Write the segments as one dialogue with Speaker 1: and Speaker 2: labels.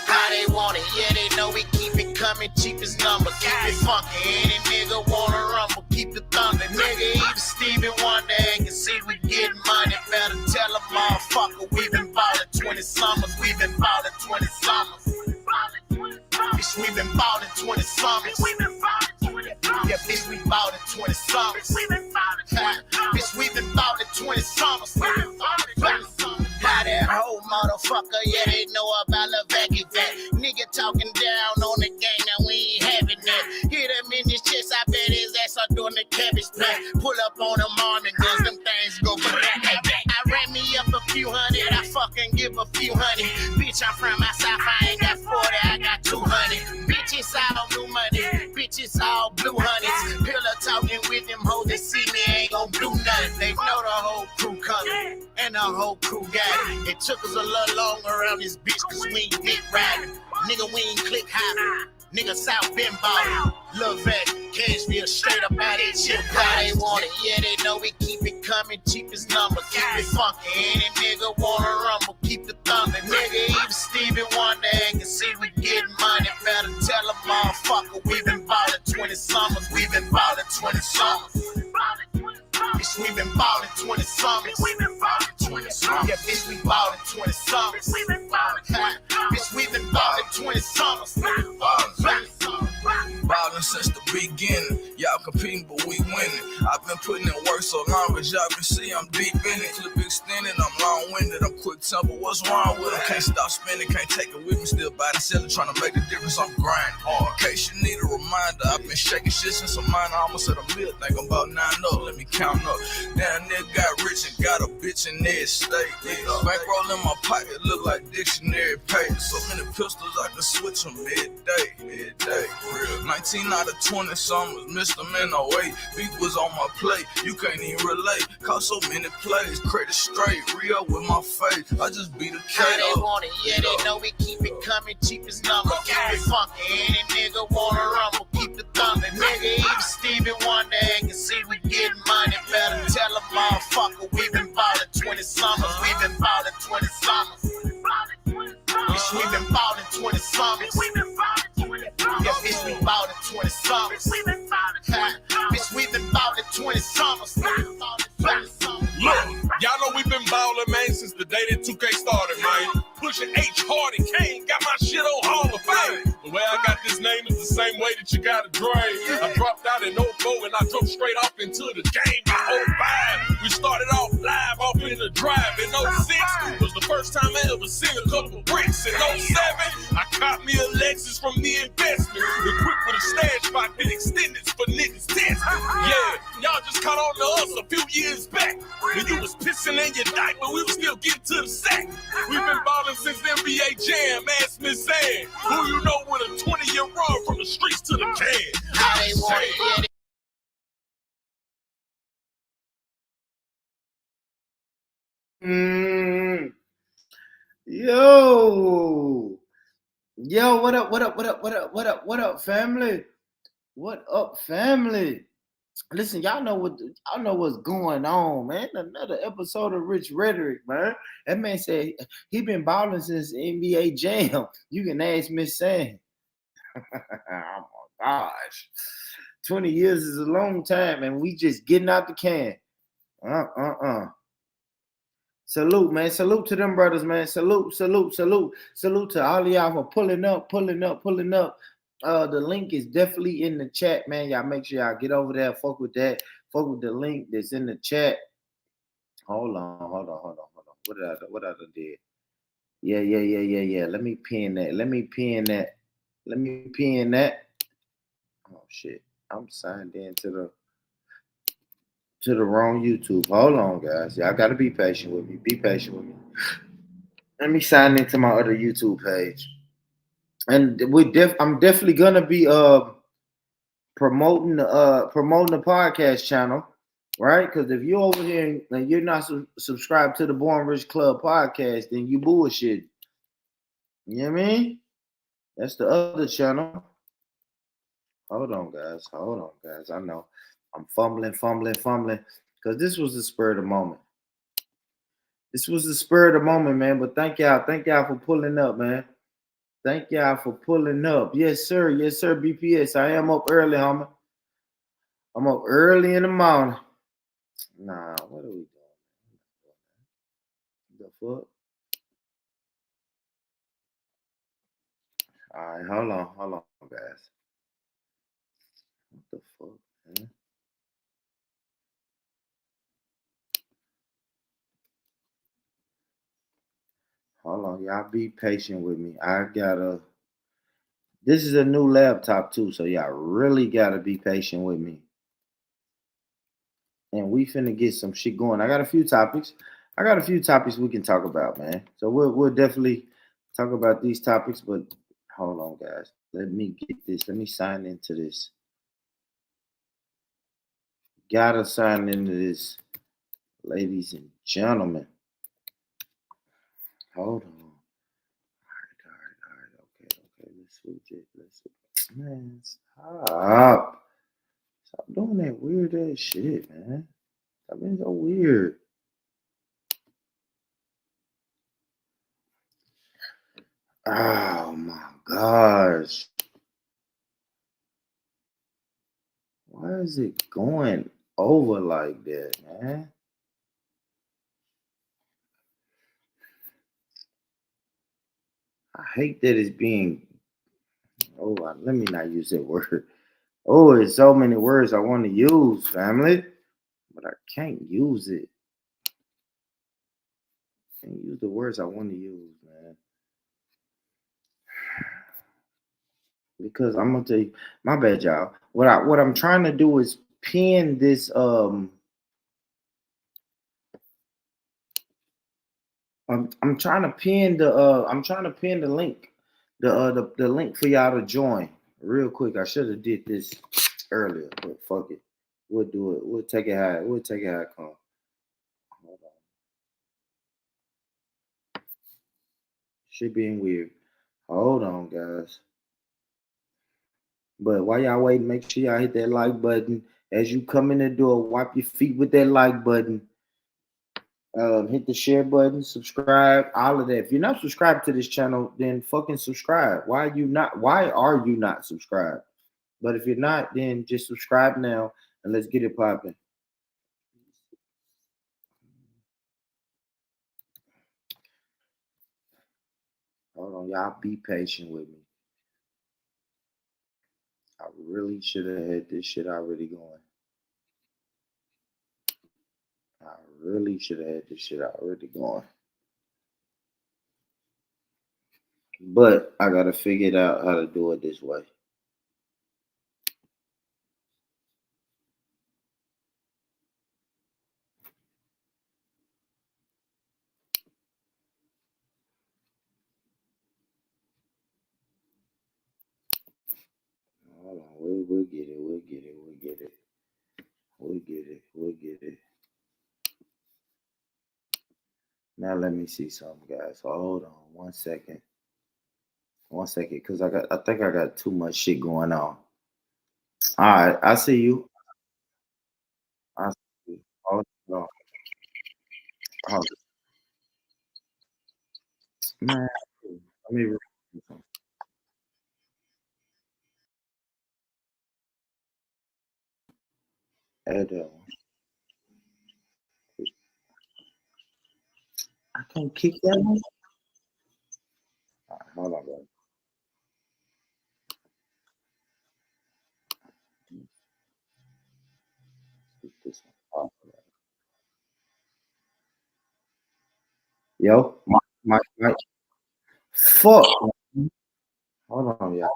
Speaker 1: How they want it, yeah, they know we keep it coming, cheap as numbers, keep it funky. Any nigga wanna rumble, keep the thunder. Nigga, even Stevie Wonder can see we getting money. Better tell a motherfucker we been ballin' 20 summers, we been ballin' 20 summers. Bitch, we been ballin' 20 summers. Yeah, bitch, we ballin' 20 summers. Bitch, we been ballin' 20 summers. How that whole motherfucker, yeah, they know about the vacuum that. Nigga talking down on the game, now we ain't having that. Hit him in his chest, I bet his ass are doing the cabbage patch. Pull up on them army guns, them things go back. I ran me up a few hundred, I fucking give a few hundred. Bitch, I'm from my south, I ain't got 40, I got 200. Bitch, it's all blue money, bitch, it's all blue honeys. Pillar talking with them hoes, they see me, ain't gon' do nothing. They know the whole crew coming, and the whole crew got it. It took us a little longer around this bitch, cause we ain't dick riding. Nigga, we ain't click hopping. Nigga, South Bend ballin'. Lil' Vet, Cashville, straight up out that shit. How they want it, yeah, they know we keep it coming, cheap as numbers, keep it funky. Any nigga wanna rumble, keep the thunder. Nigga, even Stevie Wonder can see we getting money. Better tell a motherfucker we been ballin' 20 summers, we been ballin' 20 summers. Bitch, we been ballin' 20 summers. Yeah, bitch, we ballin' 20 summers. Bitch, we been ballin' 20 summers.
Speaker 2: Ballin' since the beginning, y'all competing but we winning. I've been putting in work so long, but y'all can see I'm deep in it. Clip extended, I'm long-winded, I'm quick temper. What's wrong with them? Can't stop spinning, can't take it with me. Still buy the seller, trying to make the difference. I'm grinding hard. In case you need a reminder, I've been shaking shit since a minor. I almost at a mill, think I'm about 9 up. Let me count up. Damn, nigga got rich and got a bitch in their state. Bankroll in my pocket, look like dictionary pages. So many pistols, I can switch them midday. Real. 19 out of 20 summers, missed them in 08. Beat was on my plate, you can't even relate. Caught so many plays, credit straight, re-up with my face. I just beat a K.
Speaker 1: How they want it, yeah, they know we keep it coming, cheap as numbers, keep it funky. Any nigga wanna rumble, keep the thunder. Nigga, even Stevie Wonder can see we getting money. Better tell a motherfucker we been ballin' 20 summers, we been ballin' 20 summers. Bitch, we been ballin' 20 summers. Yeah, bitch, we ballin' 20 summers. Bitch, we been ballin' 20 summers.
Speaker 3: Look, y'all know we been ballin', man, since the day that 2K started, man. Pushing H hard and Kane got my shit on Hall of Fame. The way I got this name is the same way that you got a drain. I dropped out in 04 and I drove straight off into the game in 05. We started off live off in the drive in 06. Was the first time I ever seen a couple bricks. In 07, I caught me a Lexus from the investment. Equipped with a stash spot that extended for niggas test. Yeah, y'all just caught on to us a few years back. When you was pissing in your diaper, we was still getting to the sack. We've been ballin' since the NBA Jam, ask Miss Ann. Who you know with a 20-year run from the streets to the can.
Speaker 1: How they want it, yeah,
Speaker 4: Yo, what up, family? What up, family? Listen, y'all know what's going on, man. Another episode of RHETORIC, man. That man said he been balling since NBA Jam. You can ask Miss Sam. Oh my gosh. 20 years is a long time, and we just getting out the can. Salute, man. Salute to them brothers, man. Salute to all of y'all for pulling up. The link is definitely in the chat, man. Y'all make sure y'all get over there. Fuck with that. Fuck with the link that's in the chat. Hold on. What I did? Yeah. Let me pin that. Oh shit. I'm signed in to the wrong YouTube. Hold on, guys. Y'all gotta be patient with me. Let me sign into my other YouTube page. And I'm definitely gonna be promoting the podcast channel, right? Because if you're over here and you're not subscribed to the Born Rich Club podcast, then you bullshit. You know what I mean? That's the other channel. Hold on, guys. I know. I'm fumbling, because this was the spur of the moment. This was the spur of the moment, man. But thank y'all for pulling up, man. Thank y'all for pulling up. Yes, sir. Yes, sir. BPS. I am up early, homie. I'm up early in the morning. Nah, what are we doing? The fuck? All right, hold on, guys. What the fuck, man? Hold on, y'all be patient with me. This is a new laptop too, so y'all really gotta be patient with me. And we finna get some shit going. I got a few topics. We can talk about, man. So we'll definitely talk about these topics, but hold on, guys. Let me get this. Let me sign into this. Gotta sign into this, ladies and gentlemen. Hold on. All right. Okay. Let's switch it. Man, stop. Stop doing that weird ass shit, man. Stop being so weird. Oh my gosh. Why is it going over like that, man? I hate that it's being. Oh, let me not use that word. Oh, it's so many words I want to use, family, but I can't use it. Can't use the words I want to use, man. Because I'm gonna tell you, my bad, y'all. What I'm trying to do is pin this. I'm trying to pin the. I'm trying to pin the link, the link for y'all to join real quick. I should have did this earlier, but fuck it. We'll do it. We'll take it how it comes. Hold on. Shit being weird. Hold on, guys. But while y'all waiting, make sure y'all hit that like button. As you come in the door, wipe your feet with that like button. Hit the share button, subscribe, all of that. If you're not subscribed to this channel, then fucking subscribe. Why are you not subscribed? But if you're not, then just subscribe now and let's get it popping. Hold on, y'all be patient with me. I really should have had this shit already going. I really should have had this shit already going. But I gotta figure it out how to do it this way. Hold on, we'll get it. We'll get it. Now let me see something, guys. So hold on 1 second. 1 second, because I think I got too much shit going on. All right, I see you. I see you. Hold on. Hold on. Man, let me add that one. I can't kick that one. All right, hold on, guys. Keep this one off. Yo, my. Fuck. Hold on, y'all.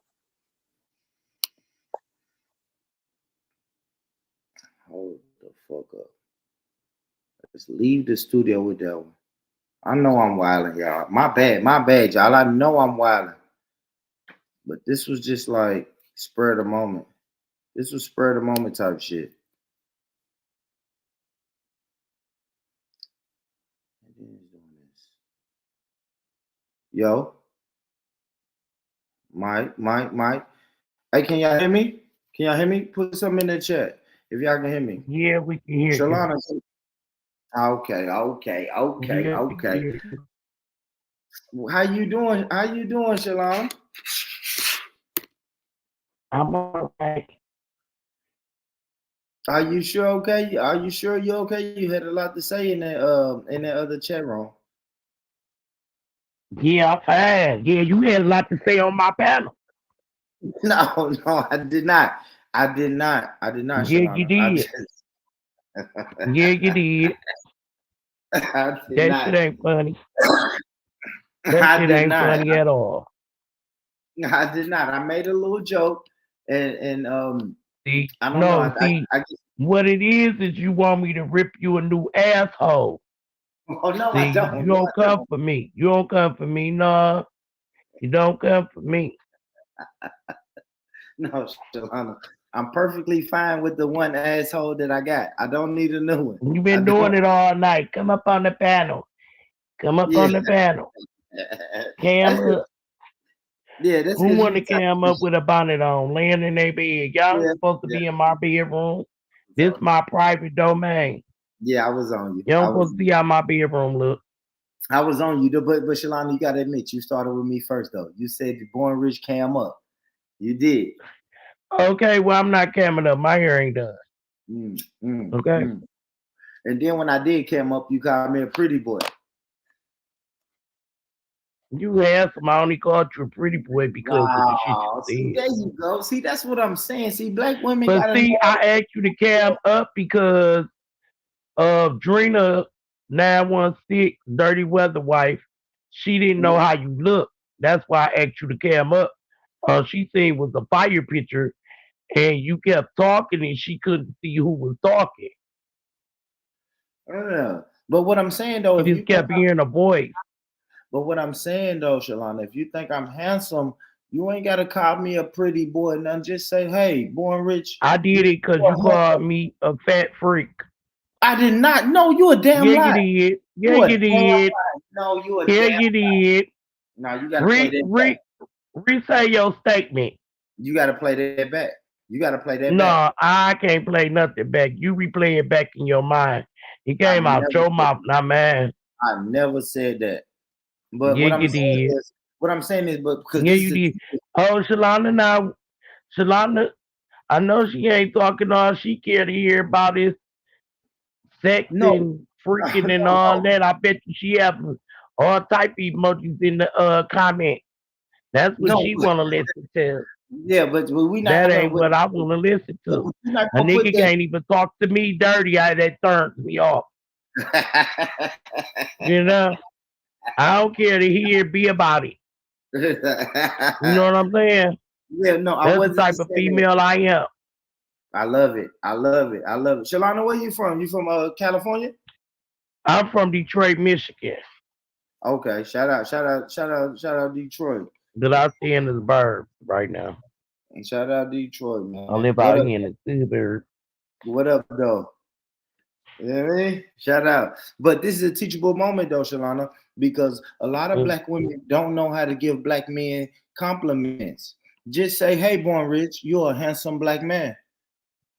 Speaker 4: Hold the fuck up. Let's leave the studio with that one. I know I'm wilding, y'all. My bad, y'all. I know I'm wilding. But this was just like spur of the moment. This was spur of the moment type shit. Yo, Mike. Hey, can y'all hear me? Can y'all hear me? Put something in the chat. If y'all can hear me.
Speaker 5: Yeah, we can hear
Speaker 4: Shalana.
Speaker 5: you.
Speaker 4: Okay. How you doing? Shalana?
Speaker 5: I'm all right.
Speaker 4: Are you sure okay? Are you sure you're okay? You had a lot to say in that other chat room.
Speaker 5: Yeah, I'm fine. Yeah, you had a lot to say on my panel.
Speaker 4: No, I did not. I did not,
Speaker 5: Yeah,
Speaker 4: Shalana.
Speaker 5: you did. Yeah, you did.
Speaker 4: I did
Speaker 5: That
Speaker 4: not.
Speaker 5: shit ain't funny. That shit ain't funny at all.
Speaker 4: I did not. I made a little joke, and
Speaker 5: See,
Speaker 4: I don't know. I
Speaker 5: what it is you want me to rip you a new asshole.
Speaker 4: oh no,
Speaker 5: See,
Speaker 4: I don't.
Speaker 5: you don't come for me. You don't come for me, no. You don't come for me.
Speaker 4: No, Shalana. I'm perfectly fine with the one asshole that I got. I don't need a new one.
Speaker 5: You've been doing it all night. Come up on the panel. Come up on the panel. Cam up.
Speaker 4: Yeah, that's
Speaker 5: who want to cam up with a bonnet on, laying in their bed. Y'all ain't supposed to be in my bedroom. This my private domain.
Speaker 4: Yeah, I was on you.
Speaker 5: You don't supposed to see how my bedroom look.
Speaker 4: I was on you, but Shalana, you gotta admit, you started with me first though. You said the Born Rich cam up. You did.
Speaker 5: Okay, well I'm not camming up. My hair ain't done. Okay.
Speaker 4: And then when I did cam up, you called me a pretty boy.
Speaker 5: You handsome. I only called you a pretty boy because of the shit you said.
Speaker 4: See, there you go. See, that's what I'm saying. See, black women.
Speaker 5: But see, I asked you to cam up because of Drina 916, Dirty Weather Wife. She didn't know how you look. That's why I asked you to cam up. She said it was a fire picture, and you kept talking, and she couldn't see who was talking.
Speaker 4: But what I'm saying though,
Speaker 5: you just kept hearing a voice.
Speaker 4: But what I'm saying though, Shalana, if you think I'm handsome, you ain't gotta call me a pretty boy. None. Just say, "Hey, Born Rich."
Speaker 5: I did it because you called me a fat freak.
Speaker 4: I did not. No, you a damn
Speaker 5: yeah,
Speaker 4: lie.
Speaker 5: You did. Yeah, you did.
Speaker 4: No, you a
Speaker 5: yeah,
Speaker 4: damn
Speaker 5: you did.
Speaker 4: No, you gotta play that back.
Speaker 5: Re-say your statement.
Speaker 4: You gotta play that back. You gotta play that back.
Speaker 5: No, I can't play nothing back. You replay it back in your mind. It came out your mouth, not mine.
Speaker 4: I never said that. But
Speaker 5: yeah,
Speaker 4: what I'm saying is, but because
Speaker 5: you did. Oh, Shalana, now, Shalana, I know she ain't talking all she care to hear about is sex and freaking and all that. I bet you she have all type of emojis in the comment. That's what she want to listen to.
Speaker 4: Yeah, but we not.
Speaker 5: That ain't what I want to listen to. A nigga can't even talk to me dirty. That turns me off. You know, I don't care to hear be about it. You know what I'm saying?
Speaker 4: Yeah, no,
Speaker 5: that's the type of female I am.
Speaker 4: I love it. Shalana, where you from? You from California?
Speaker 5: I'm from Detroit, Michigan.
Speaker 4: Okay, shout out Detroit.
Speaker 5: But I stay in the burbs right now.
Speaker 4: And shout out Detroit, man.
Speaker 5: I live out here in the suburbs.
Speaker 4: What up, though? You know what I mean? Shout out. But this is a teachable moment, though, Shalana, because a lot of black women don't know how to give black men compliments. Just say, "Hey, Born Rich, you're a handsome black man."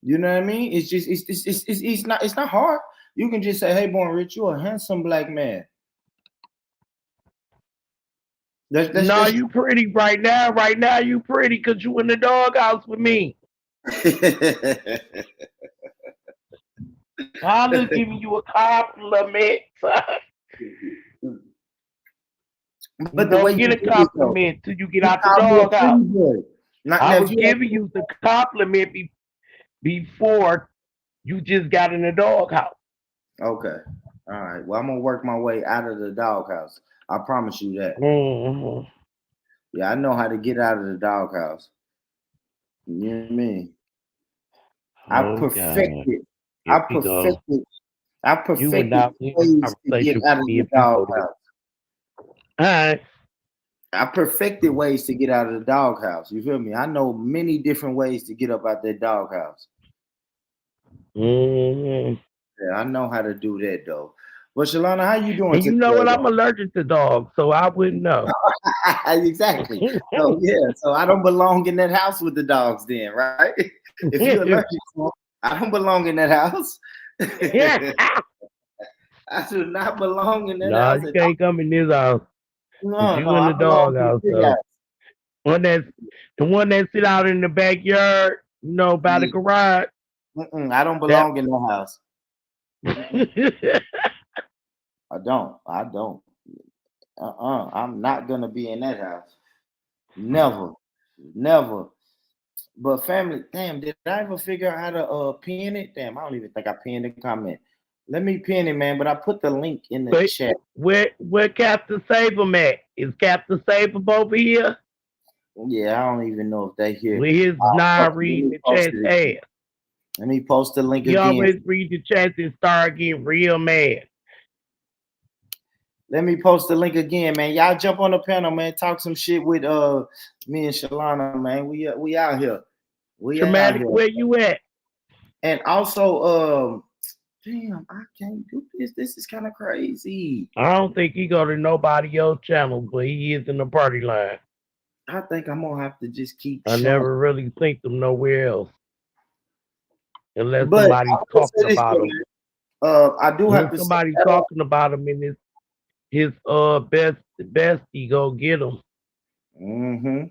Speaker 4: You know what I mean? It's just it's not hard. You can just say, "Hey, Born Rich, you're a handsome black man."
Speaker 5: No, you pretty right now. Right now, you pretty because you in the doghouse with me. I'm just giving you a compliment.
Speaker 4: But the way
Speaker 5: you get a compliment till you get out the doghouse. I was giving you the compliment before you just got in the doghouse.
Speaker 4: Okay. All right. Well, I'm gonna work my way out of the doghouse. I promise you that.
Speaker 5: Mm-hmm.
Speaker 4: Yeah, I know how to get out of the doghouse. You know what I mean? I perfected ways to get out of the doghouse.
Speaker 5: All right.
Speaker 4: I perfected ways to get out of the doghouse. You feel me? I know many different ways to get up out that doghouse.
Speaker 5: Mm-hmm.
Speaker 4: Yeah, I know how to do that though. But Shalana, how you doing?
Speaker 5: And you know what? I'm allergic to dogs, so I wouldn't know.
Speaker 4: Exactly. So yeah, so I don't belong in that house with the dogs then, right? If you're allergic to them, I don't belong in that house.
Speaker 5: Yeah.
Speaker 4: I do not belong in that
Speaker 5: Nah,
Speaker 4: house
Speaker 5: you
Speaker 4: at all.
Speaker 5: can't come in this house. Cause
Speaker 4: No,
Speaker 5: you
Speaker 4: no,
Speaker 5: in
Speaker 4: I
Speaker 5: the
Speaker 4: belong to
Speaker 5: doghouse.
Speaker 4: the big
Speaker 5: So
Speaker 4: house.
Speaker 5: one that's the one that sit out in the backyard, by the
Speaker 4: Yeah.
Speaker 5: garage.
Speaker 4: I don't
Speaker 5: That
Speaker 4: belong in that house. I don't. I don't. I'm not gonna be in that house. Never. Never. But family, damn, did I ever figure out how to pin it? Damn, I don't even think I pinned the comment. Let me pin it, man. But I put the link in the
Speaker 5: but
Speaker 4: chat.
Speaker 5: where Captain Saber at? Is Captain Saber over here?
Speaker 4: Yeah, I don't even know if they here.
Speaker 5: With his
Speaker 4: Let
Speaker 5: non
Speaker 4: me
Speaker 5: reading the
Speaker 4: post
Speaker 5: chat
Speaker 4: it again.
Speaker 5: ass.
Speaker 4: Let me post the link
Speaker 5: He
Speaker 4: again.
Speaker 5: always read the chat and start getting real mad.
Speaker 4: Let me post the link again, man. Y'all jump on the panel, man. Talk some shit with me and Shalana, man. We out here. We out
Speaker 5: Traumatic,
Speaker 4: here.
Speaker 5: where you at?
Speaker 4: And also, damn, I can't do this. This is kind of crazy.
Speaker 5: I don't think he go to nobody else channel, but he is in the party line.
Speaker 4: I think I'm gonna have to just keep
Speaker 5: I
Speaker 4: showing.
Speaker 5: never really think them nowhere else. Unless
Speaker 4: But I
Speaker 5: somebody's
Speaker 4: will say
Speaker 5: talking
Speaker 4: this
Speaker 5: about
Speaker 4: though,
Speaker 5: him.
Speaker 4: man. I do have
Speaker 5: When
Speaker 4: to say,
Speaker 5: somebody's talking about him and his best he go get him.
Speaker 4: mm-hmm,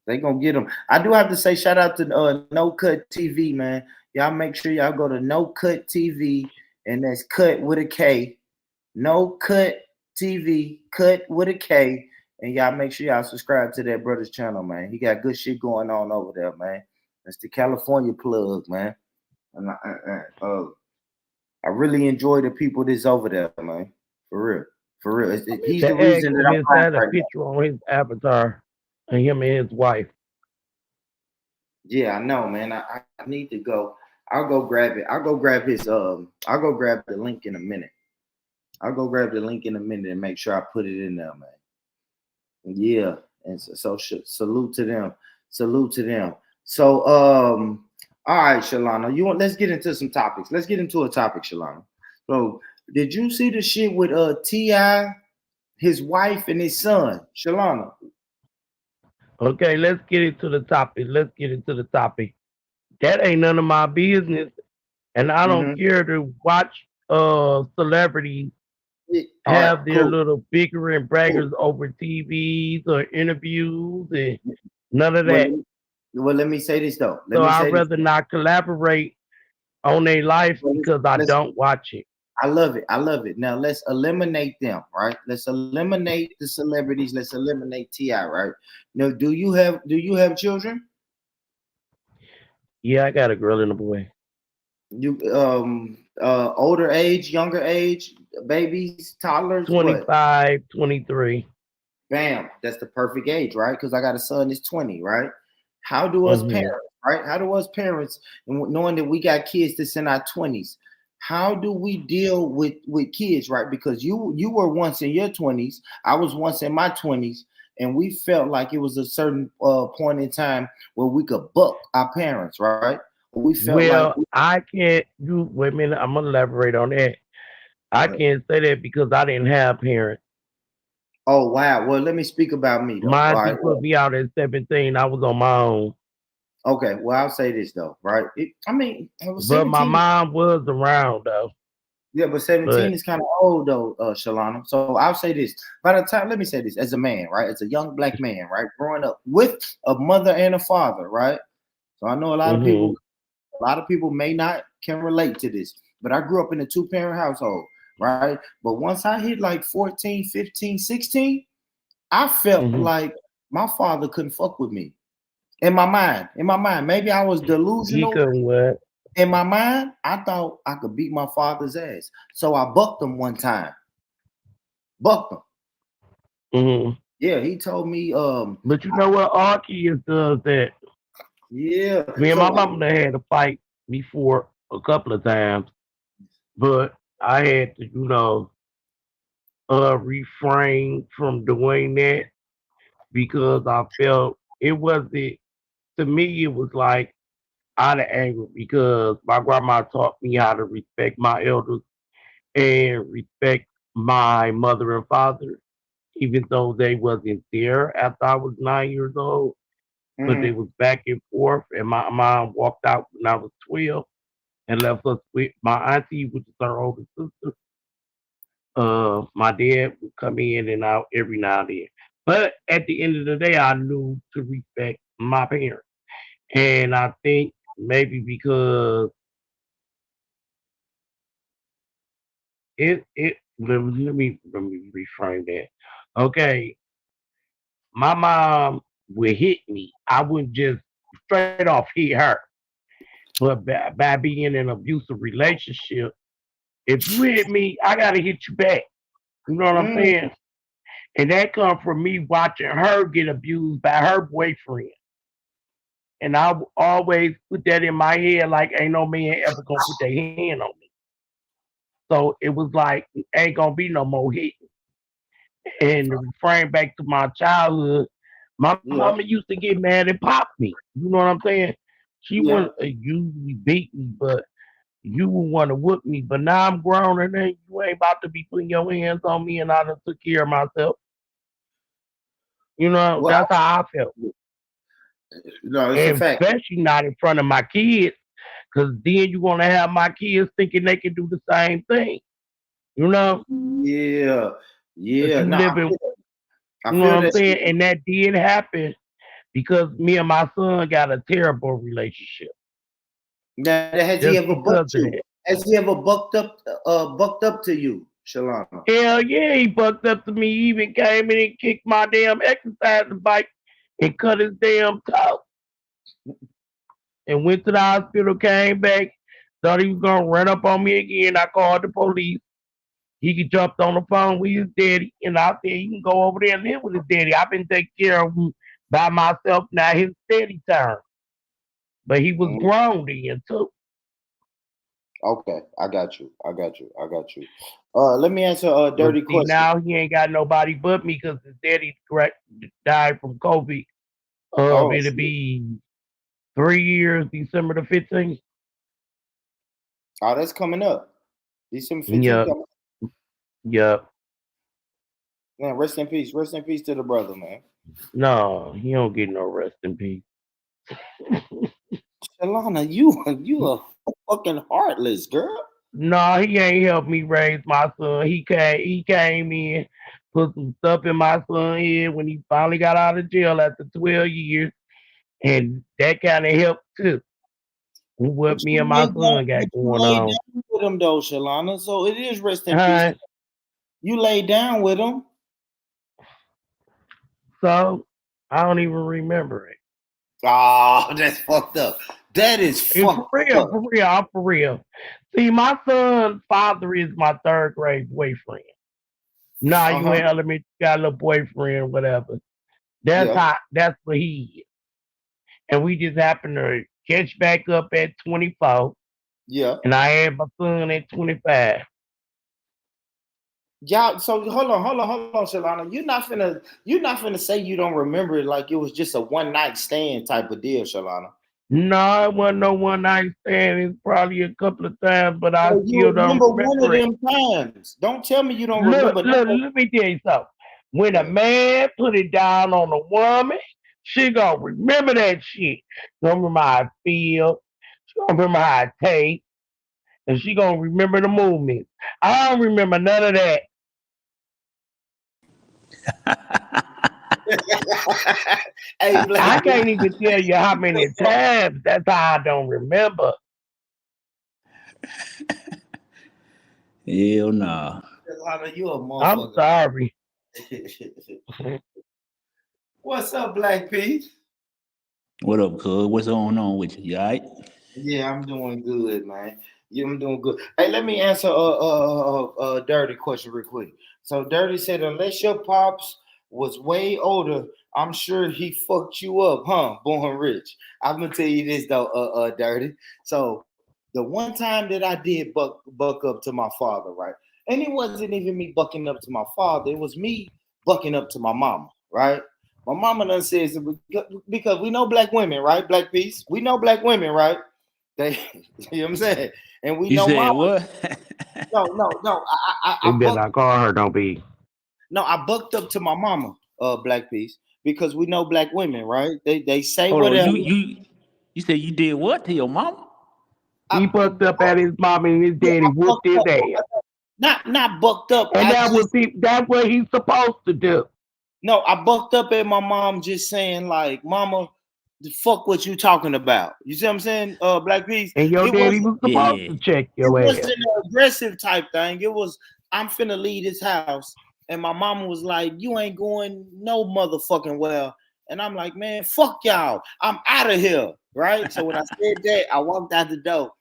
Speaker 4: they gonna get them. I do have to say, shout out to No Cut TV, man. Y'all make sure y'all go to No Cut TV, and that's cut with a K. No Cut TV, cut with a K, and y'all make sure y'all subscribe to that brother's channel, man. He got good shit going on over there, man. That's the California plug, man. And I really enjoy the people that's over there, man. For real. For real. He's
Speaker 5: They
Speaker 4: the
Speaker 5: asked
Speaker 4: reason that
Speaker 5: him
Speaker 4: I'm
Speaker 5: is
Speaker 4: fine
Speaker 5: that a
Speaker 4: right now.
Speaker 5: picture on his avatar and him and his wife.
Speaker 4: Yeah, I know, man. I need to go. I'll go grab it. I'll go grab his I'll go grab the link in a minute. I'll go grab the link in a minute and make sure I put it in there, man. Yeah. And salute to them. Salute to them. So all right, Shalana. Let's get into some topics. Let's get into a topic, Shalana. So did you see the shit with T.I., his wife, and his son? Shalana.
Speaker 5: Okay, let's get into the topic. Let's get into the topic. That ain't none of my business. And I don't
Speaker 4: Mm-hmm.
Speaker 5: care to watch celebrities
Speaker 4: All right,
Speaker 5: have their
Speaker 4: cool.
Speaker 5: little bicker and
Speaker 4: Cool.
Speaker 5: braggers over TVs or interviews and none of
Speaker 4: Well,
Speaker 5: that.
Speaker 4: let me say this though. Let
Speaker 5: So
Speaker 4: me
Speaker 5: I'd
Speaker 4: say this.
Speaker 5: rather not collaborate on their life
Speaker 4: Well,
Speaker 5: because I
Speaker 4: let's
Speaker 5: don't watch it.
Speaker 4: I love it. I love it. Now let's eliminate them, right? Let's eliminate the celebrities. Let's eliminate T.I., right? Now, do you have children?
Speaker 5: Yeah, I got a girl and a boy.
Speaker 4: You older age, younger age, babies, toddlers, what?
Speaker 5: 25, 23.
Speaker 4: Bam. That's the perfect age, right? Because I got a son that's 20, right? How do us
Speaker 5: Mm-hmm.
Speaker 4: parents, right? How do us parents, and knowing that we got kids that's in our 20s, how do we deal with kids, right? Because you were once in your 20s, I was once in my 20s, and we felt like it was a certain point in time where we could buck our parents, right? We felt like,
Speaker 5: Well, I can't do, wait a minute, I'm going to elaborate on that. I can't say that because I didn't have parents.
Speaker 4: oh wow. Well, let me speak about me though. All
Speaker 5: Mine
Speaker 4: right.
Speaker 5: put me out at 17. I was on my own.
Speaker 4: Okay. Well, I'll say this though, right? I mean, I was
Speaker 5: But my
Speaker 4: 17.
Speaker 5: mom was around though.
Speaker 4: Yeah, but 17
Speaker 5: But
Speaker 4: is kind of old though, Shalana. So I'll say this. By the time, let me say this, as a man, right? As a young black man, right? Growing up with a mother and a father, right? So I know
Speaker 5: mm-hmm.
Speaker 4: a lot of people may not can relate to this, but I grew up in a two-parent household, right? But once I hit like 14, 15, 16, I felt
Speaker 5: Mm-hmm.
Speaker 4: like my father couldn't fuck with me. In my mind, maybe I was
Speaker 5: He
Speaker 4: delusional.
Speaker 5: couldn't what?
Speaker 4: In my mind, I thought I could beat my father's ass. So I bucked him one time. Bucked him.
Speaker 5: Mm-hmm.
Speaker 4: Yeah, he told me,
Speaker 5: But you know what? All kids does that.
Speaker 4: yeah.
Speaker 5: Me and my
Speaker 4: So
Speaker 5: mama done had a fight before a couple of times, but I had to, refrain from doing that because I felt it wasn't, to me, it was like out of anger because my grandma taught me how to respect my elders and respect my mother and father, even though they wasn't there after I was 9 years old, but they
Speaker 4: mhm.
Speaker 5: was back and forth. And my mom walked out when I was 12. and left us with my auntie, which is her older sister. My dad would come in and out every now and then. But at the end of the day, I knew to respect my parents. And I think maybe because let me reframe that. Okay, my mom would hit me. I wouldn't just straight off hit her. But by being in an abusive relationship, if you hit me, I gotta hit you back. You know what I'm
Speaker 4: Mm,
Speaker 5: saying? And that comes from me watching her get abused by her boyfriend. And I always put that in my head like ain't no man ever gonna put their hand on me. So it was like ain't gonna be no more hitting. And to refrain back to my childhood, my
Speaker 4: yeah,
Speaker 5: mama used to get mad and pop me. You know what I'm saying? She
Speaker 4: yeah.
Speaker 5: wouldn't usually beat me, but you would want to whoop me. But now I'm grown and then you ain't about to be putting your hands on me and I done took care of myself. You know,
Speaker 4: Well,
Speaker 5: that's how I felt.
Speaker 4: no, it's a
Speaker 5: And
Speaker 4: fact.
Speaker 5: especially not in front of my kids, because then you're going to have my kids thinking they can do the same thing. You know?
Speaker 4: Yeah,
Speaker 5: Because
Speaker 4: yeah.
Speaker 5: you
Speaker 4: No,
Speaker 5: live in,
Speaker 4: I
Speaker 5: you know what
Speaker 4: feel
Speaker 5: I'm
Speaker 4: that
Speaker 5: saying?
Speaker 4: shit.
Speaker 5: And that did happen because me and my son got a terrible relationship
Speaker 4: Now, has he
Speaker 5: just
Speaker 4: ever
Speaker 5: because
Speaker 4: bucked
Speaker 5: of
Speaker 4: you?
Speaker 5: that.
Speaker 4: Has he ever bucked up to you, Shalana?
Speaker 5: Hell yeah, he bucked up to me. He even came in and kicked my damn exercise bike and cut his damn toe. And went to the hospital, came back, thought he was gonna run up on me again. I called the police. He jumped on the phone with his daddy, and I said he can go over there and live with his daddy. I've been taking care of him by myself. Now his daddy turn, but he was
Speaker 4: Mhm.
Speaker 5: grown then too.
Speaker 4: Okay, I got you. I got you. I got you. Let me answer a
Speaker 5: But
Speaker 4: dirty
Speaker 5: see,
Speaker 4: question.
Speaker 5: now he ain't got nobody but me because his daddy died from COVID.
Speaker 4: Oh
Speaker 5: It'll
Speaker 4: shit.
Speaker 5: be 3 years, December the 15th.
Speaker 4: Oh, that's coming up. December 15th
Speaker 5: Yep,
Speaker 4: coming.
Speaker 5: yep.
Speaker 4: Man, rest in peace. Rest in peace to the brother, man.
Speaker 5: No, he don't get no rest in peace.
Speaker 4: Shalana, you a fucking heartless girl.
Speaker 5: No, he ain't helped me raise my son. He came in, put some stuff in my son's head when he finally got out of jail after 12 years, and that kind of helped too. What
Speaker 4: But
Speaker 5: me and my son got
Speaker 4: you
Speaker 5: going
Speaker 4: laid
Speaker 5: on.
Speaker 4: down with him though, Shalana. So it is rest in peace.
Speaker 5: Uh,
Speaker 4: You laid down with him.
Speaker 5: so I don't even remember it.
Speaker 4: Oh, that's fucked up. That is
Speaker 5: And for
Speaker 4: fucked
Speaker 5: real,
Speaker 4: up.
Speaker 5: for real, I'm for real. See, my son's father is my third grade boyfriend. Now you
Speaker 4: Uh-huh.
Speaker 5: in elementary, got a little boyfriend, whatever. That's
Speaker 4: Yeah.
Speaker 5: how. That's what he is. And we just happened to catch back up at 24,
Speaker 4: Yeah.
Speaker 5: and I had my son at 25.
Speaker 4: Y'all, so hold on, Shalana. You're not finna say you don't remember it like it was just a one night stand type of deal, Shalana.
Speaker 5: No, it wasn't no one night stand. It's probably a couple of times, but I
Speaker 4: So you
Speaker 5: still don't
Speaker 4: remember one of
Speaker 5: remember it.
Speaker 4: them times. Don't tell me you don't
Speaker 5: Look,
Speaker 4: remember
Speaker 5: look,
Speaker 4: that.
Speaker 5: let me tell you something. When a
Speaker 4: Yeah.
Speaker 5: man put it down on a woman, she gonna remember that shit. Gonna remember how it feel. She gonna remember how it taste, and she gonna remember the movement. I don't remember none of that.
Speaker 4: Hey, Black.
Speaker 5: I can't even tell you how many times. That's how I don't remember.
Speaker 6: Hell nah.
Speaker 4: Shalana, you a
Speaker 5: I'm
Speaker 4: motherfucker.
Speaker 5: sorry.
Speaker 4: What's up, Black Pete?
Speaker 6: What up, cuz? What's going on with you? You alright?
Speaker 4: Yeah, I'm doing good, man. Yeah, I'm doing good. Hey, let me answer a dirty question real quick. So, Dirty said, unless your pops was way older, I'm sure he fucked you up, huh? Born rich. I'm gonna tell you this though, Dirty. So, the one time that I did buck up to my father, right? And it wasn't even me bucking up to my father; it was me bucking up to my mama, right? My mama done says because we know black women, right? Black peace. We know black women, right? They, you know what I'm saying? And we
Speaker 6: You
Speaker 4: know
Speaker 6: said
Speaker 4: mama.
Speaker 6: what?
Speaker 4: No.
Speaker 5: They better not call her, don't be.
Speaker 4: I bucked up to my mama, black piece, because we know black women, right? They say
Speaker 6: Hold on.
Speaker 4: whatever.
Speaker 6: You said you did what to your mama?
Speaker 5: He bucked up at his mom and his daddy whooped his ass.
Speaker 4: Not bucked up.
Speaker 5: And that's what he's supposed to do.
Speaker 4: No, I bucked up at my mom just saying, like, Mama, the fuck what you talking about? You see what I'm saying? Black Peace.
Speaker 5: And your daddy was supposed to check your ass.
Speaker 4: It wasn't an aggressive type thing. It was, I'm finna leave this house. And my mama was like, you ain't going no motherfucking well. And I'm like, man, fuck y'all. I'm out of here. Right? So when I said that, I walked out the door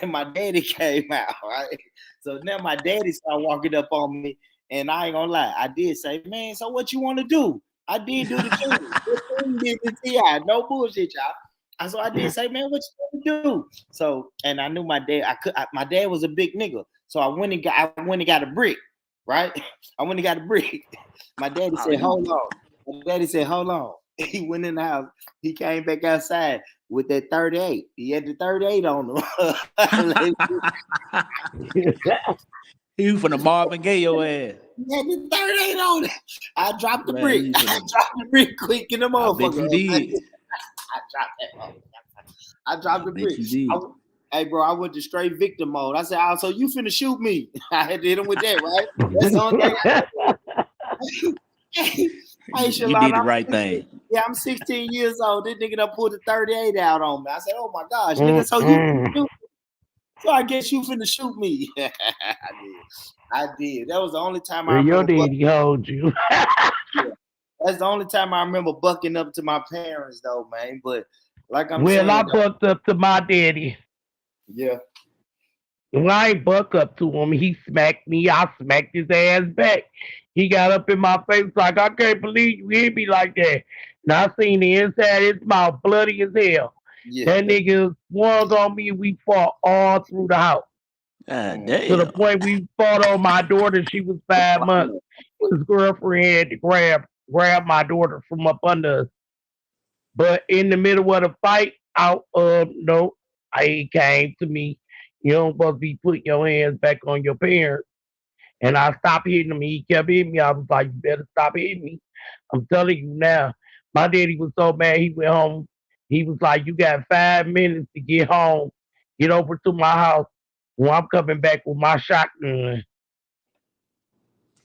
Speaker 4: and my daddy came out. Right? So now my daddy started walking up on me. And I ain't gonna lie, I did say, man, so what you want to do? I did do the thing. Did the TI. No bullshit, y'all. So I did say, man, what you want to do? So, and I knew my dad, my dad was a big nigga. So I went and got a brick, right? I went and got a brick. My daddy said, hold on. My daddy said, hold on. He went in the house. He came back outside with that 38. He had the 38 on him.
Speaker 6: You from the Marvin Gaye your ass.
Speaker 4: He had the 38 on it. I dropped the brick. I dropped the brick quick in the motherfucker.
Speaker 6: I bet you did.
Speaker 4: I dropped the brick. Hey, bro, I went to straight victim mode. I said, oh, so you finna shoot me. I had to hit him with that, right? That's the only thing Hey,
Speaker 6: you did the right thing.
Speaker 4: Yeah, I'm 16 years old. This nigga done pulled the 38 out on me. I said, oh my gosh, nigga, so you finna shoot me? So I guess you finna shoot me. I did. That was the only time I remember.
Speaker 5: Your daddy hold you.
Speaker 4: That's the only time I remember bucking up to my parents, though, man. But like I'm
Speaker 5: saying, I
Speaker 4: bucked
Speaker 5: up to my daddy.
Speaker 4: Yeah.
Speaker 5: When I ain't buck up to him, he smacked me. I smacked his ass back. He got up in my face like, I can't believe you hit me like that. And I seen the inside of his mouth bloody as hell. Yeah. That nigga swung on me and we fought all through the house.
Speaker 6: Damn.
Speaker 5: To the point we fought on my daughter. She was 5 months. His girlfriend had to grab my daughter from up under us. But in the middle of the fight, no, he came to me. You don't supposed to be putting your hands back on your parents. And I stopped hitting him. He kept hitting me. I was like, you better stop hitting me. I'm telling you now. My daddy was so mad he went home. He was like, you got 5 minutes to get home. Get over to my house. When I'm coming back with my shotgun.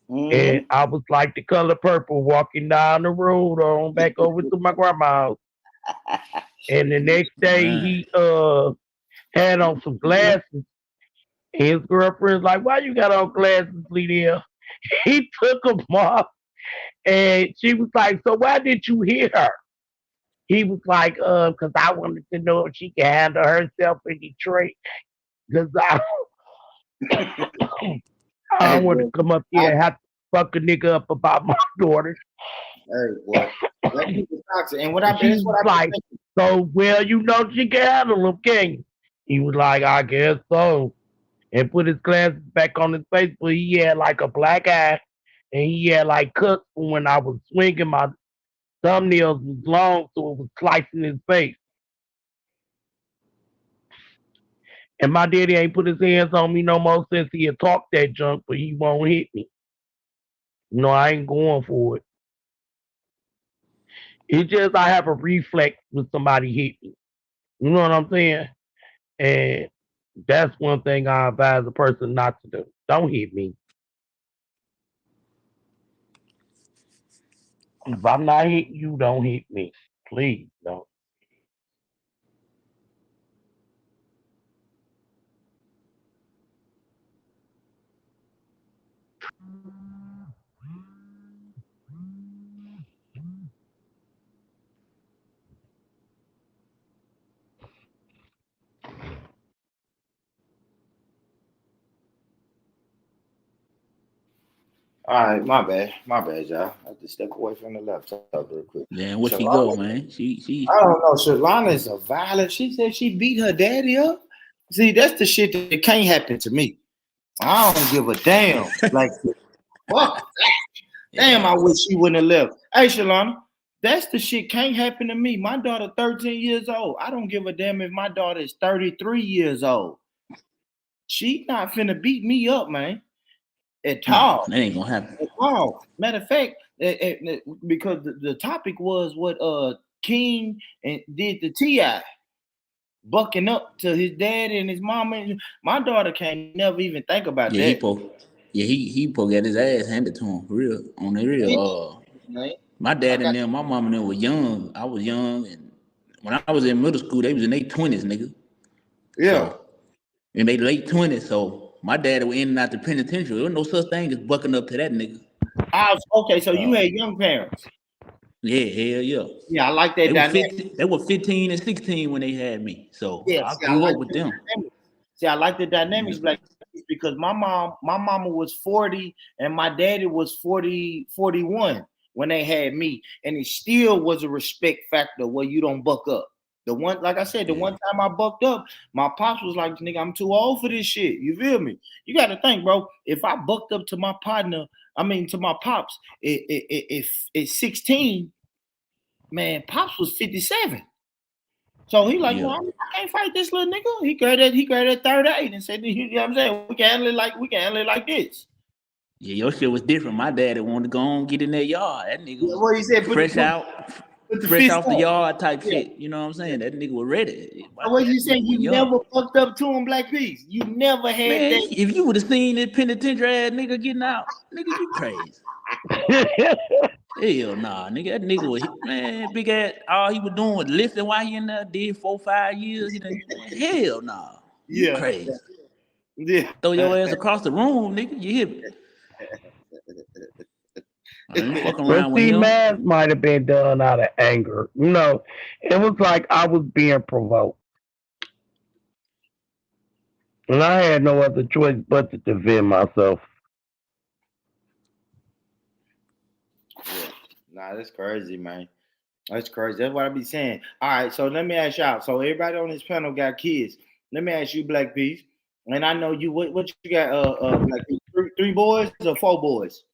Speaker 5: And I was like the color purple walking down the road on back over to my grandma's house. And the next day he had on some glasses. His girlfriend's like, why you got on glasses, Liddell? He took them off. And she was like, so why did you hit her? He was like, because I wanted to know if she can handle herself in Detroit. Because I don't want to come up here and have to fuck a nigga up about my daughter.
Speaker 4: Hey, boy. And what I
Speaker 5: was like, so, well, you know she can handle him, can you? He was like, I guess so. And put his glasses back on his face, but he had like a black eye. And he had like cuts from when I was swinging. My thumbnails was long, so it was slicing his face. And my daddy ain't put his hands on me no more since he had talked that junk, but he won't hit me. No, I ain't going for it. It's just I have a reflex when somebody hit me. You know what I'm saying? And that's one thing I advise a person not to do. Don't hit me. If I'm not hitting you, don't hit me. Please don't.
Speaker 4: All right, my bad, y'all. I have to step away from the laptop real quick.
Speaker 6: Yeah, where she go, man? She.
Speaker 4: I don't know. Shalana is a violent. She said she beat her daddy up. See, that's the shit that can't happen to me. I don't give a damn. Like, fuck that. Damn, I wish she wouldn't have left. Hey, Shalana, that's the shit can't happen to me. My daughter 13 years old. I don't give a damn if my daughter is 33 years old. She not finna beat me up, man. At all.
Speaker 6: That ain't gonna happen.
Speaker 4: At all. Matter of fact, because the topic was what King and did the T.I. bucking up to his dad and his mama. My daughter can't never even think about
Speaker 6: Yeah,
Speaker 4: that.
Speaker 6: he poke got his ass handed to him for real. On the real.
Speaker 4: Right?
Speaker 6: My dad and them, my mom and them were young. I was young, and when I was in middle school, they was in their 20s, nigga.
Speaker 4: Yeah.
Speaker 6: So in their late 20s, so my dad was in and out the penitentiary. There was no such thing as bucking up to that nigga.
Speaker 4: Okay, so you had young parents.
Speaker 6: Yeah, hell yeah.
Speaker 4: Yeah, I like that dynamic.
Speaker 6: They were 15 and 16 when they had me. So
Speaker 4: Yeah,
Speaker 6: I
Speaker 4: see,
Speaker 6: grew
Speaker 4: like
Speaker 6: up with them.
Speaker 4: See, I like the dynamics, Black, because my mama was 40 and my daddy was 41 when they had me, and it still was a respect factor where you don't buck up. The one, like I said, the one time I bucked up, my pops was like, "Nigga, I'm too old for this shit." You feel me? You got to think, bro. If I bucked up to my partner, to my pops, if it's 16, man, pops was 57. So he like, well, I can't fight this little nigga. He graded 38 and said, you know what I'm saying? We can handle it like this.
Speaker 6: Yeah, your shit was different. My daddy wanted to go on get in that yard. That nigga was
Speaker 4: What he said,
Speaker 6: fresh off the yard type shit. You know what I'm saying? That nigga was ready.
Speaker 4: So what you saying? You never fucked up to him, Black Peace. You never had
Speaker 6: man,
Speaker 4: that.
Speaker 6: If you would have seen that penitentiary ass nigga getting out, nigga, you crazy. Hell nah, nigga. That nigga was, man, big ass. All he was doing was lifting while he in there. Did 4-5 years. He done, man, hell nah. You crazy.
Speaker 4: Yeah.
Speaker 6: Throw your ass across the room, nigga. You hear me?
Speaker 5: But see, math might have been done out of anger. You know, it was like I was being provoked. And I had no other choice but to defend myself.
Speaker 4: Yeah. Nah, that's crazy, man. That's crazy. That's what I be saying. All right, so let me ask y'all. So everybody on this panel got kids. Let me ask you, Black Peace. And I know you. What you got? Black Peace, three boys or 4 boys?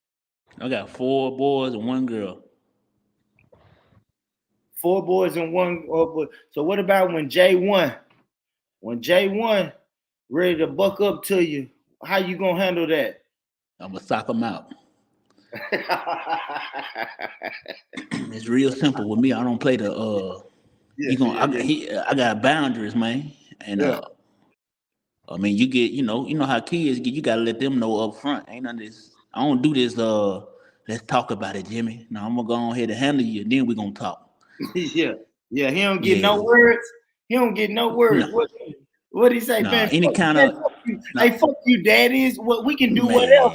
Speaker 6: I got 4 boys and 1 girl.
Speaker 4: 4 boys and 1 boy. So what about when J1? When J1 ready to buck up to you, how you gonna handle that?
Speaker 6: I'm gonna sock him out. It's real simple with me. I don't play the I got boundaries, man. And I mean, you get, you know how kids get. You gotta let them know up front. Ain't none of this. I don't do this. Let's talk about it, Jimmy. No, I'm gonna go on here to handle you. Then we gonna talk.
Speaker 4: Yeah. He don't get no words. He don't get no words. No. What he say, man?
Speaker 6: Any kind of.
Speaker 4: Hey, fuck you, daddies. What we can do, whatever.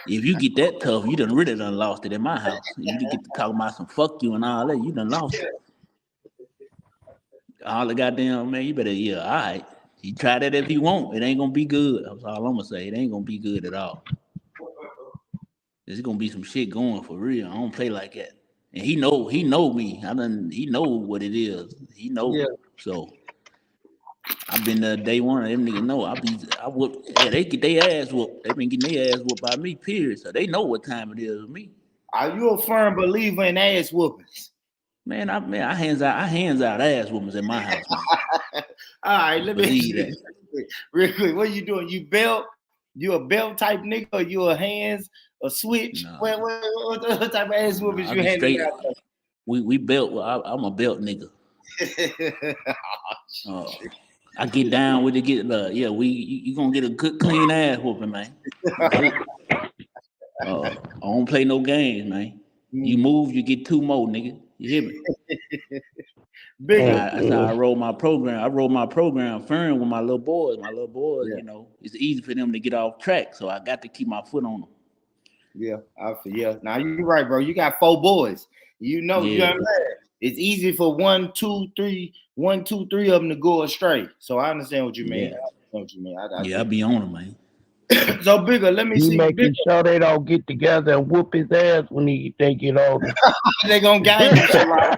Speaker 6: If you get that tough, you done really lost it in my house. You get to talk about some fuck you and all that. You done lost it. All the goddamn, man. You better, all right. You try that if you want. It ain't gonna be good. That's all I'm gonna say. It ain't gonna be good at all. There's gonna be some shit going for real. I don't play like that. And he know me. He know what it is. He know. Yeah. So I've been there day one. Them niggas know. They get their ass whooped. They been getting their ass whooped by me, period. So they know what time it is with me.
Speaker 4: Are you a firm believer in ass whoopings?
Speaker 6: Man, I hands out ass whoopings in my house, man.
Speaker 4: All right, let me
Speaker 6: believe that.
Speaker 4: Real quick. What you doing? You belt? You a belt type nigga, or you a hands, a switch?
Speaker 6: No.
Speaker 4: What type of ass whoopings you handing out?
Speaker 6: We belt. I'm a belt nigga. I get down with it. You gonna get a good clean ass whooping, man. I don't play no games, man. You move, you get 2 more, nigga. You hear me? That's how I roll my program. I roll my program firm with my little boys. My little boys, you know, it's easy for them to get off track, so I got to keep my foot on them.
Speaker 4: Yeah. Now you're right, bro. You got 4 boys. You know what I'm saying? It's easy for 1, 2, 3 of them to go astray. So I understand what you mean.
Speaker 6: I be on them, man.
Speaker 4: So Bigger, let me see.
Speaker 5: Making sure they don't get together and whoop his ass when they get older.
Speaker 4: They gonna gang him, Shalala.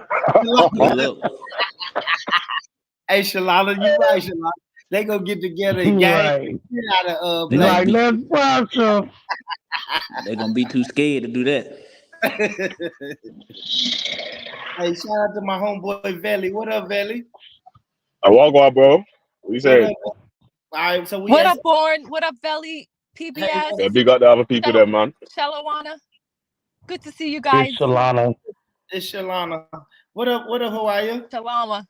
Speaker 4: Hey, Shalala, you right, Shalala. They gonna get together and gang out of
Speaker 5: let's process.
Speaker 6: They're gonna be too scared to do that.
Speaker 4: Hey, shout out to my homeboy Veli. What up, Veli?
Speaker 7: I walk on, bro. What you say?
Speaker 4: All right, so
Speaker 8: what up, Born? What up, Veli? PBS.
Speaker 7: Yeah, big up the other people there, man.
Speaker 8: Shalawana. Good to see you guys.
Speaker 5: It's Shalana.
Speaker 4: It's Shalana. What up, how are you?
Speaker 8: Shalama.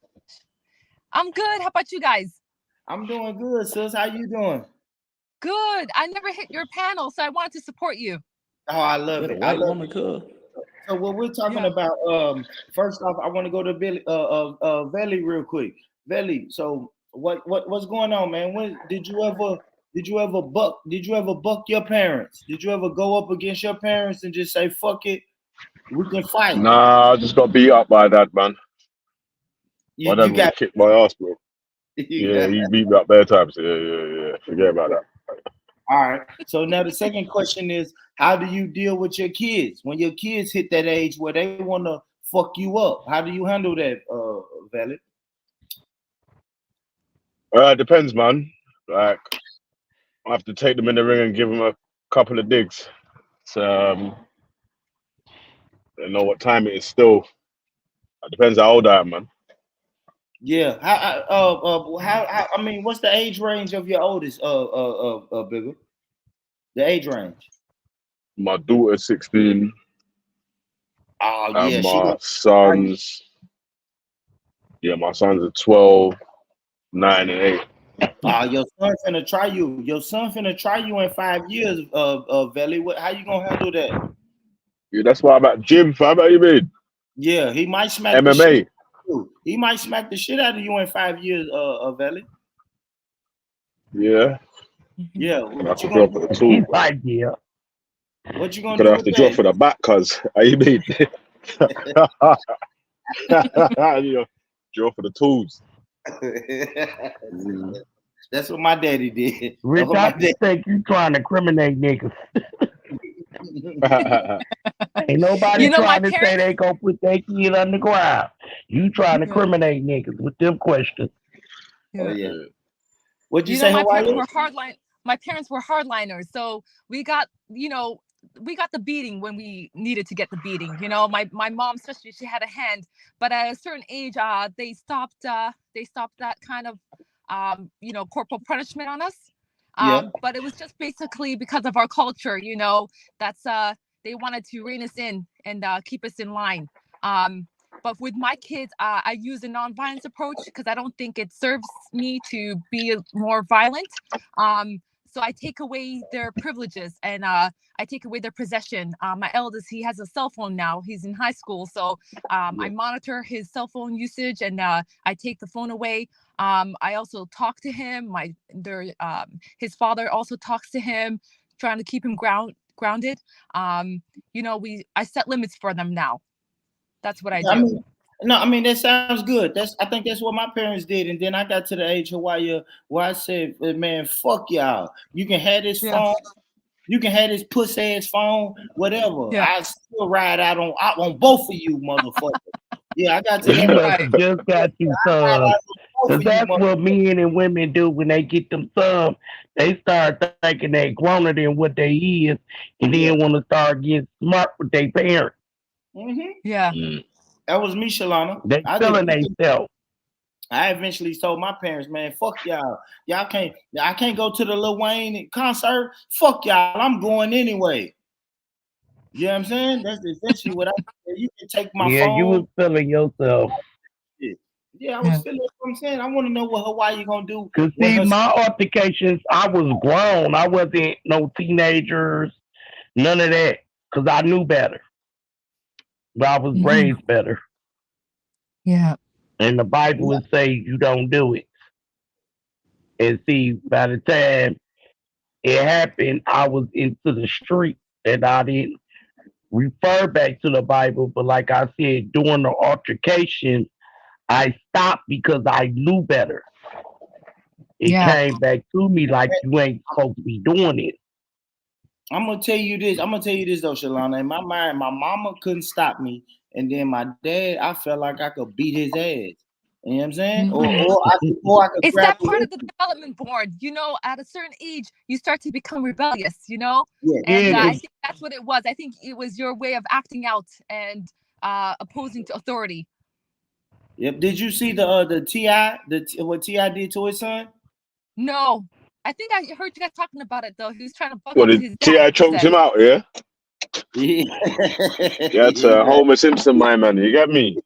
Speaker 8: I'm good. How about you guys?
Speaker 4: I'm doing good, sis. How you doing?
Speaker 8: Good. I never hit your panel, so I wanted to support you.
Speaker 4: Oh, I love
Speaker 6: With a
Speaker 4: it. I
Speaker 6: white
Speaker 4: love
Speaker 6: woman,
Speaker 4: it.
Speaker 6: cuz.
Speaker 4: So what we're talking
Speaker 8: Yeah.
Speaker 4: about, first off, I want to go to Billy, Veli real quick. Veli, so what's going on, man? When did you ever buck your parents? Did you ever go up against your parents and just say fuck it, we can fight?
Speaker 7: Nah, I just got beat up by that man. My dad
Speaker 4: You
Speaker 7: would
Speaker 4: got
Speaker 7: have kicked my ass, bro.
Speaker 4: you
Speaker 7: Yeah, he beat me up bare times. Yeah. Forget about that.
Speaker 4: All right. So now the second question is, how do you deal with your kids when your kids hit that age where they want to fuck you up? How do you handle that, Valley?
Speaker 7: Depends, man. Like, I have to take them in the ring and give them a couple of digs. So, they know what time it is still. It depends how old I am, man.
Speaker 4: Yeah. How I mean, what's the age range of your oldest, Bigger? The age range.
Speaker 7: My daughter's 16
Speaker 4: Oh yeah,
Speaker 7: and my sons are 12, 9, and 8.
Speaker 4: Your son finna try you. Your son finna try you in 5 years, Valley. How you gonna handle that?
Speaker 7: Yeah, that's why I'm at gym, fam. How you mean?
Speaker 4: Yeah, he might smack
Speaker 7: MMA.
Speaker 4: the shit out of you. He might smack the shit out of you in 5 years, Valley.
Speaker 7: Yeah.
Speaker 4: Yeah.
Speaker 7: I
Speaker 4: What
Speaker 7: have
Speaker 4: you
Speaker 7: to
Speaker 4: gonna
Speaker 7: drop for
Speaker 4: do?
Speaker 7: the tool.
Speaker 5: Like, yeah.
Speaker 4: What you
Speaker 7: I'm
Speaker 4: gonna
Speaker 7: gonna
Speaker 4: do
Speaker 7: have
Speaker 4: with
Speaker 7: to drop
Speaker 4: that?
Speaker 7: for the back, cuz. How you mean? You know, drop for the tools.
Speaker 4: That's what my daddy did.
Speaker 5: Rich,
Speaker 4: That's what
Speaker 5: I
Speaker 4: my daddy.
Speaker 5: think you trying to criminate niggas. Ain't nobody
Speaker 8: You know, my
Speaker 5: trying to say
Speaker 8: parents.
Speaker 5: they gonna put their kid on the ground. You trying to
Speaker 8: Yeah.
Speaker 5: criminate niggas with them questions.
Speaker 4: Oh
Speaker 8: Yeah.
Speaker 4: yeah. What'd you
Speaker 8: You
Speaker 4: say,
Speaker 8: know, my parents
Speaker 4: Hawaii?
Speaker 8: were hardline. My parents were hardliners, so we got the beating when we needed to get the beating. You know, my mom, especially, she had a hand, but at a certain age, they stopped that kind of corporal punishment on us.
Speaker 4: Yeah.
Speaker 8: But it was just basically because of our culture. You know, that's they wanted to rein us in and keep us in line. But with my kids, I use a non-violence approach because I don't think it serves me to be more violent. So I take away their privileges and I take away their possession. My eldest, he has a cell phone now. He's in high school. So I monitor his cell phone usage and I take the phone away. I also talk to him. His father also talks to him, trying to keep him grounded. I set limits for them now. That's what I do.
Speaker 4: I mean that sounds good. I think that's what my parents did, and then I got to the age of where I said, "Man, fuck y'all. You can have this phone. You can have this pussy ass phone, whatever.
Speaker 8: Yeah.
Speaker 4: I still ride out on both of you, motherfuckers." Yeah, I got to
Speaker 5: You
Speaker 4: that.
Speaker 5: must have just got you some. Because that's what men and women do when they get them some. They start thinking they growner than what they is, and then want to start getting smart with their parents.
Speaker 4: Mm-hmm.
Speaker 8: Yeah.
Speaker 4: That was me, Shalana.
Speaker 5: They feeling themselves.
Speaker 4: I eventually told my parents, "Man, fuck y'all. I can't go to the Lil Wayne concert. Fuck y'all. I'm going anyway." You know what I'm saying? That's essentially what I said. You can take my phone.
Speaker 5: You was feeling yourself.
Speaker 4: Yeah, I was feeling what I'm saying. I want to know what Hawaii gonna do.
Speaker 5: Cause see, my altercations, I was grown. I wasn't no teenagers, none of that. Cause I knew better. But I was raised better.
Speaker 8: Yeah.
Speaker 5: And the Bible would say you don't do it. And see, by the time it happened, I was into the street and I didn't refer back to the Bible. But like I said, during the altercation, I stopped because I knew better. It came back to me like you ain't supposed to be doing it.
Speaker 4: I'm gonna tell you this though, Shalana. In my mind, my mama couldn't stop me, and then my dad, I felt like I could beat his ass. You know what I'm saying? Or I could
Speaker 8: It's
Speaker 4: grab
Speaker 8: that part of the development board. You know, at a certain age, you start to become rebellious, you know?
Speaker 4: Yeah.
Speaker 8: And I think that's what it was. I think it was your way of acting out and opposing to authority.
Speaker 4: Yep. Did you see the T.I. what T.I. did to his son?
Speaker 8: No. I think I heard you guys talking about it though. He was trying to buck
Speaker 7: Well,
Speaker 8: up
Speaker 7: did
Speaker 8: his
Speaker 7: T.I. choked him out, yeah?
Speaker 4: Yeah.
Speaker 7: That's Homer Simpson, my man. You get me?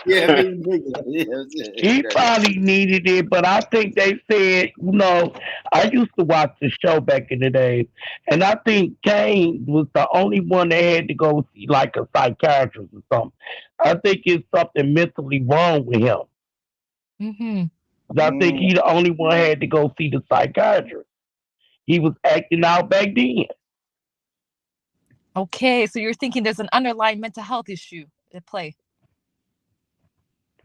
Speaker 4: Yeah, me nigga. Yeah,
Speaker 5: He probably needed it, but I think they said, I used to watch the show back in the day, and I think Kane was the only one that had to go see like a psychiatrist or something. I think it's something mentally wrong with him.
Speaker 8: Mm-hmm.
Speaker 5: I think
Speaker 4: Mm,
Speaker 5: he the only one had to go see the psychiatrist. He was acting out back then.
Speaker 8: Okay, so you're thinking there's an underlying mental health issue at play.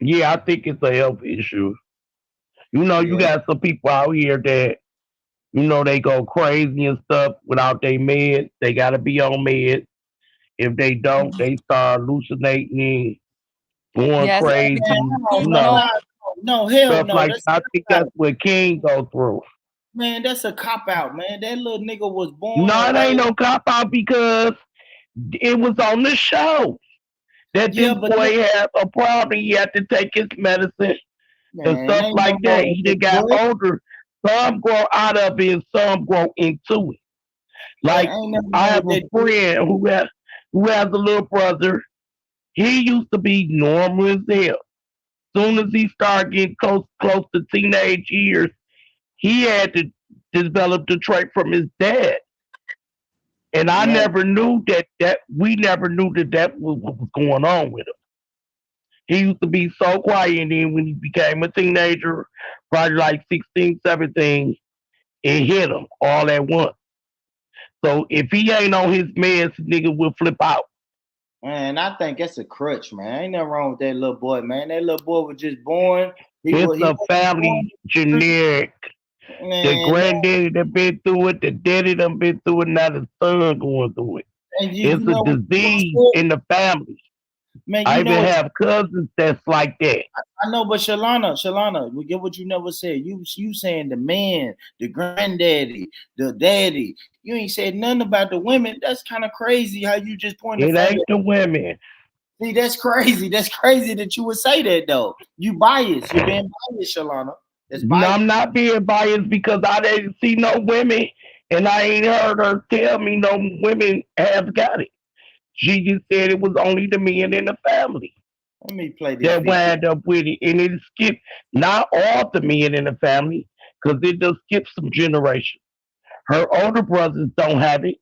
Speaker 5: Yeah, I think it's a health issue. You
Speaker 4: yeah.
Speaker 5: got some people out here that they go crazy and stuff without their meds. They got to be on meds. If they don't,
Speaker 8: Mhm.
Speaker 5: they start hallucinating, going
Speaker 8: Yes,
Speaker 4: Man,
Speaker 5: crazy,
Speaker 4: no, no,
Speaker 8: seasonal.
Speaker 4: no, hell
Speaker 5: stuff
Speaker 4: no.
Speaker 5: like
Speaker 4: That's
Speaker 5: that. I think
Speaker 4: a cop
Speaker 5: that's
Speaker 4: out.
Speaker 5: what King go through.
Speaker 4: Man, that's a cop out, man. That little nigga was born
Speaker 5: No,
Speaker 4: and
Speaker 5: it ain't
Speaker 4: raised.
Speaker 5: no cop out because it was on the show that this
Speaker 4: Yeah, but
Speaker 5: boy had a problem. He had to take his medicine and
Speaker 4: man,
Speaker 5: stuff
Speaker 4: ain't no
Speaker 5: like that.
Speaker 4: more
Speaker 5: He
Speaker 4: big
Speaker 5: done got
Speaker 4: boy.
Speaker 5: older. Some grow out of it and some grow into it.
Speaker 4: Man,
Speaker 5: Like
Speaker 4: ain't nothing
Speaker 5: I
Speaker 4: wrong
Speaker 5: have
Speaker 4: with
Speaker 5: a
Speaker 4: that dude.
Speaker 5: friend who has a little brother. He used to be normal as hell. Soon as he started getting close to teenage years, he had to develop the trait from his dad. And I
Speaker 4: Yeah,
Speaker 5: never knew that we never knew that was what was going on with him. He used to be so quiet, and then when he became a teenager, probably like 16, 17, it hit him all at once. So if he ain't on his meds, nigga will flip out.
Speaker 4: man, I think that's a crutch, man. Ain't nothing wrong with that little boy, man. That little boy was just born.
Speaker 5: It's
Speaker 4: He
Speaker 5: a
Speaker 4: wasn't born
Speaker 5: family
Speaker 4: in the street.
Speaker 5: generic. The
Speaker 4: Man,
Speaker 5: granddaddy that been through it, the daddy done been through it, now the son going through it.
Speaker 4: and
Speaker 5: It's
Speaker 4: you
Speaker 5: a
Speaker 4: know what
Speaker 5: disease in the family.
Speaker 4: man,
Speaker 5: I
Speaker 4: you know
Speaker 5: even
Speaker 4: what
Speaker 5: have cousins that's like that.
Speaker 4: I know, but Shalana, we get what you never said. You saying the man, the granddaddy, the daddy. You ain't said nothing about the women. That's kind of crazy how you just point the
Speaker 5: It
Speaker 4: finger.
Speaker 5: ain't the women.
Speaker 4: See, that's crazy. That's crazy that you would say that though. You biased. You're being biased, Shalana. That's
Speaker 5: No,
Speaker 4: biased.
Speaker 5: I'm not being biased because I didn't see no women and I ain't heard her tell me no women have got it. She just said it was only the men in the family
Speaker 4: Let me play this
Speaker 5: that
Speaker 4: video.
Speaker 5: wind up with it. And it skipped not all the men in the family because it just skipped some generations. Her older brothers don't have it.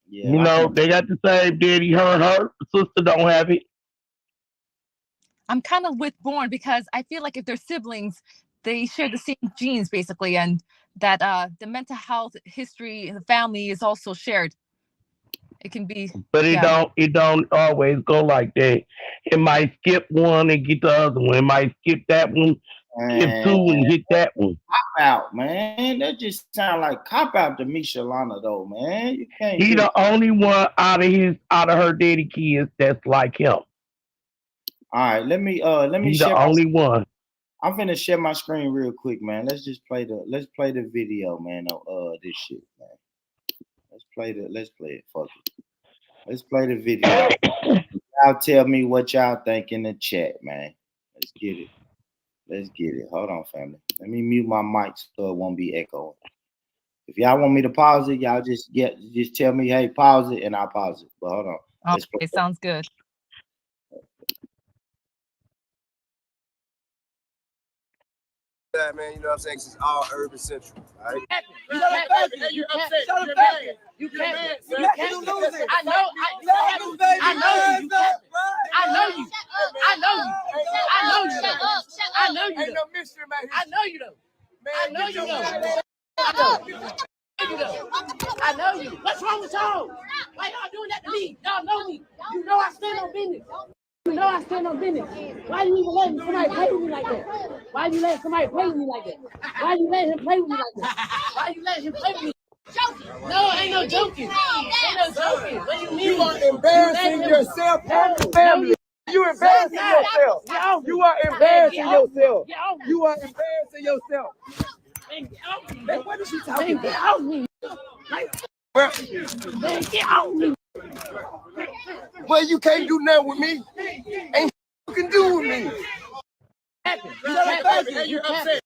Speaker 4: Yeah, I can't.
Speaker 5: They got the same daddy. Her sister don't have it.
Speaker 8: I'm kind of with Born because I feel like if they're siblings, they share the same genes basically, and that the mental health history in the family is also shared. It can be,
Speaker 5: But it
Speaker 8: yeah.
Speaker 5: don't always go like that. It might skip one and get the other one. It might skip that one, skip
Speaker 4: Man,
Speaker 5: two and hit that one.
Speaker 4: cop out, man. That just sound like cop out to me, Shalana, though, man. You can't
Speaker 5: He the
Speaker 4: just.
Speaker 5: only one out of her daddy kids that's like him.
Speaker 4: All right, let me
Speaker 5: He the
Speaker 4: share my.
Speaker 5: only one.
Speaker 4: I'm finna share my screen real quick, man. Let's play the video, man. Of this shit, man. Let's play it. Fuck it. Let's play the video. Y'all tell me what y'all think in the chat, man. Let's get it. Let's get it. Hold on, family. Let me mute my mic so it won't be echoing. If y'all want me to pause it, y'all just tell me, hey, pause it, and I'll pause it. But hold on. Let's play.
Speaker 8: Okay, sounds good.
Speaker 9: That man, you know what I'm saying? 'Cause it's all urban central, all right?
Speaker 10: You upset. Shut up, baby. You can't. You can't lose it. I know. I know you. I know you. I know you. I know you. I know you. I know you.
Speaker 9: Ain't no mystery about here.
Speaker 10: I know you though.
Speaker 9: Man,
Speaker 10: I know
Speaker 9: get
Speaker 10: you
Speaker 9: your
Speaker 10: though.
Speaker 9: fat
Speaker 10: I know you. What's wrong with y'all? Why y'all doing that to me? Y'all know me. You know I stand on business. You know I stand on business. Why you even letting somebody play with me like that? Why you letting somebody play with me like that? Why you letting him play with me like that? Why you letting him play with me? No, ain't no joking. Ain't no joking. What do you mean?
Speaker 9: You are embarrassing yourself and your family. You embarrassing yourself. You are embarrassing yourself. You are embarrassing yourself. Man, what is she talking about?
Speaker 10: Get off me.
Speaker 9: Well,
Speaker 10: Man, get off me.
Speaker 9: well, you can't do nothing with me. Ain't you can do with me.
Speaker 10: Shut up, baby. You're upset.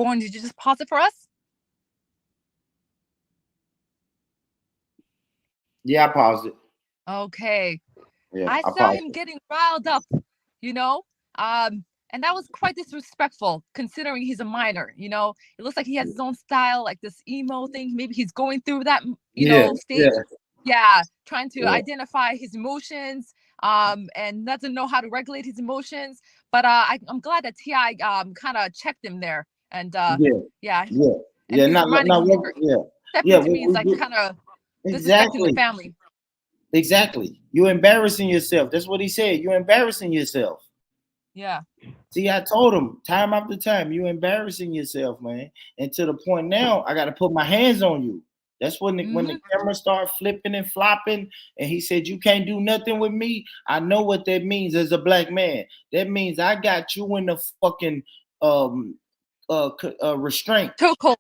Speaker 8: Born, did you just pause it for us?
Speaker 4: Yeah, I paused it.
Speaker 8: Okay.
Speaker 4: Yeah,
Speaker 8: I
Speaker 4: I
Speaker 8: saw
Speaker 4: paused
Speaker 8: him
Speaker 4: it.
Speaker 8: getting riled up, you know, and that was quite disrespectful considering he's a minor. You know, it looks like he has his own style, like this emo thing. Maybe he's going through that,
Speaker 4: Yeah,
Speaker 8: stage. Yeah, trying to
Speaker 4: yeah.
Speaker 8: identify his emotions, and doesn't know how to regulate his emotions. But I'm glad that Ti kind of checked him there, and
Speaker 4: Yeah,
Speaker 8: yeah,
Speaker 4: yeah,
Speaker 8: and
Speaker 4: yeah.
Speaker 8: he's
Speaker 4: Not,
Speaker 8: reminding
Speaker 4: not,
Speaker 8: him
Speaker 4: not
Speaker 8: here.
Speaker 4: yeah,
Speaker 8: Stepping
Speaker 4: yeah.
Speaker 8: to me is like kind of disrespecting the
Speaker 4: Exactly,
Speaker 8: family.
Speaker 4: exactly. You're embarrassing yourself. That's what he said. You're embarrassing yourself.
Speaker 8: Yeah.
Speaker 4: See, I told him time after time, you're embarrassing yourself, man. And to the point now, I got to put my hands on you. That's when the camera started flipping and flopping, and he said, "You can't do nothing with me." I know what that means as a black man. That means I got you in the fucking restraint.
Speaker 8: Chokehold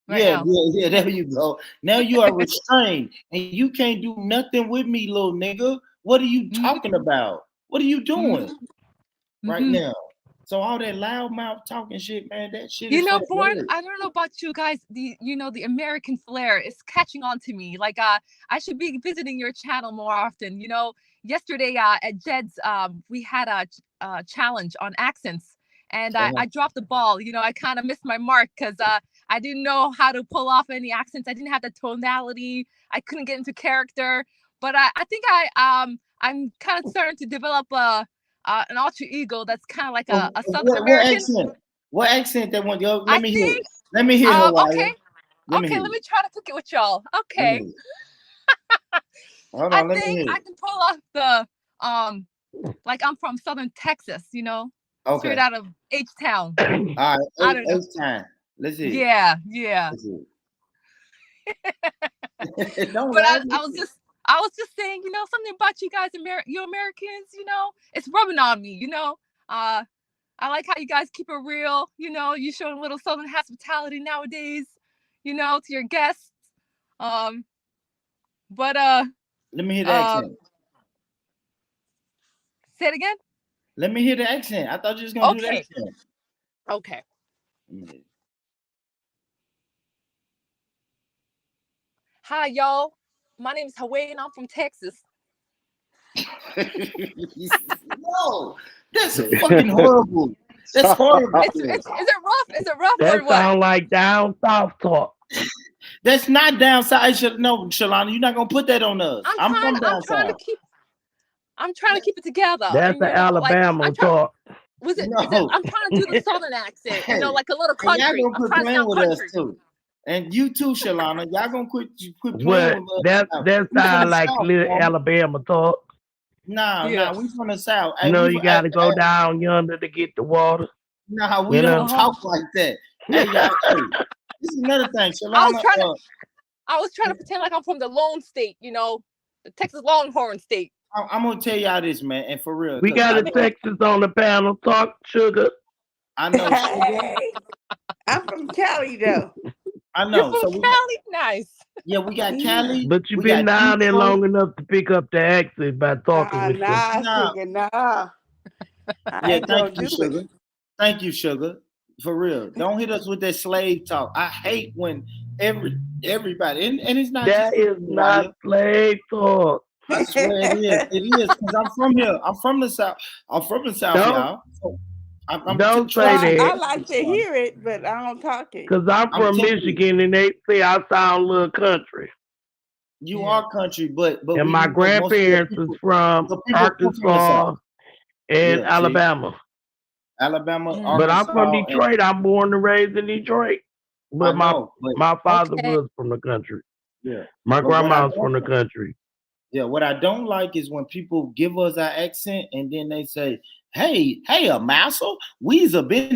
Speaker 8: right
Speaker 4: Yeah,
Speaker 8: now.
Speaker 4: yeah, there you go. Now you are restrained, and you can't do nothing with me, little nigga. What are you talking about? What are you doing right now? So all that loudmouth talking shit, man, that shit
Speaker 8: You
Speaker 4: is for
Speaker 8: know,
Speaker 4: the
Speaker 8: Born,
Speaker 4: birds.
Speaker 8: I don't know about you guys. The American flair is catching on to me. Like, I should be visiting your channel more often. You know, yesterday at Jed's, we had a challenge on accents, and I dropped the ball. You know, I kind of missed my mark because I didn't know how to pull off any accents. I didn't have the tonality. I couldn't get into character. But I think I'm kind of starting to develop an alter ego that's kind of like a Southern
Speaker 4: What
Speaker 8: American.
Speaker 4: accent? What accent that one? Yo,
Speaker 8: I
Speaker 4: let me hear.
Speaker 8: think.
Speaker 4: Let me hear Hawaii.
Speaker 8: Okay.
Speaker 4: Let me
Speaker 8: Okay,
Speaker 4: hear.
Speaker 8: let me try to cook it with y'all. Okay.
Speaker 4: Hold
Speaker 8: I
Speaker 4: on, let me
Speaker 8: think
Speaker 4: hear.
Speaker 8: I can pull off the like I'm from Southern Texas, you know?
Speaker 4: Okay.
Speaker 8: Straight out of H-Town.
Speaker 4: All right,
Speaker 8: I don't know.
Speaker 4: H-Town. Let's see.
Speaker 8: Yeah, yeah.
Speaker 4: Don't
Speaker 8: But
Speaker 4: laugh.
Speaker 8: I was just saying, you know, something about you guys, you Americans, you know, it's rubbing on me, you know. I like how you guys keep it real, you know, you showing a little Southern hospitality nowadays, you know, to your guests. But
Speaker 4: let me hear the accent.
Speaker 8: Say it again.
Speaker 4: Let me hear the accent. I thought you was gonna do the accent.
Speaker 8: Okay. Hi, y'all. My name is Hawaii, and I'm from Texas.
Speaker 4: No, that's fucking horrible. That's horrible.
Speaker 8: Is it rough? Is it rough
Speaker 5: that
Speaker 8: or what?
Speaker 5: sound like down south talk.
Speaker 4: That's not down south. No, Shalana, you're not gonna put that on us. I'm from down south.
Speaker 8: I'm trying to keep it together.
Speaker 5: That's the Alabama talk.
Speaker 8: I'm trying to do the Southern accent, you know, like a little country.
Speaker 4: Y'all gonna quit playing with us too. And you too, Shalana. Y'all gonna quit playing with us.
Speaker 5: That sound like little Alabama talk.
Speaker 4: Nah, we from the South.
Speaker 5: You know, you gotta go down yonder to get the water.
Speaker 4: Nah, we don't talk like that. Hey, y'all, this is another thing, Shalana.
Speaker 8: I was trying to pretend like I'm from the Lone State, you know, the Texas Longhorn State.
Speaker 4: I'm gonna tell y'all this, man, and for real.
Speaker 5: We got a Texas on the panel. Talk, Sugar.
Speaker 4: I know.
Speaker 11: Hey, I'm from Cali, though.
Speaker 4: I know.
Speaker 8: You're from Cali? Nice.
Speaker 4: Yeah, we got Cali.
Speaker 5: But you've been down there long enough to pick up the accent by talking with
Speaker 11: Nah.
Speaker 4: Yeah, thank you, Sugar. Thank you, Sugar. For real. Don't hit us with that slave talk. I hate when everybody and it's not
Speaker 5: that is not slave talk.
Speaker 4: I swear it is. It is because I'm from here. I'm from the South. I'm from the South, y'all. So
Speaker 5: don't say that.
Speaker 11: I like to hear it, but I don't talk it.
Speaker 5: Because I'm from Michigan and they say I sound a little country.
Speaker 4: You are country, but
Speaker 5: and my grandparents is from Arkansas and Alabama.
Speaker 4: Arkansas,
Speaker 5: but I'm from Detroit. I'm born and raised in Detroit. But my father was from the country.
Speaker 4: Yeah.
Speaker 5: My grandma's from the country.
Speaker 4: Yeah, what I don't like is when people give us our accent and then they say, hey, a mouse, we's been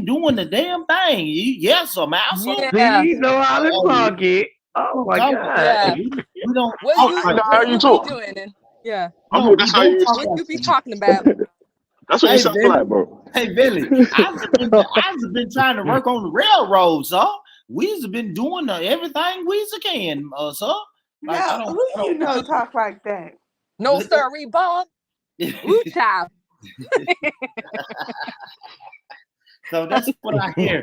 Speaker 4: doing the damn thing. Yes, a mouse.
Speaker 5: Yeah. See, you know how to talk it. Oh my God.
Speaker 8: Yeah.
Speaker 4: We don't
Speaker 7: how you talk.
Speaker 8: Yeah.
Speaker 7: No, that's how you
Speaker 8: what you be talking about.
Speaker 7: That's what you sound like, bro.
Speaker 4: Hey, Billy, I've been trying to work on the railroads, sir. We've been doing everything we can, sir.
Speaker 11: Like, no, who you know talk like that?
Speaker 8: No, sir, Bob. Ooh, child.
Speaker 4: So that's what I hear.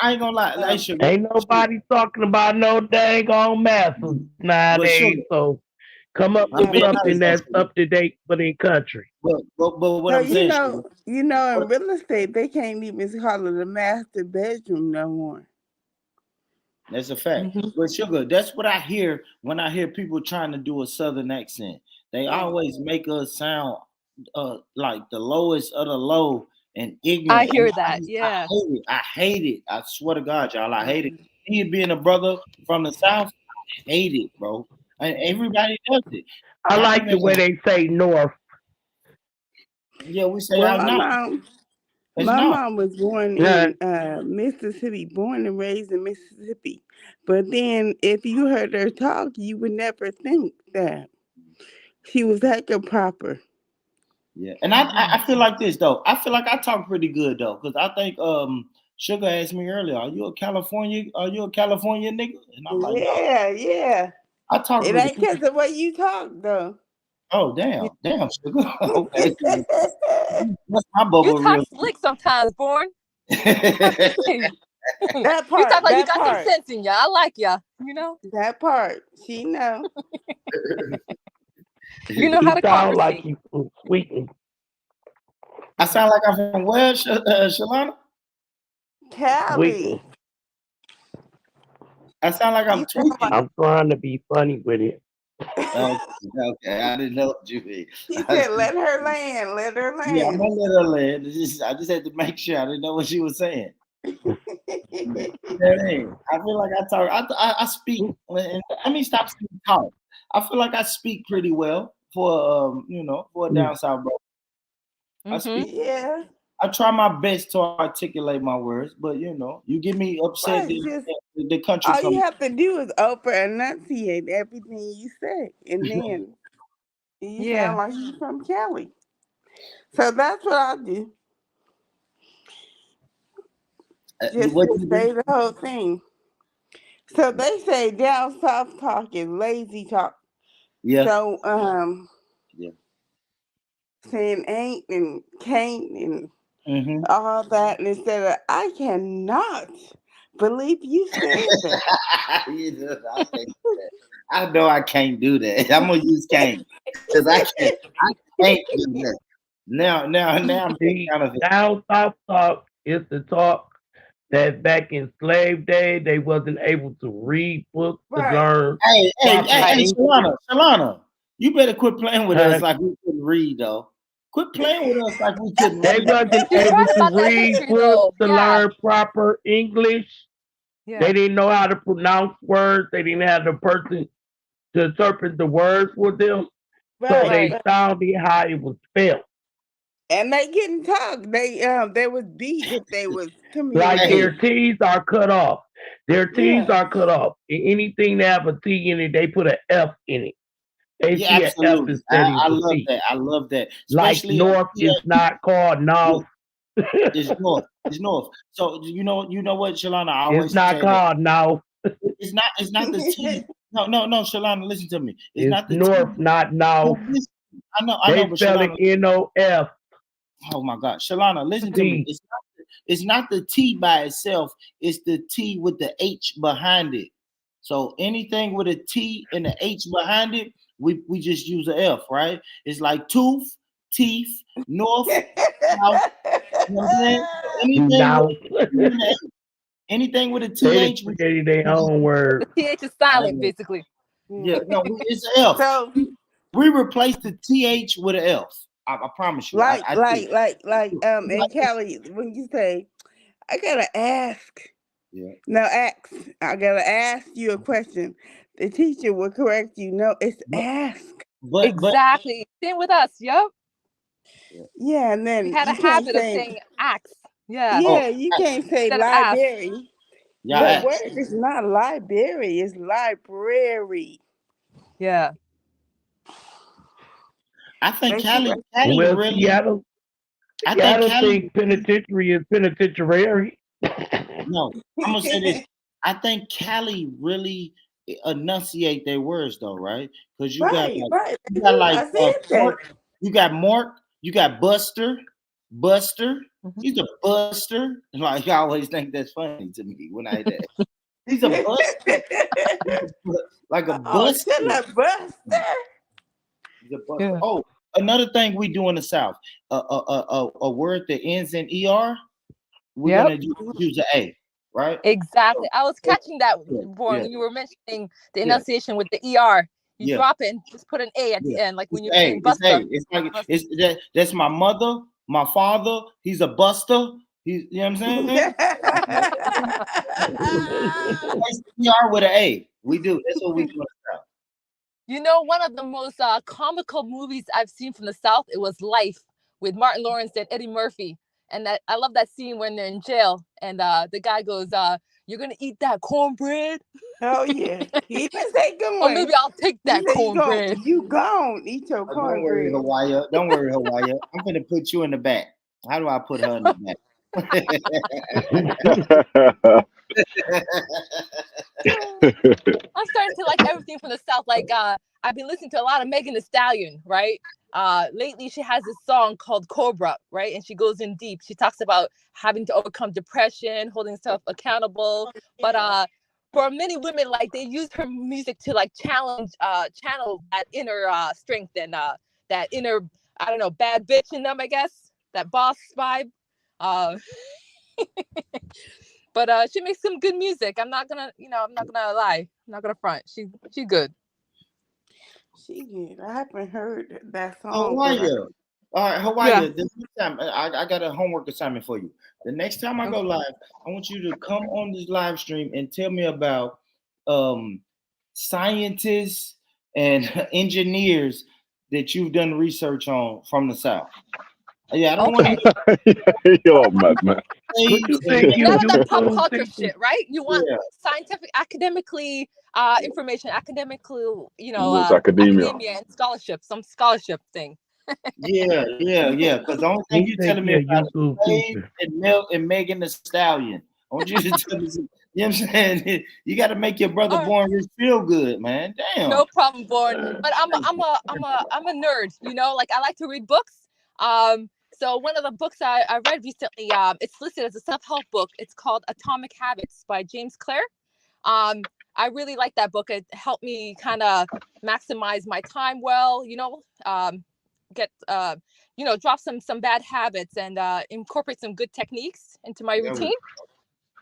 Speaker 4: I ain't gonna lie. Like, sugar,
Speaker 5: Ain't nobody talking about no dang on masters nowadays.
Speaker 4: sugar,
Speaker 5: So come up
Speaker 4: I'm
Speaker 5: with
Speaker 4: being
Speaker 5: something
Speaker 4: honest though,
Speaker 5: that's
Speaker 4: sugar.
Speaker 5: up to date for the country.
Speaker 4: But what
Speaker 11: So
Speaker 4: I'm saying, sugar,
Speaker 11: in real estate, they can't even call it a master bedroom no more.
Speaker 4: that's a fact. But sugar, that's what I hear when I hear people trying to do a southern accent. They always make us sound like the lowest of the low and ignorant.
Speaker 8: I hear
Speaker 4: And
Speaker 8: that.
Speaker 4: I
Speaker 8: Yeah.
Speaker 4: hate it. I hate it. I swear to God, y'all, I hate it. Me being a brother from the South, I hate it, bro. And everybody does it.
Speaker 5: I
Speaker 4: I
Speaker 5: like the
Speaker 4: even
Speaker 5: way they say north.
Speaker 4: we say
Speaker 11: Well,
Speaker 4: I'm not. It's
Speaker 11: my
Speaker 4: not.
Speaker 11: mom was born
Speaker 5: Yeah.
Speaker 11: in Mississippi, born and raised in Mississippi. But then, if you heard her talk, you would never think that she was acting proper.
Speaker 4: Yeah, and I feel like this though. I feel like I talk pretty good though, because I think Sugar asked me earlier, Are you a California nigga?" And I'm like, "No,
Speaker 11: Yeah.
Speaker 4: I talk
Speaker 11: It
Speaker 4: pretty
Speaker 11: ain't
Speaker 4: good."
Speaker 11: because of the way you talk, though.
Speaker 4: Oh damn, Sugar. Okay, that's my
Speaker 8: You
Speaker 4: bubble
Speaker 8: talk
Speaker 4: real.
Speaker 8: slick sometimes, Born.
Speaker 11: That
Speaker 8: You talk
Speaker 11: part,
Speaker 8: like you
Speaker 11: that
Speaker 8: got some
Speaker 11: part,
Speaker 8: sense in ya. I like ya. You know,
Speaker 11: that part. She know.
Speaker 8: you know
Speaker 5: He
Speaker 8: how to
Speaker 5: sound like
Speaker 8: conversate.
Speaker 5: he from Sweeten.
Speaker 4: I sound like I'm from where, Shalana?
Speaker 11: Callie,
Speaker 5: Sweeten.
Speaker 4: I sound like I'm
Speaker 11: you sound
Speaker 4: tweaking.
Speaker 5: I'm trying to be funny with it.
Speaker 4: Okay, I didn't know what you mean.
Speaker 11: She said, let her land, let her
Speaker 4: Yeah, I'm
Speaker 11: land.
Speaker 4: gonna let her land. I just had to make sure. I didn't know what she was saying. I feel like I talk. I speak. And let me stop saying talk. I feel like I speak pretty well for for a down south bro. I speak.
Speaker 11: Yeah.
Speaker 4: I try my best to articulate my words, but you get me upset.
Speaker 11: Right, just
Speaker 4: The country
Speaker 11: all you
Speaker 4: comes.
Speaker 11: have to do is over enunciate everything you say, and then you sound
Speaker 8: Yeah.
Speaker 11: like you from Cali. So that's what I do. Just
Speaker 4: What
Speaker 11: to
Speaker 4: you
Speaker 11: say
Speaker 4: do?
Speaker 11: the whole thing. So they say down south talk is lazy talk.
Speaker 4: Yeah.
Speaker 11: So
Speaker 4: Yeah.
Speaker 11: saying ain't and can't and
Speaker 4: Mm-hmm.
Speaker 11: all that, and instead of I cannot believe you said that.
Speaker 4: I know I can't do that. I'm gonna use can't because I can't. I can't do that. Now I'm being
Speaker 5: See,
Speaker 4: kind of it.
Speaker 5: down south talk is the talk that back in slave day they wasn't able to read books to
Speaker 11: Right.
Speaker 5: learn
Speaker 4: Hey,
Speaker 5: proper English.
Speaker 4: Shalana, you better quit playing with us
Speaker 5: Huh?
Speaker 4: like we couldn't read, though. Quit playing with us like we couldn't
Speaker 5: They
Speaker 4: read.
Speaker 5: wasn't
Speaker 8: He's
Speaker 5: able
Speaker 8: right
Speaker 5: to
Speaker 8: about that
Speaker 5: read
Speaker 8: history,
Speaker 5: books
Speaker 8: though.
Speaker 5: to
Speaker 8: Yeah.
Speaker 5: learn proper English. They
Speaker 8: Yeah.
Speaker 5: didn't know how to pronounce words. They didn't have the person to interpret the words for them. So
Speaker 11: Right.
Speaker 5: they
Speaker 8: Right.
Speaker 5: sounded how it was spelled.
Speaker 11: And they couldn't talk. They was beat if they was
Speaker 5: Like
Speaker 4: Hey,
Speaker 5: their
Speaker 11: communicating.
Speaker 5: T's are cut off. Their T's
Speaker 11: Yeah.
Speaker 5: are cut off. Anything that have a T in it, they put an F in it. They
Speaker 4: yeah,
Speaker 5: see an F
Speaker 4: absolutely.
Speaker 5: instead
Speaker 4: I
Speaker 5: of a
Speaker 4: love
Speaker 5: T.
Speaker 4: that. I love that.
Speaker 5: Like
Speaker 4: Especially
Speaker 5: North is not called North.
Speaker 4: it's north. It's north. So you know what, Shalana? I
Speaker 5: It's
Speaker 4: always
Speaker 5: not
Speaker 4: say that
Speaker 5: called North.
Speaker 4: it's not the T. No, Shalana, listen to me. It's
Speaker 5: It's
Speaker 4: not the T.
Speaker 5: North, not
Speaker 4: No,
Speaker 5: North.
Speaker 4: listen, I know,
Speaker 5: They
Speaker 4: but
Speaker 5: spell it
Speaker 4: Shalana,
Speaker 5: N-O-F.
Speaker 4: oh my God, Shalana, listen to me.
Speaker 5: T.
Speaker 4: It's not the T by itself. It's the T with the H behind it. So anything with a T and the H behind it, we just use a F, right? It's like tooth, teeth, north, south. You know what I'm saying? So
Speaker 5: North.
Speaker 4: anything with a
Speaker 5: They done
Speaker 4: TH,
Speaker 5: created their own word.
Speaker 8: The TH is
Speaker 4: I
Speaker 8: silent,
Speaker 4: know.
Speaker 8: basically.
Speaker 4: Yeah, no, it's an F.
Speaker 11: So
Speaker 4: We replaced the TH with an F. I promise you. I did.
Speaker 11: in Cali, when you say, I gotta ask.
Speaker 4: Yeah.
Speaker 11: No, ask. I gotta ask you a question. The teacher will correct you. No, it's
Speaker 4: But
Speaker 11: ask.
Speaker 8: Exactly. Same with us. Yep.
Speaker 11: Yeah, and
Speaker 8: We
Speaker 11: then
Speaker 8: had a
Speaker 11: you can't
Speaker 8: habit of
Speaker 11: say,
Speaker 8: saying axe. Yeah.
Speaker 4: oh,
Speaker 11: yeah, you can't say
Speaker 8: Instead of ask.
Speaker 11: library.
Speaker 4: y'all
Speaker 11: The
Speaker 8: Yeah.
Speaker 11: word is not library, it's library.
Speaker 8: Yeah.
Speaker 4: I think
Speaker 11: They
Speaker 4: Cali
Speaker 5: Well,
Speaker 4: really.
Speaker 5: Seattle
Speaker 4: I think Cali.
Speaker 5: think penitentiary is penitentiary.
Speaker 4: No, I'm gonna say this. I think Cali really enunciate their words though, right? Because you got
Speaker 11: Right,
Speaker 4: like
Speaker 11: right.
Speaker 4: you got like
Speaker 11: I said that.
Speaker 4: Mark, you got Buster, He's a buster. Like I always think that's funny to me when I hear that. He's a buster. Like a buster.
Speaker 11: Oh, shut up, Buster.
Speaker 4: He's a buster. Oh, another thing we do in the South, a word that ends in ER, we're gonna use an A, right?
Speaker 8: Exactly. I was catching that, Born, when you were mentioning the enunciation with the ER. You drop it and just put an A at the end, like when you're saying buster.
Speaker 4: It's like that's my mother, my father. He's a buster. You know what I'm saying? ER with an A. We do. That's what we do.
Speaker 8: You know, one of the most comical movies I've seen from the South, it was Life with Martin Lawrence and Eddie Murphy. And that I love that scene when they're in jail and the guy goes, "You're gonna eat that cornbread?"
Speaker 11: Oh yeah, he didn't say good morning.
Speaker 8: Or maybe I'll take that cornbread.
Speaker 11: You gone eat your cornbread.
Speaker 4: Don't worry, Hawaii. I'm gonna put you in the back. How do I put her in the back?
Speaker 8: I'm starting to like everything from the South. Like I've been listening to a lot of Megan Thee Stallion, right? Lately she has this song called Cobra, right? And she goes in deep. She talks about having to overcome depression, holding herself accountable. But for many women, like they use her music to like channel that inner strength and that inner, I don't know, bad bitch in them, I guess, that boss vibe. But she makes some good music. I'm not gonna lie. I'm not gonna front. She good.
Speaker 11: She good. I haven't heard that song.
Speaker 4: Hawaii. All right, Hawaii. The next time I got a homework assignment for you. The next time I go live, I want you to come on this live stream and tell me about scientists and engineers that you've done research on from the South. Yeah, I don't want to.
Speaker 7: You're mad, man.
Speaker 8: None of the pop culture shit, right? You want scientific, academically information, academically, academia and scholarship, some scholarship thing.
Speaker 4: Yeah. Because the only thing you're telling me about is Dave and Megan Thee Stallion. I want you to tell me. You know what I'm saying? You got to make your brother Born Rich feel good, man. Damn.
Speaker 8: No problem, Born. But I'm a nerd. You know, like I like to read books. So one of the books I read recently, it's listed as a self-help book. It's called Atomic Habits by James Clear. I really like that book. It helped me kind of maximize my time well, drop some bad habits and incorporate some good techniques into my routine.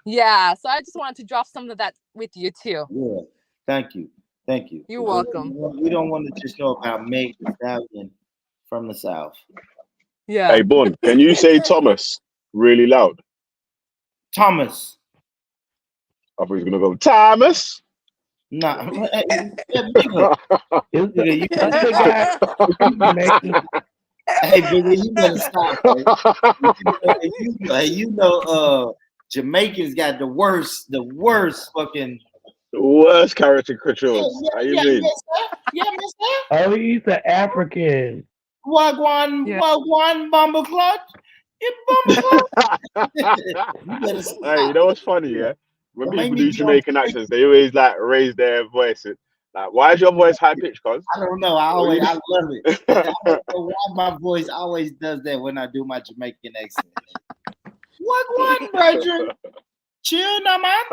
Speaker 8: Yeah, so I just wanted to drop some of that with you too.
Speaker 4: Yeah, thank you.
Speaker 8: You're welcome.
Speaker 4: We don't want to just know about Meg Thee Stallion from the South.
Speaker 8: Yeah.
Speaker 7: Hey, Bon, can you say Thomas really loud?
Speaker 4: Thomas.
Speaker 7: I thought he was gonna go Thomas.
Speaker 4: Nah. Hey, baby, you better stop. Jamaicans got the worst fucking.
Speaker 7: Worst caricatures. How you mean?
Speaker 4: Yeah, mister.
Speaker 5: Oh, he's an African.
Speaker 4: Wagwan, Bumble Clutch.
Speaker 7: Hey, you know what's funny, yeah? When people do Jamaican accents, they always like raise their voice. Like, why is your voice high pitched, cuz?
Speaker 4: I don't know. I love it. I don't know why my voice always does that when I do my Jamaican accent. Wagwan, brethren. Chill now, man.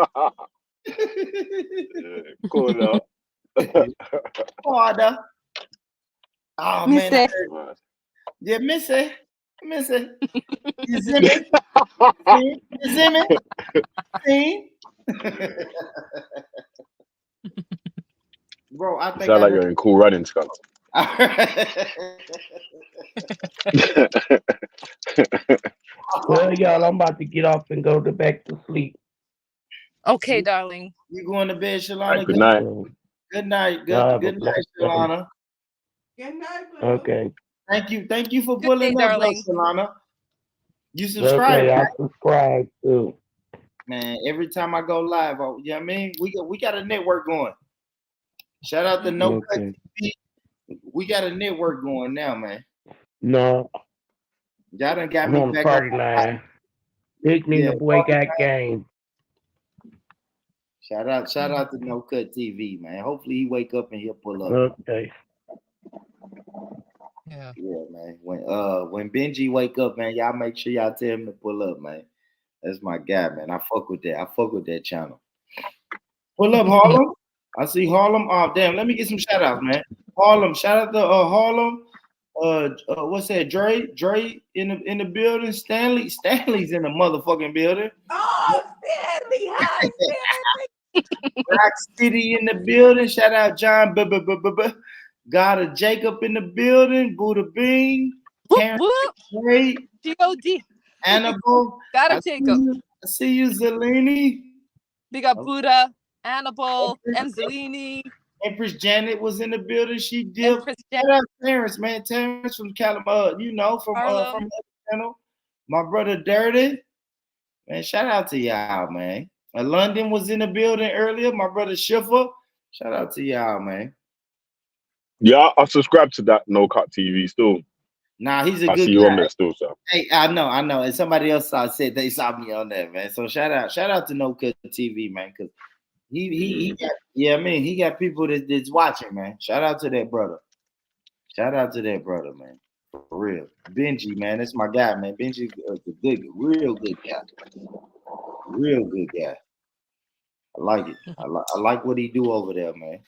Speaker 7: Cool, though.
Speaker 4: Order. Oh, man. Yeah, Missy. You see me? You see me? See? Bro, I think
Speaker 7: sound like you're in Cool Running, Scott.
Speaker 5: Well, y'all, I'm about to get off and go back to sleep.
Speaker 8: Okay, darling.
Speaker 4: You going to bed, Shalana?
Speaker 7: Right, good night.
Speaker 4: Good night. Good night, Shalana.
Speaker 11: Good night,
Speaker 5: okay.
Speaker 4: Thank you for pulling up, Shalana. You subscribe.
Speaker 5: Okay, I subscribe too.
Speaker 4: Man, every time I go live, you know what I mean? We got a network going. Shout out to No Cut TV. We got a network going now, man.
Speaker 5: No.
Speaker 4: Y'all done got
Speaker 5: I'm
Speaker 4: me
Speaker 5: on
Speaker 4: back
Speaker 5: party
Speaker 4: up.
Speaker 5: line. Big nigga boy got game.
Speaker 4: Shout out to No Cut TV, man. Hopefully he wake up and he'll pull up.
Speaker 5: Okay.
Speaker 8: Yeah.
Speaker 4: Yeah, man. When Benji wake up, man, y'all make sure y'all tell him to pull up, man. That's my guy, man. I fuck with that. I fuck with that channel. Pull up, Harlem. I see Harlem. Oh, damn. Let me get some shout outs, man. Harlem. Shout out to Harlem. What's that? Dre in the building. Stanley's in the motherfucking building.
Speaker 11: Oh, Stanley, hi, Stanley.
Speaker 4: Rock City in the building. Shout out John. Got a Jacob in the building. Buddha Bean. Karen Wade.
Speaker 8: G-O-D.
Speaker 4: Annabelle.
Speaker 8: Got it, Jacob.
Speaker 4: I see you, Zelini.
Speaker 8: We got Buddha, Annabelle, Angelini.
Speaker 4: Empress Janet was in the building. She dipped.
Speaker 8: Empress
Speaker 4: Shout
Speaker 8: Janet.
Speaker 4: out Terrence, man. Terrence from California, from
Speaker 8: Harlem.
Speaker 4: the channel. My brother Dirty. Man, shout out to y'all, man. London was in the building earlier. My brother Schiffer. Shout out to y'all, man.
Speaker 7: Yeah, I subscribe to that No Cut TV still.
Speaker 4: Nah, he's a
Speaker 7: I
Speaker 4: good
Speaker 7: see you
Speaker 4: guy.
Speaker 7: on there still, so.
Speaker 4: Hey, I know. And somebody else said they saw me on that, man. So shout out to No Cut TV, man, because he got, he got people that's watching, man. Shout out to that brother. Man. For real. Benji, man, that's my guy, man. Benji is a real good guy. Real good guy. I like it. I like what he do over there, man.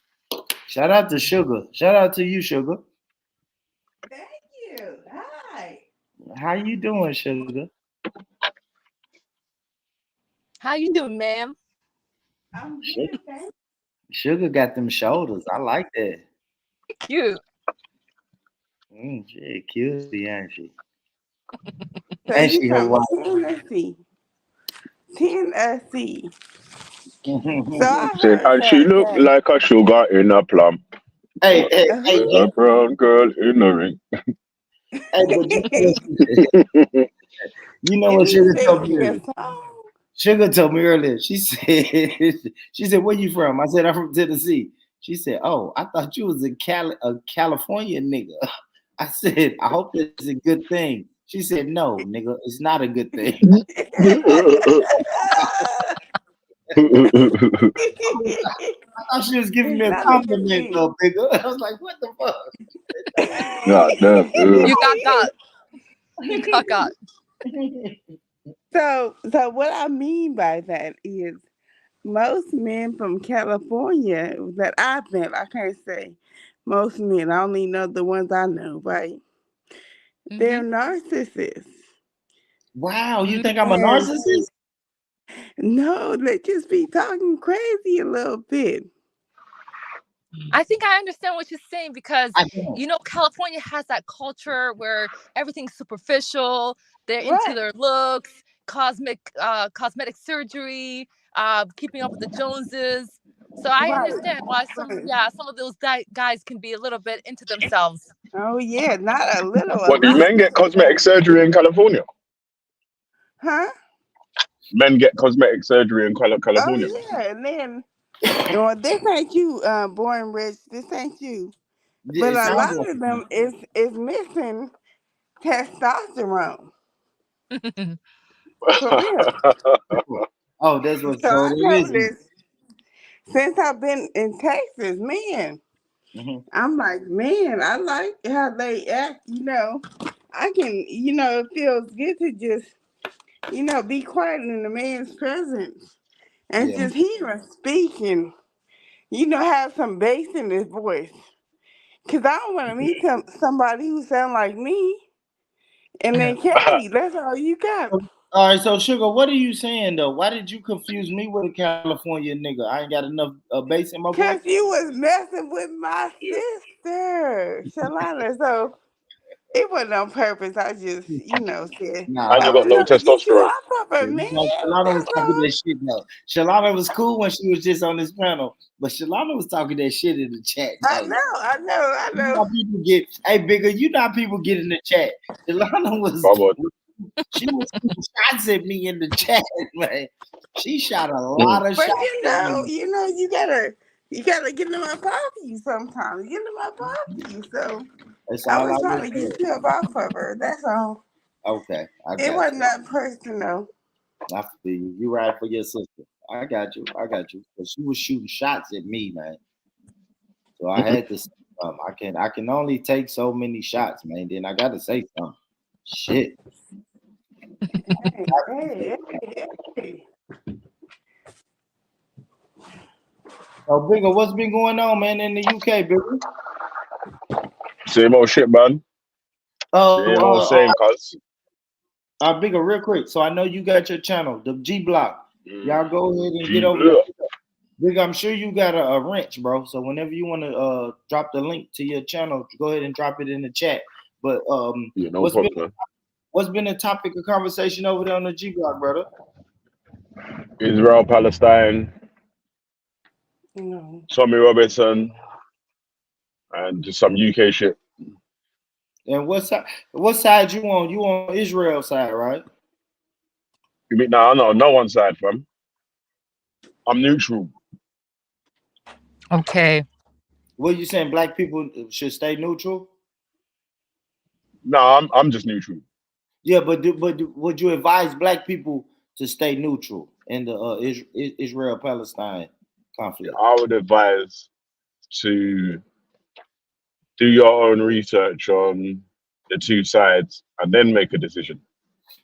Speaker 4: Shout out to Sugar. Shout out to you, Sugar.
Speaker 11: Thank you. Hi.
Speaker 4: How you doing, Sugar?
Speaker 8: How you doing, ma'am?
Speaker 11: I'm good, thanks.
Speaker 4: Sugar got them shoulders. I like that.
Speaker 8: Cute.
Speaker 4: She cutie, ain't she?
Speaker 11: So
Speaker 4: And
Speaker 11: you
Speaker 4: she her
Speaker 11: from
Speaker 4: wife.
Speaker 11: Tennessee. So I
Speaker 7: Said,
Speaker 11: heard
Speaker 7: and she look
Speaker 11: that.
Speaker 7: like a sugar in a plum.
Speaker 4: Hey,
Speaker 7: There's a brown girl in the ring.
Speaker 4: Hey, but you know what Sugar told me earlier? Sugar told me earlier. She said, "Where you from?" I said, "I'm from Tennessee." She said, "Oh, I thought you was a California nigga." I said, "I hope it's a good thing." She said, "No, nigga, it's not a good thing." I thought she was giving me a compliment, little bigger. I was like, "What the fuck?"
Speaker 7: God damn, dude.
Speaker 8: You got. You got.
Speaker 11: So what I mean by that is most men from California that I've met, I can't say most men, I only know the ones I know, right? They're narcissists.
Speaker 4: Wow, you think I'm a narcissist?
Speaker 11: No, they just be talking crazy a little bit.
Speaker 8: I think I understand what you're saying because California has that culture where everything's superficial. They're into their looks, cosmetic surgery, keeping up with the Joneses. So I understand why some of those guys can be a little bit into themselves.
Speaker 11: Oh yeah, not a little.
Speaker 7: What, do men get cosmetic surgery in California?
Speaker 11: Huh?
Speaker 7: Men get cosmetic surgery in California.
Speaker 11: Oh yeah, and then this ain't you, Born Rich. This ain't you. But a lot of them is missing testosterone. For real.
Speaker 4: Oh, that's what.
Speaker 11: So I
Speaker 4: it is.
Speaker 11: noticed since I've been in Texas, man. I'm like, man, I like how they act. I can, it feels good to just, be quiet in the man's presence and just hear him speak and, have some bass in his voice. Because I don't want to meet somebody who sound like me and they can't. That's all you got.
Speaker 4: All right, so Sugar, what are you saying though? Why did you confuse me with a California nigga? I ain't got enough bass in my voice.
Speaker 11: Because you was messing with my sister, Shalana. So it wasn't on purpose. I just, said.
Speaker 4: Nah,
Speaker 7: And you got no testosterone.
Speaker 4: Shalana was talking that shit though. Shalana was cool when she was just on this panel, but Shalana was talking that shit in the chat.
Speaker 11: I know.
Speaker 4: You know how people get, hey, Bigger, you know how people get in the chat. Shalana was, she was shooting shots at me in the chat, man. She shot a lot of shots.
Speaker 11: But you gotta get in my pocket sometimes. Get in my pocket. So I was trying to get you up off of her. That's all.
Speaker 4: Okay.
Speaker 11: It wasn't that personal.
Speaker 4: I feel you. You right for your sister. I got you. But she was shooting shots at me, man. So I had to I can only take so many shots, man. Then I gotta say something. Shit.
Speaker 11: Hey.
Speaker 4: So, Bigger, what's been going on, man, in the UK, Bigger?
Speaker 7: Same old shit, man. Same old same, cuz.
Speaker 4: Bigger, real quick. So I know you got your channel, the G Block. Y'all go ahead and get over
Speaker 7: G-Block.
Speaker 4: there. Bigger, I'm sure you got a wrench, bro. So whenever you want to drop the link to your channel, go ahead and drop it in the chat. But
Speaker 7: Yeah, no problem, man.
Speaker 4: what's been the topic of conversation over there on the G Block, brother?
Speaker 7: Israel, Palestine,
Speaker 11: No.
Speaker 7: Tommy Robinson, and just some UK shit.
Speaker 4: And what side you on? You on Israel side, right?
Speaker 7: You mean no one side, fam. I'm neutral.
Speaker 8: Okay.
Speaker 4: What you saying? Black people should stay neutral?
Speaker 7: No, I'm just neutral.
Speaker 4: Yeah, but would you advise black people to stay neutral in the Israel-Palestine conflict?
Speaker 7: I would advise to do your own research on the two sides and then make a decision.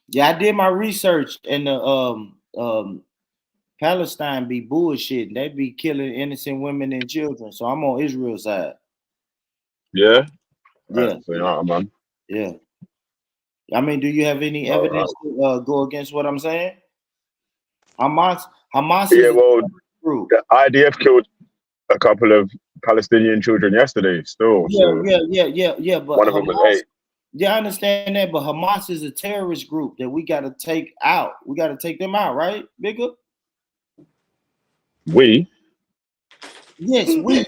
Speaker 4: Yeah, I did my research, and the Palestine be bullshit. They be killing innocent women and children. So I'm on Israel's side.
Speaker 7: Yeah?
Speaker 4: Yeah.
Speaker 7: So, man.
Speaker 4: Yeah. I mean, do you have any evidence to go against what I'm saying? Hamas
Speaker 7: Yeah, well,
Speaker 4: group.
Speaker 7: the IDF killed a couple of Palestinian children yesterday still.
Speaker 4: Yeah. But
Speaker 7: one of them was 8.
Speaker 4: Yeah, I understand that, but Hamas is a terrorist group that we got to take out. We got to take them out, right, Bigger?
Speaker 7: We?
Speaker 4: Yes, we.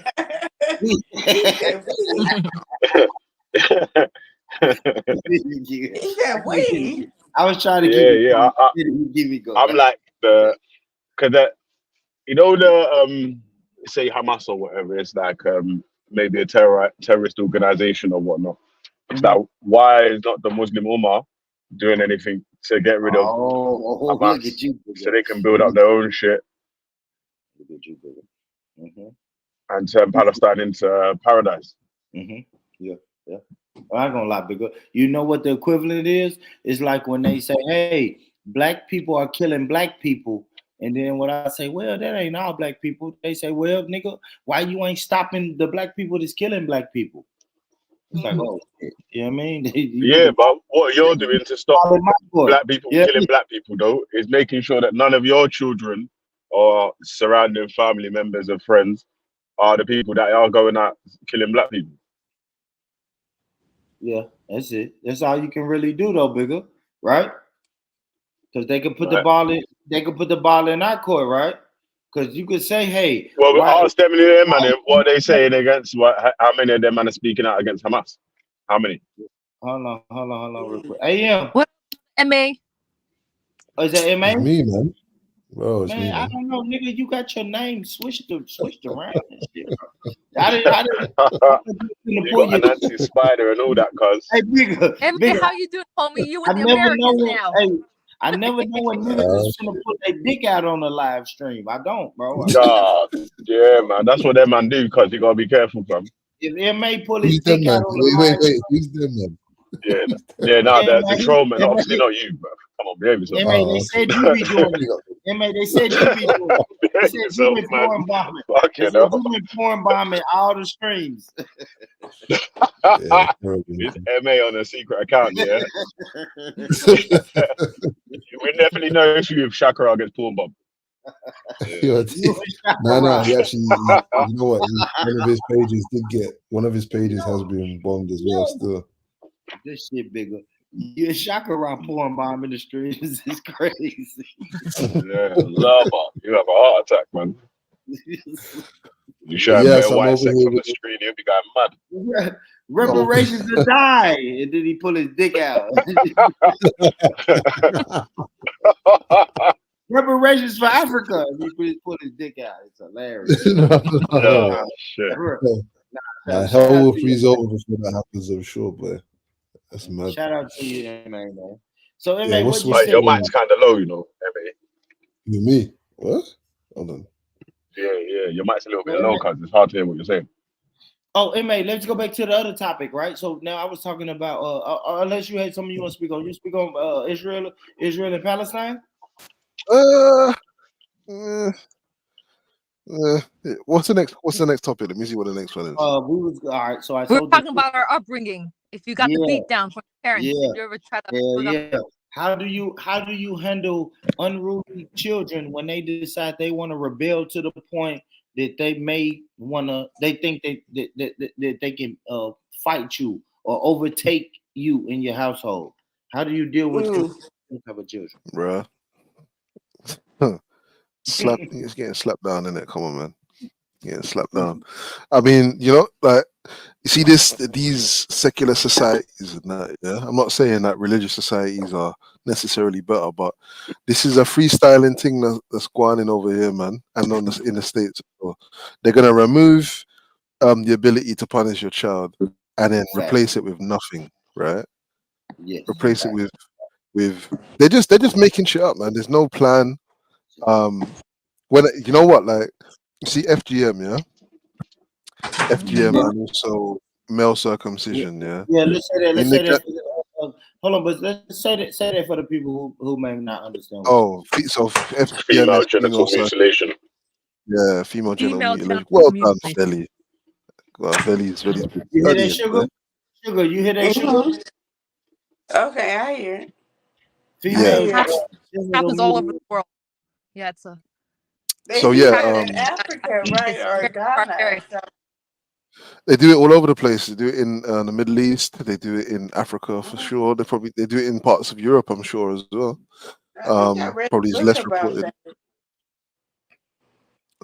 Speaker 4: I was trying to give you
Speaker 7: I'm like because you know the say Hamas or whatever, it's like maybe a terrorist organization or whatnot. It's like, why is not the Muslim Ummah doing anything to get rid of Hamas,
Speaker 4: look at you,
Speaker 7: so they can build up their own shit and turn Palestine into paradise?
Speaker 4: Yeah. I ain't gonna lie, Bigger. You know what the equivalent is? It's like when they say, "Hey, black people are killing black people," and then when I say, "Well, that ain't all black people," they say, "Well, nigga, why you ain't stopping the black people that's killing black people?" It's like, oh, shit. You know what I mean?
Speaker 7: Yeah, but what you're doing to stop black people killing black people, though, is making sure that none of your children or surrounding family members or friends are the people that are going out killing black people.
Speaker 4: Yeah, that's it. That's all you can really do, though, Bigger, right? Because they can put the ball in. They can put the ball in our court, right? Because you could say, "Hey,
Speaker 7: well, ask them, man, what they saying against how many of them man are speaking out against Hamas? How many?
Speaker 4: Hold on, real quick. AM.
Speaker 8: What? MA?
Speaker 4: Oh, is that MA?
Speaker 12: It's me, man. Bro, it's
Speaker 4: Man,
Speaker 12: me, man.
Speaker 4: I don't know, nigga. You got your name switched around and shit, bro. I didn't
Speaker 7: you got an anti-spider and all that, cuz.
Speaker 4: Hey, Bigger.
Speaker 8: How you doing, homie? You with the Americans now?
Speaker 4: I never know when niggas is gonna put their dick out on the live stream. I don't, bro.
Speaker 7: Nah, yeah, man. That's what them man do, because you gotta be careful, fam.
Speaker 4: If MA pull his dick out on the live
Speaker 12: wait. Who's them, man?
Speaker 7: Yeah, nah, the troll man. Obviously not you, bro. Come on, behave yourself.
Speaker 4: MA, they said you be doing it. MA, they said you be doing it. They said you been porn bombing. They said you been porn bombing all the streams.
Speaker 7: It's MA on a secret account, yeah. We definitely know if you if Shakara gets porn bomb.
Speaker 12: No, he actually, you know what? One of his pages has been bombed as well. Still,
Speaker 4: this shit Bigger. You Shakara porn bomb in the streets is crazy.
Speaker 7: Yeah, lava. You have a heart attack, man. You show a white sex on the street, you'll be going mad.
Speaker 4: Reparations to die, and then he pull his dick out. Reparations for Africa. He pull his dick out. It's hilarious.
Speaker 7: Shit.
Speaker 12: Hell will freeze over before that happens, I'm sure, but that's mad.
Speaker 4: Shout out to you, MA, man. So, MA,
Speaker 12: what's
Speaker 7: your mic's kind of low, you know, MA.
Speaker 12: You me? What? Hold on.
Speaker 7: Yeah, your mic's a little bit low, because it's hard to hear what you're saying.
Speaker 4: Oh, MA, let's go back to the other topic, right? So now I was talking about unless you had something you want to speak on. You speak on Israel and Palestine?
Speaker 12: Uh, uh, what's the next topic? Let me see what the next one is.
Speaker 4: We was all right. So I
Speaker 8: We're
Speaker 4: told
Speaker 8: talking about our upbringing. If you got the beat down from your parents,
Speaker 4: yeah,
Speaker 8: did you ever try to
Speaker 4: yeah. How do you handle unruly children when they decide they want to rebel to the point that they think that they can fight you or overtake you in your household? How do you deal with type of children?
Speaker 12: Bruh. He's getting slapped down in it. Come on, man. Getting slapped down. I mean, like you see these secular societies and that, yeah. I'm not saying that religious societies are necessarily better, but this is a freestyling thing that's going on over here, man, and in the States. So they're gonna remove the ability to punish your child and then replace it with nothing, right?
Speaker 4: Yes.
Speaker 12: Replace it with they're just making shit up, man. There's no plan. When you know what, like you see FGM, yeah, FGM and also male circumcision, yeah.
Speaker 4: Yeah, let's say that.
Speaker 12: In
Speaker 4: Let's
Speaker 12: the
Speaker 4: say that. Hold on, but let's say that for the people who may not understand.
Speaker 12: So FGM
Speaker 7: Female
Speaker 12: is
Speaker 7: genital mutilation.
Speaker 12: Yeah, female genital
Speaker 8: Female
Speaker 12: mutilation.
Speaker 8: genital
Speaker 12: Well done,
Speaker 8: mutilation.
Speaker 12: Belly. Well, Belly's
Speaker 4: You hear that,
Speaker 12: studying,
Speaker 4: Sugar?
Speaker 12: man.
Speaker 4: Sugar, you hear that, Sugar?
Speaker 11: Okay, I hear it.
Speaker 4: Female
Speaker 12: Yeah.
Speaker 8: Happens all over the world. Yeah, it's a.
Speaker 11: They
Speaker 12: So
Speaker 11: do
Speaker 12: yeah,
Speaker 11: that in Africa, right,
Speaker 8: It's
Speaker 11: or
Speaker 8: very
Speaker 11: Ghana.
Speaker 8: barbaric.
Speaker 11: So
Speaker 12: they do it all over the place. They do it in the Middle East. They do it in Africa for sure. They do it in parts of Europe, I'm sure, as well.
Speaker 11: I think I read
Speaker 12: Probably
Speaker 11: a
Speaker 12: is
Speaker 11: book
Speaker 12: less
Speaker 11: about
Speaker 12: reported.
Speaker 11: that.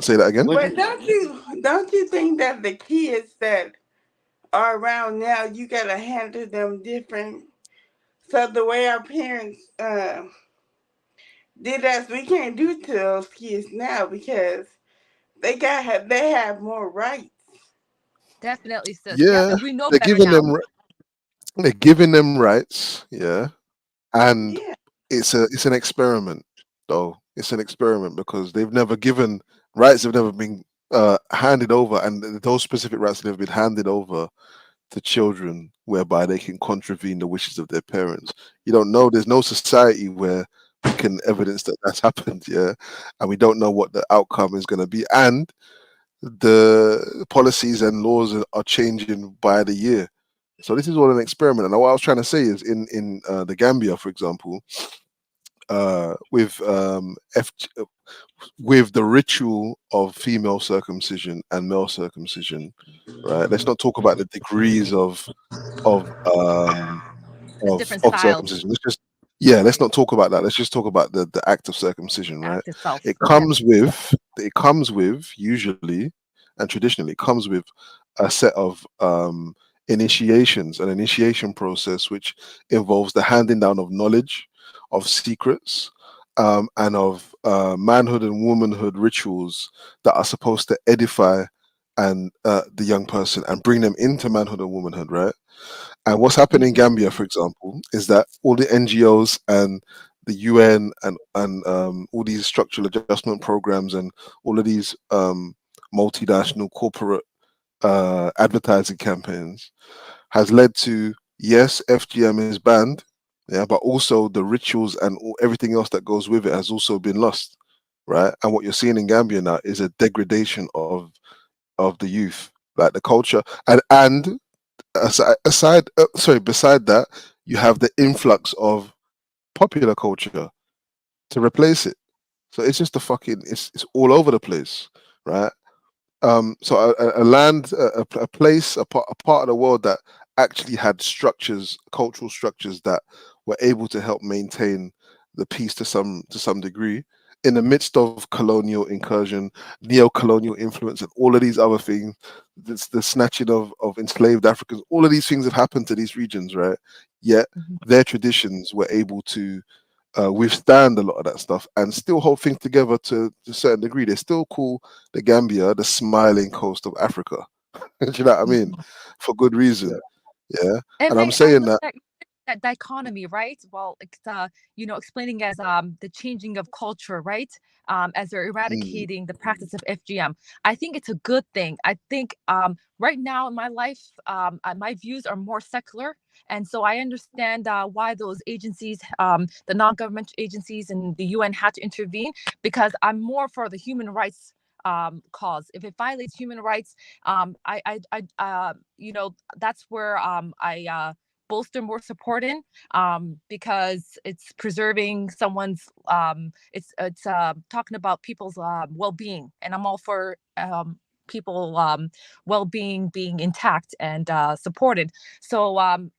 Speaker 12: Say that again.
Speaker 11: But don't you think that the kids that are around now, you gotta handle them different? So the way our parents did us, we can't do to those kids now because they have more rights.
Speaker 8: Definitely, sis. Yeah,
Speaker 12: Yeah,
Speaker 8: because we know
Speaker 12: they're
Speaker 8: better
Speaker 12: giving
Speaker 8: now.
Speaker 12: them rights. Yeah, and
Speaker 11: Yeah.
Speaker 12: it's an experiment, though. It's an experiment because they've never given rights. Have never been handed over, and those specific rights have never been handed over to children, whereby they can contravene the wishes of their parents. You don't know. There's no society where we can evidence that that's happened. Yeah, and we don't know what the outcome is going to be, and the policies and laws are changing by the year. So this is all an experiment. And what I was trying to say is, in the Gambia, for example, with with the ritual of female circumcision and male circumcision, right? Let's not talk about the degrees of
Speaker 8: different styles.
Speaker 12: circumcision. Let's not talk about that. Let's just talk about the act of circumcision, right?
Speaker 8: Act itself.
Speaker 12: It comes with usually and traditionally it comes with a set of initiations, an initiation process which involves the handing down of knowledge, of secrets, and of manhood and womanhood rituals that are supposed to edify and the young person and bring them into manhood and womanhood, right? And what's happening in Gambia, for example, is that all the NGOs and the UN and all these structural adjustment programs and all of these multinational corporate advertising campaigns has led to, yes, FGM is banned, yeah, but also the rituals and everything else that goes with it has also been lost, right? And what you're seeing in Gambia now is a degradation of the youth, like the culture, and beside that, you have the influx of popular culture to replace it. So it's just it's all over the place, right? So a land, a place, a part of the world that actually had structures, cultural structures that were able to help maintain the peace to some degree, in the midst of colonial incursion, neo-colonial influence, and all of these other things, the snatching of enslaved Africans, all of these things have happened to these regions, right? Yet their traditions were able to withstand a lot of that stuff and still hold things together to a certain degree. They still call the Gambia the smiling coast of Africa. Do you know what I mean? For good reason. Yeah. And I'm saying that.
Speaker 8: that dichotomy, right? Well, it's explaining as the changing of culture, right? As they're
Speaker 12: Mm.
Speaker 8: eradicating the practice of FGM. I think it's a good thing. I think right now in my life, my views are more secular, and so I understand why those agencies, the non-government agencies and the UN, had to intervene, because I'm more for the human rights cause. If it violates human rights, that's where I bolster more support in, because it's preserving someone's it's talking about people's well-being, and I'm all for people well-being being intact and supported. So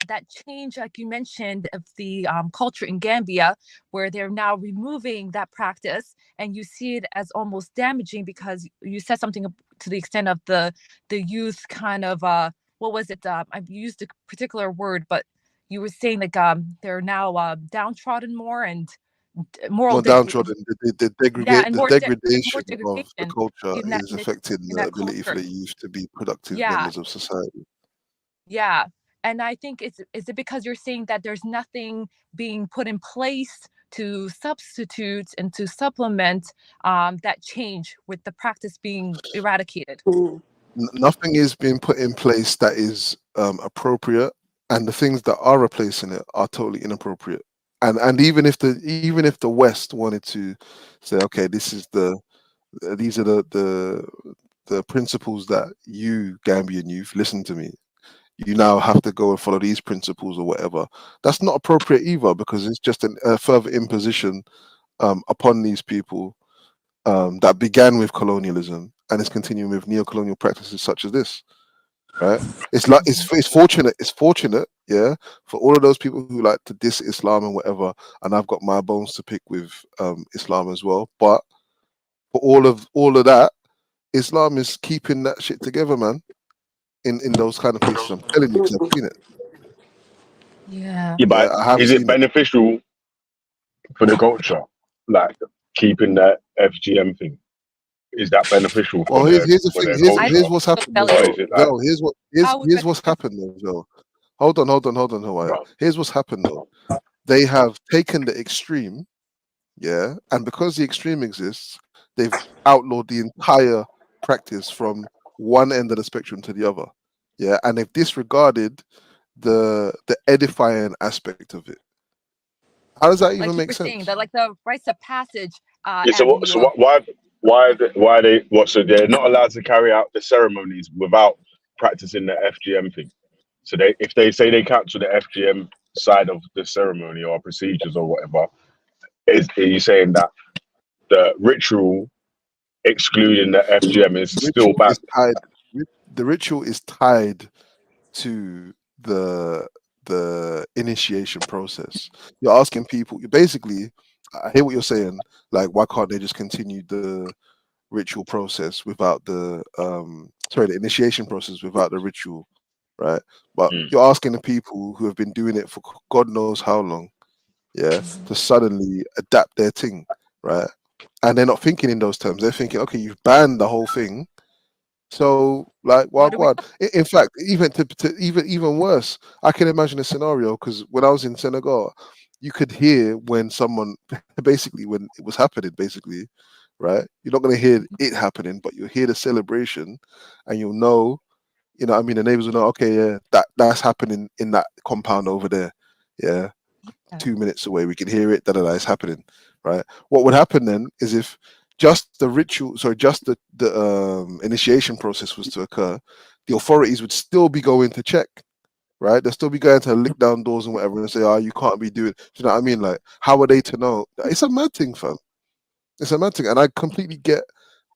Speaker 8: that change, like you mentioned, of the culture in Gambia, where they're now removing that practice, and you see it as almost damaging, because you said something to the extent of the youth kind of what was it? I used a particular word, but you were saying like they're now downtrodden more, and moral
Speaker 12: More downtrodden.
Speaker 8: yeah, and
Speaker 12: The
Speaker 8: there's more
Speaker 12: degradation of the
Speaker 8: degradation
Speaker 12: culture
Speaker 8: in that
Speaker 12: is affecting
Speaker 8: in
Speaker 12: the
Speaker 8: that
Speaker 12: ability for
Speaker 8: culture.
Speaker 12: the youth to be productive
Speaker 8: Yeah,
Speaker 12: members of society.
Speaker 8: yeah. And I think is it because you're saying that there's nothing being put in place to substitute and to supplement that change with the practice being eradicated?
Speaker 12: Nothing is being put in place that is appropriate, and the things that are replacing it are totally inappropriate. And even if the West wanted to say, okay, these are the principles that you Gambian youth listen to me. You now have to go and follow these principles or whatever. That's not appropriate either, because it's just a further imposition upon these people that began with colonialism and is continuing with neo-colonial practices such as this. Right? It's like it's fortunate. It's fortunate, yeah, for all of those people who like to diss Islam and whatever. And I've got my bones to pick with Islam as well. But for all of that, Islam is keeping that shit together, man. In those kind of places, I'm telling you, because I've seen it.
Speaker 8: Yeah.
Speaker 7: Yeah,
Speaker 12: Yeah,
Speaker 7: but
Speaker 12: I have
Speaker 7: is it
Speaker 12: seen it.
Speaker 7: beneficial for the culture, like keeping that FGM thing? Is that beneficial
Speaker 12: Well, here's the
Speaker 7: for
Speaker 12: thing.
Speaker 7: their culture,
Speaker 12: Here's what's happened though,
Speaker 7: or
Speaker 8: Belly.
Speaker 7: is
Speaker 12: Joe.
Speaker 7: it like
Speaker 12: Joe,
Speaker 8: How would
Speaker 12: here's what's
Speaker 8: benefit?
Speaker 12: happened though, Joe. Hold on, Hawaii. Here's what's happened though. They have taken the extreme, yeah, and because the extreme exists, they've outlawed the entire practice from one end of the spectrum to the other, yeah, and they've disregarded the edifying aspect of it. How does that even
Speaker 8: Like you
Speaker 12: make
Speaker 8: were saying,
Speaker 12: sense?
Speaker 8: that like the rites of passage
Speaker 7: yeah?
Speaker 8: avenue of
Speaker 7: Why they what? So they're not allowed to carry out the ceremonies without practicing the FGM thing. So if they say they cancel the FGM side of the ceremony or procedures or whatever, are you saying that the ritual excluding the FGM is still
Speaker 12: Ritual is
Speaker 7: banned?
Speaker 12: tied. The ritual is tied to the initiation process. You're asking people. You basically, I hear what you're saying. Like, why can't they just continue the ritual process without the initiation process without the ritual, right? But
Speaker 7: Mm.
Speaker 12: you're asking the people who have been doing it for God knows how long, yeah, to suddenly adapt their thing, right? And they're not thinking in those terms. They're thinking, okay, you've banned the whole thing, so like, well,
Speaker 8: what do
Speaker 12: go
Speaker 8: we
Speaker 12: on. In fact, even to even worse, I can imagine a scenario because when I was in Senegal, you could hear when someone basically when it was happening, basically, right? You're not going to hear it happening, but you'll hear the celebration, and you'll know, you know, what I mean, the neighbors will know, okay, yeah, that's happening in that compound over there, yeah,
Speaker 8: yeah.
Speaker 12: 2 minutes away, we can hear it, it's happening, right? What would happen then is if just the ritual, sorry, just the initiation process was to occur, the authorities would still be going to check, right? They'll still be going to lick down doors and whatever and say, oh, you can't be doing, do you know what I mean? Like, how are they to know? It's a mad thing, fam. It's a mad thing. And I completely get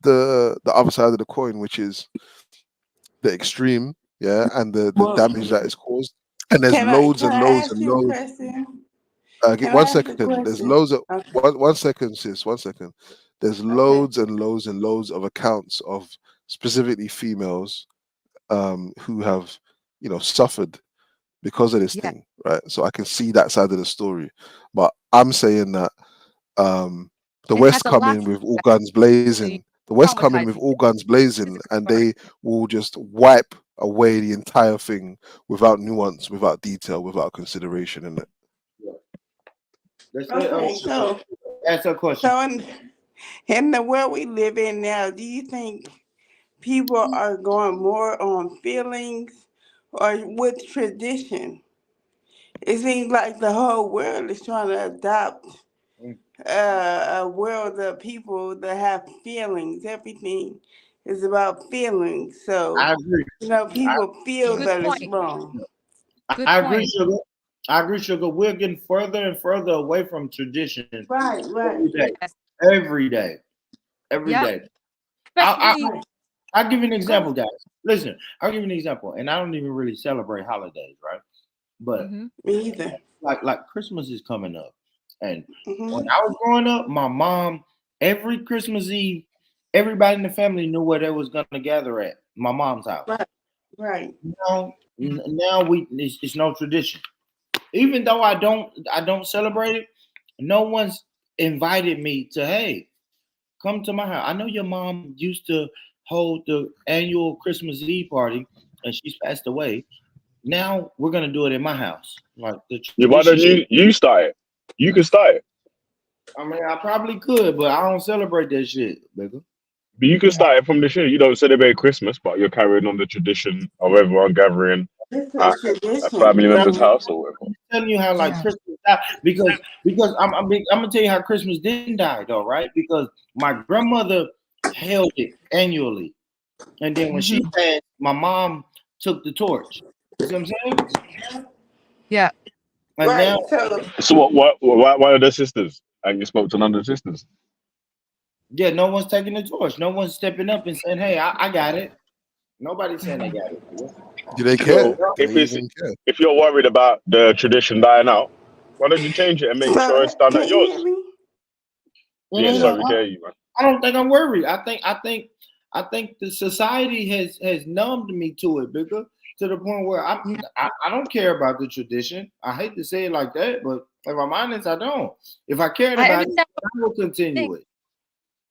Speaker 12: the other side of the coin, which is the extreme, yeah, and the
Speaker 11: Well,
Speaker 12: damage that is caused. And there's
Speaker 11: can I
Speaker 12: loads
Speaker 11: can
Speaker 12: and
Speaker 11: I
Speaker 12: loads
Speaker 11: ask
Speaker 12: and
Speaker 11: you a
Speaker 12: loads.
Speaker 11: question?
Speaker 12: Get
Speaker 11: Can I
Speaker 12: one
Speaker 11: ask a
Speaker 12: second. There's
Speaker 11: question?
Speaker 12: loads of
Speaker 11: Okay.
Speaker 12: one second, sis. 1 second. There's
Speaker 11: Okay.
Speaker 12: loads and loads and loads of accounts of specifically females who have, you know, suffered because of this
Speaker 8: Yeah,
Speaker 12: thing, right? So I can see that side of the story. But I'm saying that the
Speaker 8: it has
Speaker 12: West
Speaker 8: a
Speaker 12: come in
Speaker 8: lasting
Speaker 12: with all
Speaker 8: effect,
Speaker 12: guns
Speaker 8: really
Speaker 12: blazing. The West come in with
Speaker 8: traumatizing.
Speaker 12: all guns blazing,
Speaker 8: Physical
Speaker 12: and
Speaker 8: scarring.
Speaker 12: they will just wipe away the entire thing without nuance, without detail, without consideration in it.
Speaker 4: Let's
Speaker 11: Okay, so
Speaker 4: ask a question.
Speaker 11: so in the world we live in now, do you think people are going more on feelings or with tradition? It seems like the whole world is trying to adopt a world of people that have feelings. Everything is about feelings. So,
Speaker 4: I agree.
Speaker 11: people feel
Speaker 8: Good
Speaker 11: that it's
Speaker 8: point.
Speaker 11: wrong.
Speaker 8: Good
Speaker 4: I agree,
Speaker 8: point.
Speaker 4: Sugar. I agree, Sugar. We're getting further and further away from tradition
Speaker 11: Right,
Speaker 4: every day.
Speaker 8: Yes.
Speaker 4: Every day. Every
Speaker 8: Yep.
Speaker 4: day.
Speaker 8: Especially.
Speaker 4: I'll give you an example, guys. Listen, I'll give you an example. And I don't even really celebrate holidays, right? But
Speaker 8: Mm-hmm.
Speaker 11: Me either.
Speaker 4: like Christmas is coming up. And
Speaker 11: Mm-hmm.
Speaker 4: when I was growing up, my mom, every Christmas Eve, everybody in the family knew where they was gonna gather at. My mom's house.
Speaker 11: Right.
Speaker 4: Now it's no tradition. Even though I don't celebrate it, no one's invited me to, hey, come to my house. I know your mom used to hold the annual Christmas Eve party and she's passed away. Now we're gonna do it in my house. Like the
Speaker 7: Yeah, why don't
Speaker 4: tradition.
Speaker 7: you start it? You can start it.
Speaker 4: I mean, I probably could, but I don't celebrate that shit, nigga.
Speaker 7: But you can start it from the show. You don't celebrate Christmas, but you're carrying on the tradition of everyone gathering
Speaker 11: It's a
Speaker 7: at a
Speaker 11: tradition.
Speaker 7: family member's
Speaker 4: I'm
Speaker 7: house or whatever.
Speaker 4: telling you how like
Speaker 11: Yeah.
Speaker 4: Christmas died because I'm gonna tell you how Christmas didn't die though, right? Because my grandmother held it annually, and then when she passed, my mom took the torch. You see what I'm saying?
Speaker 8: Yeah.
Speaker 4: And
Speaker 11: Right.
Speaker 4: now,
Speaker 7: So why are the sisters? And you spoke to none of the sisters.
Speaker 4: yeah, no one's taking the torch. No one's stepping up and saying, "Hey, I got it." Nobody's saying they got it.
Speaker 12: Do they
Speaker 7: So
Speaker 12: care? Do they even care?
Speaker 7: if you're worried about the tradition dying out, why don't you change it and make sure it's done
Speaker 11: Can
Speaker 7: at
Speaker 11: you
Speaker 7: yours?
Speaker 11: hear me?
Speaker 7: Yeah,
Speaker 4: Mm,
Speaker 7: sorry, we can hear you, man.
Speaker 4: I don't think I'm worried. I think the society has numbed me to it, bigger to the point where I don't care about the tradition. I hate to say it like that, but if I'm honest, I don't. If I cared
Speaker 8: I
Speaker 4: about it,
Speaker 8: understand.
Speaker 4: I will continue it.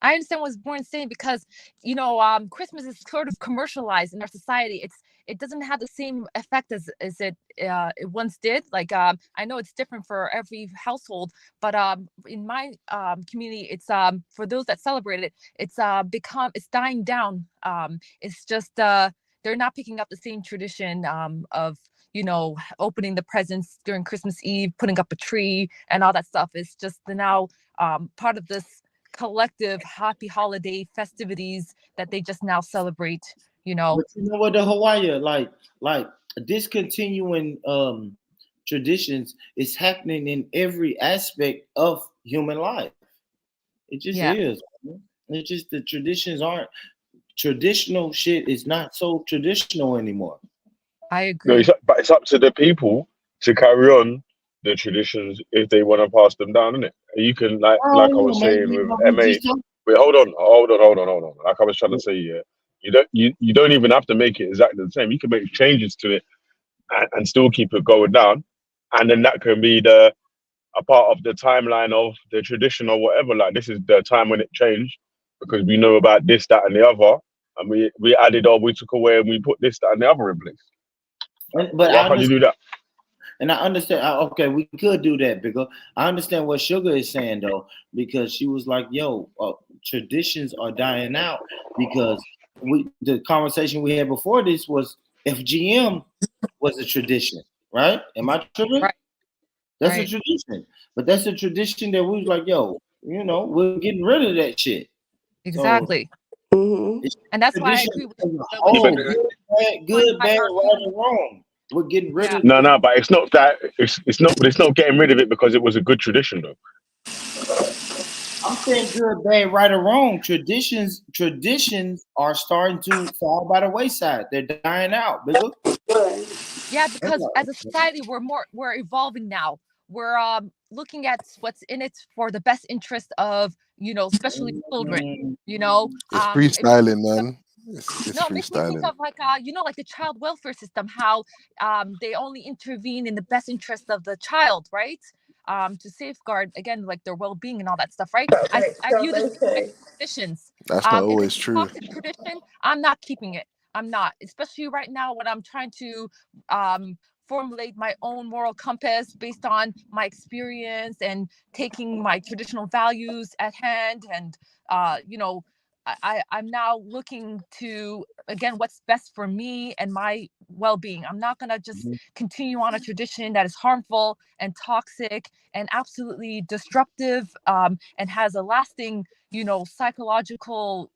Speaker 8: I understand what Born saying because Christmas is sort of commercialized in our society. It doesn't have the same effect as it once did. Like I know it's different for every household, but in my community, it's for those that celebrate it, it's dying down. It's just they're not picking up the same tradition of opening the presents during Christmas Eve, putting up a tree, and all that stuff. It's just now part of this collective happy holiday festivities that they just now celebrate.
Speaker 4: But you know what, the Hawaii like discontinuing traditions is happening in every aspect of human life. It just is. It's just the traditions aren't traditional. Shit is not so traditional anymore.
Speaker 8: I
Speaker 7: No,
Speaker 8: agree.
Speaker 7: but it's up to the people to carry on the traditions if they want to pass them down, isn't it? You can like
Speaker 4: I
Speaker 7: I
Speaker 4: don't know,
Speaker 7: was
Speaker 4: man.
Speaker 7: saying
Speaker 4: You
Speaker 7: with
Speaker 4: know, we
Speaker 7: MA.
Speaker 4: just talk-
Speaker 7: Wait, hold on. Like I was trying to say, yeah, you don't even have to make it exactly the same. You can make changes to it and still keep it going down, and then that can be a part of the timeline of the tradition or whatever. Like this is the time when it changed because we know about this, that, and the other, and we added or we took away and we put this, that, and the other in place.
Speaker 4: But
Speaker 7: Why
Speaker 4: I
Speaker 7: can't you do
Speaker 4: understand,
Speaker 7: that?
Speaker 4: and I understand. Okay, we could do that because I understand what Sugar is saying though, because she was like, "Yo, traditions are dying out because the conversation we had before this was FGM was a tradition, right? Am I tripping?
Speaker 8: Right.
Speaker 4: That's a
Speaker 8: Right.
Speaker 4: tradition, but that's a tradition that we was like, yo, we're getting rid of that shit. So
Speaker 8: Exactly.
Speaker 4: it's
Speaker 8: And that's why I
Speaker 4: tradition
Speaker 8: agree with
Speaker 4: as a
Speaker 8: the
Speaker 7: Yeah,
Speaker 4: whole,
Speaker 7: but
Speaker 4: good, bad, right, and wrong. We're getting rid of.
Speaker 7: no, but it's not that. It's not getting rid of it because it was a good tradition, though.
Speaker 4: I'm saying good, bad, right, or wrong. Traditions are starting to fall by the wayside. They're dying out, bigger.
Speaker 8: Yeah, because as a society, we're evolving now. We're looking at what's in it for the best interest of especially children.
Speaker 12: It's
Speaker 8: It makes me
Speaker 12: freestyling,
Speaker 8: think of,
Speaker 12: man. It's
Speaker 8: no, it makes me think
Speaker 12: freestyling.
Speaker 8: of like like the child welfare system, how they only intervene in the best interest of the child, right? To safeguard again like their well-being and all that stuff, right? I
Speaker 11: So
Speaker 8: view the
Speaker 11: they
Speaker 8: same way
Speaker 11: say.
Speaker 8: with traditions.
Speaker 12: That's not
Speaker 8: If it's
Speaker 12: always
Speaker 8: a
Speaker 12: true.
Speaker 8: toxic tradition, I'm not keeping it. I'm not, especially right now when I'm trying to formulate my own moral compass based on my experience and taking my traditional values at hand. And, you know, I'm now looking to, again, what's best for me and my well-being. I'm not going to just continue on a tradition that is harmful and toxic and absolutely disruptive, and has a lasting, you know, psychological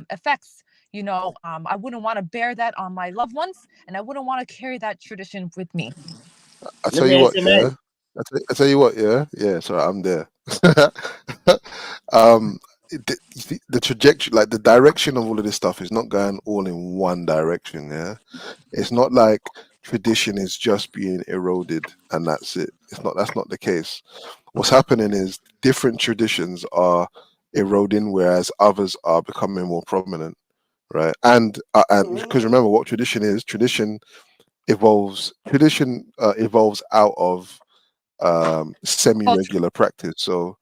Speaker 8: effects. You know, I wouldn't want to bear that on my loved ones, and I wouldn't want to carry that tradition with me.
Speaker 12: I
Speaker 4: Let
Speaker 12: tell
Speaker 4: me
Speaker 12: you
Speaker 4: ask
Speaker 12: what,
Speaker 4: you, man.
Speaker 12: yeah. I tell you what, yeah. Sorry, I'm there. The trajectory, like the direction of all of this stuff, is not going all in one direction. Yeah, it's not like tradition is just being eroded and that's it. It's not. That's not the case. What's happening is different traditions are eroding, whereas others are becoming more prominent, right? And because remember what tradition is. Tradition evolves. Tradition evolves out of semi-regular practice. So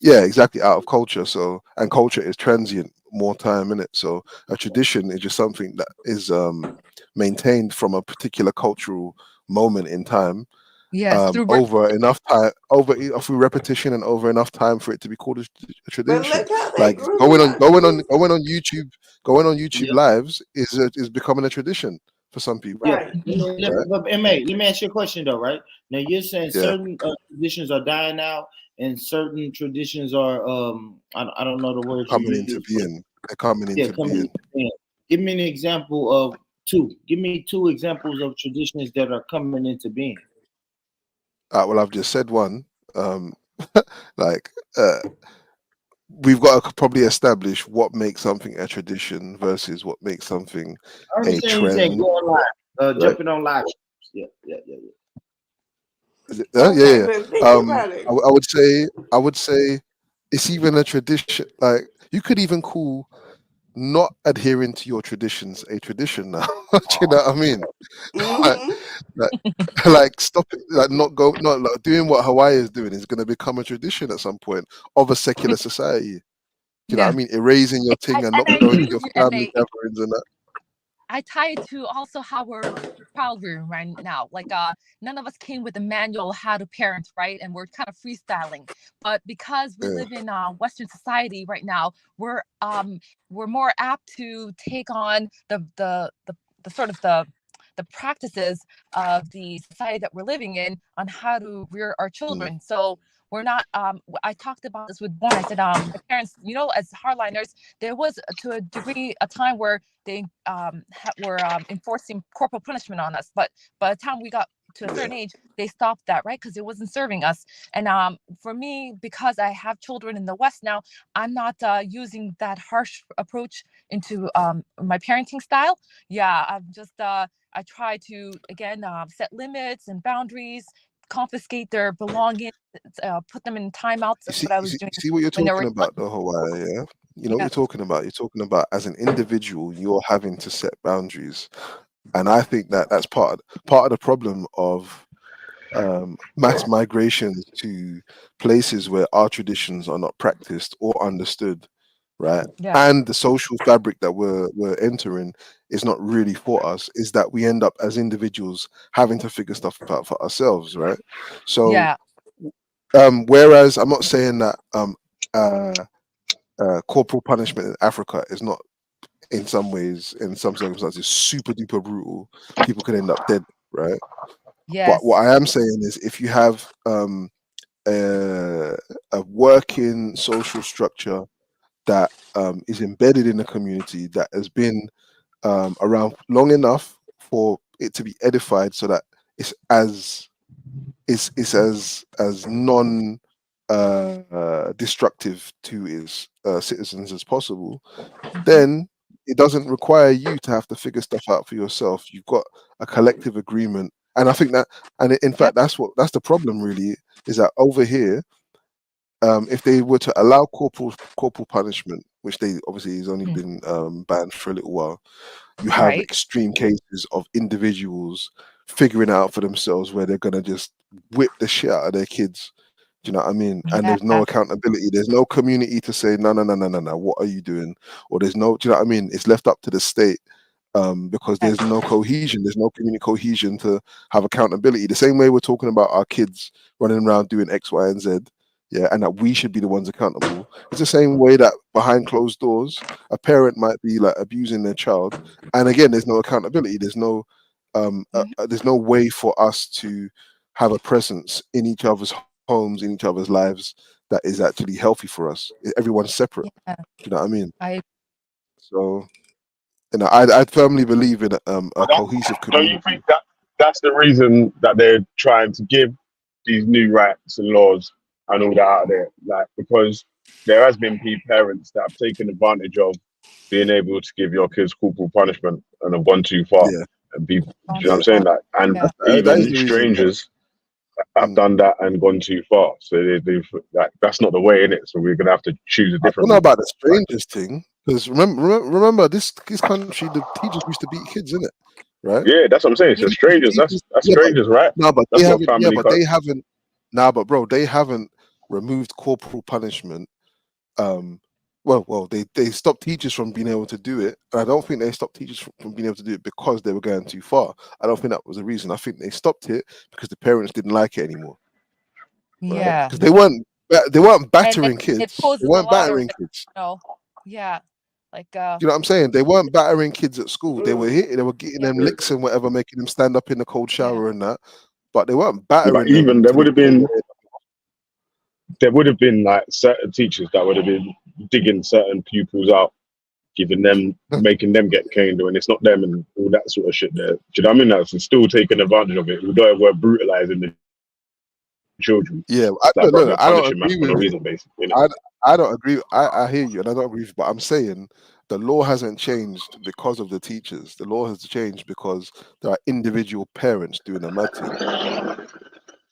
Speaker 12: yeah, exactly, out of culture. So, and culture is transient, more time in it. So a tradition is just something that is maintained from a particular cultural moment in time,
Speaker 8: Yes, through
Speaker 12: over enough time, through repetition and over enough time for it to be called a
Speaker 11: But
Speaker 12: tradition.
Speaker 11: look how they
Speaker 12: Like
Speaker 11: grew
Speaker 12: going on YouTube
Speaker 4: Yep.
Speaker 12: lives is becoming a tradition for some people.
Speaker 4: Yeah.
Speaker 11: right.
Speaker 12: Right?
Speaker 4: But let me ask you a question though, right? Now you're saying
Speaker 12: Yeah,
Speaker 4: certain traditions are dying out and certain traditions are I don't know the words you
Speaker 12: coming into
Speaker 4: use, but
Speaker 12: being. They're coming
Speaker 4: yeah,
Speaker 12: into
Speaker 4: coming
Speaker 12: being.
Speaker 4: into being. Give me an example of two. Give me two examples of traditions that are coming into being.
Speaker 12: Well, I've just said one. Um, like we've got to probably establish what makes something a tradition versus what makes something
Speaker 4: I
Speaker 12: a
Speaker 4: understand you saying
Speaker 12: trend,
Speaker 4: going live,
Speaker 12: right?
Speaker 4: jumping on live. Yeah.
Speaker 12: Yeah,
Speaker 11: Okay,
Speaker 12: yeah.
Speaker 11: but think about it.
Speaker 12: I would say it's even a tradition. Like you could even call not adhering to your traditions a tradition now. Do you know what I mean? Like,
Speaker 11: Mm-hmm.
Speaker 12: like, like stop it. Like not like doing what Hawaii is doing is going to become a tradition at some point of a secular society. You know what
Speaker 8: yeah,
Speaker 12: I mean? Erasing your thing and
Speaker 8: and
Speaker 12: not
Speaker 8: I
Speaker 12: going
Speaker 8: agree
Speaker 12: to
Speaker 8: with
Speaker 12: your
Speaker 8: you,
Speaker 12: family
Speaker 8: Ma.
Speaker 12: gatherings and that.
Speaker 8: I tie it to also how we're child rearing right now. Like none of us came with a manual how to parent, right? And we're kind of freestyling. But because we
Speaker 12: Yeah.
Speaker 8: live in Western society right now, we're more apt to take on the sort of the practices of the society that we're living in on how to rear our
Speaker 12: Mm.
Speaker 8: children. So we're not I talked about this with one. I said my parents, you know, as hardliners, there was to a degree a time where they were enforcing corporal punishment on us, but by the time we got to a
Speaker 12: Yeah.
Speaker 8: certain age, they stopped that, right? Because it wasn't serving us. And for me, because I have children in the West now, I'm not using that harsh approach into my parenting style. Yeah, I'm just I try to again set limits and boundaries, confiscate their belongings, put them in timeouts.
Speaker 12: You
Speaker 8: That's
Speaker 12: see,
Speaker 8: what I was doing
Speaker 12: you see what you're
Speaker 8: when they were
Speaker 12: talking about, though, Hawaii. Yeah. You know what
Speaker 8: yeah,
Speaker 12: you're talking about. You're talking about as an individual, you're having to set boundaries, and I think that that's part of the problem of mass migration to places where our traditions are not practiced or understood, right?
Speaker 8: yeah,
Speaker 12: And the social fabric that we're entering is not really for us. Is that we end up as individuals having to figure stuff out for ourselves, right? So,
Speaker 8: yeah,
Speaker 12: whereas I'm not saying that uh, corporal punishment in Africa is not in some ways, in some circumstances, super duper brutal. People can end up dead, right? But what
Speaker 8: yes,
Speaker 12: I am saying is, if you have a working social structure that is embedded in the community, that has been around long enough for it to be edified, so that it's as non destructive to its citizens as possible,
Speaker 8: hmm
Speaker 12: then it doesn't require you to have to figure stuff out for yourself. You've got a collective agreement, and I think that, and in
Speaker 8: yep,
Speaker 12: fact, that's the problem. Really, is that over here, if they were to allow corporal punishment, which they obviously has only
Speaker 8: mm,
Speaker 12: been banned for a little while, you have
Speaker 8: right,
Speaker 12: extreme cases of individuals figuring out for themselves where they're gonna just whip the shit out of their kids. Do you know what I mean? And
Speaker 8: yeah,
Speaker 12: there's no accountability. There's no community to say, no. What are you doing? Or there's no, do you know what I mean? It's left up to the state because there's no cohesion, there's no community cohesion to have accountability. The same way we're talking about our kids running around doing X, Y, and Z, yeah, and that we should be the ones accountable. It's the same way that behind closed doors, a parent might be like abusing their child, and again, there's no accountability. There's no way for us to have a presence in each other's homes, in each other's lives that is actually healthy for us. Everyone's separate.
Speaker 8: Yeah,
Speaker 12: You know what I mean?
Speaker 8: I
Speaker 12: So, I firmly believe in a
Speaker 7: But that,
Speaker 12: cohesive
Speaker 7: don't you
Speaker 12: community.
Speaker 7: think that that's the reason that they're trying to give these new rights and laws and all that out there? Like, because there has been parents that have taken advantage of being able to give your kids corporal punishment and have gone too far.
Speaker 12: Yeah,
Speaker 7: And be, do
Speaker 8: gone
Speaker 7: you know what
Speaker 8: too
Speaker 7: I'm saying?
Speaker 8: far.
Speaker 7: Like, and
Speaker 8: Yeah,
Speaker 12: that is
Speaker 7: even
Speaker 12: the reason.
Speaker 7: strangers have
Speaker 12: Mm.
Speaker 7: done that and gone too far. So they've like, that's not the way in it. So we're gonna have to choose a
Speaker 12: I
Speaker 7: different
Speaker 12: don't know
Speaker 7: route.
Speaker 12: about the
Speaker 7: Like,
Speaker 12: strangers thing, because remember this country, the teachers used to beat kids, innit? Right?
Speaker 7: yeah, that's what I'm saying.
Speaker 8: yeah,
Speaker 7: So strangers,
Speaker 12: Teachers,
Speaker 7: that's
Speaker 12: yeah, but
Speaker 7: strangers, right?
Speaker 12: no, but they
Speaker 7: That's not
Speaker 12: haven't. Yeah,
Speaker 7: family
Speaker 12: but
Speaker 7: cut.
Speaker 12: they haven't. Nah, but bro, they haven't removed corporal punishment. Um, they stopped teachers from being able to do it, and I don't think they stopped teachers from being able to do it because they were going too far. I don't think that was the reason. I think they stopped it because the parents didn't like it anymore, right?
Speaker 8: yeah.
Speaker 12: Because they weren't
Speaker 8: And
Speaker 12: battering
Speaker 8: it
Speaker 12: kids. They
Speaker 8: poses a
Speaker 12: weren't
Speaker 8: lot of
Speaker 12: battering
Speaker 8: risk,
Speaker 12: kids.
Speaker 8: you know. Yeah, like
Speaker 12: Do you know what I'm saying? They weren't battering kids at school. They were hitting, they were getting
Speaker 8: yeah,
Speaker 12: them licks and whatever, making them stand up in the cold
Speaker 8: yeah,
Speaker 12: shower and that. But they weren't
Speaker 7: But
Speaker 12: battering
Speaker 7: even
Speaker 12: them to the point where
Speaker 7: there would have been like certain teachers that would have been digging certain pupils out, giving them, making them get caned, and it's not them and all that sort of shit. There, do you know what I mean? That's still taking advantage of it. Although we're brutalizing the children.
Speaker 12: yeah,
Speaker 7: It's like, bro,
Speaker 12: look,
Speaker 7: you're
Speaker 12: I don't
Speaker 7: punishing man
Speaker 12: agree
Speaker 7: for no
Speaker 12: with
Speaker 7: reason, basically. Innit?
Speaker 12: I I don't agree. I hear you and I don't agree with, but I'm saying the law hasn't changed because of the teachers. The law has changed because there are individual parents doing a mad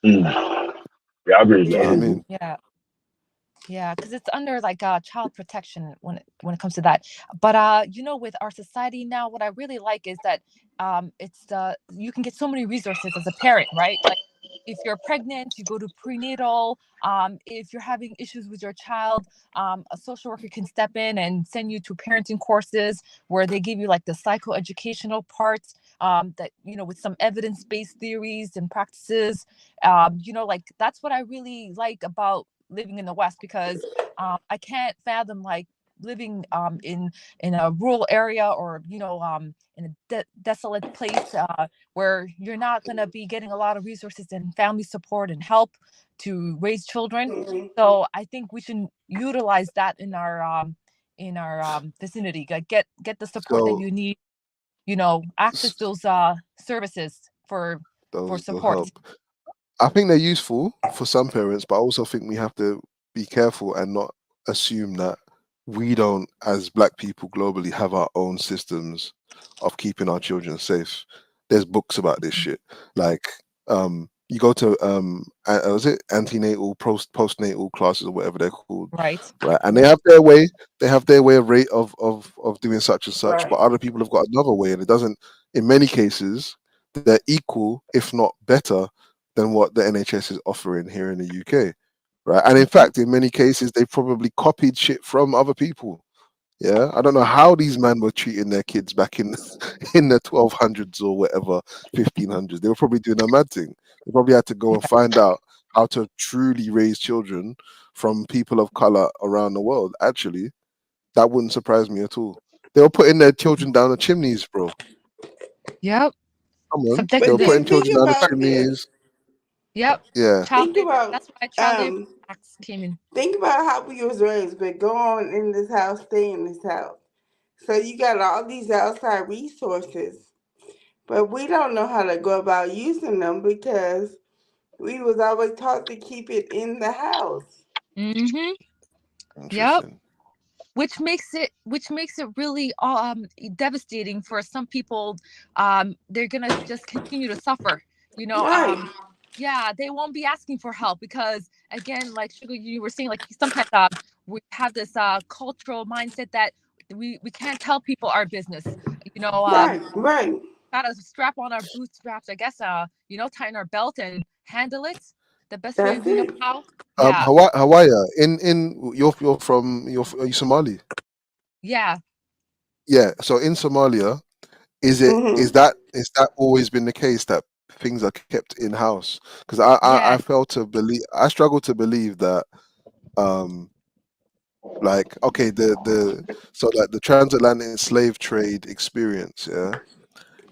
Speaker 12: thing.
Speaker 7: Yeah, I agree with
Speaker 12: Do you know what I
Speaker 11: Yeah.
Speaker 7: that.
Speaker 12: mean?
Speaker 8: yeah. Yeah, because it's under like child protection when it comes to that. But you know, with our society now, what I really like is that it's you can get so many resources as a parent, right? Like if you're pregnant, you go to prenatal. If you're having issues with your child, a social worker can step in and send you to parenting courses where they give you like the psychoeducational parts. That you know, with some evidence-based theories and practices. You know, like that's what I really like about living in the West because I can't fathom like living in a rural area or you know in a desolate place where you're not going to be getting a lot of resources and family support and help to raise children.
Speaker 11: Mhm.
Speaker 8: So I think we should utilize that in our vicinity. Like get the support that
Speaker 12: So
Speaker 8: you need. You know, access those services for
Speaker 12: those
Speaker 8: support.
Speaker 12: help. I think they're useful for some parents, but I also think we have to be careful and not assume that we don't, as Black people globally, have our own systems of keeping our children safe. There's books about this shit. Like, you go to was it antenatal, postnatal classes or whatever they're called,
Speaker 8: Right.
Speaker 12: right? And they have their way. They have their way of rate of doing such and such, but
Speaker 11: Right.
Speaker 12: other people have got another way, and it doesn't. In many cases, they're equal, if not better, than what the NHS is offering here in the UK, right? And in fact, in many cases, they probably copied shit from other people. Yeah, I don't know how these men were treating their kids back in in the 1200s or whatever, 1500s. They were probably doing a mad thing. They probably had to go and
Speaker 8: Yeah.
Speaker 12: find out how to truly raise children from people of color around the world. Actually, that wouldn't surprise me at all. They were putting their children down the chimneys, bro.
Speaker 8: Yep.
Speaker 12: Come on, they
Speaker 11: But
Speaker 12: were
Speaker 8: Subjected them.
Speaker 12: putting
Speaker 11: then think
Speaker 12: children down the
Speaker 11: about this.
Speaker 12: chimneys.
Speaker 8: Yep.
Speaker 12: Yeah.
Speaker 8: Child
Speaker 11: Think
Speaker 8: labor.
Speaker 11: about
Speaker 8: That's why child labor acts came in.
Speaker 11: think about how we was raised, but go on in this house, stay in this house. So you got all these outside resources, but we don't know how to go about using them because we was always taught to keep it in the house.
Speaker 8: Mm-hmm. Yep.
Speaker 12: Interesting.
Speaker 8: Which makes it really devastating for some people. They're gonna just continue to suffer. You know.
Speaker 11: Right.
Speaker 8: Yeah, they won't be asking for help because again, like Sugar, you were saying, like sometimes we have this cultural mindset that we can't tell people our business. You know,
Speaker 11: Right. Right.
Speaker 8: gotta strap on our bootstraps, I guess, you know, tighten our belt and handle it the best way
Speaker 11: That's
Speaker 8: we know
Speaker 11: it.
Speaker 8: how. Yeah.
Speaker 12: Hawaii. In you're from are you Somali?
Speaker 8: Yeah.
Speaker 12: Yeah. So in Somalia, Is
Speaker 11: Mm-hmm.
Speaker 12: that always been the case that things are kept in house? Because I
Speaker 8: Yeah.
Speaker 12: fail to believe, I struggle to believe that um like, okay, the so like the transatlantic slave trade experience, yeah,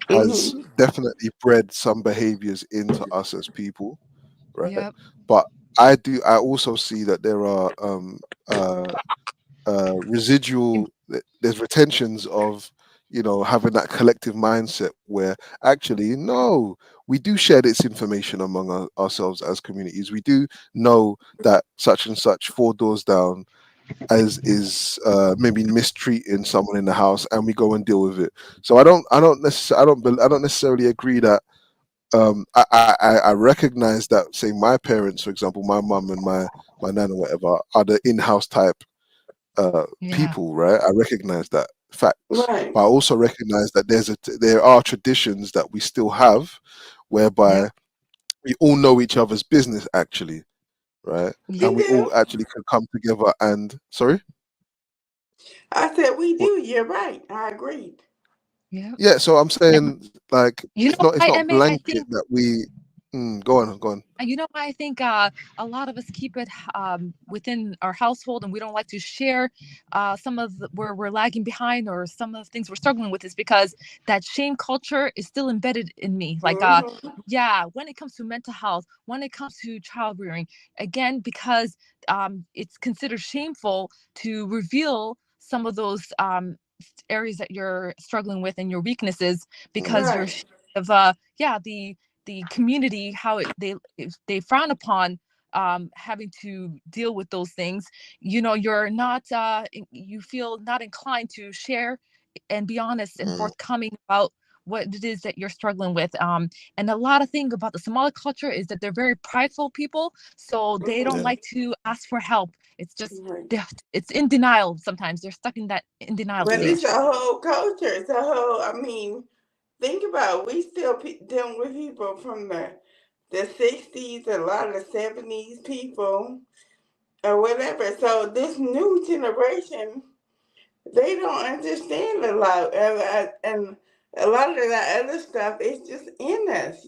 Speaker 12: has
Speaker 11: Mm-hmm.
Speaker 12: definitely bred some behaviors into us as people, right?
Speaker 8: Yep.
Speaker 12: But I also see that there are uh residual, there's retentions of, you know, having that collective mindset where actually no, we do share this information among ourselves as communities. We do know that such and such 4 doors down as is maybe mistreating someone in the house, and we go and deal with it. So I don't necessarily agree that I recognize that, say, my parents, for example, my mum and my nan or whatever, are the in-house type
Speaker 8: Yeah.
Speaker 12: people, right? I recognize that facts,
Speaker 11: Right.
Speaker 12: but I also recognize that there are traditions that we still have,
Speaker 8: Yep.
Speaker 12: whereby we all know each other's business actually, right?
Speaker 11: You
Speaker 12: And we
Speaker 11: do.
Speaker 12: all actually can come together and sorry.
Speaker 11: I said we do. You're right. I agreed.
Speaker 8: Yep.
Speaker 12: Yeah, so I'm
Speaker 8: And
Speaker 12: saying like
Speaker 8: you know
Speaker 12: it's
Speaker 8: why,
Speaker 12: not
Speaker 8: MA, I
Speaker 12: blanket
Speaker 8: think
Speaker 12: that we go on, go on.
Speaker 8: you know why I think a lot of us keep it within our household, and we don't like to share some of where we're lagging behind or some of the things we're struggling with, is because that shame culture is still embedded in me. Like,
Speaker 11: Mm-hmm.
Speaker 8: yeah, when it comes to mental health, when it comes to child rearing, again, because it's considered shameful to reveal some of those areas that you're struggling with and your weaknesses, because you're
Speaker 11: Right.
Speaker 8: ashamed of yeah, the community, how they frown upon having to deal with those things. You know, you're not you feel not inclined to share and be honest and
Speaker 12: Mm,
Speaker 8: forthcoming about what it is that you're struggling with. And a lot of thing about the Somali culture is that they're very prideful people, so they don't
Speaker 11: Mm-hmm.
Speaker 12: yeah.
Speaker 8: like to ask for help. It's just
Speaker 11: Right.
Speaker 8: it's in denial. Sometimes they're stuck in that in denial
Speaker 11: But it's
Speaker 8: stage.
Speaker 11: a whole culture. It's a whole. I mean, think about it. We still dealing with people from the 60s, a lot of the 70s people or whatever. So this new generation, they don't understand a lot, and a lot of that other stuff is just in us,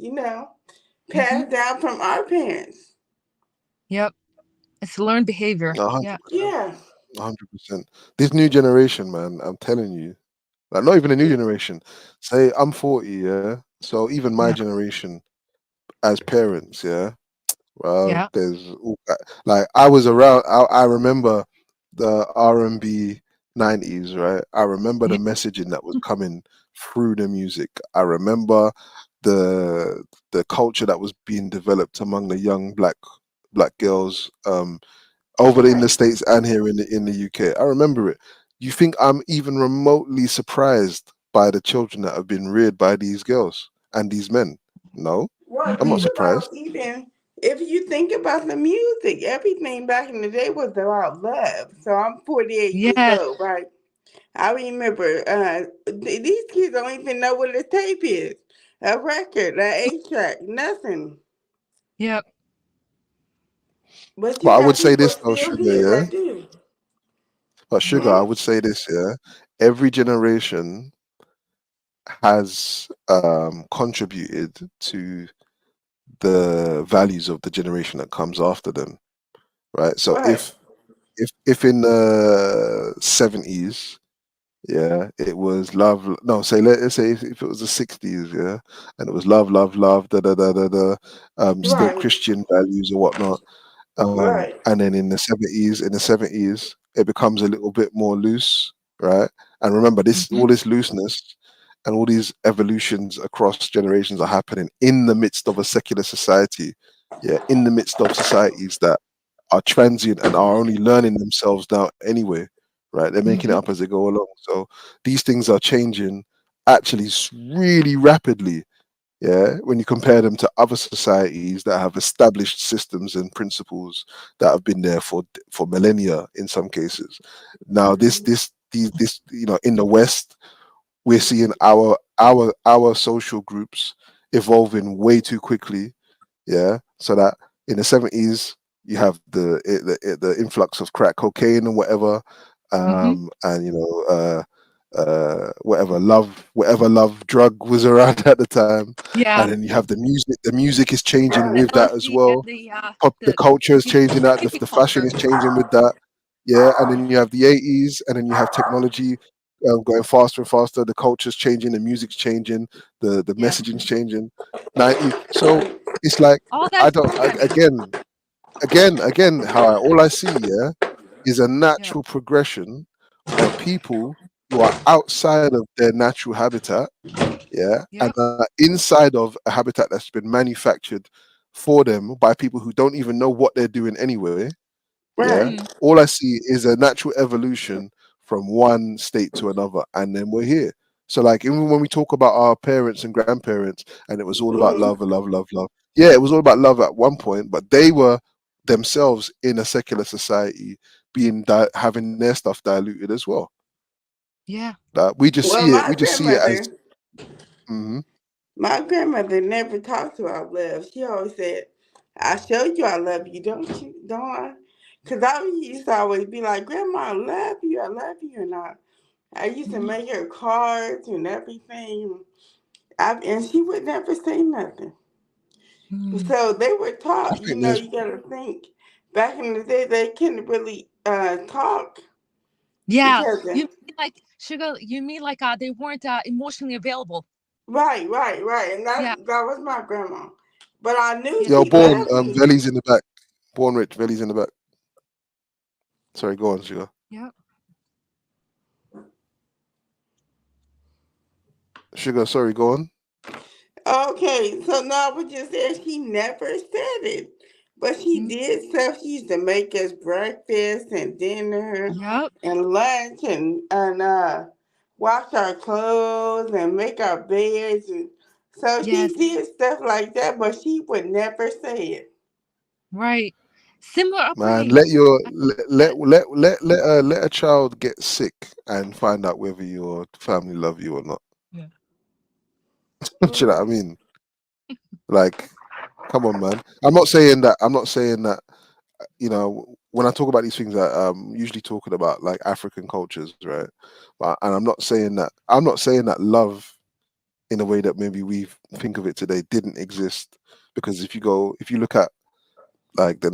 Speaker 8: Hmm.
Speaker 11: passed down from our parents.
Speaker 8: Yep, it's learned behavior.
Speaker 12: a hundred
Speaker 8: Yeah.
Speaker 12: percent,
Speaker 11: Yeah.
Speaker 12: 100%. This new generation, man, I'm telling you, like not even a new generation. Say I'm 40, yeah. So even my
Speaker 8: Yeah.
Speaker 12: generation as parents, yeah. Well,
Speaker 8: Yeah.
Speaker 12: like I was around. I remember the R&B 90s, right? I remember the
Speaker 8: Yeah.
Speaker 12: messaging that was coming through the music. I remember the culture that was being developed among the young black girls over in the
Speaker 11: Right.
Speaker 12: States and here in the UK. I remember it. You think I'm even remotely surprised by the children that have been reared by these girls and these men? No,
Speaker 11: Well,
Speaker 12: I'm not
Speaker 11: think
Speaker 8: Hmm.
Speaker 12: surprised.
Speaker 11: about, even if you think about the music, everything back in the day was about love. So I'm 48 years
Speaker 8: Yes.
Speaker 11: old, right? I remember these kids don't even know what a tape is, a record, an 8 track, nothing.
Speaker 8: Yep.
Speaker 11: But
Speaker 12: But
Speaker 11: you
Speaker 12: I would
Speaker 11: got
Speaker 12: say
Speaker 11: people
Speaker 12: this though,
Speaker 11: still
Speaker 12: Sugar,
Speaker 11: here
Speaker 12: yeah.
Speaker 11: that do.
Speaker 12: But Sugar, I
Speaker 11: Hmm?
Speaker 12: would say this, yeah. Every generation has contributed to the values of the generation that comes after them, right? So
Speaker 11: Right,
Speaker 12: if in the 70s, yeah, it was love. No, let's say if it was the 60s, yeah, and it was love, da da da da da, still
Speaker 11: right,
Speaker 12: Christian values or whatnot.
Speaker 11: right.
Speaker 12: And then in the 70s, it becomes a little bit more loose, right? And remember, this
Speaker 8: Hmm.
Speaker 12: all this looseness and all these evolutions across generations are happening in the midst of a secular society, yeah, in the midst of societies that are transient and are only learning themselves now anyway, right? They're making it
Speaker 8: Hmm.
Speaker 12: up as they go along. So these things are changing actually really rapidly, yeah, when you compare them to other societies that have established systems and principles that have been there for millennia in some cases. Now this in the West, we're seeing our social groups evolving way too quickly, yeah, so that in the 70s you have the influx of crack cocaine and whatever,
Speaker 8: Hmm.
Speaker 12: and whatever love drug was around at the time,
Speaker 8: Yeah.
Speaker 12: and then you have the music. The music is changing with that as
Speaker 8: LSD and
Speaker 12: well. The culture is
Speaker 8: you know,
Speaker 12: changing that.
Speaker 8: hippie
Speaker 12: The fashion
Speaker 8: culture.
Speaker 12: is changing with that. Yeah, and then you have the 80s, and then you have technology going faster and faster. The culture's changing, the music's changing, the
Speaker 8: Yeah.
Speaker 12: messaging's changing. 90s. So it's like
Speaker 8: All
Speaker 12: I
Speaker 8: that
Speaker 12: don't.
Speaker 8: programming.
Speaker 12: Again, all I see, yeah, is a
Speaker 8: Yeah.
Speaker 12: natural progression of people who are outside of their natural habitat, yeah, and
Speaker 8: Yep.
Speaker 12: inside of a habitat that's been manufactured for them by people who don't even know what they're doing anyway. Yeah,
Speaker 11: Right.
Speaker 8: Mm.
Speaker 12: all I see is a natural evolution from one state to another, and then we're here. So, like, even when we talk about our parents and grandparents, and it was all about
Speaker 11: Mhm.
Speaker 12: love and love, love, love. Yeah, it was all about love at one point, but they were themselves in a secular society, having their stuff diluted as well.
Speaker 8: Yeah.
Speaker 12: We just
Speaker 11: Well,
Speaker 12: see it. We just see it as. Mhm.
Speaker 11: my grandmother never talked about love. She always said, "I show you I love you, don't you? Don't I?" Because I used to always be like, "Grandma, I love you," and I used to
Speaker 8: Mhm.
Speaker 11: make her cards and everything. And she would never say nothing.
Speaker 8: Mm.
Speaker 11: So they were
Speaker 12: I
Speaker 11: taught,
Speaker 12: think there's
Speaker 11: you got to think. Back in the day, they couldn't really talk
Speaker 8: Yeah.
Speaker 11: because,
Speaker 8: You mean like sugar? You mean like they weren't emotionally available?
Speaker 11: right. And
Speaker 8: Yeah.
Speaker 11: that was my grandma. But I knew
Speaker 8: Yeah.
Speaker 12: yo
Speaker 11: she
Speaker 12: born
Speaker 11: loved me.
Speaker 12: Veli's in the back. Born rich, Veli's in the back. Sorry, go on, Sugar.
Speaker 8: Yeah.
Speaker 12: Sugar, sorry, go on.
Speaker 11: Okay, so no, I was just saying she never said it. But she
Speaker 8: Mm.
Speaker 11: did stuff. She used to make us breakfast and dinner
Speaker 8: Yep.
Speaker 11: and lunch and wash our clothes and make our beds. And so she
Speaker 8: Yes.
Speaker 11: did stuff like that, but she would never say it.
Speaker 8: Right. Similar
Speaker 12: Man,
Speaker 8: upbringing.
Speaker 12: let your
Speaker 8: I
Speaker 12: let
Speaker 8: that.
Speaker 12: let a child get sick and find out whether your family love you or not.
Speaker 8: Yeah.
Speaker 12: Do you know what I mean? Like, come on, man. I'm not saying that. I'm not saying that. When I talk about these things, I'm usually talking about like African cultures, right? And I'm not saying that. I'm not saying that love, in a way that maybe we think of it today, didn't exist. Because if you look at like the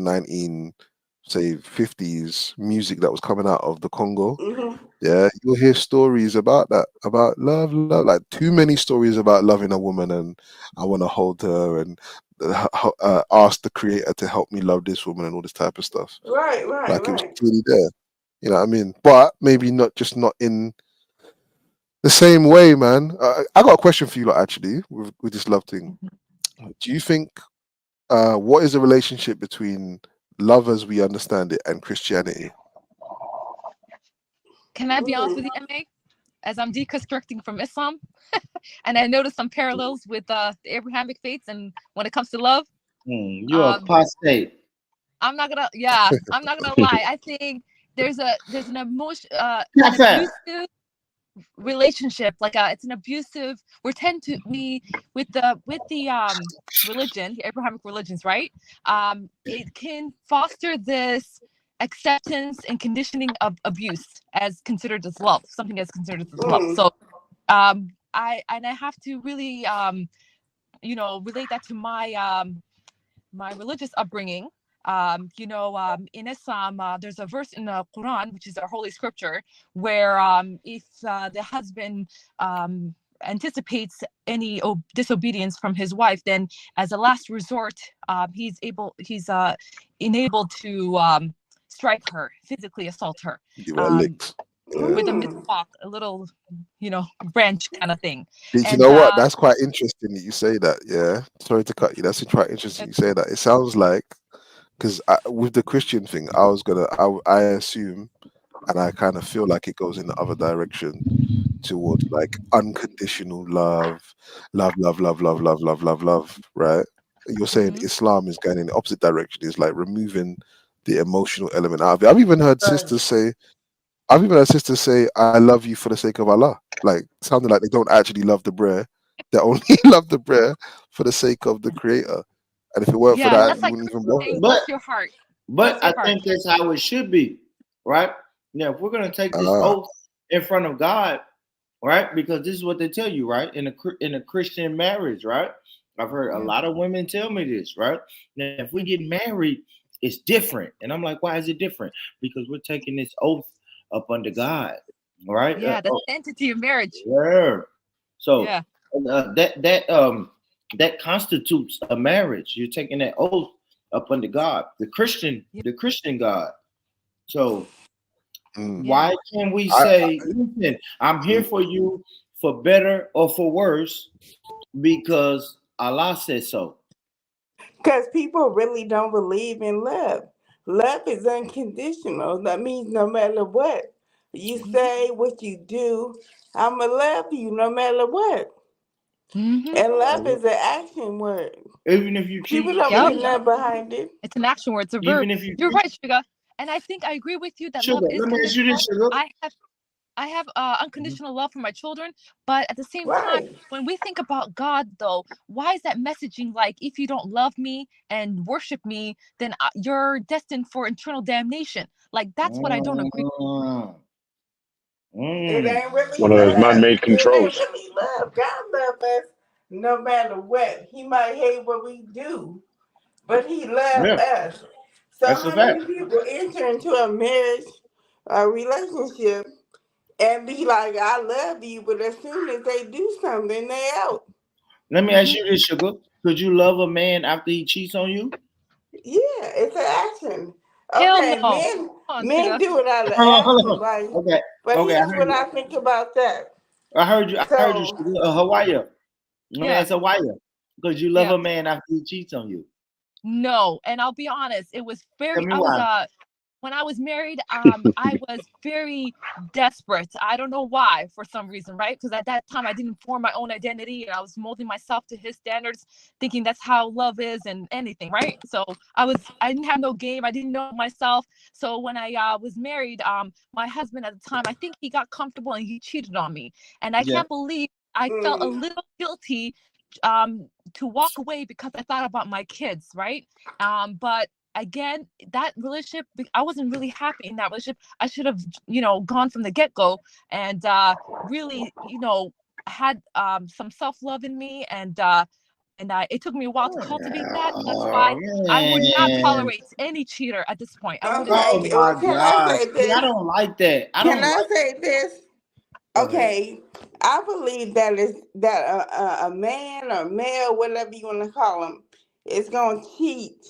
Speaker 12: 50s music that was coming out of the Congo,
Speaker 11: Hmm.
Speaker 12: yeah, you'll hear stories about that, about love, like too many stories about loving a woman and I want to hold her and ask the creator to help me love this woman and all this type of stuff. Like it was
Speaker 11: Right.
Speaker 12: clearly there. You know what I mean? But maybe not in the same way, man. I got a question for you, lot, actually, with this love thing. Do you think what is the relationship between love as we understand it and Christianity?
Speaker 8: Can I be honest
Speaker 11: Mm.
Speaker 8: with you, Ma? As I'm deconstructing from Islam, and I noticed some parallels with the Abrahamic faiths, and when it comes to love,
Speaker 4: You
Speaker 8: um,
Speaker 4: apostate.
Speaker 8: I'm not gonna lie. I think there's an emotion, an
Speaker 4: Kafir.
Speaker 8: abusive relationship. Like it's an abusive. We with the religion, the Abrahamic religions, right? It can foster this acceptance and conditioning of abuse as considered as love, something as considered as love.
Speaker 11: Mm.
Speaker 8: So I have to really relate that to my religious upbringing. In Islam, there's a verse in the Quran, which is our holy scripture, where if the husband anticipates any disobedience from his wife, then as a last resort, he's enabled to strike her, physically assault her.
Speaker 12: Give her
Speaker 8: Um,
Speaker 12: licks. Yeah.
Speaker 8: with a
Speaker 11: Mm.
Speaker 8: miswak, a little, branch kind of thing.
Speaker 12: You
Speaker 8: And
Speaker 12: know what? That's quite interesting that you say that. Yeah. Sorry to cut you. That's quite interesting you say that. It sounds like, because with the Christian thing, I assume, and I kind of feel like it goes in the other direction towards like unconditional love, right? You're saying
Speaker 8: Mhm.
Speaker 12: Islam is going in the opposite direction, is like removing the emotional element out of it. I've even heard sisters say, I love you for the sake of Allah. Like, sounding like they don't actually love the prayer. They only love the prayer for the sake of the creator. And if it weren't for
Speaker 8: Yeah, and
Speaker 12: that,
Speaker 8: that's
Speaker 12: you
Speaker 8: like
Speaker 12: wouldn't even
Speaker 8: saying,
Speaker 12: bother.
Speaker 4: But
Speaker 8: bless your heart.
Speaker 4: but
Speaker 8: Bless your
Speaker 4: I
Speaker 8: heart.
Speaker 4: think that's how it should be, right? Now, if we're gonna take this
Speaker 12: Ah,
Speaker 4: oath in front of God, right? Because this is what they tell you, right? In a Christian marriage, right? I've heard a lot of women tell me this, right? Now, if we get married, it's different, and I'm like, why is it different? Because we're taking this oath up under God, right?
Speaker 8: Yeah, the sanctity of marriage.
Speaker 4: Yeah. So
Speaker 8: Yeah.
Speaker 4: that constitutes a marriage. You're taking that oath up under God, the Christian God. So why can't we say, listen, I'm here for you for better or for worse because Allah says so?
Speaker 11: Because people really don't believe in love. Love is unconditional. That means no matter what you say, what you do, I'ma love you no matter what.
Speaker 8: Mm-hmm.
Speaker 11: And love is an action word.
Speaker 4: Even if you cheat,
Speaker 11: people don't put nothing behind it.
Speaker 8: It's an action word. It's a verb.
Speaker 4: Even if
Speaker 8: You're right, Sugar. And I think I agree with you that love is
Speaker 4: let me ask you this,
Speaker 8: conditional.
Speaker 4: Sugar.
Speaker 8: I have unconditional love for my children, but at the same time,
Speaker 11: Right.
Speaker 8: when we think about God, though, why is that messaging like, if you don't love me and worship me, then you're destined for eternal damnation? Like, that's what I don't agree with.
Speaker 11: It ain't really
Speaker 7: One of those
Speaker 11: love.
Speaker 7: man-made
Speaker 11: It ain't
Speaker 7: controls.
Speaker 11: really love. God loves us no matter what. He might hate what we do, but he loves us. So
Speaker 4: That's a
Speaker 11: how
Speaker 4: fact.
Speaker 11: many people enter into a marriage, a relationship, and be like, I love you, but as soon as they do something, they out.
Speaker 4: Let me ask you this, Sugar. Could you love a man after he cheats on you?
Speaker 11: Yeah, it's an action.
Speaker 8: Hell
Speaker 11: Okay,
Speaker 8: no.
Speaker 11: men do it out of
Speaker 4: Hold
Speaker 11: action,
Speaker 4: on.
Speaker 11: like.
Speaker 4: Okay.
Speaker 11: But
Speaker 4: Okay.
Speaker 11: here's what I think about that.
Speaker 4: I heard you,
Speaker 11: So
Speaker 4: Sugar. Hawaii. Let me ask
Speaker 8: Yeah.
Speaker 4: Hawaii. Could you love
Speaker 8: Yeah.
Speaker 4: a man after he cheats on you?
Speaker 8: No, and I'll be honest, it was
Speaker 4: Tell
Speaker 8: very,
Speaker 4: me
Speaker 8: I was
Speaker 4: why.
Speaker 8: when I was married, I was very desperate. I don't know why, for some reason, right? Because at that time I didn't form my own identity and I was molding myself to his standards, thinking that's how love is and anything, right? So I didn't have no game, I didn't know myself. So when I was married, my husband at the time, I think he got comfortable and he cheated on me. And I
Speaker 4: Yeah.
Speaker 8: can't believe I felt a little guilty to walk away because I thought about my kids, right? But again, that relationship, I wasn't really happy in that relationship. I should have, gone from the get-go and really, had some self-love in me, and it took me a while to cultivate that. That's why I would not
Speaker 4: Man.
Speaker 8: tolerate any cheater at this point. I wouldn't.
Speaker 4: Oh
Speaker 11: okay,
Speaker 4: my
Speaker 11: well, can I
Speaker 4: gosh.
Speaker 11: say
Speaker 4: See, I
Speaker 11: this?
Speaker 4: don't like that. I
Speaker 11: Can
Speaker 4: don't
Speaker 11: I
Speaker 4: like
Speaker 11: say this?
Speaker 4: Go ahead.
Speaker 11: Okay, I believe that a man or male, whatever you want to call him, is gonna cheat,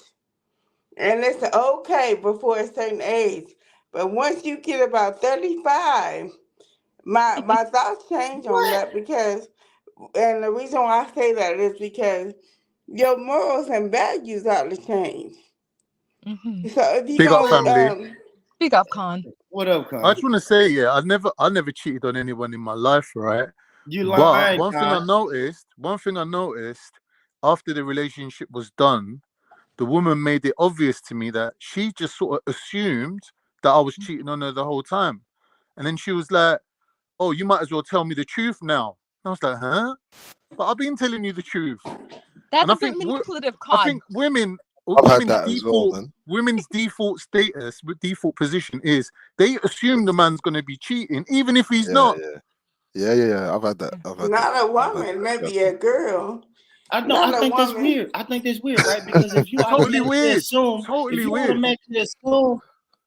Speaker 11: and it's okay before a certain age. But once you get about 35, my thoughts change on that because, and the reason why I say that is because your morals and values ought to change. So if you
Speaker 13: Big up, family.
Speaker 11: gonna
Speaker 8: Speak up, Khan.
Speaker 4: What up,
Speaker 13: I
Speaker 4: Con?
Speaker 13: just want to say, yeah, I never cheated on anyone in my life, right?
Speaker 4: You
Speaker 13: But
Speaker 4: lying,
Speaker 13: one thing I
Speaker 4: Con.
Speaker 13: noticed after the relationship was done, the woman made it obvious to me that she just sort of assumed that I was cheating on her the whole time. And then she was like, "Oh, you might as well tell me the truth now." And I was like, "Huh?" But I've been telling you the truth.
Speaker 8: That's
Speaker 13: And
Speaker 8: a bit manipulative, Khan.
Speaker 12: I've had that as well, man.
Speaker 13: Women's default status, default position is they assume the man's going to be cheating, even if he's not.
Speaker 12: Yeah. I've had that.
Speaker 11: not a woman, maybe a girl.
Speaker 4: I
Speaker 11: Not a
Speaker 4: think that's
Speaker 11: woman.
Speaker 4: weird. I think that's weird, right? Because if you
Speaker 13: Totally
Speaker 4: automatically
Speaker 13: weird.
Speaker 4: assume,
Speaker 13: Totally
Speaker 4: if you
Speaker 13: weird.
Speaker 4: automatically assume,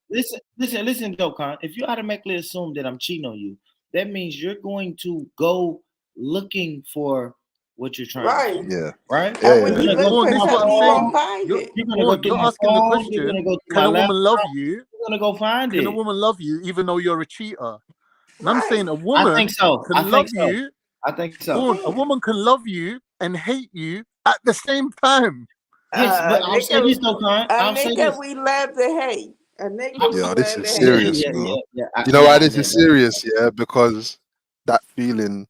Speaker 4: listen, though, Con. If you automatically assume that I'm cheating on you, that means you're going to go looking for what you're trying to
Speaker 11: Right.
Speaker 4: find,
Speaker 12: Yeah.
Speaker 4: right?
Speaker 12: Yeah,
Speaker 11: And when
Speaker 12: yeah.
Speaker 11: you
Speaker 4: You're gonna
Speaker 11: look
Speaker 4: go
Speaker 11: for
Speaker 4: through
Speaker 13: This is
Speaker 4: my
Speaker 13: what I'm
Speaker 11: something, you're
Speaker 13: saying.
Speaker 11: gonna
Speaker 4: phone.
Speaker 11: find it.
Speaker 4: You're gonna go through
Speaker 13: You're
Speaker 4: my
Speaker 13: asking the
Speaker 4: phone. You're
Speaker 13: question,
Speaker 4: gonna go through
Speaker 13: can
Speaker 4: my
Speaker 13: a woman love
Speaker 4: laptop.
Speaker 13: you?
Speaker 4: You're gonna go find
Speaker 13: Can a
Speaker 4: it.
Speaker 13: woman love you even though you're a cheater? And I'm
Speaker 11: Right.
Speaker 13: saying a
Speaker 4: I
Speaker 13: woman
Speaker 4: think so.
Speaker 13: can love you.
Speaker 4: I think so.
Speaker 13: A woman can love you and hate you at the same time.
Speaker 4: Yes, but I'll say this though, Con.
Speaker 11: A
Speaker 4: I'll say
Speaker 11: nigga
Speaker 4: this.
Speaker 11: we love to hate. A nigga we
Speaker 12: Yo, this
Speaker 11: love to
Speaker 12: is
Speaker 11: hate.
Speaker 12: serious, bro. You know why this is serious? Yeah, because that feeling,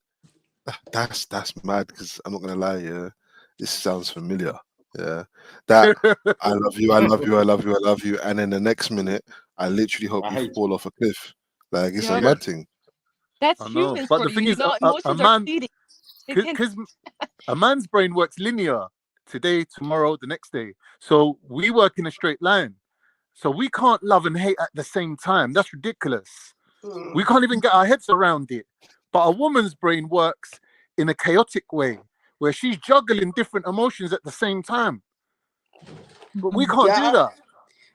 Speaker 12: that's mad. Because I'm not gonna lie, yeah, this sounds familiar. Yeah, that I love you, I love you, I love you, I love you, and then the next minute, I literally hope you fall off a cliff. Like it's a
Speaker 8: Yeah.
Speaker 12: mad thing.
Speaker 8: That's
Speaker 13: I know,
Speaker 8: humans
Speaker 13: but
Speaker 8: for
Speaker 13: the thing
Speaker 8: you.
Speaker 13: is, a
Speaker 8: Emotions are
Speaker 13: man,
Speaker 8: fleeting.
Speaker 13: because a man's brain works linear. Today, tomorrow, the next day. So we work in a straight line. So we can't love and hate at the same time. That's ridiculous. We can't even get our heads around it. But a woman's brain works in a chaotic way where she's juggling different emotions at the same time. But we can't do that.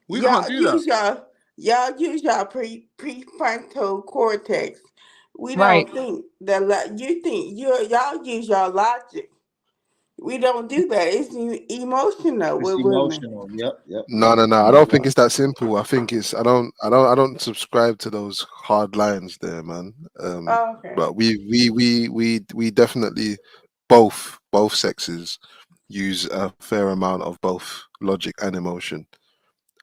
Speaker 13: We can't do that.
Speaker 11: Y'all use y'all prefrontal cortex. We
Speaker 8: Right.
Speaker 11: don't think that. You think y'all use your logic. We don't do that. It's emotional
Speaker 4: It's
Speaker 11: with women.
Speaker 4: emotional. Yep.
Speaker 12: No. I don't think it's that simple. I think it's I don't subscribe to those hard lines there, man.
Speaker 11: Okay.
Speaker 12: But we definitely both sexes use a fair amount of both logic and emotion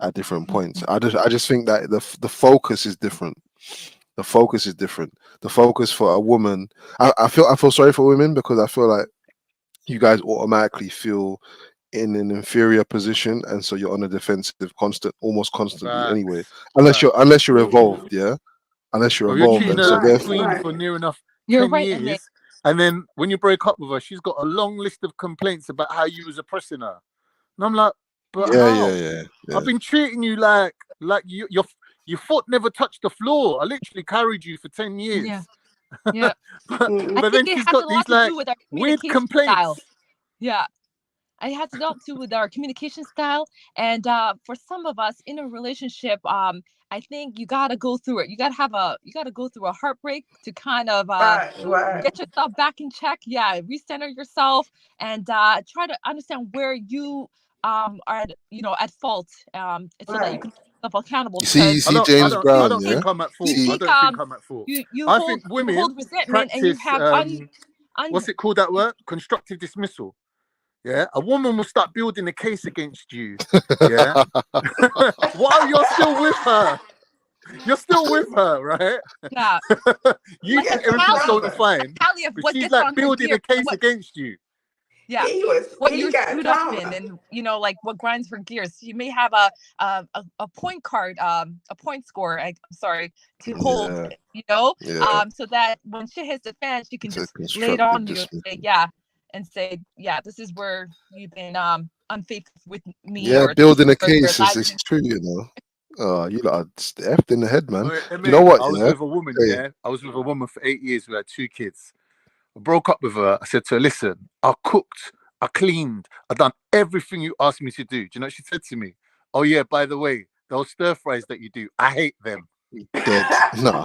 Speaker 12: at different points. I just think that the focus is different. The focus is different. The focus for a woman, I feel sorry for women because I feel like you guys automatically feel in an inferior position, and so you're on the defensive almost constantly anyway. Unless you're evolved, yeah. Unless you're
Speaker 13: Well, you're
Speaker 12: evolved,
Speaker 13: cheating
Speaker 12: and so
Speaker 13: a
Speaker 12: therefore,
Speaker 13: queen for near enough
Speaker 8: You're
Speaker 13: 10
Speaker 8: right,
Speaker 13: years.
Speaker 8: Nick.
Speaker 13: And then when you break up with her, she's got a long list of complaints about how you was oppressing her. And I'm like, but how?
Speaker 12: yeah.
Speaker 13: I've been treating you like your foot never touched the floor. I literally carried you for 10 years.
Speaker 8: Yeah. Yeah.
Speaker 13: but
Speaker 8: I
Speaker 13: then
Speaker 8: think it
Speaker 13: she's
Speaker 8: has
Speaker 13: got
Speaker 8: a
Speaker 13: these
Speaker 8: lot to
Speaker 13: like
Speaker 8: do with our
Speaker 13: weird
Speaker 8: communication
Speaker 13: complaints.
Speaker 8: style. Yeah. It has a lot to do with our communication style. And for some of us in a relationship, I think you gotta go through it. You gotta go through a heartbreak to kind of get yourself back in check. Yeah, recenter yourself and try to understand where you are at fault. So that you can hold yourself accountable.
Speaker 12: you see James
Speaker 13: I
Speaker 12: Brown,
Speaker 13: don't
Speaker 12: yeah.
Speaker 13: think I'm at fault.
Speaker 8: You
Speaker 13: I
Speaker 8: think
Speaker 13: don't think I'm at fault.
Speaker 8: you
Speaker 13: I
Speaker 8: hold
Speaker 13: think women
Speaker 8: resentment and you
Speaker 13: practice
Speaker 8: have
Speaker 13: what's it called, that word? Constructive dismissal. Yeah, a woman will start building a case against you. Yeah, while you're still with her. You're still with her, right?
Speaker 8: Yeah.
Speaker 13: You think everything's going fine,
Speaker 8: Of
Speaker 13: but
Speaker 8: what
Speaker 13: she's
Speaker 8: gets
Speaker 13: like
Speaker 8: on her
Speaker 13: building a
Speaker 8: gear,
Speaker 13: case against you.
Speaker 8: Yeah, what you're screwed up in, and like what grinds her gears. You may have a point card, a point score. To hold, so that when shit hits the fan, she can just lay it on you and say, this is where you've been unfaithful with me.
Speaker 12: Yeah, building a case is true, you know. Oh, you lot are effed in the head, man. You know what?
Speaker 13: I was with a woman, I was with a woman for 8 years. We had 2 kids. I broke up with her. I said to her, listen, I cooked, I cleaned, I done everything you asked me to do. Do you know what she said to me? Oh yeah, by the way, those stir fries that you do, I hate them.
Speaker 12: Dead. No.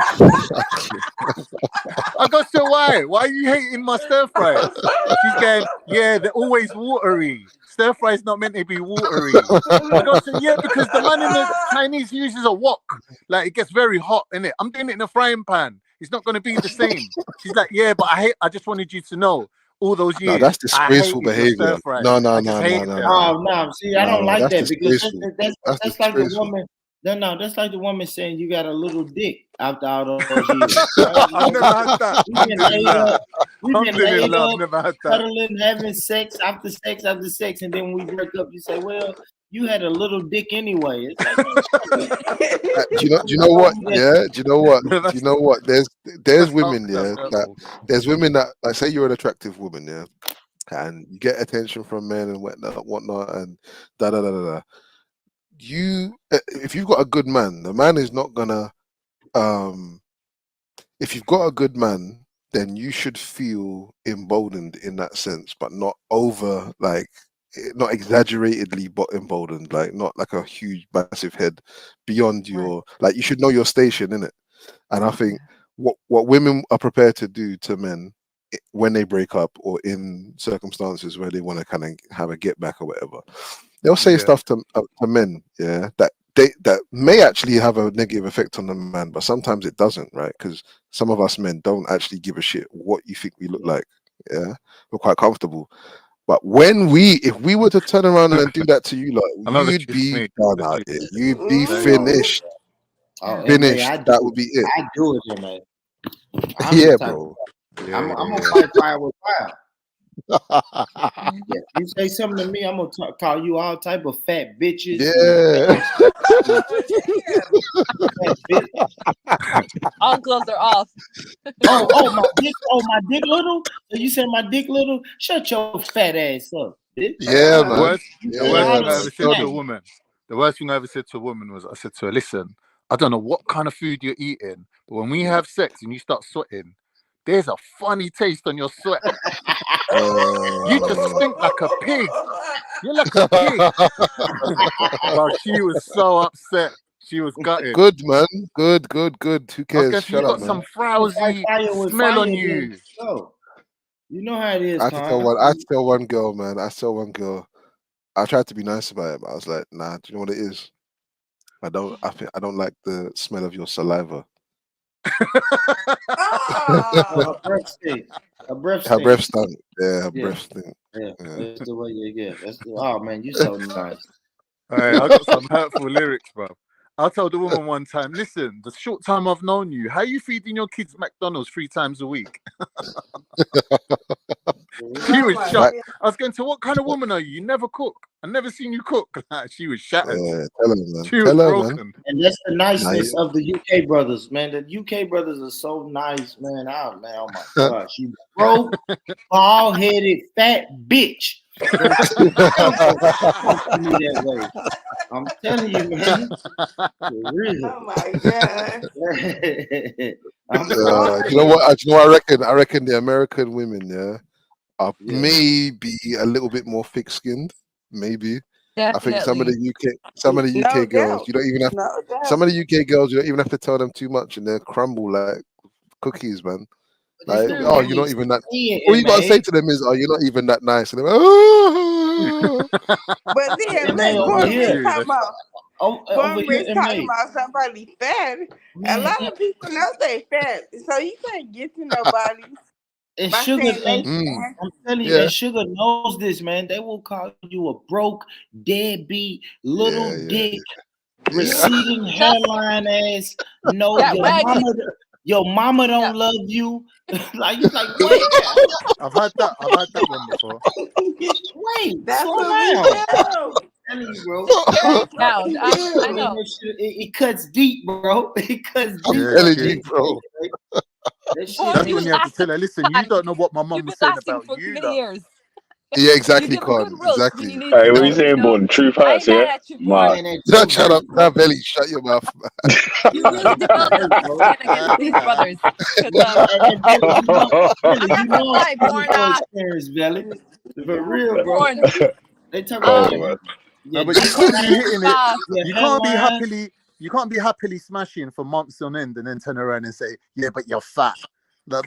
Speaker 13: I go, so why? Why are you hating my stir fries? She's going, yeah, they're always watery. Stir fries not meant to be watery. I go, so yeah, because the man in the Chinese uses a wok. Like it gets very hot, innit? I'm doing it in a frying pan. It's not going to be the same. She's like, yeah, but I just wanted you to know. All those years,
Speaker 12: no, that's disgraceful behavior. No.
Speaker 4: See, I don't like that because that's like the woman. No, that's like the woman saying you got a little dick after all those years.
Speaker 13: I've never had that.
Speaker 4: We've been laid up,
Speaker 13: I've never had that.
Speaker 4: cuddling, having sex after sex, and then when we break up, you say, well, you had a little dick anyway. It's like,
Speaker 12: do you know what? Yeah, do you know what? There's women, there's women that, like, say you're an attractive woman, yeah, and you get attention from men and whatnot, and da da da da da. If you've got a good man, the man is not gonna. If you've got a good man, then you should feel emboldened in that sense, but not over, like, not exaggeratedly, but emboldened, like not like a huge, massive head beyond your. Like, you should know your station, innit? And I think what women are prepared to do to men when they break up or in circumstances where they want to kind of have a get back or whatever, they'll say stuff to men, that may actually have a negative effect on the man, but sometimes it doesn't, right? Because some of us men don't actually give a shit what you think we look like. Yeah, we're quite comfortable. But if we were to turn around and do that to you, like, you'd be done out here. You'd be finished. Finished. That would be it.
Speaker 4: I do it, man.
Speaker 12: Yeah, bro.
Speaker 4: I'm gonna fight fire with fire. You say something to me, I'm gonna call you all type of fat bitches.
Speaker 12: Yeah.
Speaker 8: All gloves are off.
Speaker 4: my dick little. So you said my dick little? Shut your fat ass up, bitch.
Speaker 12: Yeah, man.
Speaker 13: The worst thing I ever said to a woman. The worst thing I ever said to a woman was, I said to her, listen, I don't know what kind of food you're eating, but when we have sex and you start sweating, there's a funny taste on your sweat. You just stink like a pig. You're like a pig. Well, she was so upset. She was gutted.
Speaker 12: Good, man. Good. Who
Speaker 13: I was
Speaker 12: cares?
Speaker 13: going,
Speaker 12: Shut
Speaker 13: you
Speaker 12: up,
Speaker 13: got
Speaker 12: man.
Speaker 13: some frowsy smell on you.
Speaker 4: So, you know how it is,
Speaker 12: I had to tell one girl, man. I tried to be nice about it, but I was like, nah, do you know what it is? I don't like the smell of your saliva.
Speaker 4: her breath stink. Her breath
Speaker 12: Her
Speaker 4: stink.
Speaker 12: breath stunk. Yeah, her
Speaker 4: Yeah.
Speaker 12: breath stink.
Speaker 4: Yeah,
Speaker 12: Yeah.
Speaker 4: that's the way you get. Oh man, you so nice.
Speaker 13: Hey, I got some hurtful lyrics, bro. I told the woman one time, listen, the short time I've known you, how you feeding your kids McDonald's 3 times a week? She was shocked. I was going, to what kind of woman are you? You never cook. I've never seen you cook. She was shattered.
Speaker 12: Yeah, tell her, man.
Speaker 13: She was broken.
Speaker 12: Man.
Speaker 4: And that's the niceness of the UK brothers, man. The UK brothers are so nice, man. Oh my gosh, you broke, bald-headed, fat bitch. I'm telling you, man. For real.
Speaker 11: Oh my god.
Speaker 12: You know what? I reckon the American women, are maybe a little bit more thick-skinned. Maybe.
Speaker 8: Definitely.
Speaker 12: I think some of the UK girls, you don't even have some of the UK girls, you don't even have to tell them too much, and they'll crumble like cookies, man. Like, oh, you're not even that. All you gotta say to them is, "Oh, you're not even that nice." And they're like, oh.
Speaker 11: But then Born talking about somebody fat. A lot of people know they fat, so you can't get to nobody.
Speaker 4: And Sugar, I'm telling you, and Sugar knows this, man. They will call you a broke, deadbeat, little dick, receding hairline ass. No, your mama don't love you. like what?
Speaker 13: I've had that one before.
Speaker 4: Wait,
Speaker 11: that's
Speaker 4: slow
Speaker 11: what
Speaker 4: down.
Speaker 11: Bro.
Speaker 8: I know.
Speaker 4: It cuts deep, bro. It cuts deep.
Speaker 12: I'm telling you, bro.
Speaker 13: That's when you have to tell her, listen, you don't know what my mum was saying about you.
Speaker 8: Years.
Speaker 12: Yeah, exactly, Con. Exactly.
Speaker 7: Hey, what are you saying, Born? Truth hurts, yeah?
Speaker 12: Don't shut up. Now, Belly, shut your mouth.
Speaker 8: You really developed a skin against these brothers.
Speaker 4: For real, bro. They talk
Speaker 13: about
Speaker 4: yeah,
Speaker 13: but you can't be hitting it. You can't be happily smashing for months on end and then turn around and say, "Yeah, but you're fat."
Speaker 12: You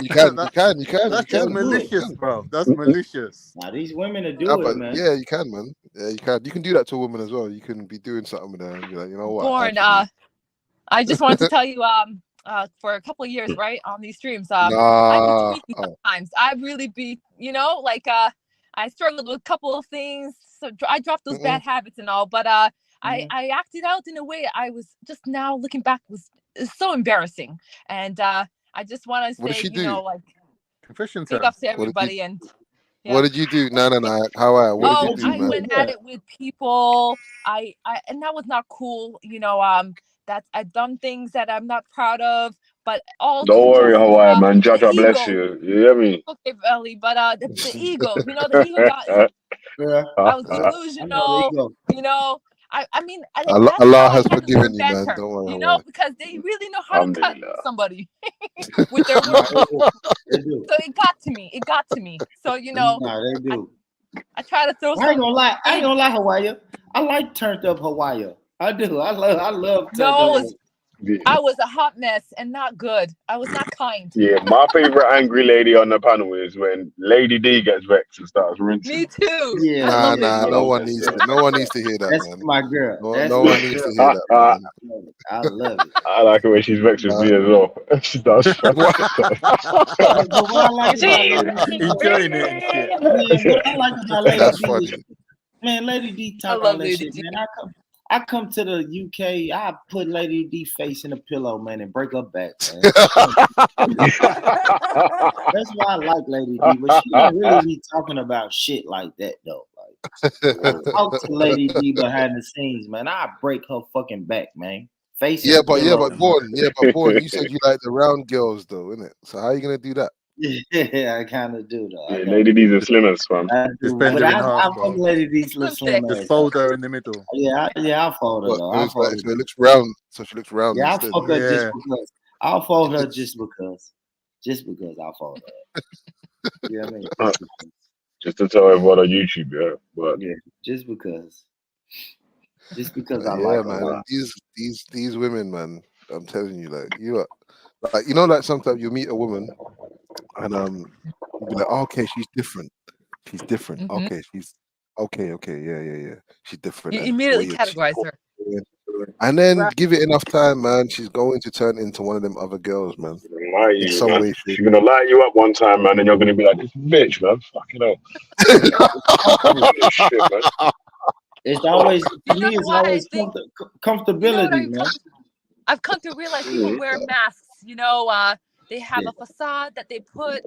Speaker 12: can.
Speaker 13: That's just malicious, bro. That's malicious.
Speaker 4: Now these women are doing it, man.
Speaker 12: Yeah, you can, man. Yeah, you can. You can do that to a woman as well. You can be doing something with her and be like, you know what?
Speaker 8: Born, I just wanted to tell you, for a couple of years, right, on these streams, I've been tweaking sometimes. I really be, I struggled with a couple of things. So I dropped those bad habits and all, but I acted out in a way I was just now looking back was so embarrassing. And I just want to say,
Speaker 13: confession
Speaker 8: big ups to everybody.
Speaker 12: What did you do? No. How? What did you do,
Speaker 8: I
Speaker 12: man?
Speaker 8: went at it with people. And that was not cool. That I've done things that I'm not proud of. But all
Speaker 7: don't worry, Hawaii, man. Jaja bless you. You hear me?
Speaker 8: Okay, Belly. But the ego, the ego got. I was delusional. I mean,
Speaker 12: Allah has forgiven you, man. Don't worry.
Speaker 8: Because they really know how to cut somebody with their words. So it got to me. So
Speaker 4: they do.
Speaker 8: I try to throw.
Speaker 4: I ain't gonna lie, Hawaii. I like turned up Hawaii. I do. I love.
Speaker 8: I was a hot mess and not good. I was not kind.
Speaker 7: Yeah, my favorite angry lady on the panel is when Lady D gets vexed and starts rinsing.
Speaker 8: Me too.
Speaker 4: Yeah.
Speaker 12: No one needs to hear that.
Speaker 4: That's
Speaker 12: man.
Speaker 4: my girl.
Speaker 12: No one needs to hear that.
Speaker 4: I love it.
Speaker 7: I like it when she's vexed with me as well. She does.
Speaker 13: Enjoying it and shit.
Speaker 4: What I like about Lady
Speaker 12: That's
Speaker 4: D
Speaker 12: funny.
Speaker 4: is, man, Lady D talk all that shit, man. I come to the UK, I put Lady D face in a pillow, man, and break her back, man. That's why I like Lady D, but she don't really be talking about shit like that, though. Like, talk to Lady D behind the scenes, man. I break her fucking back, man. Face.
Speaker 12: But Born, you said you like the round girls, though, innit? So how are you gonna do that?
Speaker 4: Yeah, I kind of do, though.
Speaker 7: Yeah, Lady D's a slimmers, fam.
Speaker 4: I fuck Lady D's little slim.
Speaker 13: Just fold her in the middle.
Speaker 4: Yeah, I'll fold her, though.
Speaker 12: So it looks round. So she looks round.
Speaker 4: Yeah,
Speaker 12: instead.
Speaker 4: I'll fold her just because. just because I followed her. You know what I mean?
Speaker 7: Just to tell everyone on YouTube, yeah. But
Speaker 4: Yeah, just because I
Speaker 12: Yeah,
Speaker 4: like her.
Speaker 12: man.
Speaker 4: Wow.
Speaker 12: These women, man. I'm telling you, like you are, like you know, like sometimes you meet a woman and you'll be like, oh, okay, she's different. She's different.
Speaker 8: Hmm.
Speaker 12: Okay, she's okay. Okay, yeah. She's different,
Speaker 8: You
Speaker 12: and the way
Speaker 8: immediately
Speaker 12: she's
Speaker 8: categorize her.
Speaker 12: talking, and then
Speaker 8: Right.
Speaker 12: give it enough time, man. She's going to turn into one of them other girls, man.
Speaker 7: lie
Speaker 12: In
Speaker 7: you,
Speaker 12: some
Speaker 7: man.
Speaker 12: way, shape.
Speaker 7: She's gonna light you up one time, man, and you're gonna be like, this bitch, man. Fucking hell. This shit, man.
Speaker 4: It's always
Speaker 8: You
Speaker 4: to
Speaker 8: know
Speaker 4: me. It's
Speaker 8: what? I
Speaker 4: always
Speaker 8: think
Speaker 4: comfortability, man.
Speaker 8: I've come to realize people wear masks. They have
Speaker 4: Yeah.
Speaker 8: a facade that they put.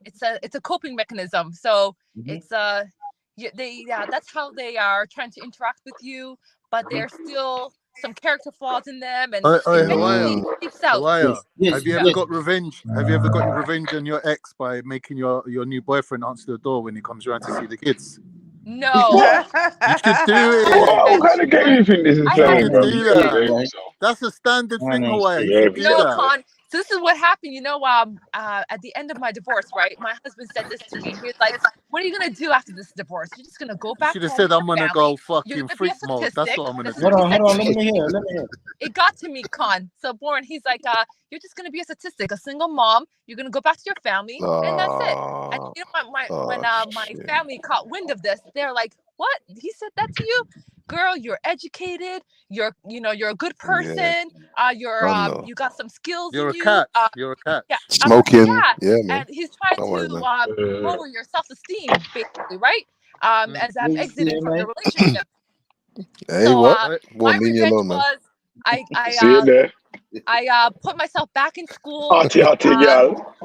Speaker 8: It's a coping mechanism. So it's that's how they are trying to interact with you. But there's still some character flaws in them, and
Speaker 13: Oi,
Speaker 8: eventually
Speaker 13: Hawaii,
Speaker 8: it seeps out.
Speaker 13: Hawaii.
Speaker 4: Yes,
Speaker 13: Have you ever got revenge? Have you ever got your revenge on your ex by making your new boyfriend answer the door when he comes around to see the kids?
Speaker 8: No.
Speaker 13: You should do
Speaker 7: What
Speaker 13: it.
Speaker 7: kind of game you think this is
Speaker 8: I
Speaker 13: You
Speaker 7: playing,
Speaker 13: should
Speaker 8: haven't
Speaker 7: bro?
Speaker 13: do
Speaker 7: You gotta
Speaker 13: that.
Speaker 7: behave yourself.
Speaker 13: That's a standard thing,
Speaker 4: ain't
Speaker 13: Hawaii. You
Speaker 7: Behave
Speaker 13: should do
Speaker 8: No,
Speaker 7: yourself.
Speaker 13: that.
Speaker 8: Con. So this is what happened. At the end of my divorce, right? My husband said this to me. He was like, "What are you gonna do after this divorce? You're just gonna go
Speaker 13: You
Speaker 8: back
Speaker 13: should have
Speaker 8: home
Speaker 13: said,
Speaker 8: to
Speaker 13: I'm
Speaker 8: your
Speaker 13: gonna
Speaker 8: family.
Speaker 13: go
Speaker 8: You're
Speaker 13: fucking
Speaker 8: gonna be a
Speaker 13: freak mode. That's
Speaker 8: statistic."
Speaker 13: what I'm gonna
Speaker 8: This is
Speaker 13: do.
Speaker 8: what he said
Speaker 4: Hold on.
Speaker 8: to
Speaker 4: Let
Speaker 8: me.
Speaker 4: me hear. Let me hear.
Speaker 8: It got to me, Con. So born, he's like, "You're just gonna be a statistic, a single mom. You're gonna go back to your family, and that's it." And
Speaker 12: Oh,
Speaker 8: you know what? When my
Speaker 12: shit.
Speaker 8: family caught wind of this, they're like, "What? He said that to you, girl? You're educated. You're a good
Speaker 12: Yeah,
Speaker 8: person.
Speaker 12: I know.
Speaker 8: You got some skills
Speaker 13: You're
Speaker 8: in
Speaker 13: a
Speaker 8: you.
Speaker 13: catch. You're a catch.
Speaker 8: Yeah." I'm like,
Speaker 12: Smoking.
Speaker 8: "Yeah,"
Speaker 12: Yeah, man.
Speaker 8: and he's trying
Speaker 12: Don't worry,
Speaker 8: to
Speaker 12: man.
Speaker 8: lower your self-esteem, basically, right?
Speaker 13: Mm.
Speaker 8: As I'm
Speaker 4: Please,
Speaker 8: exiting from the
Speaker 4: man.
Speaker 8: relationship.
Speaker 12: Hey,
Speaker 8: So
Speaker 12: what?
Speaker 13: Right?
Speaker 12: Won't
Speaker 8: my
Speaker 12: leave me
Speaker 8: revenge
Speaker 12: alone, man.
Speaker 8: was I
Speaker 7: See it there?
Speaker 8: put myself back in school.
Speaker 7: Arty, girl.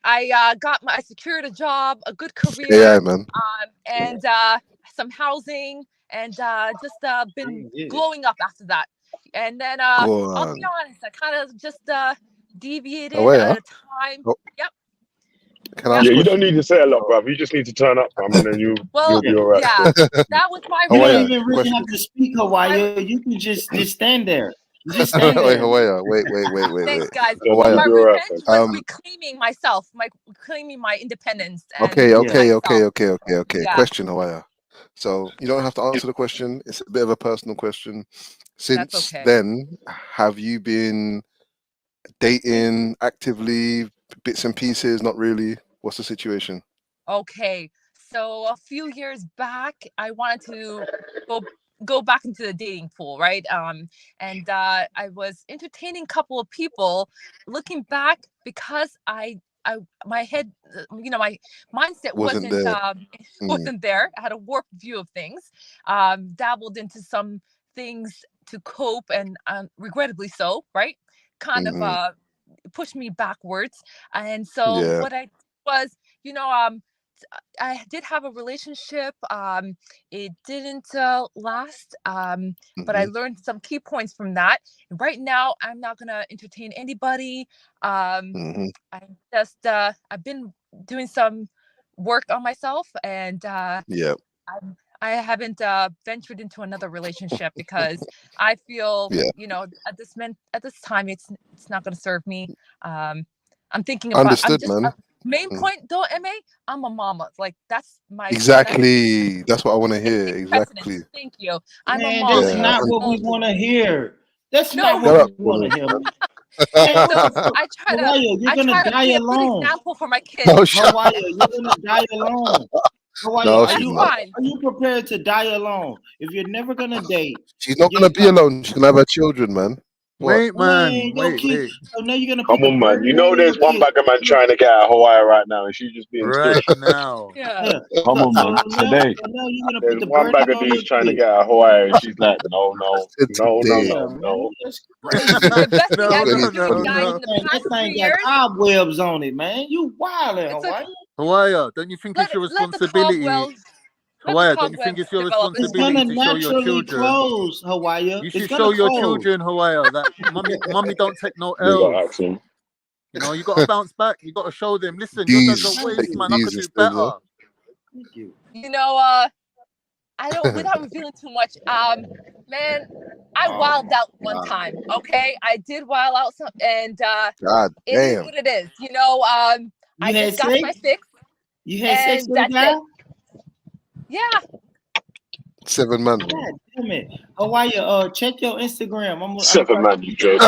Speaker 8: I secured a job, a good career,
Speaker 12: AI, man.
Speaker 8: and some housing, and just been
Speaker 4: Yeah.
Speaker 8: blowing up after that. And then
Speaker 12: Go
Speaker 8: I'll be
Speaker 12: on.
Speaker 8: honest, I kind of just deviated
Speaker 12: Oh,
Speaker 8: at
Speaker 12: yeah.
Speaker 8: a time.
Speaker 12: Oh,
Speaker 8: Yep.
Speaker 12: can I
Speaker 8: Yep.
Speaker 12: ask
Speaker 7: Yeah,
Speaker 12: a
Speaker 7: you don't
Speaker 12: question?
Speaker 7: need to say a lot, bruv. You just need to turn up, fam, and then
Speaker 8: Well,
Speaker 7: you'll be all right.
Speaker 8: yeah, that was my
Speaker 12: Oh,
Speaker 4: You don't
Speaker 12: yeah.
Speaker 8: revenge.
Speaker 4: even really
Speaker 12: Question.
Speaker 4: have to speak Hawaii. You can just stand there. Just stand
Speaker 12: Wait,
Speaker 4: there.
Speaker 12: Hawaii. Wait.
Speaker 8: Thanks, guys.
Speaker 7: Yeah,
Speaker 8: But
Speaker 7: you'll
Speaker 8: my
Speaker 7: be all right,
Speaker 8: revenge
Speaker 7: fam.
Speaker 8: was reclaiming myself, reclaiming my independence and
Speaker 12: Okay.
Speaker 8: myself. Yeah,
Speaker 12: Question, Hawaii. So you don't have to answer the question. It's a bit of a personal question.
Speaker 8: that's
Speaker 12: Since
Speaker 8: okay.
Speaker 12: then, have you been dating actively, bits and pieces? Not really. What's the situation?
Speaker 8: Okay, so a few years back, I wanted to go back into the dating pool, right? And I was entertaining a couple of people. Looking back, because my head, my mindset
Speaker 12: Wasn't there? Mm,
Speaker 8: wasn't there. I had a warped view of things. Dabbled into some things to cope, and regrettably so, right? Kind of
Speaker 12: hmm
Speaker 8: pushed me backwards. And so
Speaker 12: Yeah.
Speaker 8: what I did was, I did have a relationship. It didn't last, but I
Speaker 12: hmm
Speaker 8: learned some key points from that. Right now, I'm not gonna entertain anybody.
Speaker 12: hmm
Speaker 8: I'm just I've been doing some work on myself, and
Speaker 12: Yeah.
Speaker 8: I haven't ventured into another relationship because I feel,
Speaker 12: Yeah.
Speaker 8: at this time, it's not gonna serve me. I'm thinking about. I'm
Speaker 12: Understood,
Speaker 8: just
Speaker 12: man.
Speaker 8: main
Speaker 12: Mm.
Speaker 8: point though, Ma. I'm a mama. Like that's
Speaker 12: Exactly. That's what I want to
Speaker 8: it
Speaker 12: hear.
Speaker 8: takes
Speaker 12: Exactly.
Speaker 8: precedence. Thank you. I'm a
Speaker 4: Man,
Speaker 8: mom.
Speaker 4: that's
Speaker 12: Yeah.
Speaker 4: not what we
Speaker 8: So
Speaker 4: want to hear. That's not
Speaker 8: no.
Speaker 4: what
Speaker 12: Shut
Speaker 4: we
Speaker 12: up,
Speaker 4: want
Speaker 12: woman.
Speaker 4: to hear. Man,
Speaker 8: So
Speaker 4: so,
Speaker 8: I try to
Speaker 4: Hawaii, you're gonna die
Speaker 8: be a good
Speaker 4: alone.
Speaker 8: example for my kids.
Speaker 12: No, shut
Speaker 4: Hawaii, you're gonna die alone. Hawaii,
Speaker 12: No,
Speaker 4: are
Speaker 12: she's
Speaker 8: That's
Speaker 4: you
Speaker 12: not.
Speaker 8: fine.
Speaker 4: are you prepared to die alone? If you're never gonna date,
Speaker 12: She's not
Speaker 4: get
Speaker 12: gonna
Speaker 4: a
Speaker 12: be
Speaker 4: couple.
Speaker 12: alone. She's gonna have her children, man. What?
Speaker 13: Wait,
Speaker 4: Man,
Speaker 13: man.
Speaker 4: your
Speaker 13: Wait,
Speaker 4: kid.
Speaker 13: wait.
Speaker 4: So now you're gonna
Speaker 7: Come
Speaker 4: put the
Speaker 7: on, man.
Speaker 4: burden
Speaker 7: You
Speaker 4: on
Speaker 7: know
Speaker 4: your
Speaker 7: there's one
Speaker 4: kid.
Speaker 7: bagger man trying to get out of Hawaii right now, and she's just being
Speaker 13: Right
Speaker 7: stush.
Speaker 13: now.
Speaker 8: Yeah.
Speaker 4: Yeah.
Speaker 7: Come on, man. Today.
Speaker 4: So now you're gonna put
Speaker 7: There's
Speaker 4: the
Speaker 7: one
Speaker 4: burden
Speaker 7: bagger
Speaker 4: on your
Speaker 7: dude's trying to
Speaker 4: kid.
Speaker 7: get out of Hawaii, and she's like, no,
Speaker 12: I
Speaker 7: no,
Speaker 12: said
Speaker 7: no, no,
Speaker 12: today.
Speaker 4: Yeah,
Speaker 7: no,
Speaker 4: man,
Speaker 7: no.
Speaker 4: that's crazy.
Speaker 8: The best thing I've been doing,
Speaker 12: 2020.
Speaker 8: guys, in the
Speaker 4: That
Speaker 8: past 3
Speaker 4: thing got
Speaker 8: years,
Speaker 4: cobwebs on it, man. You wildin',
Speaker 8: it's
Speaker 4: Hawaii.
Speaker 8: okay.
Speaker 13: Hawaii, don't you think it's your
Speaker 8: Let the
Speaker 13: responsibility? Hawaii, don't you think it's your
Speaker 8: develop.
Speaker 4: It's
Speaker 13: responsibility
Speaker 4: gonna
Speaker 13: to show your
Speaker 4: naturally
Speaker 13: children?
Speaker 4: close, Hawaii.
Speaker 13: You
Speaker 4: It's
Speaker 13: should
Speaker 4: gonna
Speaker 13: show your
Speaker 4: close.
Speaker 13: children, Hawaii, that mommy don't take no
Speaker 7: We got
Speaker 13: L's.
Speaker 7: accent.
Speaker 13: You know, you got to bounce back. You got to show them, listen, your dad's a
Speaker 12: These
Speaker 4: Thank
Speaker 13: waste,
Speaker 12: taking
Speaker 4: you.
Speaker 13: man. I could
Speaker 12: these
Speaker 13: do
Speaker 12: instead, yeah.
Speaker 13: better.
Speaker 4: Thank you.
Speaker 8: I don't, without revealing too much. Man, I
Speaker 12: Oh
Speaker 8: wilded
Speaker 12: my
Speaker 8: out one
Speaker 12: God.
Speaker 8: time. Okay, I did wild out some, and
Speaker 12: God
Speaker 8: it is
Speaker 12: damn.
Speaker 8: what it is. You know,
Speaker 4: You
Speaker 8: I
Speaker 4: had
Speaker 8: just got my
Speaker 4: sex?
Speaker 8: fix,
Speaker 4: You had sex
Speaker 8: and
Speaker 4: with a
Speaker 8: that's
Speaker 4: guy?
Speaker 8: it. Yeah.
Speaker 12: 7 man.
Speaker 4: God damn it. Hawaii, check your Instagram. I'm
Speaker 7: 7 man, you joke.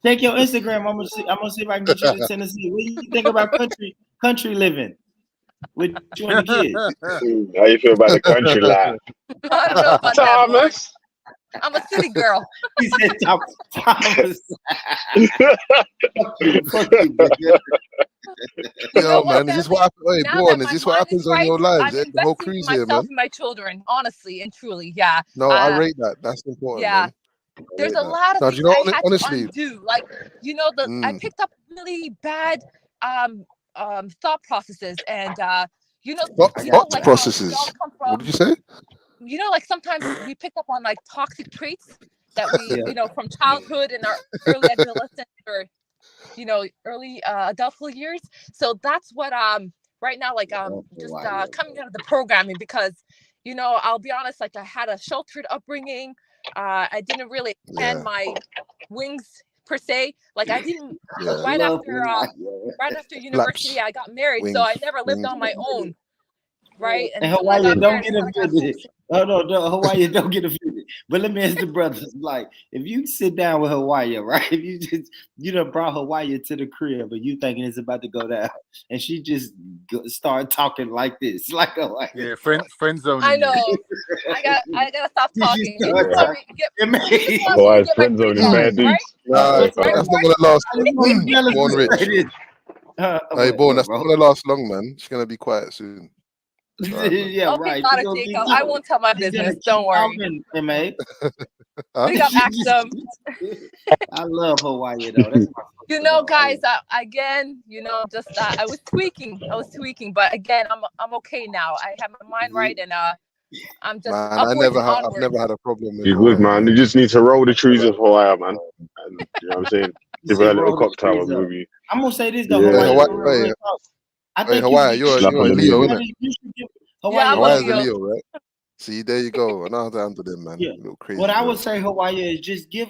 Speaker 4: check your Instagram. I'm gonna see if I can get you to Tennessee. What do you think about country living with you and the kids?
Speaker 7: How you feel about the country life?
Speaker 8: I don't know about that, boy.
Speaker 7: Thomas.
Speaker 8: I'm a city girl.
Speaker 4: He said Thomas. Fuck you, nigga.
Speaker 8: You know
Speaker 12: Yo,
Speaker 8: what,
Speaker 12: man, is this
Speaker 8: family?
Speaker 12: what happens? Hey,
Speaker 8: Now
Speaker 12: Born,
Speaker 8: that
Speaker 12: is
Speaker 8: my
Speaker 12: this what
Speaker 8: mind is
Speaker 12: happens on
Speaker 8: right,
Speaker 12: your lives?
Speaker 8: I'm
Speaker 12: Yeah? The whole
Speaker 8: investing in
Speaker 12: cruise here,
Speaker 8: myself
Speaker 12: man.
Speaker 8: and my children, honestly and truly. Yeah.
Speaker 12: No, I rate that. That's important,
Speaker 8: Yeah.
Speaker 12: man. I
Speaker 8: There's
Speaker 12: rate
Speaker 8: a
Speaker 12: that.
Speaker 8: lot of
Speaker 12: Now, do
Speaker 8: things
Speaker 12: you know,
Speaker 8: I had to
Speaker 12: honestly,
Speaker 8: undo. Like, you know, I picked up really bad thought processes, and you know,
Speaker 12: thought
Speaker 8: like how we all
Speaker 12: processes.
Speaker 8: come
Speaker 12: What did
Speaker 8: from.
Speaker 12: you say?
Speaker 8: You know, like sometimes we pick up on like toxic traits that we,
Speaker 4: Yeah.
Speaker 8: you know, from childhood and our early adolescence or, you know, early adulthood years. So that's what right now, like just coming out of the programming, because, you know, I'll be honest, like I had a sheltered upbringing. I didn't really expand my wings per se. Like I didn't right after university, I got married, so I never lived on my own. Right.
Speaker 4: And
Speaker 8: And soon as I
Speaker 4: Hawaii,
Speaker 8: got
Speaker 4: don't
Speaker 8: married,
Speaker 4: get
Speaker 8: I kind of got
Speaker 4: offended.
Speaker 8: homesick.
Speaker 4: Oh no, Hawaii, don't get offended. But let me ask the brothers, like, if you sit down with Hawaii, right? If you done brought Hawaii to the crib, but you thinking it's about to go down, and she just start talking like this, like Hawaii.
Speaker 13: Yeah, friend zoning.
Speaker 8: I know. I gotta stop talking. He just want me to get. He just wants me
Speaker 7: Why
Speaker 8: to
Speaker 7: is
Speaker 8: get my
Speaker 7: friend zoning
Speaker 8: freak on,
Speaker 7: bad dudes?
Speaker 8: right?
Speaker 12: That's not gonna last. Born
Speaker 4: Say
Speaker 12: rich.
Speaker 4: this.
Speaker 12: Hey, Born, that's
Speaker 4: bro?
Speaker 12: not gonna last long, man. She's gonna be quiet soon. It's all right, man.
Speaker 4: Yeah,
Speaker 8: Okay,
Speaker 4: right.
Speaker 8: got
Speaker 4: She
Speaker 8: it,
Speaker 4: gonna keep
Speaker 8: Jacob. I
Speaker 4: talking.
Speaker 8: won't tell my
Speaker 4: She's gonna
Speaker 8: business.
Speaker 4: keep
Speaker 8: Don't worry.
Speaker 4: talking, MA.
Speaker 12: Huh?
Speaker 8: Big up Axum.
Speaker 4: I love Hawaii though. That's my
Speaker 8: You know, guys, again, you know, just I was tweaking, but again, I'm okay now. I have my mind right, and I'm just
Speaker 12: Man,
Speaker 8: upwards and
Speaker 12: I've
Speaker 8: onwards.
Speaker 12: never had a problem with
Speaker 7: You good,
Speaker 12: Hawaii,
Speaker 7: man. You just need to roll the trees of Hawaii, man. And, you know what I'm saying? Give her a little cocktail and we'll be.
Speaker 4: I'm gonna say this though,
Speaker 7: Yeah.
Speaker 12: Hey,
Speaker 4: Hawaii.
Speaker 12: Hawaii, hey,
Speaker 4: I
Speaker 12: hey,
Speaker 4: think
Speaker 12: Hawaii,
Speaker 4: you
Speaker 7: Slap
Speaker 12: you're
Speaker 7: on
Speaker 12: a
Speaker 7: the
Speaker 12: Leo,
Speaker 7: knee.
Speaker 12: innit?
Speaker 4: you should give
Speaker 8: Yeah, I'm a
Speaker 12: Hawaii's a
Speaker 8: Leo.
Speaker 12: Leo, right? See, there you go. I know how to handle them, man.
Speaker 4: Yeah.
Speaker 12: Little crazy.
Speaker 4: What I would
Speaker 12: girls.
Speaker 4: say, Hawaii, is just give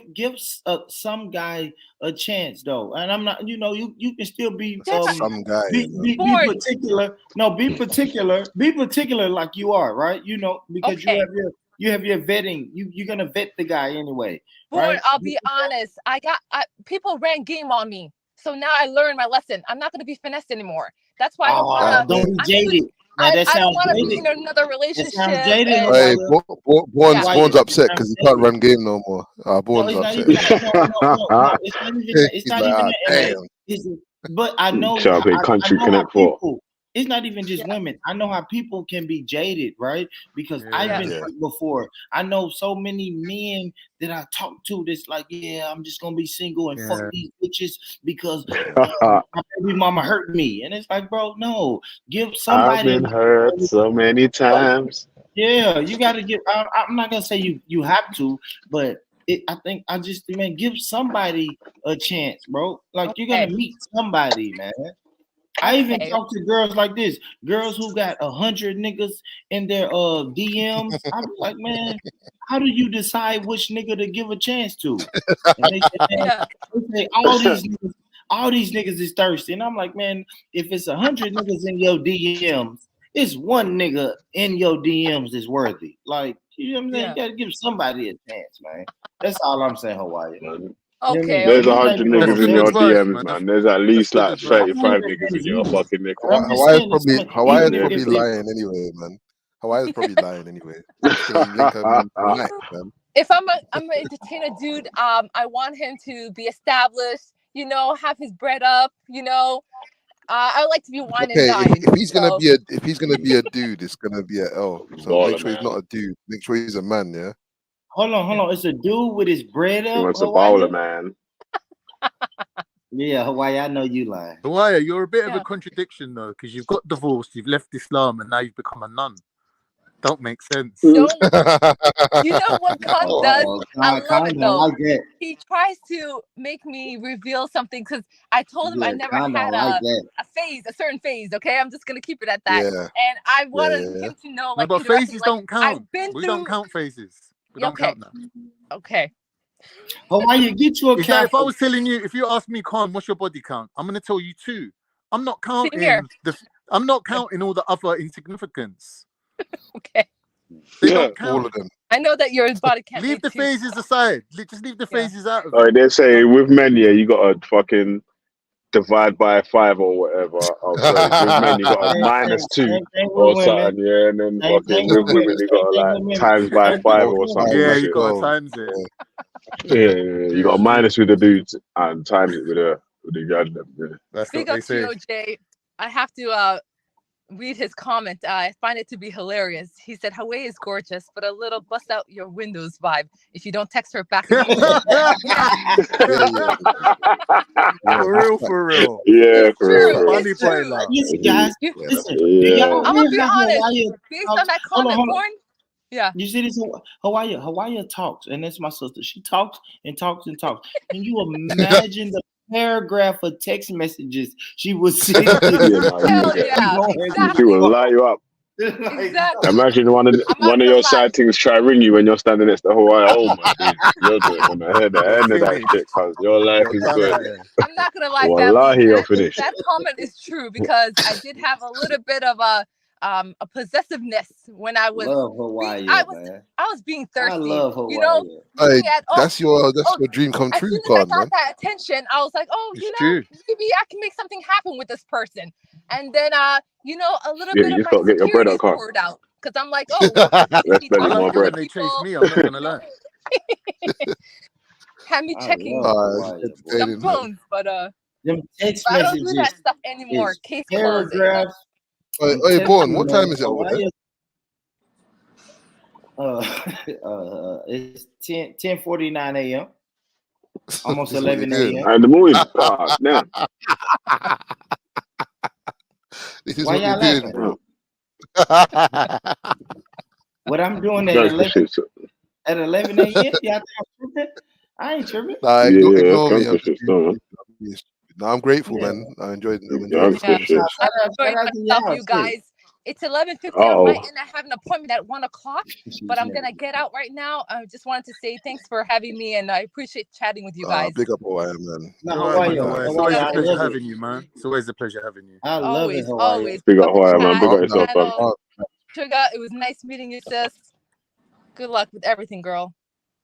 Speaker 4: some guy a chance though, and I'm not. You know, you can still be
Speaker 12: Some guy.
Speaker 4: be particular. No, be particular. Be particular like you are, right? You know, because
Speaker 8: Okay.
Speaker 4: you have your vetting. You're gonna vet the guy anyway,
Speaker 8: Born,
Speaker 4: right?
Speaker 8: I'll be honest. People ran game on me, so now I learned my lesson. I'm not gonna be finessed anymore. That's why I don't want to.
Speaker 4: Don't be jaded. Now, that
Speaker 8: I don't
Speaker 4: sounds
Speaker 8: want to be
Speaker 4: jaded.
Speaker 8: in another
Speaker 4: That
Speaker 8: relationship.
Speaker 4: sounds jaded.
Speaker 8: And,
Speaker 12: Hey, Born's
Speaker 4: Hawaii,
Speaker 12: upset because he can't run game no more.
Speaker 4: No,
Speaker 12: Born's
Speaker 4: it's not
Speaker 12: upset.
Speaker 4: even that. No. It's not even that. It's
Speaker 12: He's
Speaker 4: not
Speaker 12: like,
Speaker 4: even
Speaker 12: ah,
Speaker 4: that.
Speaker 12: damn.
Speaker 4: But I know,
Speaker 7: Shall I play
Speaker 4: I
Speaker 7: Country
Speaker 4: know how
Speaker 7: Connect 4?
Speaker 4: people. It's not even just women. I know how people can be jaded, right? Because I've been hurt before. I know so many men that I talk to that's like, yeah, I'm just gonna be single and fuck these bitches because my baby mama hurt me. And it's like, bro, no, give somebody.
Speaker 7: I've been hurt so many times.
Speaker 4: Yeah, you got to give. I'm not gonna say you have to, but I think I just give somebody a chance, bro. Like you're gonna meet somebody, man. I even talk to girls like this, girls who got 100 niggas in their DMs. I'm like, man, how do you decide which nigga to give a chance to? And they say all these niggas is thirsty, and I'm like, man, if it's 100 niggas in your DMs, it's one nigga in your DMs is worthy. Like, you know what I'm saying? You gotta give somebody a chance, man. That's all I'm saying, Hawaii.
Speaker 8: Okay.
Speaker 7: There's 100 niggas in your DMs, man. There's at least like 35 niggas in your fucking nigga.
Speaker 12: Hawaii's probably lying anyway, man. Hawaii's probably lying anyway.
Speaker 8: If I'm gonna entertain a dude, I want him to be established, you know, have his bread up, you know. I like to be wine and dine.
Speaker 12: If he's gonna be a dude, it's gonna be a L. So make sure he's not a dude. Make sure he's a man, yeah.
Speaker 4: Hold on. It's a dude with his bread up.
Speaker 7: He wants a bowler, man.
Speaker 4: Yeah, Hawaii, I know you lying.
Speaker 13: Hawaii, you're a bit of a contradiction though, because you've got divorced, you've left Islam, and now you've become a nun. don't make sense.
Speaker 8: Don't. You know what Con does? I love
Speaker 4: Kinda
Speaker 8: it though.
Speaker 4: like that.
Speaker 8: He tries to make me reveal something because I told him I
Speaker 4: Yeah,
Speaker 8: never
Speaker 4: kinda
Speaker 8: had
Speaker 4: like that.
Speaker 8: a certain phase. Okay, I'm just gonna keep it at that.
Speaker 12: Yeah,
Speaker 8: And I
Speaker 12: yeah,
Speaker 8: wanted
Speaker 12: yeah.
Speaker 8: him to know,
Speaker 13: No,
Speaker 8: like
Speaker 13: but
Speaker 8: indirectly,
Speaker 13: phases
Speaker 8: like
Speaker 13: don't count.
Speaker 8: I've been
Speaker 13: We don't
Speaker 8: through.
Speaker 13: count phases. We
Speaker 8: Yeah,
Speaker 13: don't
Speaker 8: okay,
Speaker 13: count that.
Speaker 8: okay.
Speaker 4: Hawaii, get you a
Speaker 13: It's like if I
Speaker 4: Catholic.
Speaker 13: was telling you, if you ask me, Con, what's your body count? I'm gonna tell you 2. I'm not
Speaker 8: Same here.
Speaker 13: counting I'm not counting all the other insignificance.
Speaker 8: Okay.
Speaker 13: They
Speaker 7: Yeah.
Speaker 13: don't
Speaker 12: All
Speaker 13: count.
Speaker 12: of them.
Speaker 8: I know that your body can't
Speaker 13: Leave
Speaker 8: make
Speaker 13: the
Speaker 8: 2.
Speaker 13: phases aside. Just leave the
Speaker 8: Yeah.
Speaker 13: phases out of
Speaker 7: All
Speaker 13: it.
Speaker 7: right, they say with men, yeah, you gotta fucking divide by 5 or whatever. Oh, sorry, with men you got a -2
Speaker 4: Same thing
Speaker 7: or
Speaker 4: with women.
Speaker 7: something, yeah, and then
Speaker 4: Same
Speaker 7: fucking
Speaker 4: thing
Speaker 7: with
Speaker 4: with
Speaker 7: women
Speaker 4: women.
Speaker 7: you
Speaker 4: Same
Speaker 7: got to
Speaker 4: thing
Speaker 7: like
Speaker 4: with women.
Speaker 7: times by
Speaker 4: Same thing
Speaker 7: 5
Speaker 4: with
Speaker 7: or
Speaker 4: women.
Speaker 7: something.
Speaker 13: Yeah,
Speaker 7: Shit.
Speaker 13: you gotta
Speaker 12: Go.
Speaker 13: times it.
Speaker 7: You got a minus with the dudes and times it with the guy. Yeah.
Speaker 13: That's
Speaker 8: Big
Speaker 13: what they
Speaker 8: up to you,
Speaker 13: say.
Speaker 8: OJ. I have to read his comment. I find it to be hilarious. He said, Hawaii is gorgeous, but a little bust out your windows vibe if you don't text her back in a few. Yeah,
Speaker 13: For real, for real.
Speaker 7: Yeah,
Speaker 8: it's
Speaker 7: for
Speaker 8: true.
Speaker 7: real, bro.
Speaker 8: It's
Speaker 13: Funny
Speaker 8: true.
Speaker 13: boy,
Speaker 4: Listen, guys.
Speaker 8: You,
Speaker 12: Yeah,
Speaker 4: Listen. Do
Speaker 7: Yeah.
Speaker 4: y'all
Speaker 8: I'm
Speaker 4: hear
Speaker 8: gonna be
Speaker 4: how
Speaker 8: honest.
Speaker 4: Hawaii
Speaker 8: Based
Speaker 4: talks?
Speaker 8: on that
Speaker 4: Hold on,
Speaker 8: comment,
Speaker 4: hold on.
Speaker 8: Born. Yeah.
Speaker 4: You see this Hawaii talks, and that's my sister. She talks and talks and talks. Can you imagine the paragraph of text messages she would send to
Speaker 7: Yeah,
Speaker 4: you?
Speaker 7: no, you
Speaker 8: Hell
Speaker 7: forget.
Speaker 8: yeah.
Speaker 7: She will
Speaker 8: Exactly.
Speaker 7: light you up.
Speaker 8: Exactly.
Speaker 7: Imagine one
Speaker 8: I'm not
Speaker 7: of
Speaker 8: gonna
Speaker 7: your
Speaker 8: lie.
Speaker 7: side things try to ring you when you're standing next to Hawaii. Oh my days, you're gonna hear the
Speaker 13: you're
Speaker 7: end of that
Speaker 13: finished.
Speaker 7: shit, cause your life
Speaker 13: You're
Speaker 7: is
Speaker 13: done
Speaker 7: good.
Speaker 13: out here.
Speaker 8: I'm not gonna lie, family.
Speaker 7: Wallahi, you're finished.
Speaker 8: That comment is true because I did have a little bit of a possessiveness when I was
Speaker 4: Love Hawaii, man.
Speaker 8: I was being
Speaker 4: I
Speaker 8: thirsty.
Speaker 4: love
Speaker 8: You know,
Speaker 4: Hawaii.
Speaker 12: Hey,
Speaker 8: looking at
Speaker 12: that's your dream come
Speaker 8: as
Speaker 12: true,
Speaker 8: soon as I
Speaker 12: Con,
Speaker 8: got
Speaker 12: man.
Speaker 8: that attention, I was like, oh,
Speaker 13: It's true.
Speaker 8: maybe I can make something happen with this person. And then a little
Speaker 7: Yeah,
Speaker 8: bit
Speaker 7: you
Speaker 8: of
Speaker 7: just
Speaker 8: my
Speaker 7: gotta get your bread up,
Speaker 8: insecurities
Speaker 7: car.
Speaker 8: poured out. Because I'm like, oh, well,
Speaker 7: Let's
Speaker 8: he
Speaker 7: spend
Speaker 13: I
Speaker 8: talks to
Speaker 7: more
Speaker 13: loved it
Speaker 8: other
Speaker 13: when
Speaker 7: bread.
Speaker 13: they chased
Speaker 8: people.
Speaker 13: me. I'm not gonna lie.
Speaker 8: Had me
Speaker 4: I
Speaker 8: checking
Speaker 4: love
Speaker 12: It's
Speaker 4: Hawaii, boy.
Speaker 8: some
Speaker 12: entertaining, man.
Speaker 8: phones, but
Speaker 4: Them text
Speaker 8: I don't do that
Speaker 4: messages
Speaker 8: stuff anymore.
Speaker 4: is
Speaker 8: Case closed.
Speaker 4: paragraphs. I'm
Speaker 12: Hey,
Speaker 4: telling
Speaker 12: Born,
Speaker 4: you,
Speaker 12: what
Speaker 4: man.
Speaker 12: time is it over there?
Speaker 4: Hawaii, it's 10:49 a.m. Almost
Speaker 12: This is what
Speaker 4: 11
Speaker 12: you're doing.
Speaker 4: a.m.
Speaker 7: And the morning, God damn.
Speaker 12: This is
Speaker 4: Why
Speaker 12: what you're
Speaker 4: y'all
Speaker 12: doing,
Speaker 4: laughing?
Speaker 12: bro.
Speaker 4: What I'm doing at
Speaker 7: Gangster
Speaker 4: 11
Speaker 7: shit.
Speaker 4: at 11 a.m. Y'all think I'm tripping? I ain't tripping.
Speaker 12: Nah,
Speaker 7: Yeah, that's
Speaker 12: ignore me.
Speaker 7: gangster shit, still, man.
Speaker 12: No, I'm grateful,
Speaker 4: Yeah.
Speaker 12: man. I'm enjoying
Speaker 7: Gangster
Speaker 8: Yeah.
Speaker 7: shit.
Speaker 4: Shout
Speaker 8: I'm
Speaker 4: out
Speaker 8: enjoying
Speaker 4: to
Speaker 8: myself,
Speaker 4: y'all
Speaker 8: you
Speaker 4: too.
Speaker 8: guys. It's 11:50 on my
Speaker 7: Oh,
Speaker 8: end. I have an appointment at 1:00, but I'm gonna get out right now. I just wanted to say thanks for having me, and I appreciate chatting with you guys.
Speaker 12: Big up Hawaii, man.
Speaker 4: No,
Speaker 13: All right,
Speaker 4: Hawaii,
Speaker 13: man. It's
Speaker 4: Hawaii,
Speaker 13: always a
Speaker 4: I
Speaker 13: pleasure
Speaker 4: love it.
Speaker 13: having you, man. It's always a pleasure having you.
Speaker 4: I love it,
Speaker 8: Always,
Speaker 4: Hawaii.
Speaker 8: always.
Speaker 7: big
Speaker 8: Pick
Speaker 7: up
Speaker 8: up the
Speaker 7: Hawaii, man. Big
Speaker 8: chat,
Speaker 7: up yourself, man.
Speaker 8: channel. Sugar, it was nice meeting you, sis. Good luck with everything, girl.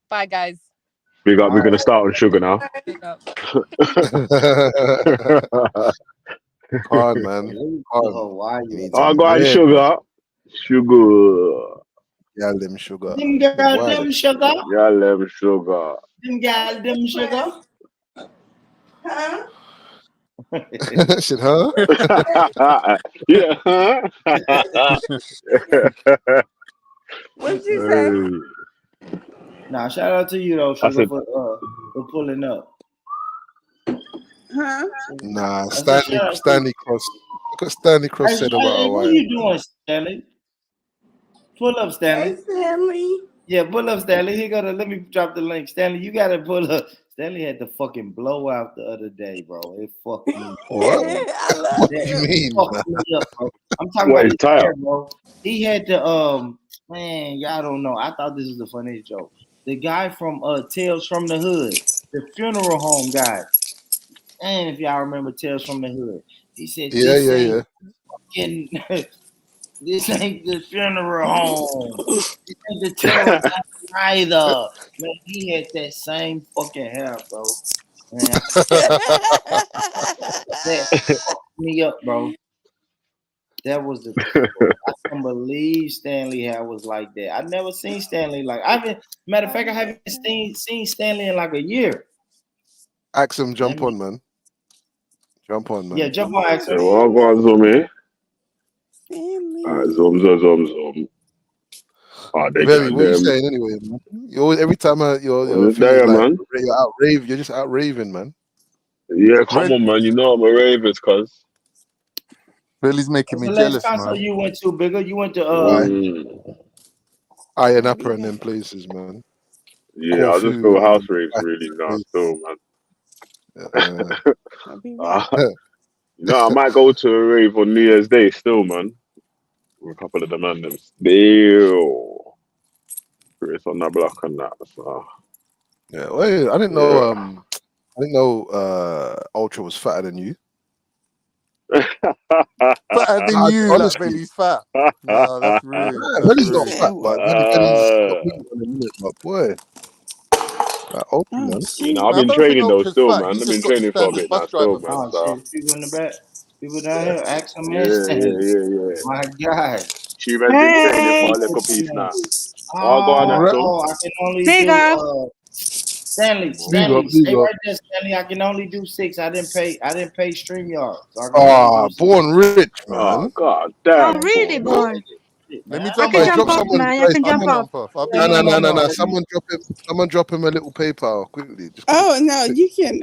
Speaker 8: Bye, guys.
Speaker 7: Big up. We're gonna start on sugar now.
Speaker 8: Pick up.
Speaker 12: Con, man. Con.
Speaker 4: Hawaii.
Speaker 12: You need
Speaker 7: Oh,
Speaker 12: some
Speaker 7: go on,
Speaker 12: bread,
Speaker 7: sugar. Sugar.
Speaker 12: yeah, them sugar.
Speaker 4: Them girl,
Speaker 12: Why
Speaker 4: them sugar.
Speaker 7: Yeah, them sugar.
Speaker 4: Them girl, them sugar.
Speaker 11: Huh?
Speaker 12: Shit, huh?
Speaker 7: Yeah. Huh?
Speaker 11: What'd you say?
Speaker 4: Nah, shout out to you though,
Speaker 7: I
Speaker 4: sugar,
Speaker 7: said,
Speaker 4: for pulling up.
Speaker 11: Huh?
Speaker 12: Nah,
Speaker 4: I said,
Speaker 12: Stanley Cross. Look what Stanley Cross said about
Speaker 4: hey, what
Speaker 12: Hawaii.
Speaker 4: you doing, Stanley? Pull up, Stanley.
Speaker 11: Hey, Stanley.
Speaker 4: Yeah, pull up, Stanley. Let me drop the link. Stanley, you gotta pull up. Stanley had the fucking blowout the other day, bro. It fucked me.
Speaker 12: What?
Speaker 11: I love
Speaker 12: What do
Speaker 11: you.
Speaker 12: you mean?
Speaker 4: Fucked me up, bro. I'm talking
Speaker 7: what
Speaker 4: about
Speaker 7: is
Speaker 4: his
Speaker 7: tire?
Speaker 4: hair, bro. He had the man, y'all don't know. I thought this was the funniest joke. The guy from Tales from the Hood, the funeral home guy. And if y'all remember Tales from the Hood, he said,
Speaker 12: Yeah.
Speaker 4: this ain't the funeral home. This ain't the terror either. Man, he had that same fucking hair, bro. Man, that fucked me up, bro. That was the I can't believe Stanley hair was like that. I've never seen Stanley matter of fact, I haven't seen Stanley in like a year.
Speaker 12: Axum, jump on, man. Jump on, man.
Speaker 4: Yeah, jump on, Axel.
Speaker 7: Yeah, well, go on, zoom in.
Speaker 11: Stanley.
Speaker 7: Alright, zoom. Oh, they
Speaker 12: Very,
Speaker 7: got
Speaker 12: what are you
Speaker 7: them.
Speaker 12: saying anyway, man? You always, every time your thing
Speaker 7: There,
Speaker 12: is like
Speaker 7: man.
Speaker 12: you're out rave, you're just out raving, man.
Speaker 7: Yeah, come on, man. You know I'm a Ravens, cuz.
Speaker 13: Billy's making
Speaker 4: What's
Speaker 13: me
Speaker 4: the last
Speaker 13: jealous,
Speaker 4: concert
Speaker 13: man.
Speaker 4: you went to, Bigger? You went to
Speaker 12: Why? Iron
Speaker 11: I'll
Speaker 12: Upper
Speaker 11: be
Speaker 12: and them
Speaker 11: back.
Speaker 12: places, man.
Speaker 7: Yeah, I just feel
Speaker 12: Corfu
Speaker 7: house
Speaker 12: and
Speaker 7: raves really now still, man.
Speaker 11: I'll be
Speaker 7: Uh,
Speaker 11: back.
Speaker 7: you know, I might go to a rave on New Year's Day still, man. With a couple of them and them still. Chris on that block and that. So,
Speaker 12: yeah. Wait, I didn't know.
Speaker 7: yeah.
Speaker 12: I didn't know. Ultra was fatter than you.
Speaker 13: Fatter than
Speaker 12: Nah,
Speaker 13: you, like
Speaker 12: honestly,
Speaker 13: Belly's fat. No, that's rude.
Speaker 12: nah,
Speaker 13: That's
Speaker 12: Belly's not
Speaker 13: rude.
Speaker 12: fat,
Speaker 11: Say
Speaker 12: but
Speaker 11: what?
Speaker 12: Belly's got meat on the minute. But boy, that Ultra
Speaker 11: Oh
Speaker 12: man.
Speaker 7: You know,
Speaker 11: shit.
Speaker 7: I've
Speaker 13: I
Speaker 7: been
Speaker 13: don't think
Speaker 7: training though
Speaker 13: Ultra's
Speaker 7: still,
Speaker 13: fat.
Speaker 7: man.
Speaker 13: He's
Speaker 7: I've
Speaker 13: just
Speaker 7: been
Speaker 13: got the
Speaker 7: training for a
Speaker 13: standard
Speaker 7: bit
Speaker 13: bus
Speaker 7: now still,
Speaker 13: driver
Speaker 7: man.
Speaker 13: fat.
Speaker 4: Oh
Speaker 7: So,
Speaker 4: shit, people in the back. People down
Speaker 7: yeah.
Speaker 4: here, ask some man
Speaker 7: Yeah, yeah,
Speaker 4: Stanley.
Speaker 7: yeah, yeah.
Speaker 4: My God.
Speaker 7: Tube has been training for
Speaker 14: Hey,
Speaker 7: a little piece now. All gone,
Speaker 4: Oh,
Speaker 7: Axel.
Speaker 4: I can only
Speaker 14: big
Speaker 4: do
Speaker 14: up.
Speaker 4: Stanley,
Speaker 12: Big up,
Speaker 4: stay
Speaker 12: big up.
Speaker 4: right there, Stanley. I can only do 6. I didn't pay StreamYard, so I can only
Speaker 12: Ah,
Speaker 4: do 6.
Speaker 12: born rich,
Speaker 7: Oh,
Speaker 12: man.
Speaker 7: god
Speaker 14: Oh,
Speaker 7: damn,
Speaker 14: really,
Speaker 7: poor man.
Speaker 14: born?
Speaker 4: Shit,
Speaker 13: Let me
Speaker 4: man.
Speaker 14: I
Speaker 13: drop
Speaker 14: can
Speaker 12: Hey,
Speaker 13: off.
Speaker 14: jump
Speaker 12: drop
Speaker 14: off,
Speaker 12: someone.
Speaker 14: man. I
Speaker 12: Hey,
Speaker 14: can
Speaker 13: Let
Speaker 14: jump
Speaker 13: me
Speaker 12: someone.
Speaker 14: off.
Speaker 13: jump off. I'll be
Speaker 12: No,
Speaker 13: back.
Speaker 12: no, no, no, no.
Speaker 4: Let me-
Speaker 12: Someone drop him a little PayPal quickly. Just quick,
Speaker 11: Oh no,
Speaker 12: quick.
Speaker 11: you can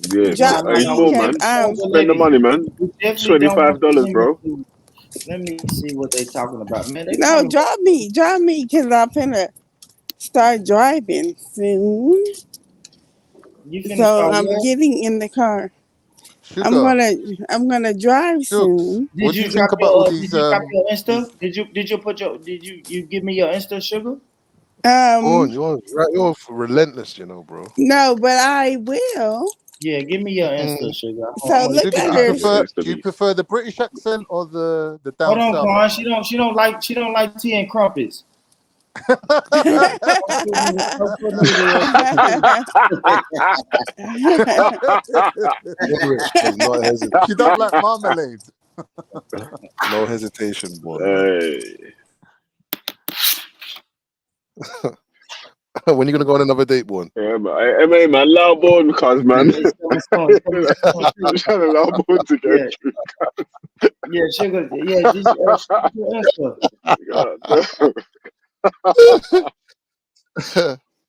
Speaker 7: Yeah,
Speaker 11: drop
Speaker 7: hey,
Speaker 11: me
Speaker 7: poor
Speaker 4: we
Speaker 11: because
Speaker 7: man.
Speaker 4: older
Speaker 7: Spend the
Speaker 4: ladies.
Speaker 7: money, man.
Speaker 4: We definitely don't want
Speaker 7: $25,
Speaker 4: women
Speaker 7: bro.
Speaker 4: to. Let me see what they talking about, man. They
Speaker 11: no,
Speaker 4: talking about.
Speaker 11: drop me because I'm finna start driving soon.
Speaker 4: You finna
Speaker 11: So
Speaker 4: start
Speaker 11: I'm
Speaker 4: what?
Speaker 11: getting in the car. I'm
Speaker 13: Sugar,
Speaker 11: gonna drive
Speaker 13: Shugs.
Speaker 11: soon.
Speaker 13: What do you think about all
Speaker 4: Did
Speaker 13: these
Speaker 4: you drop your Insta?
Speaker 13: these
Speaker 4: Did you put your did you give me your Insta, sugar?
Speaker 11: Um,
Speaker 12: Born, you're relentless, you know, bro.
Speaker 11: no, but I will.
Speaker 4: Yeah, give me your Insta,
Speaker 12: Mm.
Speaker 4: sugar.
Speaker 11: So
Speaker 4: I'm gonna
Speaker 11: look
Speaker 4: check
Speaker 13: Sugar?
Speaker 4: it
Speaker 13: Do
Speaker 11: at
Speaker 13: you
Speaker 4: out.
Speaker 11: this.
Speaker 13: prefer the British accent or the
Speaker 4: Hold
Speaker 13: down
Speaker 4: on,
Speaker 13: south
Speaker 4: Quan.
Speaker 13: accent?
Speaker 4: She don't tea and crumpets. Don't put me there.
Speaker 12: Rich does not hesitate.
Speaker 13: She don't like marmalade.
Speaker 12: No hesitation, born man.
Speaker 7: Hey.
Speaker 12: When you gonna go on another date, born?
Speaker 7: Yeah, man. Hey, man, loud born, cuz, man.
Speaker 4: It's coming.
Speaker 7: I'm trying to loud born to get
Speaker 4: Yeah,
Speaker 7: through.
Speaker 4: yeah, sugar. Yeah, just your Insta.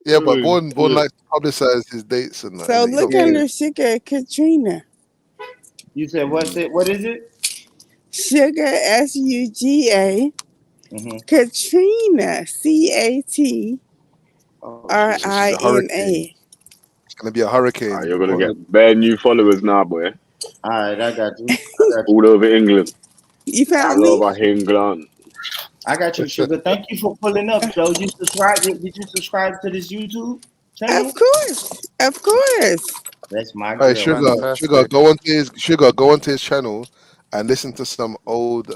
Speaker 12: Yeah, but
Speaker 7: Oh,
Speaker 12: born
Speaker 7: shit.
Speaker 12: likes to publicize his dates and that,
Speaker 11: So
Speaker 12: innit? You
Speaker 11: look
Speaker 12: don't care.
Speaker 11: under Sugar Katrina.
Speaker 4: You said what's it? What is it?
Speaker 11: Sugar SUGA
Speaker 4: Mm-hmm.
Speaker 11: Katrina
Speaker 4: Oh shit.
Speaker 12: So she's a hurricane.
Speaker 11: CATRINA.
Speaker 12: It's gonna be a hurricane if
Speaker 7: You're
Speaker 12: you
Speaker 7: gonna
Speaker 12: put.
Speaker 7: get bare new followers now, boy.
Speaker 4: All right, I got you.
Speaker 7: All over England.
Speaker 11: You found
Speaker 7: All
Speaker 11: me?
Speaker 7: over England.
Speaker 4: I got you, sugar. Thank you for pulling up, though. You subscribe? Did you subscribe to this YouTube channel?
Speaker 11: Of course.
Speaker 4: That's my
Speaker 12: Hey,
Speaker 4: girl.
Speaker 12: sugar, go onto his channel and listen to some old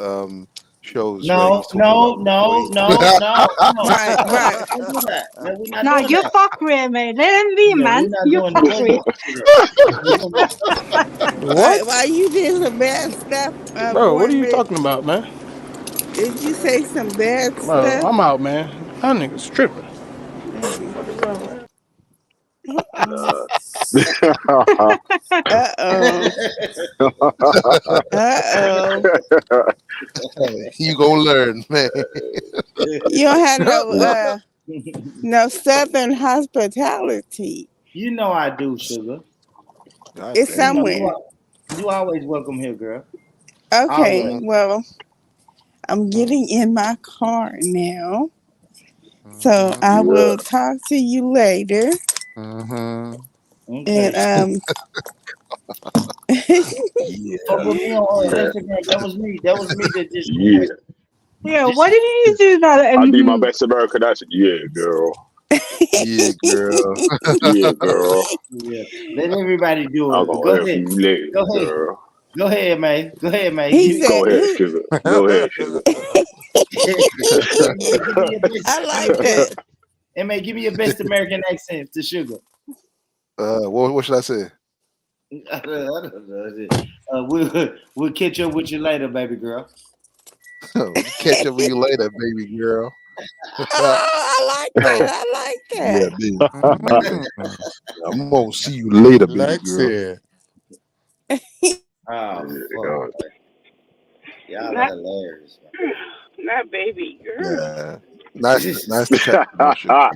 Speaker 12: shows where
Speaker 4: No,
Speaker 12: he's talking about before
Speaker 11: Right.
Speaker 4: Don't do that. No, we're not
Speaker 14: No,
Speaker 4: doing
Speaker 14: you
Speaker 4: that.
Speaker 14: fuck with me. Let him be,
Speaker 4: Yeah,
Speaker 14: man.
Speaker 4: we're not
Speaker 14: You
Speaker 4: doing
Speaker 14: fuck
Speaker 4: that.
Speaker 14: with.
Speaker 9: What?
Speaker 11: Why you did some bad stuff,
Speaker 9: Bro, what are
Speaker 11: Born
Speaker 9: you
Speaker 11: Rich?
Speaker 9: talking about, man?
Speaker 11: Did you say some bad
Speaker 9: Bro,
Speaker 11: stuff?
Speaker 9: I'm out, man. Y'all niggas tripping.
Speaker 11: Mm.
Speaker 9: What is wrong, man?
Speaker 11: Uh-oh.
Speaker 12: You gonna learn, man.
Speaker 11: You don't have no southern hospitality.
Speaker 4: You know I do, sugar.
Speaker 12: God
Speaker 11: It's
Speaker 12: damn.
Speaker 11: somewhere.
Speaker 4: You always welcome here, girl.
Speaker 11: Okay,
Speaker 4: Always.
Speaker 11: well, I'm getting in my car now. So I will talk to you later.
Speaker 4: Okay.
Speaker 11: And
Speaker 12: Yeah.
Speaker 4: Fuck with me on
Speaker 7: Yeah.
Speaker 4: Instagram. That was me. That was me that just
Speaker 7: Yeah.
Speaker 4: requested.
Speaker 14: Yeah, what did you do that?
Speaker 7: I do my best American accent. Yeah, girl.
Speaker 12: Yeah, girl.
Speaker 7: Yeah, girl.
Speaker 4: Yeah. Let everybody do
Speaker 7: I'm
Speaker 4: it. But
Speaker 7: gonna
Speaker 4: go
Speaker 7: hear
Speaker 4: ahead.
Speaker 7: from you later,
Speaker 4: Go ahead.
Speaker 7: girl.
Speaker 4: Go ahead, man. Go ahead, man.
Speaker 11: he said,
Speaker 7: Go ahead, sugar. Go ahead, sugar.
Speaker 4: Give me your best.
Speaker 11: I like that.
Speaker 4: Hey, man, give me your best American accent to sugar.
Speaker 12: What should I say?
Speaker 4: I don't know. We'll catch up with you later, baby girl.
Speaker 12: Catch up with you later, baby girl.
Speaker 11: I like that. I like
Speaker 12: Yeah,
Speaker 11: that.
Speaker 12: baby. I'm gonna see you later, baby girl.
Speaker 13: Lexi.
Speaker 4: Oh, fuck. Y'all
Speaker 11: Not-
Speaker 4: are hilarious.
Speaker 11: Not baby girl.
Speaker 12: Yeah. Nice to chat to you, sugar.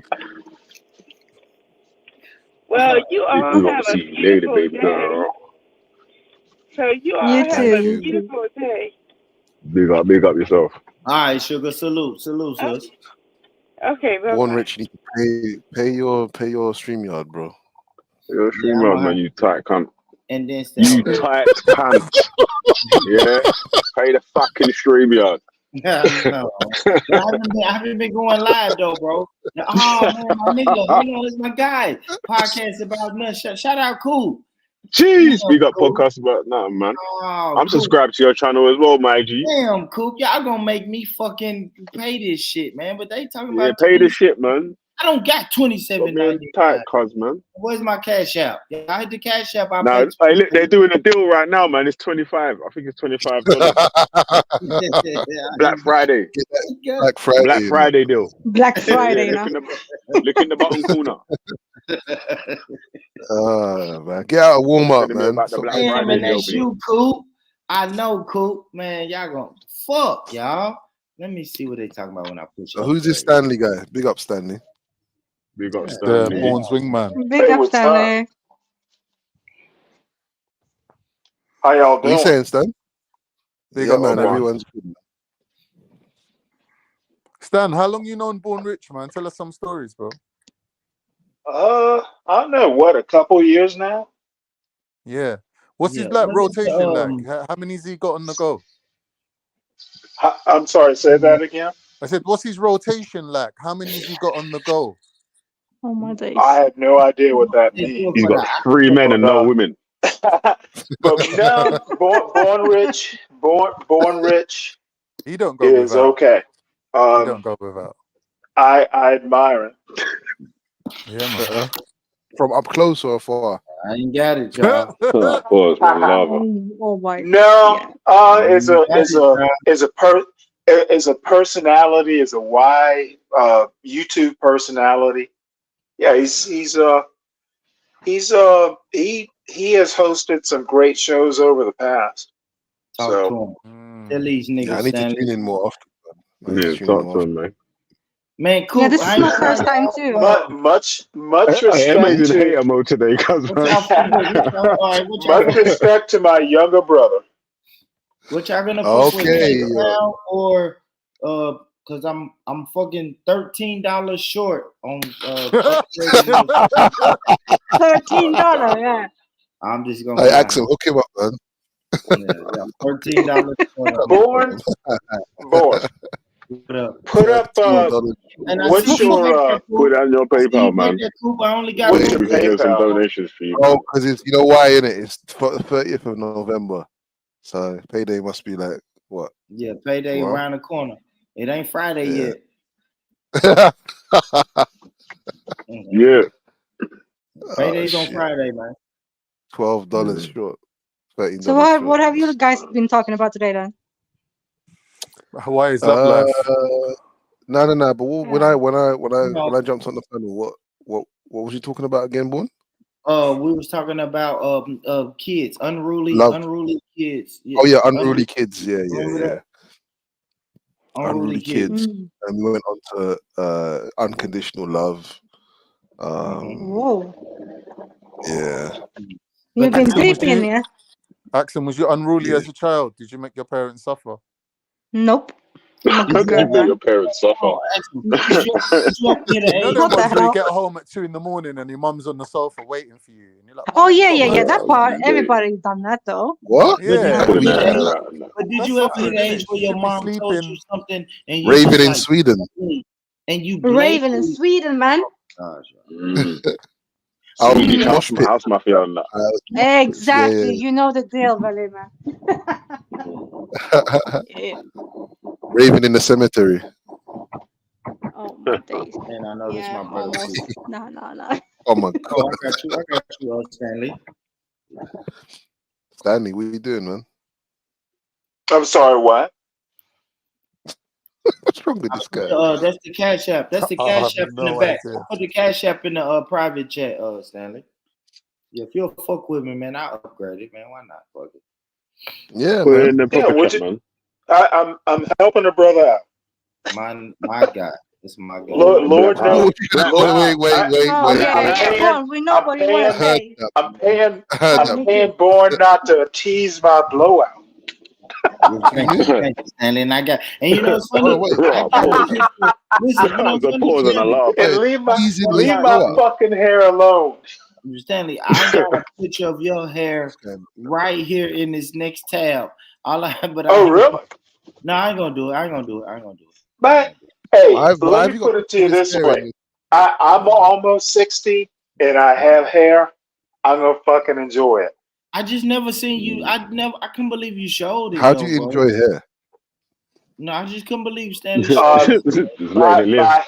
Speaker 11: Well, you
Speaker 7: We're
Speaker 11: all
Speaker 7: gonna
Speaker 11: have a
Speaker 7: see you later,
Speaker 11: beautiful
Speaker 7: baby
Speaker 11: day.
Speaker 7: girl.
Speaker 11: So you all
Speaker 14: You
Speaker 11: have
Speaker 14: too.
Speaker 11: a
Speaker 14: You too.
Speaker 11: beautiful day.
Speaker 7: Big up yourself.
Speaker 4: All right, sugar. Salute, sis.
Speaker 11: Okay, bye
Speaker 12: Born
Speaker 11: bye.
Speaker 12: Rich, you need to pay your StreamYard, bro.
Speaker 7: You're a
Speaker 4: Yeah, I'm
Speaker 7: streamer,
Speaker 4: gonna
Speaker 7: man.
Speaker 4: have
Speaker 7: You tight cunt.
Speaker 4: and then
Speaker 7: You
Speaker 4: stand.
Speaker 7: tight cunt. Yeah. Pay the fucking StreamYard.
Speaker 4: No, I haven't been going live though, bro. Oh man, my nigga, it's my guy. Podcast about nothing. Shout out, Cool.
Speaker 7: Jeez, we got
Speaker 4: Cool.
Speaker 7: podcasts about nothing, man.
Speaker 4: Oh,
Speaker 7: I'm
Speaker 4: Cool.
Speaker 7: subscribed to your channel as well, my G.
Speaker 4: Damn, Cool. Y'all gonna make me fucking pay this shit, man. But they talking
Speaker 7: Yeah,
Speaker 4: about
Speaker 7: pay the shit, man.
Speaker 4: I don't got
Speaker 7: Got
Speaker 4: $27.99.
Speaker 7: me a tight cuz, man.
Speaker 4: Where's my cash app? Yeah, I hit the cash app. I
Speaker 7: Now,
Speaker 4: paid
Speaker 7: hey, look, they're doing a deal right now, man. It's 25. I think it's $25. Black Friday.
Speaker 12: Black Friday.
Speaker 7: Black Friday deal.
Speaker 14: Black Friday,
Speaker 7: Yeah,
Speaker 14: no?
Speaker 7: look in the bottom corner.
Speaker 12: Man, get out of warm up,
Speaker 7: Telling me
Speaker 12: man.
Speaker 7: about the
Speaker 12: Stop
Speaker 7: Black
Speaker 12: playing
Speaker 4: Damn,
Speaker 7: Friday
Speaker 4: and
Speaker 7: deal,
Speaker 4: that's you, Coop. I know, Coop. Man, y'all gonna fuck, y'all. Let me see what they talking about when I push
Speaker 12: So
Speaker 4: up.
Speaker 12: who's this Stanley guy? Big up, Stanley.
Speaker 7: We got
Speaker 13: The
Speaker 7: Stanley.
Speaker 13: Bourne's wingman.
Speaker 14: Big up, Stanley.
Speaker 15: How y'all
Speaker 12: What you
Speaker 15: doing?
Speaker 12: saying, Stan?
Speaker 13: Big
Speaker 12: Yeah,
Speaker 13: up,
Speaker 12: man.
Speaker 13: Stan.
Speaker 12: Everyone's good.
Speaker 13: Stan, how long you known Born Rich, man? Tell us some stories, bro.
Speaker 15: I don't know, what, a couple years now?
Speaker 13: Yeah. What's his
Speaker 4: Yeah,
Speaker 13: like
Speaker 4: look at
Speaker 13: rotation
Speaker 4: the,
Speaker 13: like? How many's he got on the go?
Speaker 15: I'm sorry, say that again.
Speaker 13: I said, what's his rotation like? How many's he got on the go?
Speaker 14: Oh my days.
Speaker 15: I have no idea what that means.
Speaker 7: He's got 3 men and no women.
Speaker 15: But no, born rich
Speaker 13: He don't go
Speaker 15: is
Speaker 13: without.
Speaker 15: okay.
Speaker 13: He don't go without.
Speaker 15: I admire it.
Speaker 13: Yeah, man.
Speaker 12: From up close or far?
Speaker 4: I ain't got it, y'all.
Speaker 7: Pause, man. Lava.
Speaker 14: Oh my.
Speaker 15: No, is a personality, is a wide YouTube personality. Yeah, he has hosted some great shows over the past.
Speaker 4: Talk
Speaker 15: So
Speaker 4: to him. Tell these niggas,
Speaker 12: Yeah, I need to
Speaker 4: Stanley.
Speaker 12: tune in more often. Man. I need
Speaker 7: Yeah,
Speaker 12: to tune in
Speaker 7: talk
Speaker 12: more
Speaker 7: to
Speaker 12: often.
Speaker 7: him, man.
Speaker 4: Man, Coop.
Speaker 14: Yeah, this is my first time too.
Speaker 15: much
Speaker 7: Hey,
Speaker 15: respect
Speaker 7: amazing
Speaker 15: to
Speaker 7: hater mode today, cuz, man.
Speaker 15: much respect to my younger brother.
Speaker 4: What y'all gonna fuck with
Speaker 12: Okay.
Speaker 4: me now or cause I'm fucking $13 short on
Speaker 14: $13, yeah.
Speaker 4: I'm just gonna
Speaker 12: Hey, Axel, hook him up, man.
Speaker 4: yeah, $13 short.
Speaker 15: Born. Put up
Speaker 4: and I
Speaker 15: what's
Speaker 4: see
Speaker 15: your
Speaker 7: Put down your PayPal, man.
Speaker 4: I only got
Speaker 15: what's
Speaker 7: We
Speaker 15: your
Speaker 7: can get some
Speaker 15: PayPal?
Speaker 7: donations for you.
Speaker 12: Oh, because it's, you know why, innit? It's the 30th of November. So payday must be like, what?
Speaker 4: Yeah, payday
Speaker 12: Well.
Speaker 4: around the corner. It ain't Friday
Speaker 12: Yeah.
Speaker 4: yet.
Speaker 7: Yeah.
Speaker 4: Payday's on
Speaker 12: shit.
Speaker 4: Friday, man.
Speaker 12: $12 short. $13
Speaker 14: So what have you guys been talking about today then?
Speaker 13: Hawaii's love life.
Speaker 12: No. But when I jumped on the panel, what was you talking about again, Bourne?
Speaker 4: We was talking about kids, unruly kids. Yeah.
Speaker 12: Oh yeah, unruly kids. Yeah.
Speaker 4: Unruly kids.
Speaker 12: And we went on to unconditional love.
Speaker 14: Whoa.
Speaker 12: Yeah.
Speaker 14: You've been deep in here.
Speaker 13: Axel, was you unruly as a child? Did you make your parents suffer?
Speaker 14: Nope. I'm a
Speaker 7: How
Speaker 14: good
Speaker 7: did you
Speaker 14: girl,
Speaker 7: make your
Speaker 14: man.
Speaker 7: parents suffer?
Speaker 13: You know them
Speaker 14: What the
Speaker 13: ones where you
Speaker 14: hell?
Speaker 13: get home at 2 a.m. and your mum's on the sofa waiting for you, and you're like,
Speaker 14: Oh yeah, that part.
Speaker 7: Okay.
Speaker 14: Everybody's done that though.
Speaker 12: What?
Speaker 13: yeah.
Speaker 4: But did
Speaker 7: Nah.
Speaker 4: you ever hit
Speaker 13: That's
Speaker 4: the age
Speaker 13: suffering,
Speaker 4: where your
Speaker 13: innit?
Speaker 4: mom
Speaker 13: Should be
Speaker 4: told you
Speaker 13: sleeping.
Speaker 4: something and you
Speaker 12: Raven
Speaker 4: was
Speaker 12: in
Speaker 4: like,
Speaker 12: Sweden.
Speaker 4: and you
Speaker 14: Raven in
Speaker 4: blatantly-
Speaker 14: Sweden, man.
Speaker 12: I'll
Speaker 7: You
Speaker 12: be
Speaker 7: need
Speaker 12: mosh pit.
Speaker 7: house mafia on that.
Speaker 14: Exactly. You know the deal, Valley, man. Yeah.
Speaker 12: Raven in the cemetery.
Speaker 14: Oh my days.
Speaker 4: And I know
Speaker 14: Yeah,
Speaker 4: this my brother.
Speaker 14: almost.
Speaker 4: too.
Speaker 14: No.
Speaker 12: Oh my
Speaker 4: Oh,
Speaker 12: god.
Speaker 4: I got you, Stanley.
Speaker 12: Stanley, what are you doing, man?
Speaker 15: I'm sorry, what?
Speaker 12: What's wrong with this guy?
Speaker 4: That's the cash app. That's the
Speaker 13: I
Speaker 4: cash
Speaker 13: have
Speaker 4: app in the
Speaker 13: no
Speaker 4: back.
Speaker 13: idea.
Speaker 4: Put the cash app in the private chat, Stanley. Yeah, if you'll fuck with me, man, I'll upgrade it, man. Why not? Fuck it.
Speaker 12: Yeah,
Speaker 7: Put it
Speaker 12: man.
Speaker 7: in the proper chat, man.
Speaker 15: I'm helping a brother out.
Speaker 4: My guy. It's my guy.
Speaker 15: Lord knows.
Speaker 12: Wait.
Speaker 14: Oh yeah. Go on. We know what you want to say.
Speaker 15: I'm paying Born not to tease my blowout.
Speaker 4: Thank you, Stanley. And you know what's funny?
Speaker 12: wait.
Speaker 4: I got a picture. Listen, you know what's funny,
Speaker 7: Pause and a
Speaker 4: Stanley?
Speaker 7: laugh.
Speaker 15: And
Speaker 12: Wait,
Speaker 15: leave my fucking hair alone.
Speaker 4: Stanley, I got a picture of your hair right here in this next tab.
Speaker 15: Really?
Speaker 4: No, I ain't gonna do it.
Speaker 15: But hey,
Speaker 12: why
Speaker 15: let
Speaker 12: have
Speaker 15: me
Speaker 12: you
Speaker 15: put
Speaker 12: got
Speaker 15: it to you this
Speaker 12: hair
Speaker 15: way.
Speaker 12: in
Speaker 15: I'm almost 60 and I have hair. I'm gonna fucking enjoy it.
Speaker 4: I just never seen you. I couldn't believe you showed it
Speaker 12: How
Speaker 4: though,
Speaker 12: do you
Speaker 4: bro.
Speaker 12: enjoy hair?
Speaker 4: No, I just couldn't believe Stanley showed it.
Speaker 7: Just letting it live.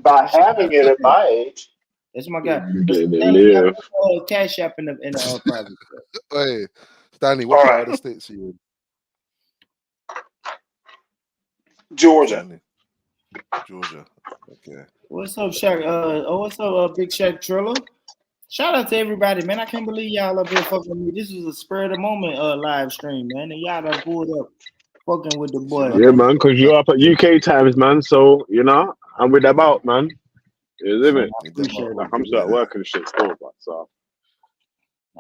Speaker 15: by having it at my age.
Speaker 4: That's my guy.
Speaker 7: Letting it
Speaker 4: Stanley got
Speaker 7: live.
Speaker 4: Cash App in the private.
Speaker 12: Hey, Stanley, what
Speaker 15: All
Speaker 12: part
Speaker 15: right.
Speaker 12: of the states are you in?
Speaker 15: Georgia.
Speaker 12: Stanley? Georgia. Okay.
Speaker 4: What's up, Shaq? What's up, Big Shaq Triller? Shout out to everybody, man. I can't believe y'all up here fucking with me. This is a spur of the moment live stream, man. And y'all done pulled up fucking with the boy.
Speaker 7: Yeah, man, because you're up at UK times, man. So, you know, I'm with about, man. You live it. Like, I'm still at work and shit still, but so.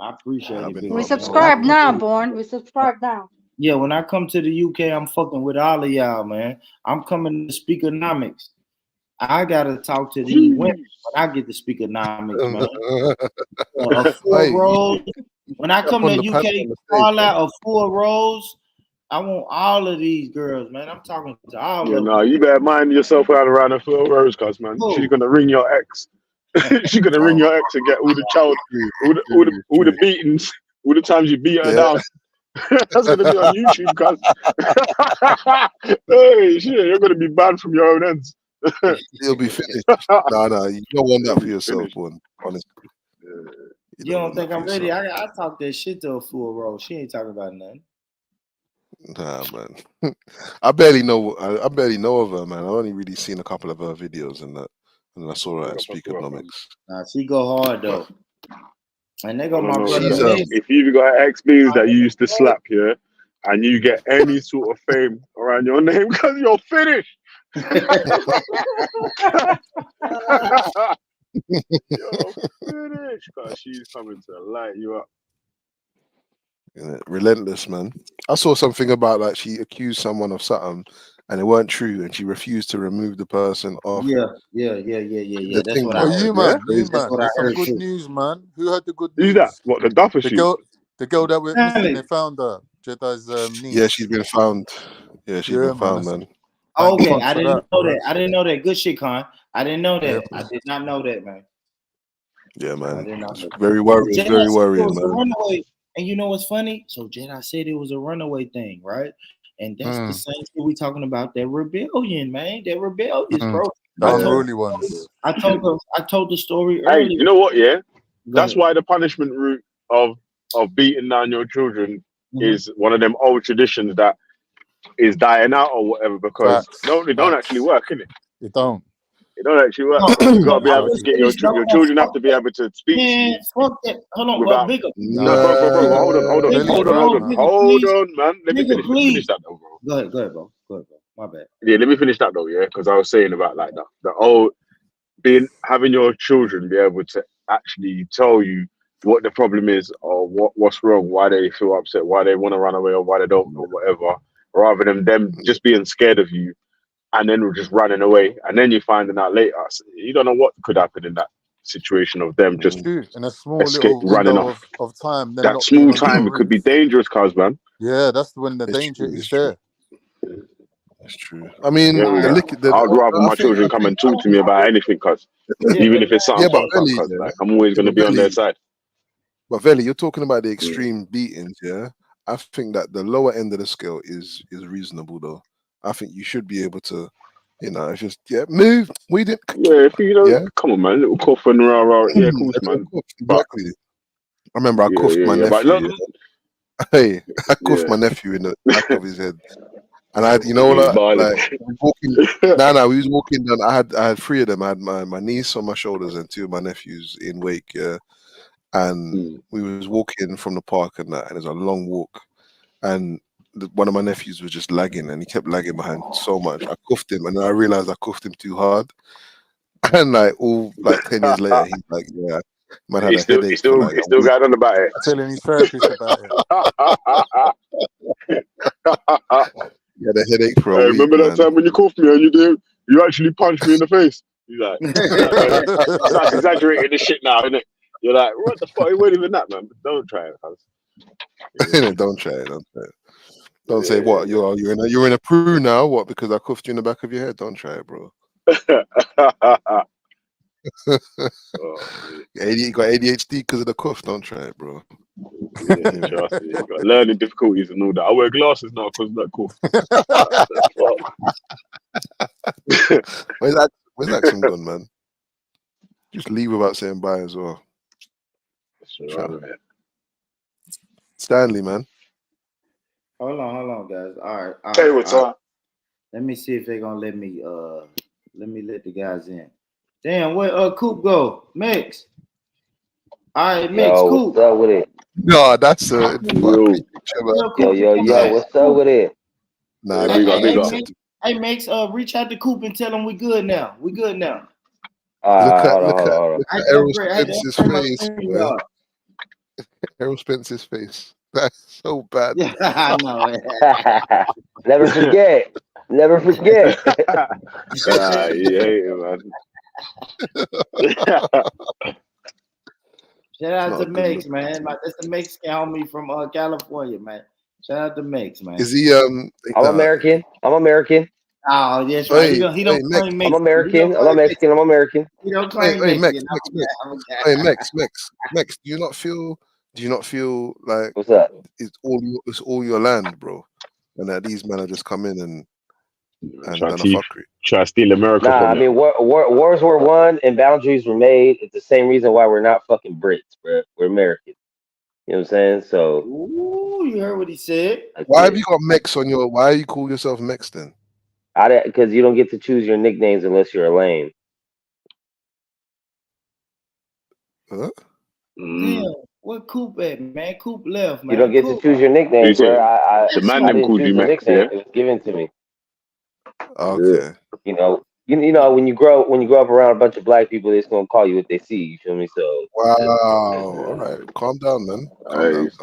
Speaker 4: I appreciate it.
Speaker 14: We subscribe now, Born. We subscribe now.
Speaker 4: Yeah, when I come to the UK, I'm fucking with all of y'all, man. I'm coming to Speakonomics. I gotta talk to these women when I get to Speakonomics, man. A full rose. When I come to UK, call out a full rose. I want all of these girls, man. I'm talking to all of them.
Speaker 7: No, you better mind yourself out around the Phil Rose, cuz, man. She's gonna ring your ex. She's gonna ring your ex and get all the beatings, all the times you beat her down. That's gonna be on YouTube, cuz. Hey, shit, you're gonna be banned from your own ends.
Speaker 12: You'll be finished. No, you don't want that for yourself, one. Honestly.
Speaker 4: You don't think I'm ready? I talk that shit to a full rose. She ain't talking about nothing.
Speaker 12: Nah, man. I barely know of her, man. I've only really seen a couple of her videos and that, and I saw her at Speakonomics.
Speaker 4: Nah, she go hard though. And they go my brother.
Speaker 7: If you've got XBs that you used to slap, yeah, and you get any sort of fame around your name because you're finished. You're finished, cause she's coming to light you up.
Speaker 12: Relentless, man. I saw something about like she accused someone of something and it weren't true, and she refused to remove the person off.
Speaker 4: Yeah. That's what I heard.
Speaker 13: You man,
Speaker 4: That's what I
Speaker 13: there's some
Speaker 4: heard
Speaker 13: good
Speaker 4: too.
Speaker 13: news, man. Who had the good news?
Speaker 7: Who's that? What, the Duffer shoot?
Speaker 13: The girl that went missing. They found her. Jedi's niece.
Speaker 12: Yeah, she's been found. Yeah, she's been found, man.
Speaker 4: Okay, I didn't know that. I didn't know that. Good shit, Con. I didn't know that. I did not know that, man.
Speaker 12: Yeah, man. It's very worrying. It's very worrying, man.
Speaker 4: Runaway. And you know what's funny? So Jedi said it was a runaway thing, right? And that's the same thing we talking about. That rebellion, man. That rebellious, bro.
Speaker 13: Unruly ones.
Speaker 4: I told the story
Speaker 7: Hey,
Speaker 4: earlier.
Speaker 7: you know what? Yeah, that's
Speaker 4: ahead.
Speaker 7: why the punishment route of beating down your children is one of them old traditions that is dying out or whatever. Because it don't actually work, innit?
Speaker 13: It don't.
Speaker 7: It don't actually work. You gotta be able to get your children have to be able to speak.
Speaker 4: Man, fuck that. Hold on,
Speaker 7: without,
Speaker 4: bigger.
Speaker 7: Bro, hold on, man. Let me finish that though, bro.
Speaker 4: Go ahead, bro. My bad.
Speaker 7: Yeah, let me finish that though, yeah, because I was saying about like the old having your children be able to actually tell you what the problem is or what's wrong, why they feel upset, why they want to run away or why they don't or whatever, rather than them just being scared of you and then we're just running away, and then you're finding out later. You don't know what could happen in that situation of them just
Speaker 13: in a small
Speaker 7: escape,
Speaker 13: little
Speaker 7: running
Speaker 13: window
Speaker 7: off.
Speaker 13: of time.
Speaker 7: That small time, it could be dangerous, cuz, man.
Speaker 13: Yeah, that's when the danger is there.
Speaker 12: That's true. I mean,
Speaker 7: I'd rather my children come and talk to me about anything, cuz. Even if it's something fucked up, cuz, like, I'm always going to be on their side.
Speaker 12: But Veli, you're talking about the extreme beatings, yeah? I think that the lower end of the scale is reasonable, though. I think you should be able to, if just move. We didn't.
Speaker 7: Yeah, if you know, come on, man, little cough and rah. Yeah, of course, man.
Speaker 12: Exactly. I remember I cuffed my nephew. Hey, I cuffed my nephew in the back of his head, and we was walking down. I had three of them. I had my niece on my shoulders and two of my nephews in wake. Yeah, and we was walking from the park and that, and it was a long walk, and one of my nephews was just lagging, and he kept lagging behind so much. I cuffed him, and then I realized I cuffed him too hard. And 10 years later, he's like, "Yeah, man had a headache."
Speaker 7: He's still got on about it.
Speaker 13: Telling his therapist about it.
Speaker 12: You had a headache for a week,
Speaker 7: remember that
Speaker 12: man.
Speaker 7: time when you cuffed me and you actually punched me in the face? He's like, that's exaggerating this shit now, isn't it? You're like, what the fuck? It wasn't even that, man. Don't try it, cuz.
Speaker 12: Don't try it. Don't try it. Don't say what you're in a poo now. What? Because I cuffed you in the back of your head. Don't try it, bro. You got ADHD because of the cuff. Don't try it, bro.
Speaker 7: Yeah, trust me. You got learning difficulties and all that. I wear glasses now because of that cuff.
Speaker 12: Where's Action gone, man? Just leave without saying bye as well.
Speaker 7: Right.
Speaker 12: Stanley, man.
Speaker 4: Hold on, guys. All right.
Speaker 15: Hey, what's up?
Speaker 4: Let me see if they're gonna let me let the guys in. Damn, where Coop go? Mix. All right, Mix, Coop.
Speaker 16: What's up with it?
Speaker 12: No, that's a fucking picture, man.
Speaker 16: Yo, what's up with it?
Speaker 12: Nah,
Speaker 7: big up.
Speaker 4: Hey, Mix, reach out to Coop and tell him we good now. We good now.
Speaker 12: Look at
Speaker 16: hold on.
Speaker 12: Errol Spence's face, man. Errol Spence's face. That's so bad.
Speaker 4: Yeah, I know.
Speaker 16: Never forget. Never forget.
Speaker 7: You hate it, man.
Speaker 4: Shout out to Mix, man. That's the Mexican homie from California, man. Shout out to Mix, man.
Speaker 12: Is he
Speaker 16: I'm American.
Speaker 4: Oh, yes, right. He don't claim Mexican.
Speaker 16: I'm American. I'm not Mexican. I'm American.
Speaker 4: He don't claim Mexican.
Speaker 12: Mex, do you not feel like
Speaker 16: what's up?
Speaker 12: It's all your land, bro, and that these men are just come in and
Speaker 7: try to steal America.
Speaker 16: Nah, I mean, wars were won and boundaries were made. It's the same reason why we're not fucking Brits, bro. We're American. You know what I'm saying? So,
Speaker 4: ooh, you heard what he said.
Speaker 12: Why have you got Mex on your? Why you call yourself Mex then?
Speaker 16: Because you don't get to choose your nicknames unless you're a lame.
Speaker 12: Huh?
Speaker 4: Damn, what Coop at, man? Coop left, man.
Speaker 16: You don't get to choose your nickname, bro.
Speaker 7: The man them called you Mex, yeah?
Speaker 16: It was given to me.
Speaker 12: Okay.
Speaker 16: You know, when you grow up around a bunch of black people, they're just gonna call you what they see. You feel me? So.
Speaker 12: Wow. All right. Calm down, man. He's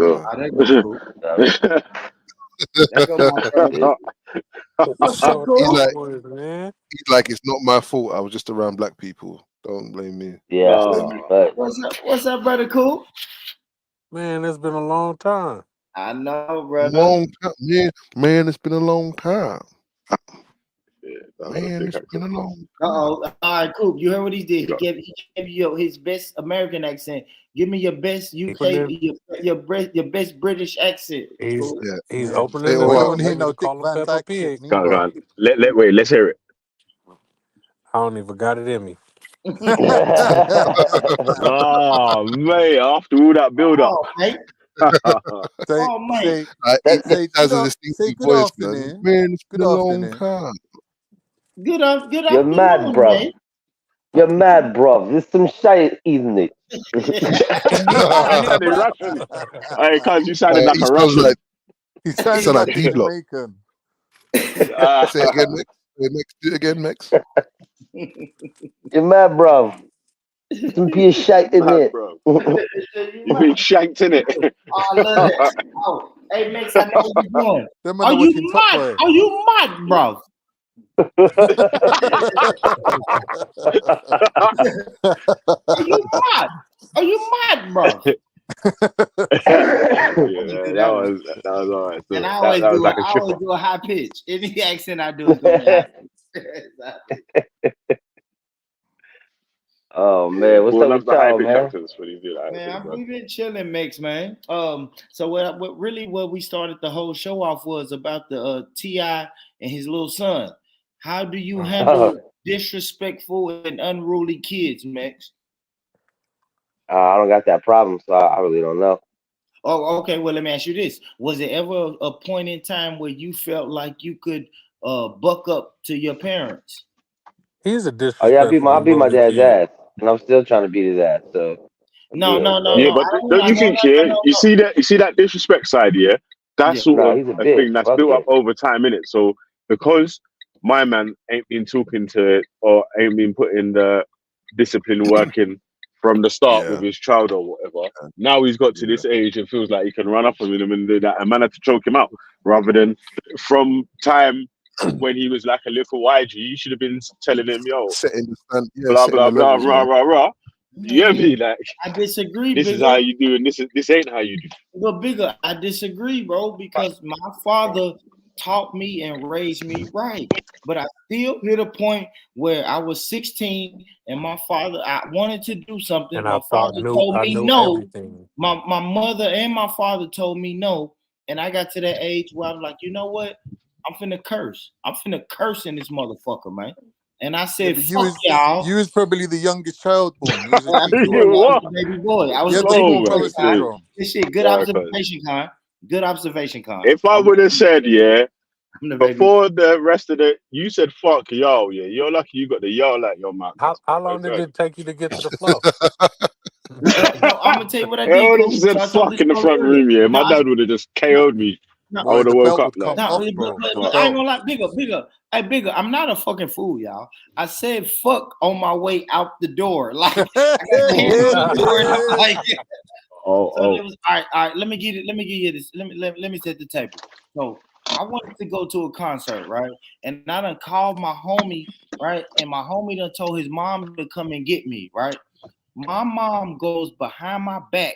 Speaker 12: like, it's not my fault. I was just around black people. Don't blame me.
Speaker 16: Yeah. But
Speaker 4: what's up, brother Coop?
Speaker 17: Man, it's been a long time.
Speaker 4: I know, brother.
Speaker 12: Long time. Man, it's been a long time. Man, it's been a long time.
Speaker 4: All right, Coop. You heard what he did. He gave you his best American accent. Give me your best UK, your best British accent.
Speaker 17: He's opening the door. He no call him Peppa Pig.
Speaker 7: Go on. Wait, let's hear it.
Speaker 17: I don't even got it in me.
Speaker 7: Oh, mate, after all that build up.
Speaker 4: Mate.
Speaker 12: That's a distinctive voice, man. Man, it's been a long time.
Speaker 4: Good
Speaker 16: You're mad, bro.
Speaker 4: Man.
Speaker 16: You're mad, bro. There's some shit, isn't it?
Speaker 7: Hey, cuz you sounded like a Russian.
Speaker 13: He sounds like Jamaican.
Speaker 12: Say it again, Mix. Do it again, Mix.
Speaker 16: You're mad, bro. Some piece of shit in it.
Speaker 7: You've been shanked in it.
Speaker 4: Oh, I love that. Oh, hey, Mix, I know what you're doing. Are you mad? Are you mad, bro? Are you mad? Are you mad, bro?
Speaker 7: That was all right. So
Speaker 4: and I always do a high pitch. Any accent I do is gonna be high pitch.
Speaker 16: Oh man, what's up with y'all, man?
Speaker 4: Man, we've been chilling, Mix, man. So what we started the whole show off was about the T.I. and his little son. How do you handle disrespectful and unruly kids, Mix?
Speaker 16: I don't got that problem, so I really don't know.
Speaker 4: Oh, okay. Well, let me ask you this: was there ever a point in time where you felt like you could buck up to your parents?
Speaker 17: He's a disrespectful.
Speaker 16: Oh yeah, I beat my dad's ass, and I'm still trying to beat his ass. So
Speaker 4: no.
Speaker 7: Yeah, but don't you think? You see that disrespect side, yeah. That's sort of a thing that's built up over time, innit? So because my man ain't been talking to or ain't been putting the discipline work in from the start
Speaker 12: Yeah.
Speaker 7: with his child or whatever. Now he's got to this age and feels like he can run up on him and do that. A man had to choke him out rather than from time when he was like a little YG. You should have been telling him, yo,
Speaker 12: Setting the stand, yeah,
Speaker 7: blah
Speaker 12: setting
Speaker 7: blah
Speaker 12: the
Speaker 7: blah
Speaker 12: levels,
Speaker 7: rah
Speaker 12: man.
Speaker 7: rah rah. You get me? Like
Speaker 4: I disagree,
Speaker 7: this
Speaker 4: Bigger.
Speaker 7: is how you do, and this ain't how you do.
Speaker 4: But Bigger, I disagree, bro, because my father taught me and raised me right. But I still hit a point where I was 16 and my father, I wanted to do something.
Speaker 17: And
Speaker 4: My father told me no.
Speaker 17: everything.
Speaker 4: My mother and my father told me no. And I got to that age where I'm like, you know what? I'm finna curse. I'm finna curse in this motherfucker, man. And I said,
Speaker 13: but
Speaker 4: fuck y'all.
Speaker 13: you was probably the youngest child born. You was a
Speaker 4: I
Speaker 13: cheeky
Speaker 4: was
Speaker 13: one.
Speaker 4: a baby boy. I was
Speaker 13: You
Speaker 4: a
Speaker 13: had the
Speaker 4: baby
Speaker 13: small
Speaker 4: boy.
Speaker 13: brother syndrome.
Speaker 4: This shit, good observation, Con. Good observation, Con.
Speaker 7: If I would have said, yeah,
Speaker 4: I'm the baby.
Speaker 7: before the rest of the, you said fuck yo, yeah, you're lucky you got the yo like your mouth.
Speaker 17: How long did it take you to get to the flow?
Speaker 4: No, I'm gonna tell you what I
Speaker 7: I
Speaker 4: did.
Speaker 7: would have
Speaker 4: Cool.
Speaker 7: said
Speaker 4: So I told
Speaker 7: fuck
Speaker 4: this
Speaker 7: in the
Speaker 4: story
Speaker 7: front
Speaker 4: earlier.
Speaker 7: room, yeah. My
Speaker 4: No,
Speaker 7: dad would have just KO'd me.
Speaker 4: no,
Speaker 7: I would have
Speaker 13: the
Speaker 7: woke
Speaker 13: belt
Speaker 7: up
Speaker 13: would
Speaker 7: like.
Speaker 13: come off,
Speaker 4: but
Speaker 13: bro.
Speaker 4: I ain't gonna lie, bigger. Hey, Bigger, I'm not a fucking fool, y'all. I said fuck on my way out the door. Like I got the hand on the door and I'm like, so it was all right. Let me give you this. Let me set the table. So I wanted to go to a concert, right? And I done called my homie, right? And my homie done told his mom to come and get me, right? My mom goes behind my back,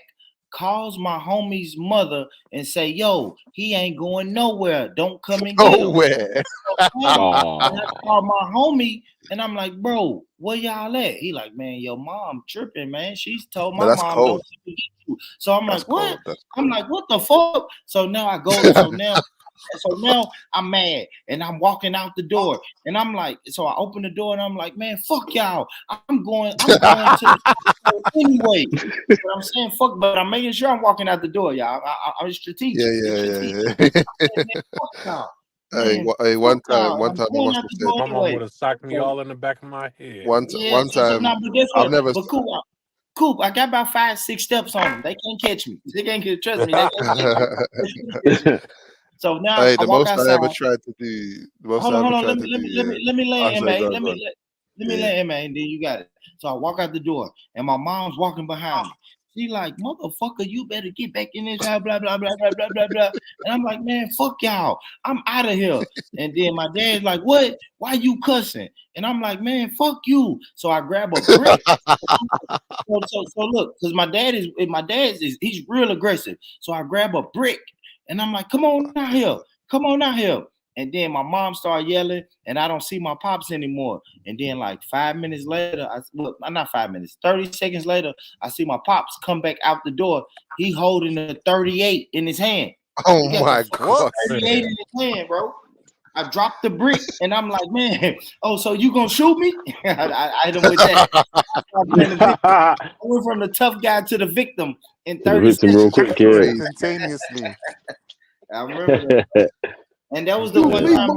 Speaker 4: calls my homie's mother and say, yo, he ain't going nowhere. Don't come and get him.
Speaker 12: Nowhere.
Speaker 4: And I call my homie and I'm like, bro, where y'all at? He like, man, your mom tripping, man. She's told my
Speaker 12: that's
Speaker 4: mom
Speaker 12: cold.
Speaker 4: don't come and get you. So I'm
Speaker 12: That's
Speaker 4: like, what?
Speaker 12: cold. That's
Speaker 4: I'm like, what the fuck? So now I go, so now I'm mad and I'm walking out the door and I'm like, so I open the door and I'm like, man, fuck y'all. I'm going to the anyway. But I'm saying fuck, but I'm making sure I'm walking out the door, y'all. I'm strategic.
Speaker 12: yeah.
Speaker 4: Fuck y'all.
Speaker 12: Hey,
Speaker 4: Man,
Speaker 12: hey, one
Speaker 4: fuck y'all.
Speaker 12: time
Speaker 4: I'm
Speaker 12: I
Speaker 4: going
Speaker 12: must
Speaker 4: out
Speaker 12: have
Speaker 4: the
Speaker 12: said,
Speaker 4: door
Speaker 17: My mom
Speaker 4: anyway.
Speaker 17: would have socked me
Speaker 4: So,
Speaker 17: all in the back of my head.
Speaker 12: one time,
Speaker 4: no, but guess
Speaker 12: I've
Speaker 4: what?
Speaker 12: never.
Speaker 4: But Coop, I got about 5-6 steps on them. They can't catch me. They can't trust me. They can't catch me. So now
Speaker 12: Hey,
Speaker 4: I
Speaker 12: the
Speaker 4: walk
Speaker 12: most
Speaker 4: outside.
Speaker 12: I ever tried to do, the most
Speaker 4: Hold
Speaker 12: I
Speaker 4: on,
Speaker 12: ever
Speaker 4: hold on.
Speaker 12: tried to do,
Speaker 4: Let me lay
Speaker 12: I'll
Speaker 4: in,
Speaker 12: say,
Speaker 4: MA.
Speaker 12: go,
Speaker 4: Let
Speaker 12: go.
Speaker 4: me lay in, MA, and then you got it. So I walk out the door, and my mom's walking behind me. She like, motherfucker, you better get back in this house, blah, blah, blah, blah, blah, blah, blah. And I'm like, man, fuck y'all. I'm out of here. And then my dad's like, what? Why you cussing? And I'm like, man, fuck you. So I grab a brick. So look, because my dad is he's real aggressive. So I grab a brick and I'm like, come on out here. Come on out here. And then my mom started yelling, and I don't see my pops anymore. And then, like 5 minutes later, not 5 minutes, 30 seconds later, I see my pops come back out the door. He holding a 38 in his hand.
Speaker 12: Oh my God.
Speaker 4: 38 in his hand, bro. I dropped the brick, and I'm like, man, so you gonna shoot me? I hit him with that. I went from the tough guy to the victim in 30 seconds.
Speaker 7: Real quick, yeah.
Speaker 13: Instantaneously.
Speaker 4: I remember that. And that was the one time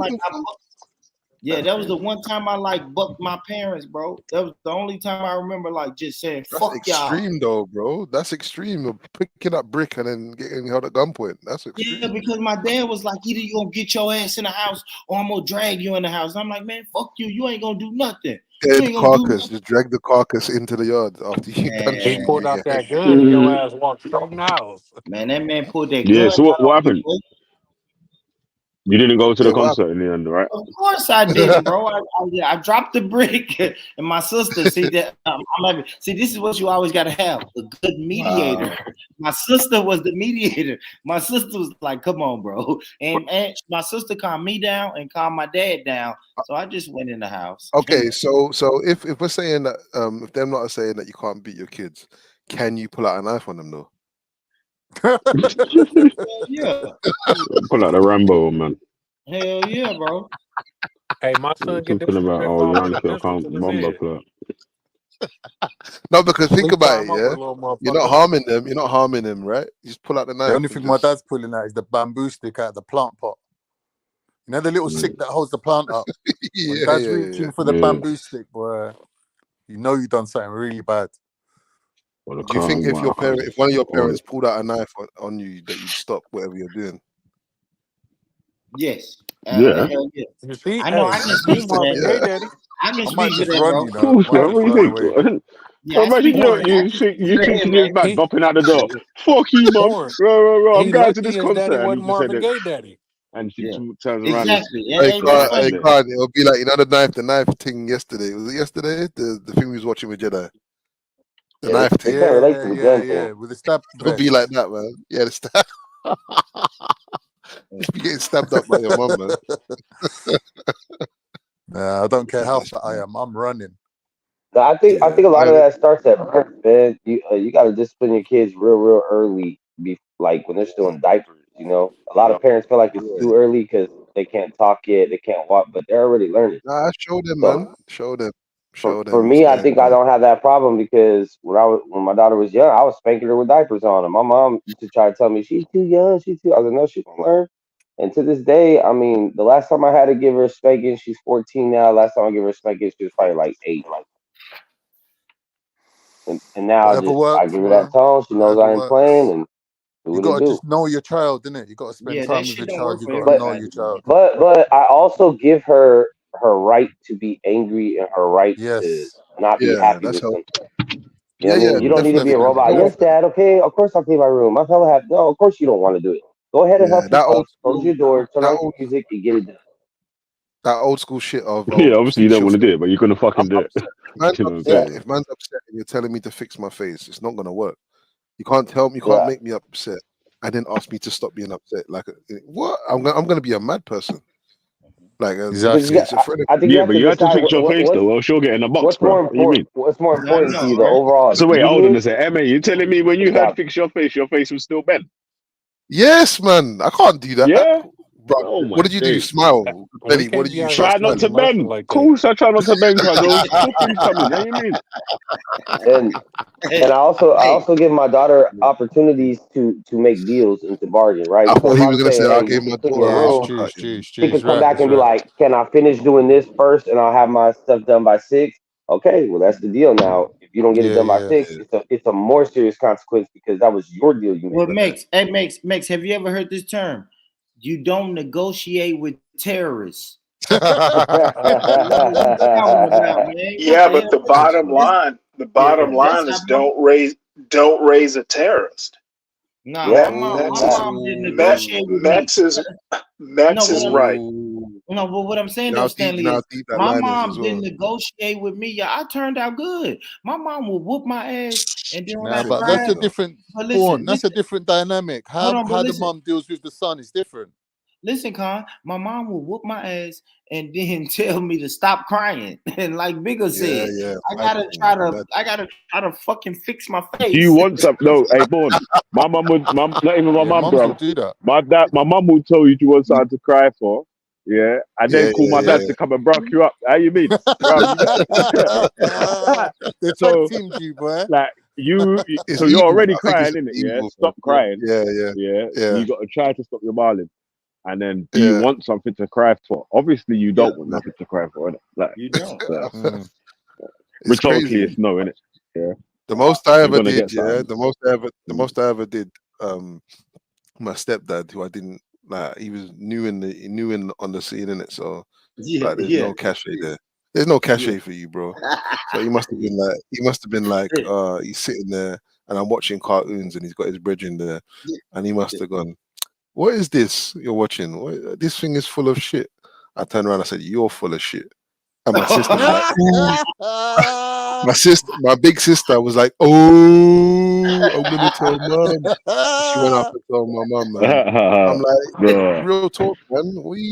Speaker 4: that was the one time I like bucked my parents, bro. That was the only time I remember like just saying fuck
Speaker 12: That's
Speaker 4: y'all.
Speaker 12: extreme though, bro. That's extreme. Of picking up brick and then getting held at gunpoint. That's extreme.
Speaker 4: Yeah, because my dad was like, either you gonna get your ass in the house or I'm gonna drag you in the house. And I'm like, man, fuck you. You ain't gonna do nothing.
Speaker 12: Dead carcass. Just drag the carcass into the yard after you done
Speaker 17: He
Speaker 12: shooting.
Speaker 17: pulled out that gun and your ass walked straight in the house.
Speaker 4: Man, that man pulled that
Speaker 7: Yeah,
Speaker 4: gun.
Speaker 7: so what happened? You didn't go to the concert in the end, right?
Speaker 4: Of course I didn't, bro. I dropped the brick, and my sister. See that? See, this is what you always got to have: a good mediator. Wow. My sister was the mediator. My sister was like, "Come on, bro," and my sister calmed me down and calmed my dad down. So I just went in the house.
Speaker 12: Okay, so if we're saying that, if they're not saying that you can't beat your kids, can you pull out a knife on them though?
Speaker 4: Yeah.
Speaker 7: Pull out the Rambo, man.
Speaker 4: Hell yeah, bro.
Speaker 17: Hey, my son get
Speaker 7: talking about
Speaker 17: you
Speaker 7: honestly, I can't bomber clock.
Speaker 12: No, because think about it, yeah. You're not harming them. You're not harming them, right? You just pull out the knife.
Speaker 13: The only thing my dad's pulling out is the bamboo stick out of the plant pot. You know the little stick that holds the plant up. When dad's reaching for the bamboo stick, boy, you know you done something really bad.
Speaker 12: Do you think if one of your parents pulled out a knife on you, that you'd stop whatever you're doing?
Speaker 4: Yes.
Speaker 7: Yeah.
Speaker 4: Hell yeah.
Speaker 17: You see,
Speaker 4: I know. I can speak for that.
Speaker 17: Hey, Daddy.
Speaker 4: I can
Speaker 13: I might
Speaker 4: speak for
Speaker 13: just
Speaker 4: that,
Speaker 13: run,
Speaker 4: bro.
Speaker 13: you know.
Speaker 7: What do you think?
Speaker 4: Yeah, I
Speaker 7: Imagine
Speaker 4: speak
Speaker 7: you
Speaker 4: on that.
Speaker 7: you
Speaker 4: Yeah,
Speaker 7: thinking his
Speaker 4: man.
Speaker 7: man
Speaker 17: He
Speaker 7: dropping out the door. Fuck you, mum.
Speaker 17: or
Speaker 7: I'm
Speaker 17: he
Speaker 7: going to this
Speaker 17: lucky his daddy
Speaker 7: concert, and he
Speaker 17: wasn't
Speaker 7: just said
Speaker 17: Marvin
Speaker 7: it,
Speaker 17: Gaye daddy.
Speaker 7: and she
Speaker 4: Yeah,
Speaker 7: turns around and
Speaker 4: exactly.
Speaker 12: I
Speaker 4: Ain't that
Speaker 12: can't, I
Speaker 7: and
Speaker 4: funny?
Speaker 12: can't. It'll be like the knife thing yesterday. Was it yesterday? The thing we was watching with Jedi, the
Speaker 16: Yeah,
Speaker 12: knife
Speaker 16: they
Speaker 12: thing.
Speaker 16: can't relate
Speaker 13: Yeah,
Speaker 16: to the
Speaker 13: yeah,
Speaker 16: gun thing.
Speaker 13: yeah. With the stab
Speaker 12: It'll be
Speaker 13: vest.
Speaker 12: like that, man. Yeah, the stab. Just be getting stabbed up by your mum, man.
Speaker 13: Nah, I don't care how
Speaker 12: That's
Speaker 13: fat I am. I'm running.
Speaker 16: No, I think
Speaker 12: yeah.
Speaker 16: a lot of that starts at birth, man. You got to discipline your kids real early, like when they're still in diapers. You know, a lot of parents feel like it's
Speaker 12: Yeah.
Speaker 16: too early because they can't talk yet, they can't walk, but they're already learning.
Speaker 12: Nah, show them, man.
Speaker 16: So
Speaker 12: Show them.
Speaker 16: for,
Speaker 12: Show
Speaker 16: for
Speaker 12: them what's
Speaker 16: me, I
Speaker 12: going
Speaker 16: think I
Speaker 12: on.
Speaker 16: don't have that problem because when my daughter was young, I was spanking her with diapers on, and my mom used to try to tell me she's too young, she's too. I was like, no, she can learn. And to this day, I mean, the last time I had to give her a spanking, she's 14 now. Last time I gave her a spanking, she was probably like 8. And now
Speaker 13: Whatever
Speaker 16: I
Speaker 13: works,
Speaker 16: give her that
Speaker 13: man.
Speaker 16: tone. She knows
Speaker 13: Whatever
Speaker 16: I ain't playing
Speaker 13: works.
Speaker 16: and do
Speaker 13: You
Speaker 16: what it
Speaker 13: gotta
Speaker 16: do.
Speaker 13: just know your child, innit? You gotta spend
Speaker 4: Yeah, that
Speaker 13: time with your
Speaker 4: shit don't
Speaker 13: child.
Speaker 4: work
Speaker 13: You
Speaker 4: for
Speaker 13: gotta
Speaker 16: But
Speaker 13: know
Speaker 4: everybody,
Speaker 13: your
Speaker 4: man.
Speaker 13: child.
Speaker 16: but I also give her her right to be angry and her right to
Speaker 13: Yes.
Speaker 16: not be
Speaker 12: Yeah,
Speaker 16: happy
Speaker 12: that's
Speaker 16: with
Speaker 12: helpful.
Speaker 16: something. You know
Speaker 12: Yeah,
Speaker 16: what I
Speaker 12: yeah,
Speaker 16: mean? You don't need to be
Speaker 12: definitely,
Speaker 16: a
Speaker 12: man. You
Speaker 16: robot.
Speaker 12: know what?
Speaker 16: Yes, Dad. Okay, of course I'll clean my room. I feel happy. No, of course you don't want to do it. Go ahead and
Speaker 12: Yeah,
Speaker 16: huff and puff. Close your door. Turn
Speaker 12: that
Speaker 16: on
Speaker 12: old,
Speaker 16: music and get it done.
Speaker 12: that old school shit of
Speaker 7: yeah, obviously you
Speaker 12: fix
Speaker 7: don't
Speaker 12: your
Speaker 7: want to do
Speaker 12: face.
Speaker 7: it, but you're gonna
Speaker 12: I'm
Speaker 7: fucking do it.
Speaker 12: upset. If man's
Speaker 7: You know what I'm
Speaker 16: Yeah,
Speaker 12: upset,
Speaker 7: saying?
Speaker 12: if man's upset and you're telling me to fix my face, it's not gonna work. You can't tell me, you can't
Speaker 16: yeah.
Speaker 12: make me upset and then ask me to stop being upset. Like, what? I'm gonna be a mad person. Like,
Speaker 16: Because
Speaker 13: Exactly.
Speaker 16: I think you
Speaker 7: Yeah,
Speaker 16: have
Speaker 7: but
Speaker 16: to
Speaker 7: you had to
Speaker 16: decide
Speaker 7: fix your face though, or else you'll get in a box,
Speaker 16: what's
Speaker 7: bro.
Speaker 16: more
Speaker 7: What do you mean?
Speaker 16: important. What's more
Speaker 4: I
Speaker 16: important to
Speaker 4: know,
Speaker 16: you, the
Speaker 4: right?
Speaker 16: overall
Speaker 7: So wait, hold on a
Speaker 16: achievement
Speaker 7: second. Emma, you telling me when
Speaker 16: or
Speaker 7: you
Speaker 16: the
Speaker 7: had
Speaker 16: outcome?
Speaker 7: fix your face was still bent?
Speaker 12: yes, man, I can't do that,
Speaker 7: Yeah?
Speaker 12: bro.
Speaker 7: Oh
Speaker 12: What
Speaker 7: my
Speaker 12: did you do?
Speaker 7: days.
Speaker 12: Smile,
Speaker 17: We
Speaker 12: Benny. What
Speaker 17: can't
Speaker 12: did
Speaker 17: be
Speaker 12: you
Speaker 17: out here
Speaker 12: start
Speaker 7: Try not to
Speaker 17: flexing
Speaker 12: smiling?
Speaker 17: muscle
Speaker 7: bend.
Speaker 17: like
Speaker 7: Of
Speaker 17: that.
Speaker 7: course I try not to bend because those bookings coming. How you mean?
Speaker 16: And
Speaker 4: Hey,
Speaker 16: and I
Speaker 4: hey,
Speaker 16: also give my daughter opportunities to make deals and to bargain, right?
Speaker 12: I
Speaker 16: So
Speaker 12: thought
Speaker 16: if
Speaker 12: he
Speaker 16: I'm
Speaker 12: was gonna say
Speaker 16: saying,
Speaker 12: I
Speaker 16: hey,
Speaker 12: gave
Speaker 16: you
Speaker 12: my
Speaker 16: can clean
Speaker 12: daughter
Speaker 16: your
Speaker 12: an
Speaker 13: Yeah, it's
Speaker 16: room,
Speaker 13: true, it's
Speaker 12: uppercut.
Speaker 13: true, it's true.
Speaker 16: she
Speaker 13: It's
Speaker 16: could come
Speaker 13: right,
Speaker 16: back
Speaker 13: it's
Speaker 16: and be
Speaker 13: right.
Speaker 16: like, can I finish doing this first and I'll have my stuff done by 6? Okay, well that's the deal now. If you don't get it
Speaker 13: Yeah,
Speaker 16: done by
Speaker 13: yeah.
Speaker 16: 6, it's a more serious consequence because that was your deal you made.
Speaker 4: what makes? Hey, makes. Have you ever heard this term? You don't negotiate with terrorists. You know what you talking about, man? What
Speaker 15: Yeah,
Speaker 4: the
Speaker 15: but
Speaker 4: hell?
Speaker 15: the
Speaker 4: Yeah,
Speaker 15: bottom
Speaker 4: that's
Speaker 15: line
Speaker 4: how
Speaker 15: is
Speaker 4: my
Speaker 15: don't raise a terrorist.
Speaker 4: nah.
Speaker 16: Yeah,
Speaker 4: My
Speaker 15: That's
Speaker 4: mom didn't
Speaker 15: Met,
Speaker 4: negotiate with me.
Speaker 15: Mex is
Speaker 4: No,
Speaker 15: Mex
Speaker 4: what
Speaker 15: is
Speaker 4: I'm
Speaker 15: right.
Speaker 4: no, but what I'm saying
Speaker 12: You know
Speaker 4: though,
Speaker 12: how deep,
Speaker 4: Stanley, is
Speaker 12: that
Speaker 4: my
Speaker 12: line is as
Speaker 4: mom didn't
Speaker 12: well.
Speaker 4: negotiate with me. Yeah, I turned out good. My mom would whoop my ass, and then when
Speaker 12: He
Speaker 4: I
Speaker 13: Nah,
Speaker 12: said
Speaker 13: but
Speaker 12: good
Speaker 13: that's
Speaker 4: cried,
Speaker 13: a
Speaker 12: stuff.
Speaker 13: different
Speaker 4: but
Speaker 13: born.
Speaker 4: listen,
Speaker 13: That's a
Speaker 4: listen,
Speaker 13: different dynamic.
Speaker 4: hold on, but
Speaker 13: How the
Speaker 4: listen.
Speaker 13: mom deals with the son is different.
Speaker 4: Listen, Con, my mom would whoop my ass and then tell me to stop crying. And like Bigger
Speaker 12: Yeah,
Speaker 4: said,
Speaker 12: yeah, mad thing, mad.
Speaker 4: I gotta try to fucking fix my
Speaker 7: Do you
Speaker 4: face.
Speaker 7: want some? No, hey, Born. Not even my
Speaker 13: Yeah,
Speaker 7: mum,
Speaker 13: mums will
Speaker 7: bro.
Speaker 13: do that.
Speaker 7: My mum will tell you want something to cry for. Yeah, and then
Speaker 12: Yeah,
Speaker 7: call my
Speaker 12: yeah,
Speaker 7: dad to come and bruck you up. How you mean, bro? You got
Speaker 13: They tag
Speaker 7: so
Speaker 13: teamed you, boy.
Speaker 7: like
Speaker 12: It's
Speaker 7: so you're
Speaker 12: evil.
Speaker 7: already
Speaker 12: I think it's
Speaker 7: crying, innit? Yeah,
Speaker 12: evil, man.
Speaker 7: stop crying.
Speaker 12: Yeah, yeah,
Speaker 7: Yeah,
Speaker 12: yeah,
Speaker 7: you got to try to stop your marling. And then, do you
Speaker 12: yeah,
Speaker 7: want something to cry for? Obviously, you
Speaker 4: Yeah,
Speaker 7: don't want nothing to cry for, innit? Like,
Speaker 4: you don't.
Speaker 13: Mm.
Speaker 12: It's
Speaker 7: rhetorically,
Speaker 12: crazy.
Speaker 7: it's no, innit? Yeah,
Speaker 12: The most I
Speaker 7: you're
Speaker 12: ever
Speaker 7: gonna
Speaker 12: did,
Speaker 7: get
Speaker 12: yeah,
Speaker 7: something.
Speaker 12: the most I ever did. My stepdad, who I didn't like, he was new in on the scene, in it. So
Speaker 4: Yeah,
Speaker 12: like, there's
Speaker 4: yeah,
Speaker 12: no cachet there. There's no
Speaker 4: yeah.
Speaker 12: cachet for you, bro. So he must have been like, he's sitting there and I'm watching cartoons and he's got his brethren there, and he must have gone, "What is this you're watching? This thing is full of shit." I turned around, I said, "You're full of shit." And my sister was like, "Ooh." My big sister was like, "Oh, I'm gonna tell mom." She went up and told my mum, man. I'm like,
Speaker 7: Bruh.
Speaker 12: real talk, man.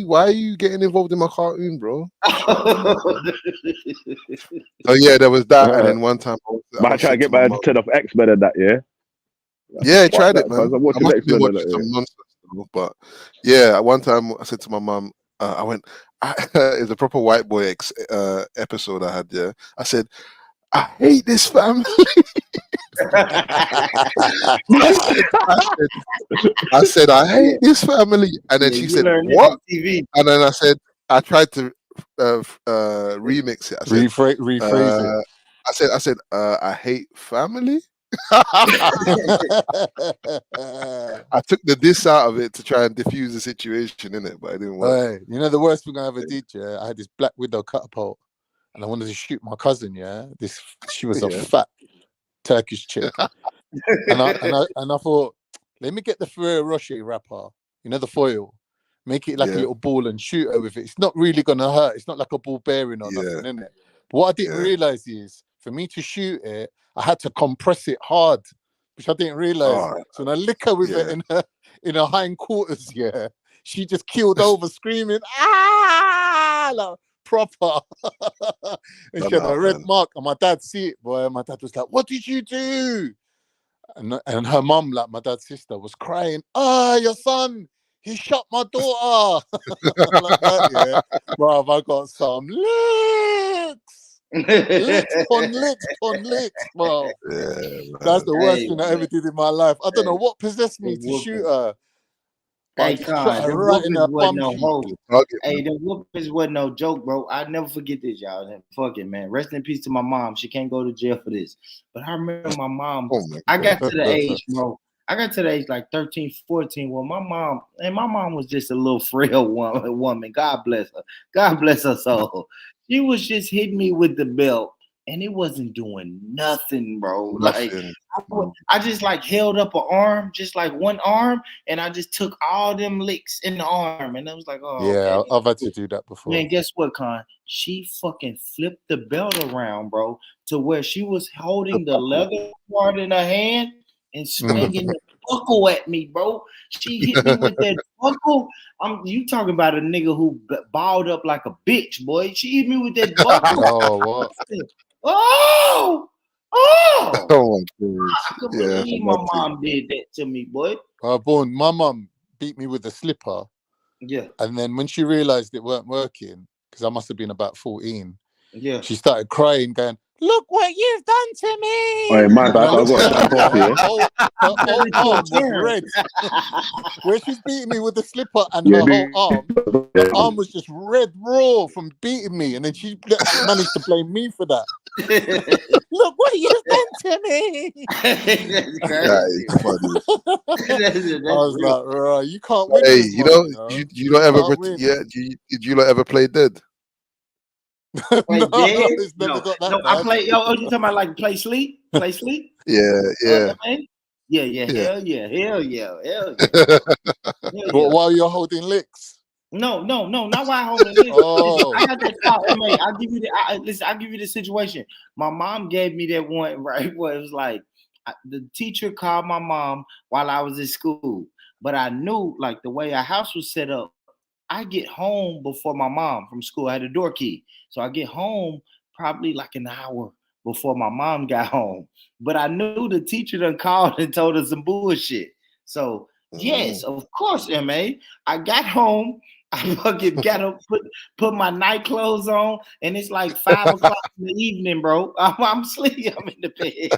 Speaker 12: Why are you getting involved in my cartoon, bro? So yeah, there was that, and then one time
Speaker 7: But I
Speaker 12: I
Speaker 7: try to
Speaker 12: said to
Speaker 7: get
Speaker 12: my
Speaker 7: my
Speaker 12: mum,
Speaker 7: to turn off X Men and that, yeah.
Speaker 12: yeah, I
Speaker 7: Fuck
Speaker 12: tried it,
Speaker 7: that,
Speaker 12: man.
Speaker 7: cause I'm
Speaker 12: I
Speaker 7: watching
Speaker 12: must
Speaker 7: X
Speaker 12: have been
Speaker 7: Men and
Speaker 12: watching
Speaker 7: that,
Speaker 12: some nonsense, though, but yeah, at one time I said to my mum, I went, it's a proper white boy episode I had. Yeah, I said, I hate this family. I said, I hate this family. And then
Speaker 4: Yeah,
Speaker 12: she
Speaker 4: you
Speaker 12: said,
Speaker 4: learned this
Speaker 12: what?
Speaker 4: on TV.
Speaker 12: And then I said, I tried to remix it. I said,
Speaker 13: Rephrase it.
Speaker 12: I hate family. I took the diss out of it to try and diffuse the situation, in it, but it didn't work.
Speaker 13: Hey, you know the worst thing I ever did, yeah? I had this Black Widow catapult and I wanted to shoot my cousin, yeah? She was a
Speaker 12: Yeah.
Speaker 13: fat Turkish chick. And I thought, let me get the Ferrero Rocher wrapper, you know, the foil, make it like a little ball and shoot her with it. It's not really gonna hurt. It's not like a ball bearing or nothing, isn't it? But what I didn't realize is, for me to shoot it, I had to compress it hard, which I didn't realize. So when I lick her with it in her hindquarters, she just keeled over screaming, ah, like, proper. And she had a red mark, and my dad see it, boy. My dad was like, what did you do? And her mum, like my dad's sister, was crying, your son, he shot my daughter. Like that, Bruv, I got some licks. Licks on licks on licks, bro. That's the worst thing I ever did in my life. I don't know what possessed me to shoot her.
Speaker 4: Hey,
Speaker 13: But I shot
Speaker 4: Con,
Speaker 13: her
Speaker 4: the
Speaker 13: right in her
Speaker 4: whoopings wasn't
Speaker 13: bum
Speaker 4: no
Speaker 13: cheek.
Speaker 4: hope. Hey, the whoopings wasn't no joke, bro. I never forget this, y'all. Fuck it, man. Rest in peace to my mom. She can't go to jail for this. But I remember my mom. I got to the age, bro. I got to the age like 13, 14. Well, my mom was just a little frail woman. God bless her. God bless her soul. She was just hitting me with the belt, and it wasn't doing nothing, bro. Like I just like held up an arm, just like one arm, and I just took all them licks in the arm, and I was like, oh,
Speaker 13: Yeah,
Speaker 4: okay.
Speaker 13: I've had to do that before.
Speaker 4: Man, guess what, Con? She fucking flipped the belt around, bro, to where she was holding the leather part in her hand and swinging the buckle at me, bro. She hit me with that buckle. You talking about a nigga who balled up like a bitch, boy. She hit me with that buckle.
Speaker 13: Oh, what?
Speaker 4: Oh,
Speaker 12: Oh my goodness.
Speaker 4: I couldn't believe my mom did that to me, boy.
Speaker 13: My mum beat me with a slipper.
Speaker 4: Yeah.
Speaker 13: And then when she realized it weren't working, because I must have been about 14,
Speaker 4: she
Speaker 13: started crying, going, look what you've done to me.
Speaker 7: Hey, my bad. I got to jump off here.
Speaker 13: Her whole arm was red. Where she's beating me with the slipper and her whole arm, the arm was just red raw from beating me. And then she managed to blame me for that. Look what you've done to me.
Speaker 12: That is funny.
Speaker 13: I was like, right, you can't win.
Speaker 12: Hey,
Speaker 13: this
Speaker 12: you
Speaker 13: one,
Speaker 12: know, you not ever, did you not ever play Dead?
Speaker 4: Play dead?
Speaker 13: it's never got that
Speaker 4: no,
Speaker 13: bad.
Speaker 4: I play. You talking about like play sleep? Play sleep?
Speaker 12: Yeah.
Speaker 4: Yeah,
Speaker 12: Yeah.
Speaker 4: hell yeah.
Speaker 13: But while you're holding licks.
Speaker 4: No, not while holding licks.
Speaker 13: Oh.
Speaker 4: I got that thought, mate. I'll give you I'll give you the situation. My mom gave me that one, right? Where it was like the teacher called my mom while I was in school, but I knew like the way our house was set up. I get home before my mom from school. I had a door key. So I get home probably like an hour before my mom got home. But I knew the teacher done called and told us some bullshit. So yes, of course, MA. I got home. I fucking got up, put my night clothes on, and it's like 5 o'clock in the evening, bro. I'm asleep. I'm in the bed.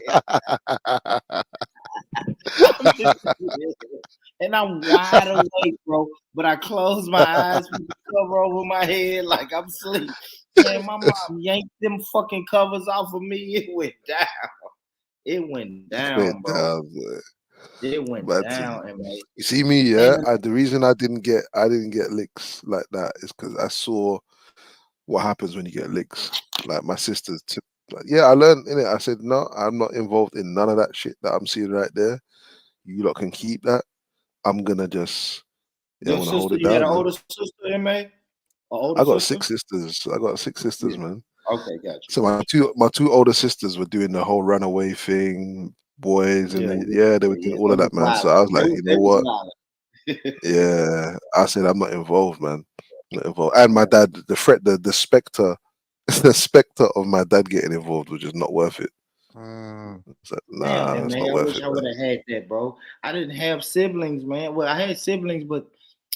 Speaker 4: And I'm wide awake, bro. But I close my eyes, with the cover over my head like I'm asleep. Man, my mom yanked them fucking covers off of me. It went down. It went down, bro. It went down, man.
Speaker 12: You see me, the reason I didn't get licks like that is because I saw what happens when you get licks. Like my sisters, I learned in it. I said, no, I'm not involved in none of that shit that I'm seeing right there. You lot can keep that. I'm gonna just hold it down.
Speaker 4: You had an older sister, MA?
Speaker 12: I got 6 sisters. Man.
Speaker 4: Okay, gotcha.
Speaker 12: So my two older sisters were doing the whole runaway thing, boys, and they were doing all of that, man. So I was like, you know what? I said I'm not involved, man. Not involved. And my dad, the specter, the specter of my dad getting involved was just not worth it. So,
Speaker 4: Damn,
Speaker 12: it's
Speaker 4: man,
Speaker 12: not
Speaker 4: I
Speaker 12: worth
Speaker 4: wish
Speaker 12: it.
Speaker 4: I would have had that, bro. I didn't have siblings, man. Well, I had siblings, but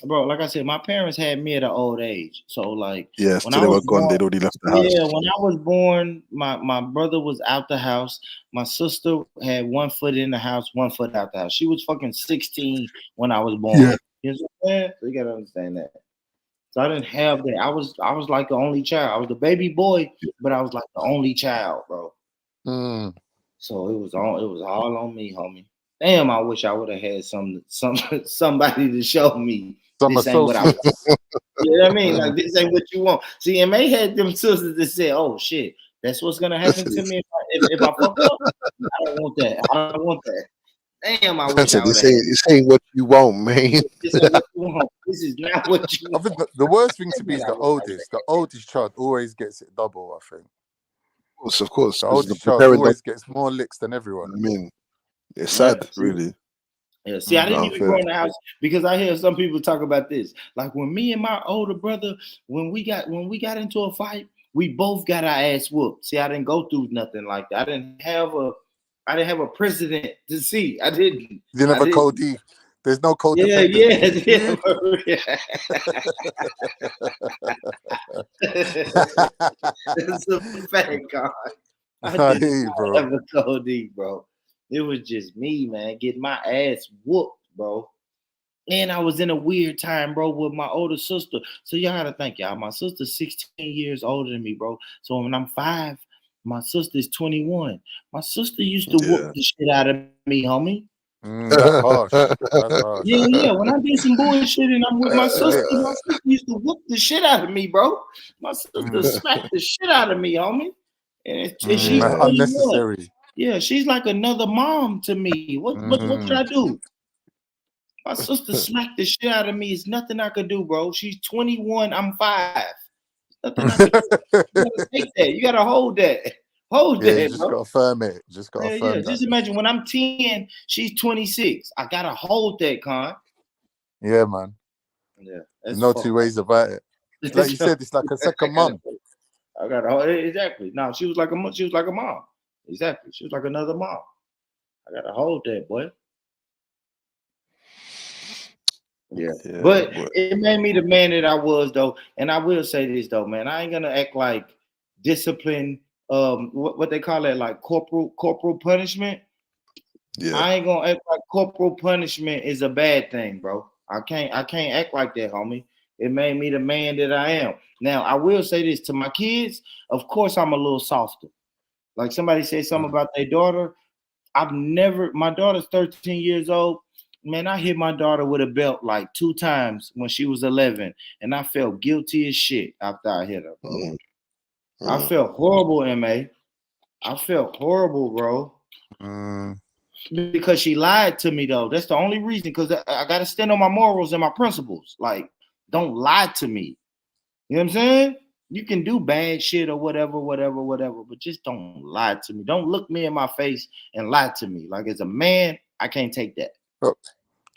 Speaker 4: bro, like I said, my parents had me at an old age. So like
Speaker 12: when I was gone, they'd already left the house.
Speaker 4: Yeah, when I was born, my brother was out the house. My sister had 1 foot in the house, 1 foot out the house. She was fucking 16 when I was born.
Speaker 12: Yeah.
Speaker 4: You know what I'm saying? So you gotta understand that. So I didn't have that. I was like the only child. I was the baby boy, but I was like the only child, bro. So it was all on me, homie. Damn, I wish I would have had somebody to show me this ain't what I want. You know what I mean? Like this ain't what you want. See, MA had them sisters that said, "Oh shit, That's what's gonna happen to me if I fuck up. I don't want that. I don't want that. Damn, I wish I would have had it.
Speaker 12: This ain't what you want, man.
Speaker 4: This ain't what you want. This is not what you
Speaker 13: I
Speaker 4: want.
Speaker 13: think the worst thing to me is
Speaker 4: I
Speaker 13: the
Speaker 4: wish I would've
Speaker 13: oldest. The oldest child always gets it double, I think.
Speaker 12: Of course,
Speaker 13: The
Speaker 12: because
Speaker 13: oldest
Speaker 12: the
Speaker 13: child
Speaker 12: parent don't.
Speaker 13: always gets more licks than everyone.
Speaker 12: I mean, it's
Speaker 4: Yeah,
Speaker 12: sad, really.
Speaker 4: Yeah, see, I didn't even
Speaker 12: Unfair.
Speaker 4: grow in the house because I hear some people talk about this. Like when me and my older brother, when we got into a fight, we both got our ass whooped. See, I didn't go through nothing like that. I didn't have a precedent to see. I didn't.
Speaker 13: You didn't have a code D. There's no
Speaker 4: Yeah,
Speaker 13: codependent.
Speaker 4: yeah. That's a fact, God. I did not have a code D, bro. It was just me, man, getting my ass whooped, bro. And I was in a weird time, bro, with my older sister. So y'all gotta think, y'all. My sister's 16 years older than me, bro. So when I'm 5, my sister's 21. My sister used to whoop the shit out of me, homie.
Speaker 13: That's harsh. That's harsh.
Speaker 4: Yeah. When I did some bullshit and I'm with my sister used to whoop the shit out of me, bro. My sister smacked the shit out of me, homie. And she's 21.
Speaker 13: Unnecessary.
Speaker 4: Yeah, she's like another mom to me. What could I do? My sister smacked the shit out of me. It's nothing I could do, bro. She's 21. I'm 5. Nothing I could do. You gotta take that. You gotta hold that. Hold that,
Speaker 13: You just
Speaker 4: bro.
Speaker 13: gotta affirm it. Just gotta affirm that.
Speaker 4: Just imagine when I'm 10, she's 26. I gotta hold that, Con.
Speaker 13: Yeah, man.
Speaker 4: Yeah.
Speaker 13: There's no two ways about it. Like you said, it's like a second mom.
Speaker 4: I gotta hold it. Exactly. No, she was like a mom. Exactly. She was like another mom. I gotta hold that, boy. Yeah, but it made me the man that I was, though. And I will say this, though, man. I ain't gonna act like discipline. What they call it, like corporal punishment.
Speaker 12: Yeah.
Speaker 4: I ain't gonna act like corporal punishment is a bad thing, bro. I can't act like that, homie. It made me the man that I am. Now, I will say this to my kids. Of course, I'm a little softer. Like somebody said something about their daughter. My daughter's 13 years old. Man, I hit my daughter with a belt like 2 times when she was 11, and I felt guilty as shit after I hit her, bro. I felt horrible, MA. I felt horrible, bro. Because she lied to me, though. That's the only reason, because I got to stand on my morals and my principles. Like, don't lie to me. You know what I'm saying? You can do bad shit or whatever, but just don't lie to me. Don't look me in my face and lie to me. Like, as a man, I can't take that.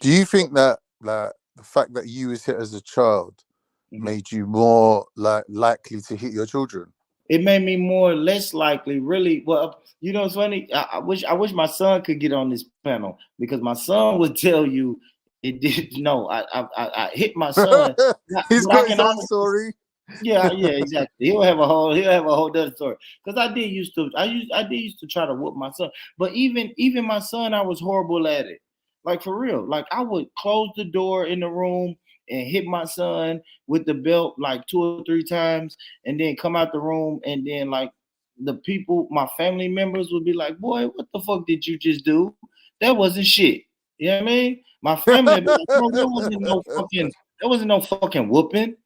Speaker 13: Do you think that the fact that you was hit as a child made you more likely to hit your children?
Speaker 4: It made me less likely, really. Well, you know, it's funny. I wish my son could get on this panel, because my son would tell you it did. No, I hit my son.
Speaker 13: He's got his own story.
Speaker 4: Yeah, exactly. He'll have a whole other story. Because I did used to try to whoop my son. But even my son, I was horrible at it. Like, for real. Like, I would close the door in the room and hit my son with the belt like 2 or 3 times, and then come out the room, and then like the people, my family members, would be like, "Boy, what the fuck did you just do? That wasn't shit." You know what I mean? My family would be like, "Bro, there wasn't no fucking whooping.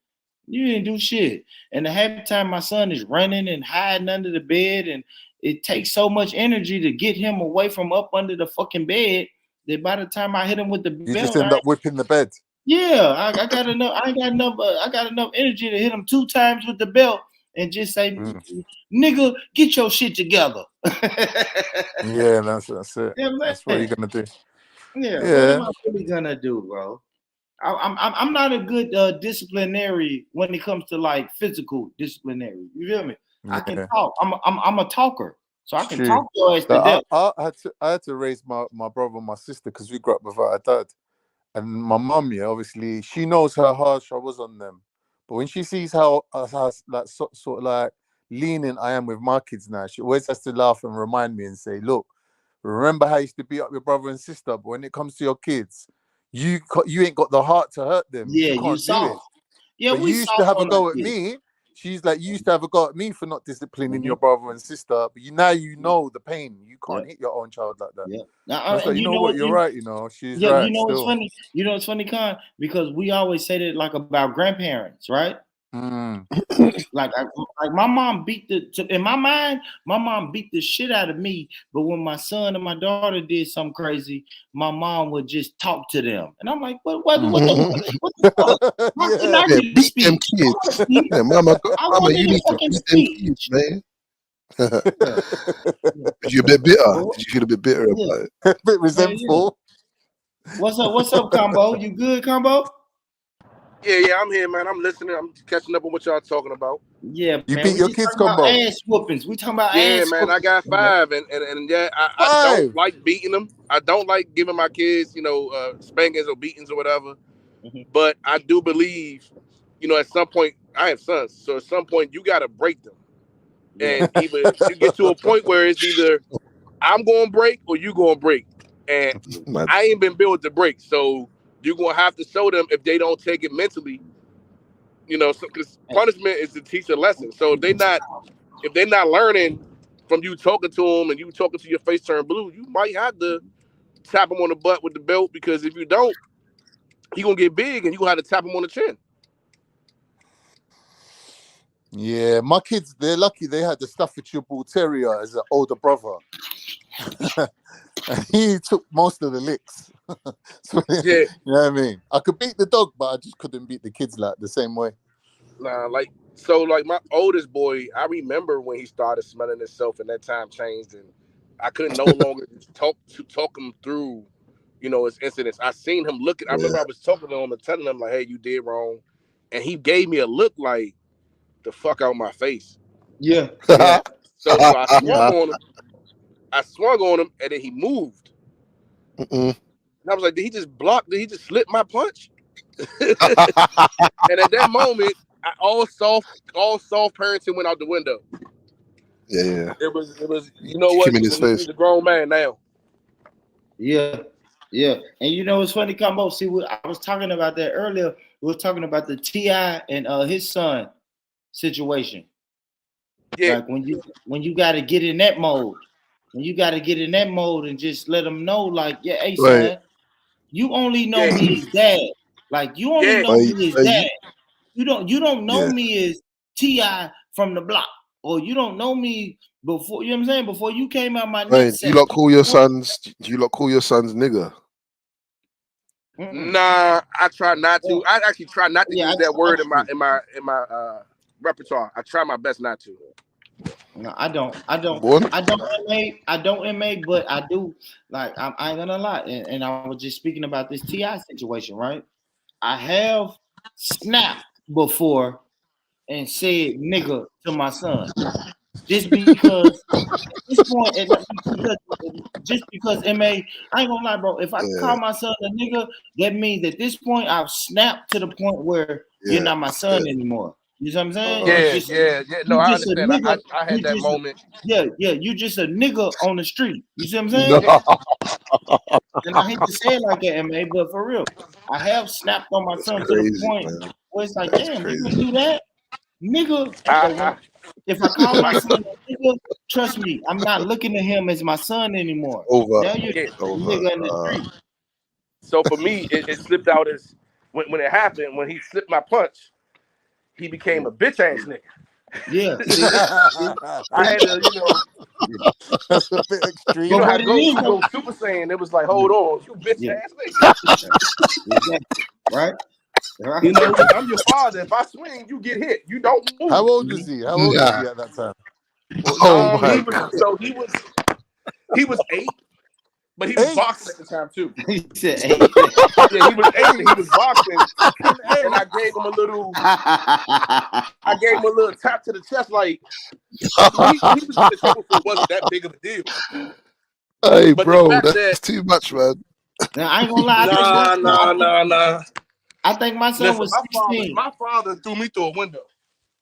Speaker 4: You didn't do shit." And the half the time my son is running and hiding under the bed, and it takes so much energy to get him away from up under the fucking bed that by the time I hit him with the belt,
Speaker 13: you just end up whipping the bed.
Speaker 4: Yeah, I got enough. I got enough energy to hit him 2 times with the belt and just say, "Nigga, get your shit together."
Speaker 13: Yeah, that's it.
Speaker 4: Yeah,
Speaker 13: that's what you're gonna do.
Speaker 4: Yeah, what am I really gonna do, bro? I'm not a good disciplinary when it comes to like physical disciplinary. You feel me? I can talk. I'm a talker, so I can talk your ass to death.
Speaker 13: I had to raise my brother and my sister because we grew up without a dad. And my mum, obviously, she knows how harsh I was on them. But when she sees how sort of like lenient I am with my kids now, she always has to laugh and remind me and say, "Look, remember how you used to beat up your brother and sister, but when it comes to your kids, you ain't got the heart to hurt them.
Speaker 4: Yeah,
Speaker 13: you can't do it."
Speaker 4: Yeah,
Speaker 13: but
Speaker 4: we
Speaker 13: you used to have a go at
Speaker 4: kids.
Speaker 13: me. She's like, you used to have a go at me for not disciplining your brother and sister, but now you know the pain. You can't hit your own child like that.
Speaker 4: Yeah.
Speaker 13: Like, you know what? You're right. She's right.
Speaker 4: It's funny. You know, it's funny, Con, because we always say that like about grandparents, right? Like my mom beat in my mind, my mom beat the shit out of me. But when my son and my daughter did something crazy, my mom would just talk to them, and I'm like, what the fuck? How can I get
Speaker 12: beat them
Speaker 4: speech?
Speaker 12: kids. Yeah, mama, you need to beat them kids, man. You're a bit bitter. Did you feel a bit bitter about it?
Speaker 13: A bit resentful.
Speaker 4: What's up, Combo? You good, Combo?
Speaker 18: Yeah, I'm here, man. I'm listening. I'm catching up on what y'all talking about.
Speaker 4: Yeah,
Speaker 13: You
Speaker 4: man.
Speaker 13: beat
Speaker 4: We
Speaker 13: your
Speaker 4: just
Speaker 13: kids,
Speaker 4: talking about
Speaker 13: Combo?
Speaker 4: ass whoopings. We talking about
Speaker 18: Yeah,
Speaker 4: ass
Speaker 18: man. I
Speaker 4: whoopings.
Speaker 18: got 5, and yeah, I don't like beating them. I don't like giving my kids, spankings or beatings or whatever. But I do believe, at some point, I have sons, so at some point you got to break them, and either you get to a point where it's either I'm going to break or you going to break, and I ain't been built to break, so you're gonna have to show them if they don't take it mentally. Because punishment is to teach a lesson. So if they're not learning from you talking to them and you talking to your face turn blue, you might have to tap him on the butt with the belt, because if you don't, he gonna get big and you gonna have to tap him on the chin.
Speaker 13: Yeah, my kids, they're lucky they had the Staffordshire Bull Terrier as an older brother. And he took most of the licks. So,
Speaker 18: Yeah.
Speaker 13: You know what I mean? I could beat the dog, but I just couldn't beat the kids like the same way.
Speaker 18: Nah, like my oldest boy, I remember when he started smelling himself and that time changed, and I couldn't no longer talk him through, his incidents. I seen him looking. I remember I was talking to him and telling him like, "Hey, you did wrong," and he gave me a look like, "The fuck out my face."
Speaker 4: Yeah.
Speaker 18: So I swung on him, and then he moved. And I was like, "Did he just block? Did he just slip my punch?" And at that moment, all soft parenting went out the window.
Speaker 12: Yeah.
Speaker 18: It was. You know what? He's a grown man now.
Speaker 4: Yeah. And it's funny, Combo. See, I was talking about that earlier. We were talking about the T.I. and his son situation.
Speaker 18: Yeah.
Speaker 4: Like when you got to get in that mode. When you got to get in that mode and just let them know, like, yeah, hey, son, you only know me as dad. Like, you only know me as dad. You don't know me as T.I. from the block, or you don't know me before. You know what I'm saying? Before you came out my
Speaker 12: Wait,
Speaker 4: nutsack.
Speaker 12: do you lot call your sons? Do you lot call your sons nigger?
Speaker 18: Nah, I try not to. I actually try not to use that word in my repertoire. I try my best not to.
Speaker 4: No, I don't, MA, but I do. Like, I ain't gonna lie, and I was just speaking about this T.I. situation, right? I have snapped before and said nigga to my son, just because at this point, just because MA, I ain't gonna lie, bro. If I call my son a nigga, that means at this point I've snapped to the point where you're not my son anymore. You know what I'm saying?
Speaker 18: Yeah. No, I understand. I had that moment.
Speaker 4: You just a nigga on the street. You see what I'm saying?
Speaker 12: No.
Speaker 4: And I hate to say it like that, MA, but for real, I have snapped on my son to the point where it's like, damn, you gonna do that? Nigga. Okay, if I call my son a nigga, trust me, I'm not looking at him as my son anymore. Now you're a nigga in the street.
Speaker 18: So for me, it slipped out as when it happened, when he slipped my punch, he became a bitch ass nigga.
Speaker 4: Yeah.
Speaker 18: I had to,
Speaker 13: That's a bit extreme.
Speaker 18: You know how go Super Saiyan, it was like, hold on, you bitch ass nigga.
Speaker 4: Exactly. Right?
Speaker 18: I'm your father. If I swing, you get hit. You don't move.
Speaker 13: How old was he? How old was he at that time?
Speaker 12: Oh my God.
Speaker 18: So he was 8, but he was boxing at the time too.
Speaker 4: He said 8.
Speaker 18: Yeah, he was 8 and he was boxing. And I gave him a little tap to the chest, like he was in the trouble for it wasn't that big of a deal.
Speaker 12: Hey,
Speaker 18: but
Speaker 12: bro, that's too much, man.
Speaker 4: Now, I ain't gonna lie.
Speaker 18: Nah.
Speaker 4: I think my son was 16.
Speaker 18: My father threw me through a window.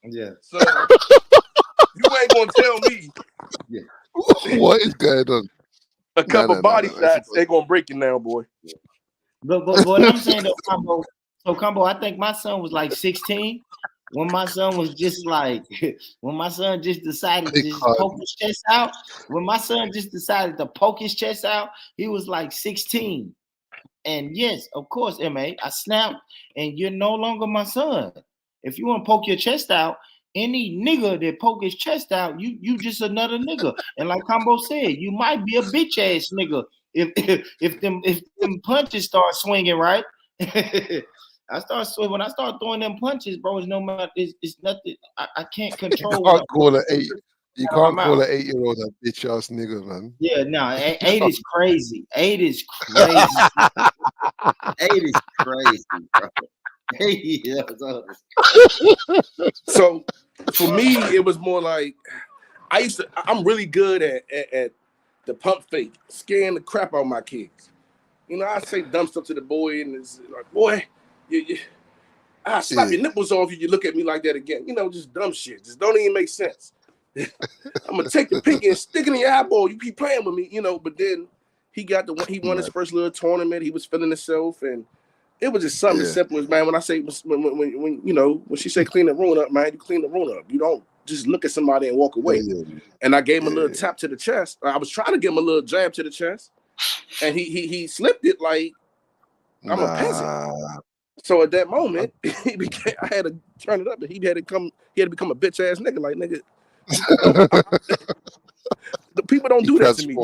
Speaker 4: Yeah.
Speaker 18: So you ain't gonna tell me.
Speaker 4: Yeah.
Speaker 12: What is going on?
Speaker 18: A couple body shots, they gonna break you now, boy.
Speaker 4: But what I'm saying though, Combo, I think my son was like 16 when my son was just like when my son just decided to just poke his chest out. When my son just decided to poke his chest out, he was like 16. And yes, of course, MA, I snapped, and you're no longer my son. If you want to poke your chest out, any nigga that poke his chest out, you just another nigga. And like Combo said, you might be a bitch ass nigga if them punches start swinging, right? When I start throwing them punches, bro, it's no matter, it's nothing. I can't control.
Speaker 12: You can't call an 8-year-old a bitch ass nigga, man.
Speaker 4: Yeah, no, 8 is crazy. 8 is crazy. 8 is crazy, bro. 8 years old.
Speaker 18: So for me, it was more like I'm really good at the pump fake, scaring the crap out of my kids. You know, I say dumb stuff to the boy, and it's like, boy, I slap your nipples off you look at me like that again. You know, just dumb shit. Just don't even make sense. I'm gonna take the pinky and stick it in your eyeball. You keep playing with me, you know. But then he won his first little tournament. He was feeling himself, and it was just something as simple as, man. When I say when you know, when she say clean the room up, man, you clean the room up. You don't just look at somebody and walk away. And I gave him a little tap to the chest. I was trying to give him a little jab to the chest, and he slipped it like I'm a peasant. So at that moment, I had to turn it up, and he had to become a bitch ass nigga. Like, nigga, the people don't do that to me.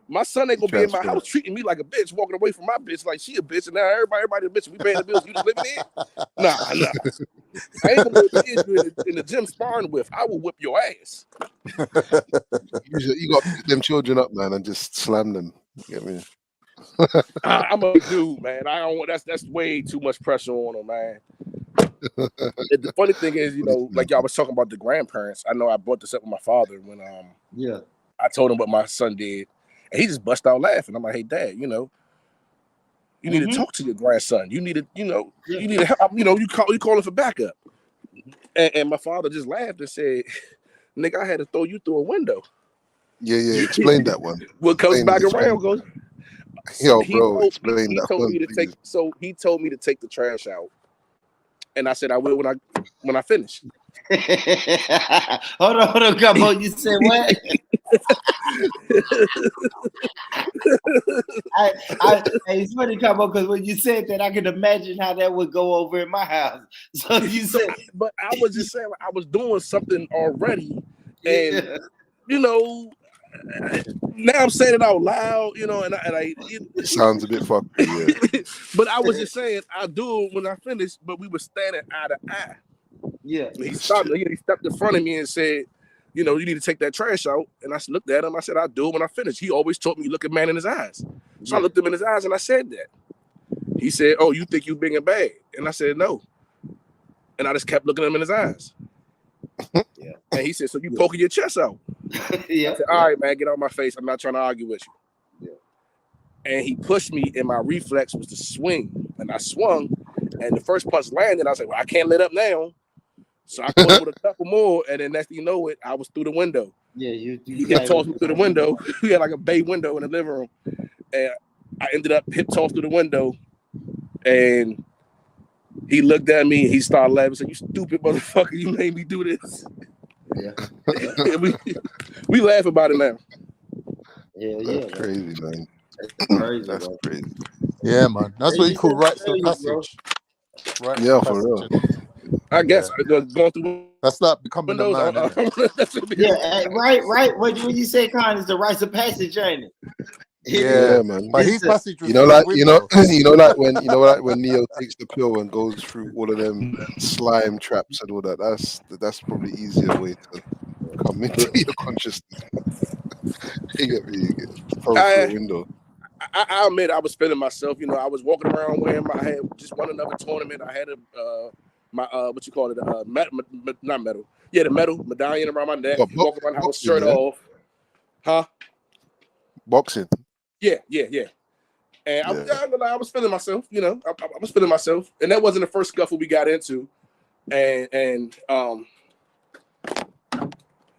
Speaker 18: My son ain't gonna be in my house treating me like a bitch, walking away from my bitch like she a bitch, and now everybody a bitch. We paying the bills. You just living in? Nah. I ain't gonna be in the gym sparring with. I will whip your ass.
Speaker 12: You got to pick them children up, man, and just slam them. You get me?
Speaker 18: I'm a dude, man. I don't want that's way too much pressure on them, man. The funny thing is, you know, like y'all was talking about the grandparents. I know I brought this up with my father when I told him what my son did, and he just bust out laughing. I'm like, hey, Dad, you know, you need to talk to your grandson. You need to, you need to help. You know, you call him for backup. And my father just laughed and said, "Nigga, I had to throw you through a window."
Speaker 12: Yeah. Explain that one.
Speaker 18: What comes back around goes.
Speaker 12: Yo, bro, explain that one.
Speaker 18: He told me to take the trash out, and I said I will when I finish.
Speaker 4: Hold on, Gumbo. You said what? It's funny, Gumbo, because when you said that, I could imagine how that would go over in my house. So you said,
Speaker 18: but I was just saying I was doing something already, and you know. Now I'm saying it out loud, you know, and
Speaker 12: it sounds a bit fucked, yeah.
Speaker 18: But I was just saying I'll do it when I finish. But we were standing eye to eye.
Speaker 4: Yeah,
Speaker 18: he stopped in front of me and said, "You know, you need to take that trash out." And I looked at him. I said, "I'll do it when I finish." He always taught me to look a man in his eyes, so I looked him in his eyes and I said that. He said, "Oh, you think you big and bad?" And I said, "No." And I just kept looking him in his eyes. Yeah. And he said, "So you poking your chest out?" I said, "All right, man, get out my face. I'm not trying to argue with you." Yeah. And he pushed me, and my reflex was to swing. And I swung, and the first punch landed. I was like, "Well, I can't let up now." So I caught him with a couple more, and then next thing you know it, I was through the window.
Speaker 4: Yeah,
Speaker 18: he tossed me through the window. We had like a bay window in the living room, and I ended up hip tossed through the window, and he looked at me and he started laughing. Said, "You stupid motherfucker! You made me do this."
Speaker 4: Yeah.
Speaker 18: we laugh about it now.
Speaker 12: That's crazy, man.
Speaker 4: Crazy,
Speaker 12: that's crazy.
Speaker 13: Yeah, man. That's what you call rites of passage. Right?
Speaker 12: Yeah, for real.
Speaker 18: I guess going through.
Speaker 13: That's like becoming a man.
Speaker 4: Right. When you say Con, is the rites of passage, ain't it?
Speaker 12: Yeah, man.
Speaker 13: But his passage was
Speaker 12: like when Neo takes the pill and goes through all of them slime traps and all that. That's probably easier way to come into your consciousness. You get me? You get thrown through a window.
Speaker 18: I admit I was feeling myself. You know, I was walking around wearing I had just won another tournament. I had my what you call it, not medal. Yeah, the medal medallion around my neck. Walking around the house, shirt off. Huh?
Speaker 12: Boxing.
Speaker 18: Yeah. And I was feeling myself. You know, I was feeling myself, and that wasn't the first scuffle we got into. And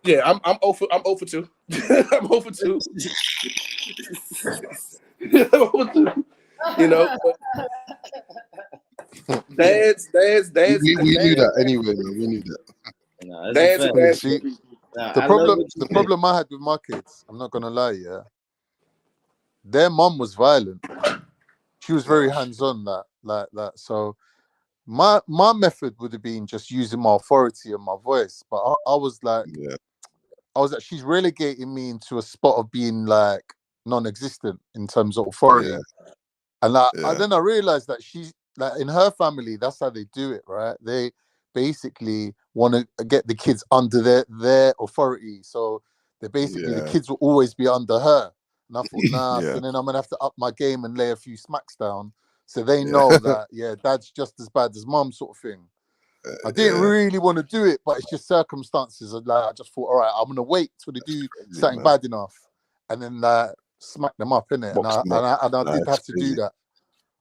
Speaker 18: yeah, I'm 0 for 2. I'm 0 for 2. You know, dads.
Speaker 12: We knew that anyway, man. We knew that.
Speaker 18: Dads.
Speaker 13: The problem I had with my kids, I'm not gonna lie, their mom was violent. She was very hands-on, like that. So my method would have been just using my authority and my voice, but I was like, she's relegating me into a spot of being like non-existent in terms of authority. And then I realized that she's like, in her family, that's how they do it, right? They basically want to get the kids under their authority. So they basically, the kids will always be under her. And I thought, nah, so then I'm gonna have to up my game and lay a few smacks down, so they know that dad's just as bad as mum, sort of thing. I didn't really want to do it, but it's just circumstances. Like, I just thought, all right, I'm gonna wait till they do something bad enough, and then smack them up, innit? And I did have to do that.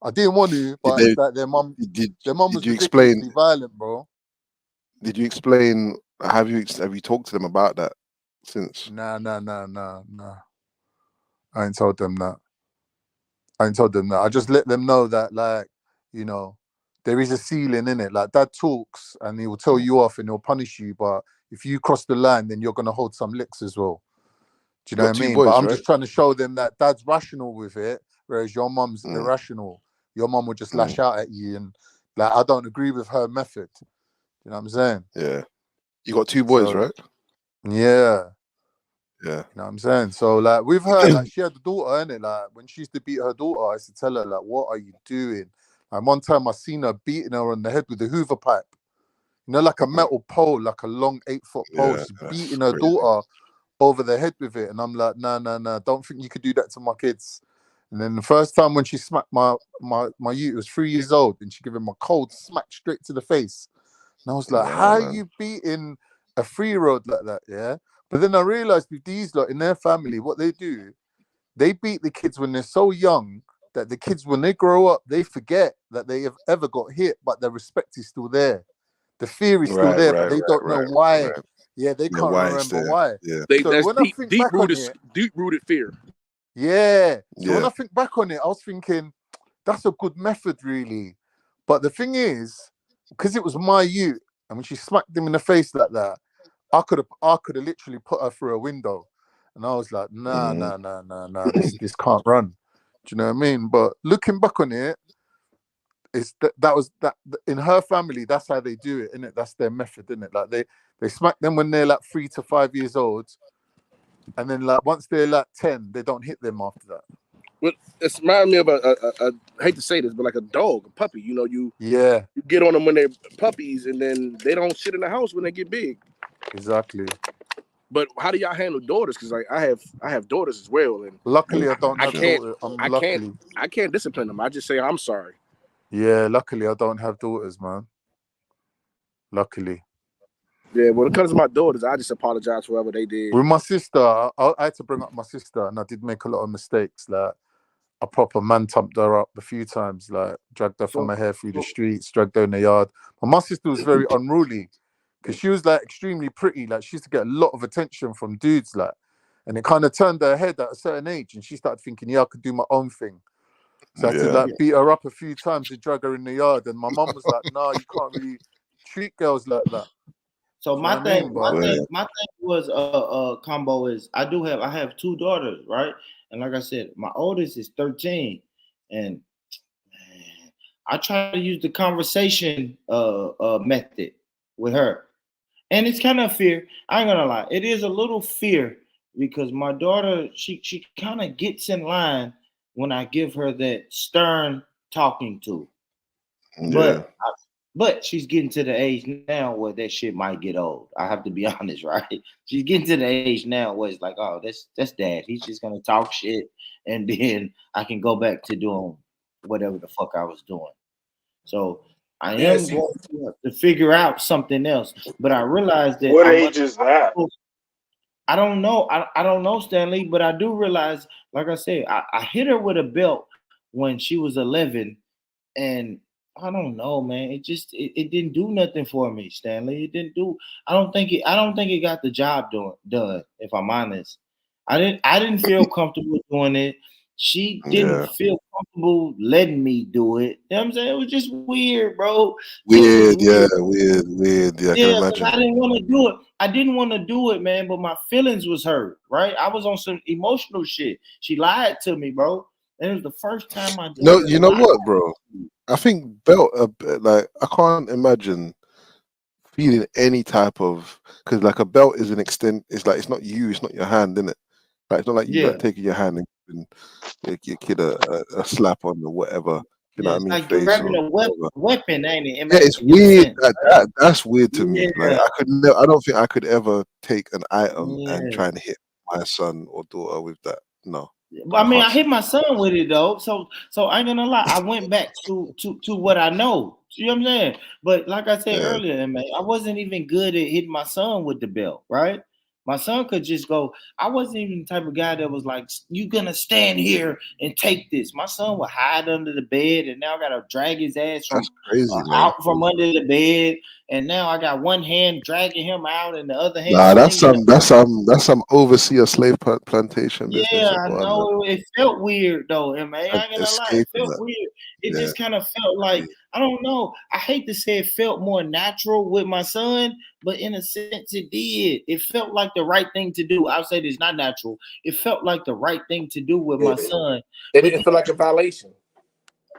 Speaker 13: I didn't want to, but it's like their mum was ridiculously violent, bro.
Speaker 12: Did you explain? Have you talked to them about that since?
Speaker 13: Nah. I ain't told them that. I just let them know that, like, you know, there is a ceiling in it. Like, dad talks and he will tell you off and he'll punish you, but if you cross the line, then you're gonna hold some licks as well. Do you know what I mean?
Speaker 12: Boys,
Speaker 13: but I'm
Speaker 12: right?
Speaker 13: just trying to show them that dad's rational with it, whereas your mum's irrational. Your mum will just lash out at you, and like, I don't agree with her method. You know what I'm saying?
Speaker 12: Yeah. You got 2 boys, right?
Speaker 13: Yeah.
Speaker 12: Yeah.
Speaker 13: You know what I'm saying? So, like, with her, like, she had a daughter, innit? Like, when she used to beat her daughter, I used to tell her, like, what are you doing? And one time I seen her beating her on the head with a Hoover pipe. You know, like a metal pole, like a long 8-foot pole. She's beating her daughter over the head with it. And I'm like, nah, don't think you could do that to my kids. And then the first time when she smacked my youth, it was 3 years old, and she gave him a cold smack straight to the face. And I was like, how are you beating a 3-year-old like that? Yeah. But then I realized with these lot in their family, what they do, they beat the kids when they're so young that the kids, when they grow up, they forget that they have ever got hit, but the respect is still there. The fear is still there, but they don't know why.
Speaker 12: Right.
Speaker 13: Yeah, they can't remember why.
Speaker 12: Yeah.
Speaker 13: So
Speaker 18: That's
Speaker 13: when I think back on it,
Speaker 18: deep-rooted fear.
Speaker 13: Yeah. So when I think back on it, I was thinking, that's a good method, really. But the thing is, because it was my youth, and when she smacked him in the face like that, I could have literally put her through a window. And I was like, nah, this can't run. Do you know what I mean? But looking back on it, it's that was in her family, that's how they do it, innit? That's their method, innit? Like they smack them when they're like 3 to 5 years old. And then, like, once they're like 10, they don't hit them after that.
Speaker 18: Well, it reminds me of I hate to say this, but like a dog, a puppy. You know, you get on them when they're puppies, and then they don't shit in the house when they get big.
Speaker 13: Exactly.
Speaker 18: But how do y'all handle daughters? Because like I have daughters as well, and
Speaker 13: luckily I don't have daughters.
Speaker 18: I can't discipline them. I just say I'm sorry.
Speaker 13: Yeah, luckily I don't have daughters, man. Luckily.
Speaker 18: Yeah, when it comes to my daughters, I just apologize for whatever they did.
Speaker 13: With my sister, I had to bring up my sister, and I did make a lot of mistakes. Like, I proper man-tumped her up a few times, like, dragged her from her hair through the streets, dragged her in the yard. But my sister was very unruly, because she was, like, extremely pretty. Like, she used to get a lot of attention from dudes, like, and it kind of turned her head at a certain age, and she started thinking, yeah, I could do my own thing. So I had to, like, beat her up a few times to drag her in the yard, and my mum was like, no, you can't really treat girls like that.
Speaker 4: So my thing was combo is I have 2 daughters, right? And like I said, my oldest is 13, and man, I try to use the conversation method with her, and it's kind of fear. I ain't gonna lie, it is a little fear because my daughter she kind of gets in line when I give her that stern talking to, But she's getting to the age now where that shit might get old. I have to be honest, right? She's getting to the age now where it's like, oh, that's dad. He's just gonna talk shit, and then I can go back to doing whatever the fuck I was doing. So I am going to figure out something else. But I realized that.
Speaker 15: What age is that?
Speaker 4: I don't know. I don't know, Stanley, but I do realize, like I said, I hit her with a belt when she was 11, and I don't know, man. It didn't do nothing for me, Stanley. It didn't do. I don't think it got the job done. If I'm honest, I didn't feel comfortable doing it. She didn't feel comfortable letting me do it. You know what I'm saying? It was just weird, bro.
Speaker 12: Weird. Yeah, I can imagine.
Speaker 4: I didn't want to do it. I didn't want to do it, man. But my feelings was hurt, right? I was on some emotional shit. She lied to me, bro. And it was the first time my
Speaker 12: No,
Speaker 4: daughter
Speaker 12: you know
Speaker 4: lied.
Speaker 12: what, bro? I think belt, like I can't imagine feeling any type of, because like a belt is an extent. It's like it's not you, it's not your hand, innit? Like it's not like you
Speaker 4: Yeah.
Speaker 12: like taking your hand and giving your kid a slap on or whatever. You know
Speaker 4: Yeah,
Speaker 12: what I
Speaker 4: it's
Speaker 12: mean?
Speaker 4: like
Speaker 12: Face
Speaker 4: grabbing
Speaker 12: or
Speaker 4: a
Speaker 12: whatever.
Speaker 4: weapon, ain't it?
Speaker 12: Yeah, it's
Speaker 4: In a
Speaker 12: weird.
Speaker 4: sense, right?
Speaker 12: That's weird to me. Like
Speaker 4: Yeah.
Speaker 12: I don't think I could ever take an item and
Speaker 4: Yeah.
Speaker 12: try and hit my son or daughter with that. No,
Speaker 4: But I mean,
Speaker 12: can't
Speaker 4: I
Speaker 12: see
Speaker 4: hit my son with it though. So I ain't gonna lie. I went back to what I know. You know what I'm saying? But like I said
Speaker 12: Yeah.
Speaker 4: earlier, man, I wasn't even good at hitting my son with the belt, right? My son could just go. I wasn't even the type of guy that was like, "You gonna stand here and take this." My son would hide under the bed, and now I gotta drag his ass from
Speaker 12: That's crazy, man.
Speaker 4: out from under the bed, and now I got one hand dragging him out, and the other hand
Speaker 12: Nah,
Speaker 4: swinging.
Speaker 12: that's some overseer slave plantation business
Speaker 4: Yeah,
Speaker 12: you're
Speaker 4: I
Speaker 12: going on, man.
Speaker 4: know. It felt weird though, and man, I ain't gonna lie, it
Speaker 12: Escaping
Speaker 4: felt
Speaker 12: that.
Speaker 4: weird. It
Speaker 12: Yeah.
Speaker 4: just kind of felt like I don't know. I hate to say it felt more natural with my son, but in a sense, it did. It felt like the right thing to do. I'll say it's not natural. It felt like the right thing to do with my son.
Speaker 18: It
Speaker 4: But
Speaker 18: didn't feel like a violation.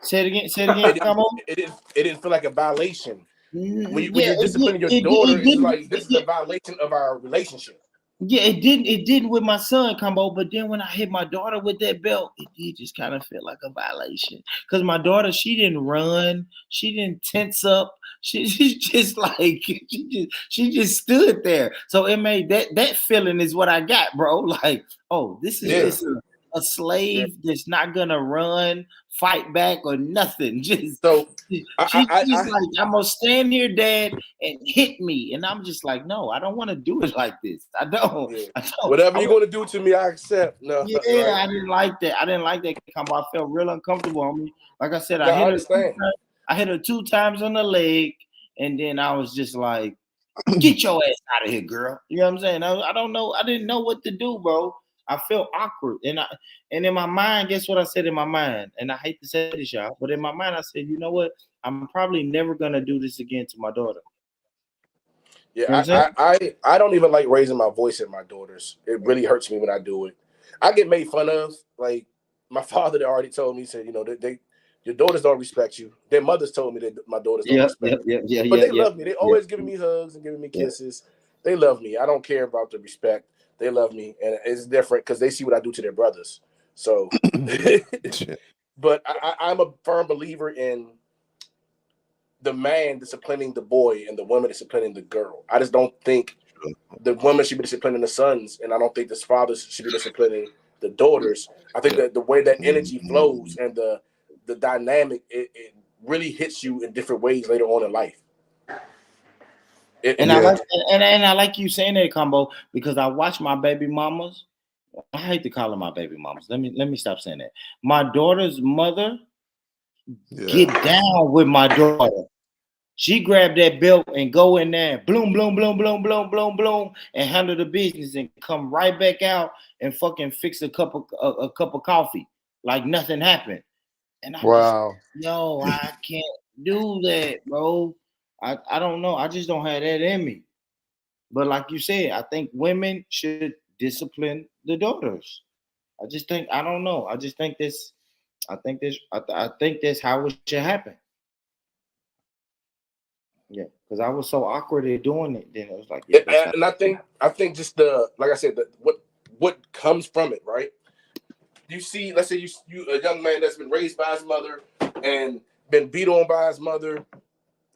Speaker 4: say it again. Say it again. Come on.
Speaker 18: It didn't feel like a violation. When
Speaker 4: Yeah,
Speaker 18: you're disciplining your daughter, it's like this is a violation of our relationship.
Speaker 4: Yeah, it didn't with my son combo, but then when I hit my daughter with that belt, it did just kind of feel like a violation. Cause my daughter, she didn't run, she didn't tense up, she just like she just stood there. So it made that feeling is what I got, bro. Like, oh, this is just a slave that's not gonna run, fight back, or nothing. Just
Speaker 18: So
Speaker 4: she's just like, I'm gonna stand here, Dad, and hit me. And I'm just like, no, I don't want to do it like this. I don't. I don't.
Speaker 18: Whatever you're gonna do to me, I accept. No,
Speaker 4: Yeah,
Speaker 18: right?
Speaker 4: I didn't like that. I didn't like that combo. I felt real uncomfortable on me. Like I said,
Speaker 18: No, I understand.
Speaker 4: I hit her 2 times on the leg, and then I was just like, get your ass out of here, girl. You know what I'm saying? I don't know. I didn't know what to do, bro. I felt awkward. And in my mind, guess what I said in my mind? And I hate to say this, y'all, but in my mind, I said, you know what? I'm probably never gonna do this again to my daughter.
Speaker 18: Yeah,
Speaker 4: You know what I'm saying?
Speaker 18: I don't even like raising my voice at my daughters. It really hurts me when I do it. I get made fun of. Like my father already told me, he said, you know, your daughters don't respect you. Their mothers told me that my daughters don't respect me. But they love me. They always giving me hugs and giving me kisses. They love me. I don't care about the respect. They love me, and it's different because they see what I do to their brothers. So, but I'm a firm believer in the man disciplining the boy and the woman disciplining the girl. I just don't think the woman should be disciplining the sons, and I don't think the fathers should be disciplining the daughters. I think that the way that energy flows and the dynamic, it really hits you in different ways later on in life.
Speaker 4: And I like you saying that combo because I watch my baby mamas. I hate to call them my baby mamas. Let me stop saying that. My daughter's mother get down with my daughter. She grabbed that belt and go in there, and bloom, bloom, bloom, bloom, bloom, bloom, bloom, and handle the business and come right back out and fucking fix a cup of coffee like nothing happened. And I'm just, yo, I can't do that, bro. I don't know. I just don't have that in me. But like you said, I think women should discipline the daughters. I just think I don't know. I just think this. I think this. I think that's how it should happen. Yeah, because I was so awkward at doing it. Then it was like, yeah, that's not.
Speaker 18: And I think just like I said, what comes from it, right? You see, let's say you a young man that's been raised by his mother and been beat on by his mother,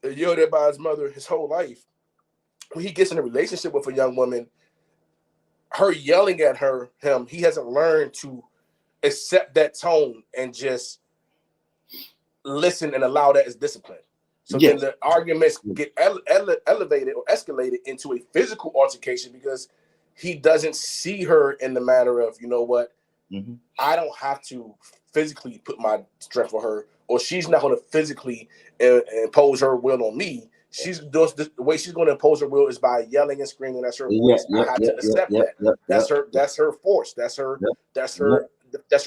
Speaker 18: yelled at by his mother his whole life. When he gets in a relationship with a young woman, her yelling at him, he hasn't learned to accept that tone and just listen and allow that as discipline. So then the arguments get elevated or escalated into a physical altercation because he doesn't see her in the manner of, you know what, I don't have to physically put my strength on her, or she's not going to physically impose her will on me. The way she's going to impose her will is by yelling and screaming. That's her voice. I have to accept that. That's her force. That's her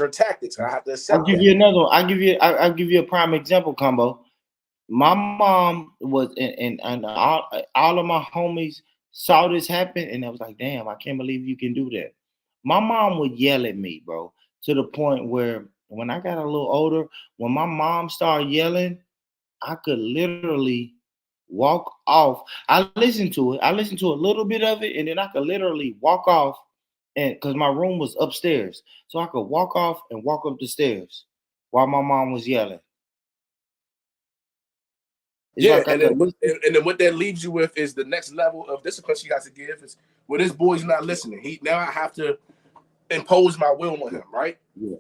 Speaker 18: tactics. I have to accept.
Speaker 4: I'll give you another one. I'll give you a prime example combo. My mom was, and all of my homies saw this happen, and I was like, damn, I can't believe you can do that. My mom would yell at me, bro, to the point where when I got a little older, when my mom started yelling, I could literally walk off. I listened to it. I listened to a little bit of it, and then I could literally walk off, and because my room was upstairs, so I could walk off and walk up the stairs while my mom was yelling. It's
Speaker 18: Yeah,
Speaker 4: like I
Speaker 18: and then
Speaker 4: could.
Speaker 18: and then what that leaves you with is the next level of discipline she has to give is, well, this boy's not listening. Now I have to impose my will on him, right?
Speaker 4: Yeah.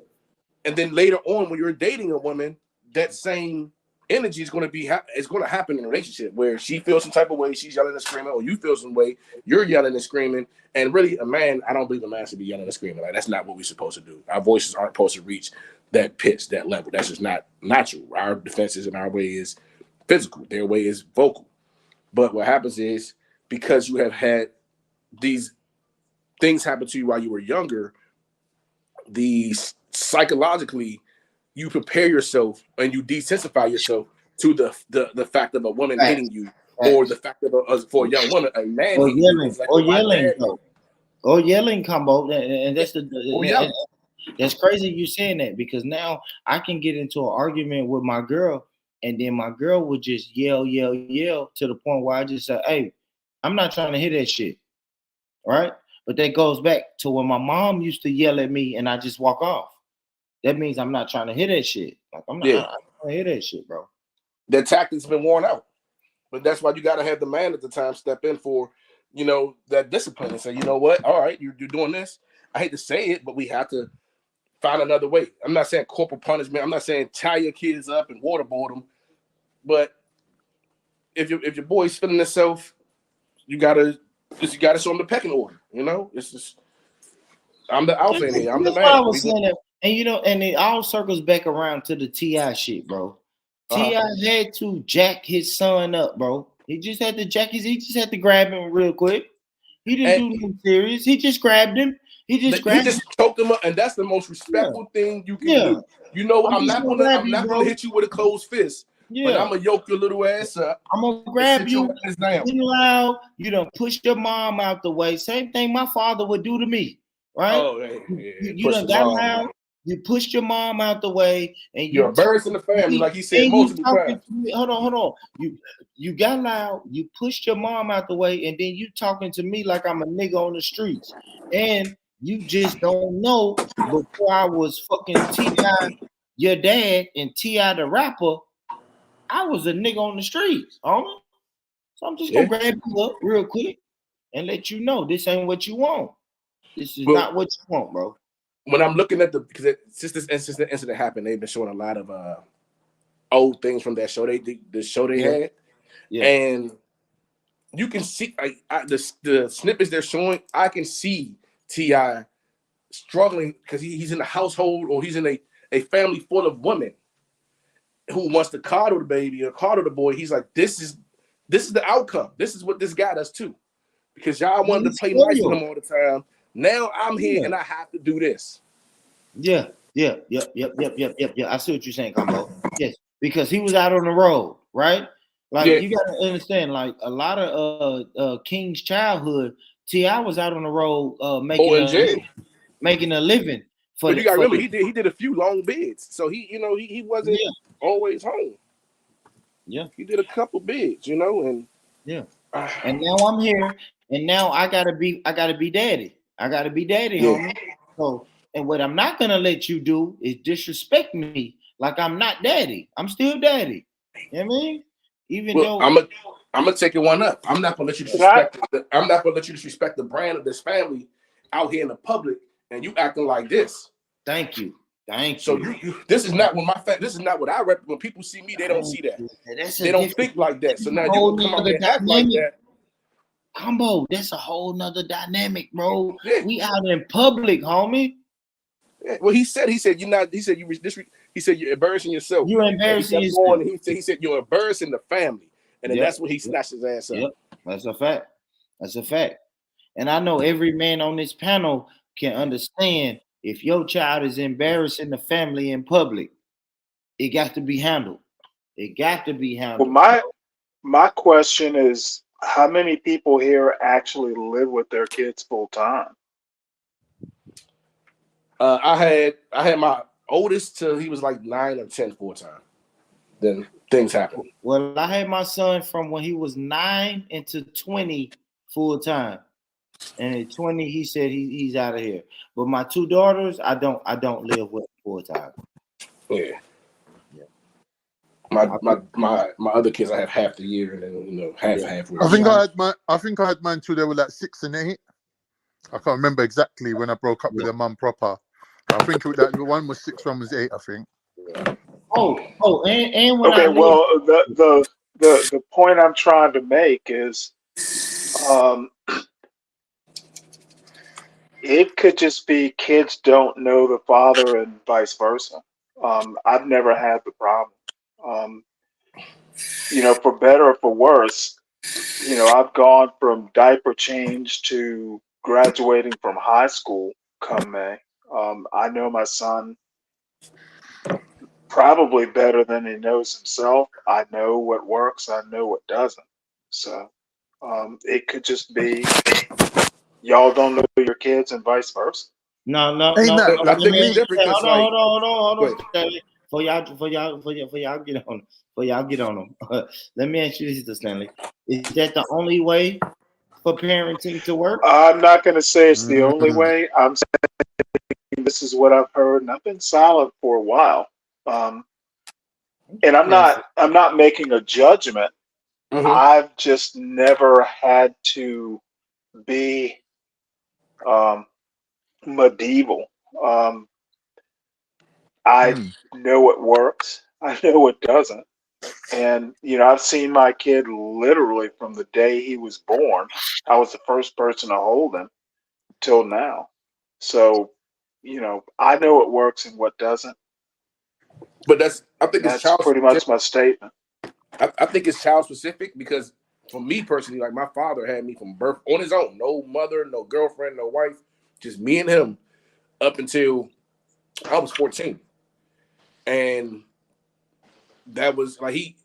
Speaker 18: And then later on, when you're dating a woman, that same energy is going to it's going to happen in a relationship where she feels some type of way, she's yelling and screaming, or you feel some way, you're yelling and screaming. And really, a man, I don't believe a man should be yelling and screaming. Like, that's not what we're supposed to do. Our voices aren't supposed to reach that pitch, that level. That's just not natural. Our defenses and our way is physical. Their way is vocal. But what happens is, because you have had these things happen to you while you were younger, psychologically, you prepare yourself and you desensitize yourself to the fact of a woman hitting you, or the fact of for a young woman, a man hitting you. It's like,
Speaker 4: yelling combo, and that's that's crazy you saying that, because now I can get into an argument with my girl, and then my girl would just yell to the point where I just say, "Hey, I'm not trying to hear that shit," right? But that goes back to when my mom used to yell at me, and I just walk off. That means I'm not trying to hear that shit. Like, I'm not trying to hear that shit, bro.
Speaker 18: That tactic's been worn out. But that's why you got to have the man at the time step in for, that discipline and say, you know what? All right, you're doing this. I hate to say it, but we have to find another way. I'm not saying corporal punishment. I'm not saying tie your kids up and waterboard them. But if your boy's feeling himself, you gotta show him the pecking order. It's just, I'm the alpha in here. I'm the man.
Speaker 4: I was saying that, and it all circles back around to the T.I. shit, bro. T.I. had to jack his son up, bro. He just had to grab him real quick. He didn't do nothing serious. He just grabbed him. He just
Speaker 18: choked him up, and that's the most respectful thing you can do. I'm not gonna hit you with a closed fist. Yeah. But I'm gonna yoke your little ass up.
Speaker 4: I'm gonna grab you. Loud. You don't push your mom out the way. Same thing my father would do to me, right?
Speaker 18: Oh,
Speaker 4: you done got loud. You pushed your mom out the way, and
Speaker 18: you're embarrassing the family, like he said multiple times.
Speaker 4: Hold on. You got loud. You pushed your mom out the way, and then you talking to me like I'm a nigga on the streets, and you just don't know. Before I was fucking T.I. your dad and T.I. the rapper, I was a nigga on the streets, homie. So I'm just gonna grab you up real quick and let you know this ain't what you want. This is not what you want, bro.
Speaker 18: When I'm looking at since this incident happened, they've been showing a lot of old things from that show. The show they had, and you can see the snippets they're showing. I can see T.I. struggling because he's in a household, or he's in a family full of women who wants to coddle the baby or coddle the boy. He's like, this is the outcome. This is what this guy does too, because y'all wanted to play nice with him all the time. Now I'm here and I have to do this.
Speaker 4: Yep. I see what you're saying, Combo. Yes, because he was out on the road, right? Like you gotta understand, like a lot of King's childhood, T.I. was out on the road making a living.
Speaker 18: But you gotta remember, he did a few long bids, so he wasn't always home.
Speaker 4: Yeah,
Speaker 18: he did a couple bids, and
Speaker 4: and now I'm here, and now I gotta be daddy. I gotta be daddy, homie. So, and what I'm not gonna let you do is disrespect me like I'm not daddy. I'm still daddy. You know what I mean? Even though
Speaker 18: I'm gonna take it one up. I'm not gonna let you disrespect. I'm not gonna let you disrespect the brand of this family out here in the public, and you acting like this.
Speaker 4: Thank you.
Speaker 18: So this is not this is not what I rep. When people see me, they don't see that. They don't think like that. So now you can come out and act like that.
Speaker 4: Combo, that's a whole nother dynamic, bro. We out in public, homie.
Speaker 18: Yeah. Well, he said you're not. He said you're embarrassing yourself.
Speaker 4: You're embarrassing yourself.
Speaker 18: He said you're embarrassing the family, and then that's when he snatched his ass up.
Speaker 4: Yep, that's a fact. And I know every man on this panel can understand, if your child is embarrassing the family in public, it got to be handled.
Speaker 15: Well, my question is, how many people here actually live with their kids full time?
Speaker 18: I had oldest till he was like 9 or 10 full time. Then things happen.
Speaker 4: Well, I had my son from when he was 9 into 20 full time, and at 20 he said he's out of here. But my 2 daughters, I don't live with full time.
Speaker 18: Yeah. My other kids, I have half the year, and then half.
Speaker 13: I think I had mine till they were like 6 and 8. I can't remember exactly when I broke up with their mum proper. I think one was 6, one was 8. I think.
Speaker 4: And when
Speaker 15: okay, well, the point I'm trying to make is, it could just be kids don't know the father and vice versa. I've never had the problem. For better or for worse, I've gone from diaper change to graduating from high school come May. I know my son probably better than he knows himself. I know what works. I know what doesn't. So it could just be y'all don't know your kids and vice versa.
Speaker 4: No.
Speaker 18: I think it's different because
Speaker 4: Hold on. Stanley. For y'all get on them. Let me ask you this, Stanley. Is that the only way for parenting to work?
Speaker 15: I'm not going to say it's the only way. I'm saying this is what I've heard, and I've been silent for a while. And I'm not making a judgment. I've just never had to be medieval. I know what works. I know what doesn't. And, I've seen my kid literally from the day he was born. I was the first person to hold him till now. So, I know what works and what doesn't.
Speaker 18: But that's child
Speaker 15: pretty much my statement.
Speaker 18: I think it's child specific because for me personally, like my father had me from birth on his own. No mother, no girlfriend, no wife, just me and him up until I was 14. And that was like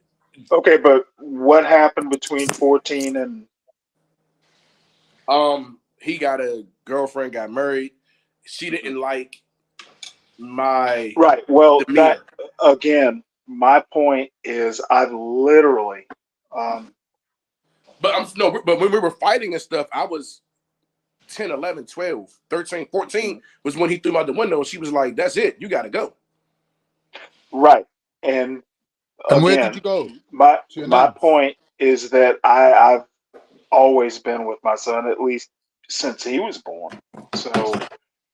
Speaker 15: Okay, but what happened between 14 and
Speaker 18: he got a girlfriend, got married. She didn't like my
Speaker 15: right. Well,
Speaker 18: demeanor.
Speaker 15: that again, my point is I've literally
Speaker 18: but when we were fighting and stuff, I was 10, 11, 12, 13, 14 was when he threw me out the window and she was like, that's it, you gotta go.
Speaker 15: Right. And again,
Speaker 13: where did you go?
Speaker 15: My point is that I've always been with my son, at least since he was born. So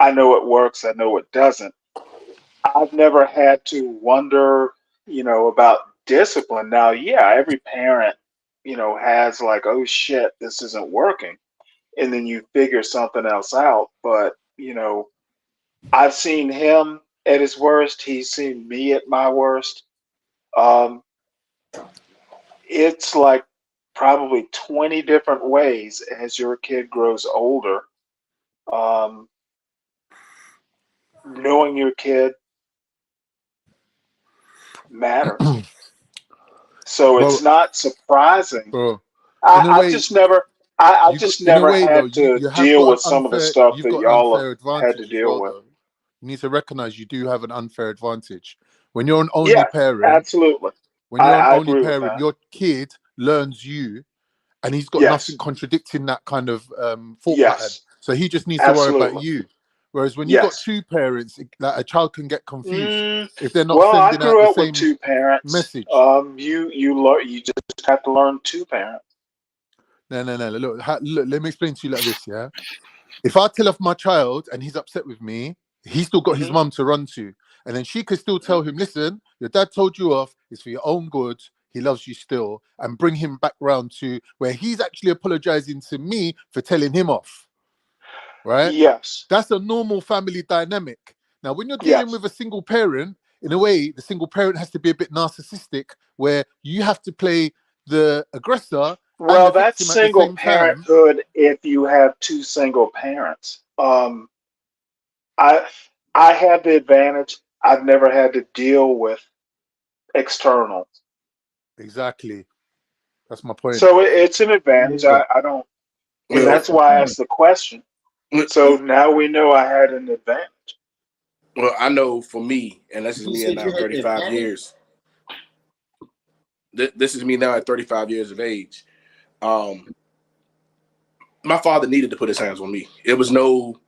Speaker 15: I know what works, I know what doesn't. I've never had to wonder, about discipline. Now, yeah, every parent, has like, oh shit, this isn't working. And then you figure something else out. But, I've seen him at his worst. He's seen me at my worst. It's like probably 20 different ways as your kid grows older. Knowing your kid matters. So it's not surprising. I just never had to deal with some of the stuff that y'all have had to deal with.
Speaker 13: You need to recognize you do have an unfair advantage. When you're an only parent,
Speaker 15: absolutely.
Speaker 13: When you're an only
Speaker 15: agree
Speaker 13: parent, your kid learns you, and he's got nothing contradicting that kind of thought pattern. So he just needs to worry about you. Whereas when you've got 2 parents, a child can get confused if they're not sending out the same
Speaker 15: with 2 parents.
Speaker 13: message.
Speaker 15: You just have to learn 2 parents.
Speaker 13: No. Look, let me explain to you like this, yeah? If I tell off my child and he's upset with me, he's still got his mum to run to. And then she could still tell him, listen, your dad told you off, it's for your own good, he loves you still, and bring him back round to where he's actually apologizing to me for telling him off. Right?
Speaker 15: Yes.
Speaker 13: That's a normal family dynamic. Now, when you're dealing with a single parent, in a way, the single parent has to be a bit narcissistic, where you have to play the aggressor.
Speaker 15: Well, that's single parenthood if you have 2 single parents. I have the advantage. I've never had to deal with externals.
Speaker 13: Exactly. That's my point.
Speaker 15: So it's an advantage. I don't, and that's why I asked the question. So now we know I had an advantage.
Speaker 18: Well, I know for me, and this is
Speaker 4: You
Speaker 18: me
Speaker 4: said
Speaker 18: at
Speaker 4: you
Speaker 18: now
Speaker 4: had the
Speaker 18: 35
Speaker 4: advantage?
Speaker 18: years. This is me now at 35 years of age. My father needed to put his hands on me. It was no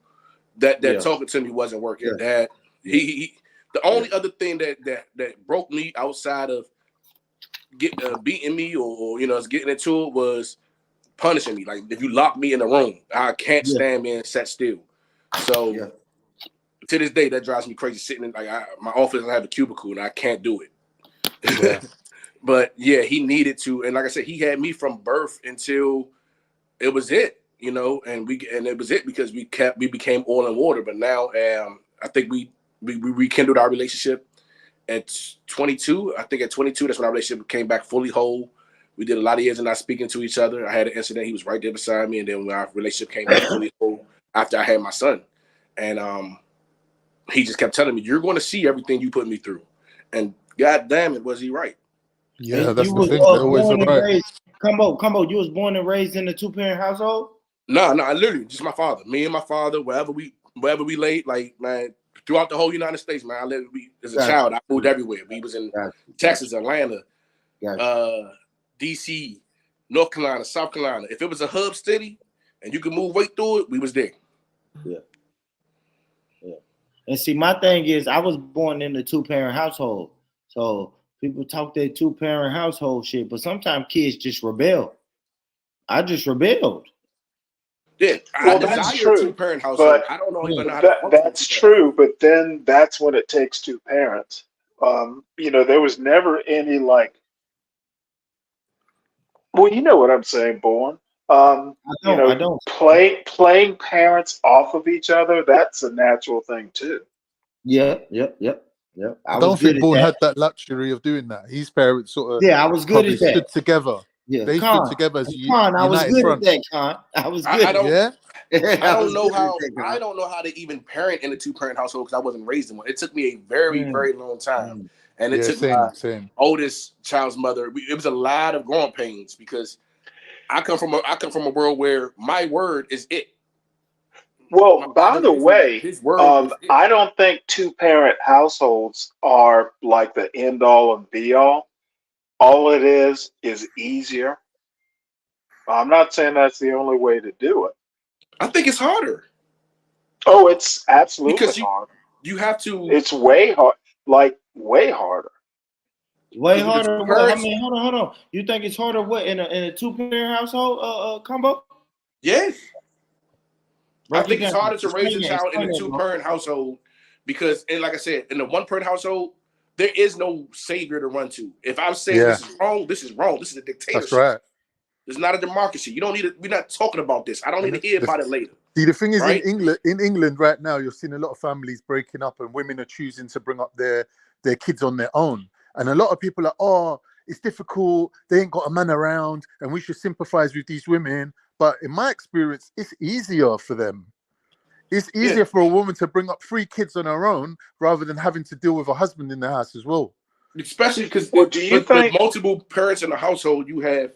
Speaker 18: that
Speaker 4: Yeah.
Speaker 18: talking to me wasn't working.
Speaker 4: Yeah.
Speaker 18: That
Speaker 4: Yeah.
Speaker 18: he the only other thing that broke me outside of beating me or getting into it was punishing me. Like if you lock me in a room, I can't
Speaker 4: Yeah.
Speaker 18: stand being sat still. So
Speaker 4: Yeah.
Speaker 18: to this day, that drives me crazy. Sitting in my office, I have a cubicle and I can't do it.
Speaker 13: Yeah.
Speaker 18: But yeah, he needed to, and like I said, he had me from birth until it was it, and it was it because we became oil and water. But now, I think we rekindled our relationship at 22. I think at 22, that's when our relationship came back fully whole. We did a lot of years of not speaking to each other. I had an incident; he was right there beside me, and then when our relationship came back fully whole after I had my son, and he just kept telling me, "You're going to see everything you put me through," and God damn it, was he right?
Speaker 13: Yeah,
Speaker 4: And
Speaker 13: that's
Speaker 4: you
Speaker 13: the
Speaker 4: was
Speaker 13: thing. They're always
Speaker 4: born and
Speaker 13: right.
Speaker 4: raised. Combo. You was born and raised in a 2-parent household.
Speaker 18: No, literally just my father. Me and my father, wherever we laid, like man, throughout the whole United States, man. As a child, I moved everywhere. We was in Texas, Atlanta, DC, North Carolina, South Carolina. If it was a hub city and you could move right through it, we was there.
Speaker 4: Yeah. And see, my thing is, I was born in a 2-parent household, so people talk that 2-parent household shit, but sometimes kids just rebel. I just rebelled.
Speaker 18: Yeah,
Speaker 15: Well, that's true,
Speaker 18: 2-parent household.
Speaker 15: but
Speaker 18: I don't even know how to function
Speaker 15: that's true. But then that's when it takes 2 parents. There was never any like. Well, you know what I'm saying, Born.
Speaker 4: I don't.
Speaker 15: Playing parents off of each other, that's a natural thing too.
Speaker 4: Yep.
Speaker 13: I don't think Bourne had that luxury of doing that. His parents sort of
Speaker 4: I was good
Speaker 13: probably
Speaker 4: at that.
Speaker 13: stood together.
Speaker 4: Yeah,
Speaker 13: They stood together as a
Speaker 4: I was
Speaker 13: united
Speaker 4: good
Speaker 13: front.
Speaker 4: at that, Con. I was good.
Speaker 18: I don't.
Speaker 13: Yeah.
Speaker 18: I don't know how. I don't know how to even parent in a 2-parent household because I wasn't raised in one. It took me a very, very long time, and it took my oldest child's mother. It was a lot of growing pains because I come from a world where my word is it.
Speaker 15: Well, by the way, I don't think 2-parent households are like the end all and be all. All it is easier. I'm not saying that's the only way to do it.
Speaker 18: I think it's harder.
Speaker 15: Oh, it's absolutely
Speaker 18: because
Speaker 15: hard.
Speaker 18: You have to.
Speaker 15: It's way hard, way harder.
Speaker 4: Way harder. What? I mean, hold on. You think it's harder? What in a 2-parent household? Combo?
Speaker 18: Yes. I think it's harder to raise a child in a 2-parent household because, and like I said, in a 1-parent household, there is no savior to run to. If I'm saying this is wrong, this is wrong. This is a dictatorship.
Speaker 13: That's right.
Speaker 18: It's not a democracy. You don't need it. We're not talking about this. I don't need to hear about it later.
Speaker 13: See, the thing is,
Speaker 18: right?
Speaker 13: in England right now, you're seeing a lot of families breaking up and women are choosing to bring up their kids on their own. And a lot of people are, oh, it's difficult. They ain't got a man around and we should sympathize with these women. But in my experience, it's easier for them. It's easier for a woman to bring up 3 kids on her own rather than having to deal with a husband in the house as well.
Speaker 18: Especially because with multiple parents in the household, you have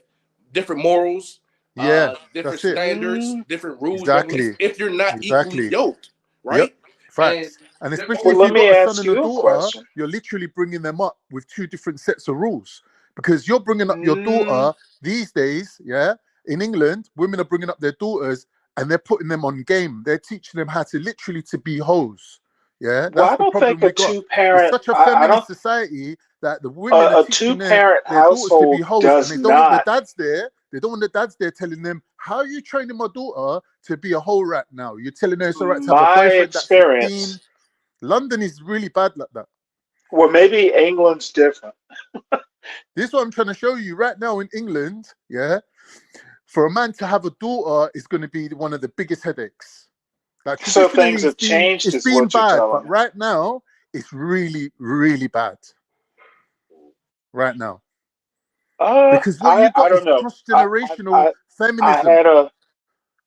Speaker 18: different morals, different standards, different rules.
Speaker 13: Exactly.
Speaker 18: If you're not equally yoked, right?
Speaker 13: Yep. Facts. And especially if you've got a son and a daughter, you're literally bringing them up with 2 different sets of rules. Because you're bringing up your daughter these days, in England, women are bringing up their daughters and they're putting them on game. They're teaching them how to literally to be hoes. Yeah, that's the problem we got. It's such a feminist society that the women are teaching their daughters to be hoes, and they don't want the dads there. They don't want the dads there telling them, "How are you training my daughter to be a hoe rat now? You're telling her it's all right to have a boyfriend that's 15." London is really bad like that.
Speaker 15: Well, maybe England's different.
Speaker 13: This is what I'm trying to show you right now in England. Yeah, for a man to have a daughter is going to be one of the biggest headaches. Like,
Speaker 15: so things have changed.
Speaker 13: It's been bad, but right now it's really, really bad. Right now, because what you got is cross-generational feminism.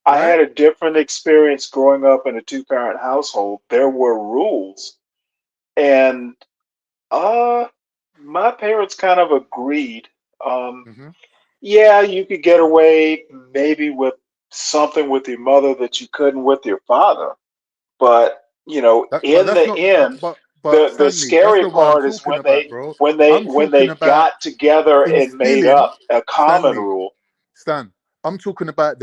Speaker 15: I had a different experience growing up in a 2-parent household. There were rules, and my parents kind of agreed. Yeah, you could get away maybe with something with your mother that you couldn't with your father, but
Speaker 13: But
Speaker 15: in
Speaker 13: that's
Speaker 15: the
Speaker 13: not.
Speaker 15: end,
Speaker 13: But
Speaker 15: the
Speaker 13: Stanley, that's
Speaker 15: scary
Speaker 13: not what I'm
Speaker 15: part is
Speaker 13: talking about, bro. I'm
Speaker 15: when
Speaker 13: talking
Speaker 15: they
Speaker 13: about
Speaker 15: got together and made
Speaker 13: instilling,
Speaker 15: up a common
Speaker 13: Stanley,
Speaker 15: rule.
Speaker 13: Stan. I'm talking about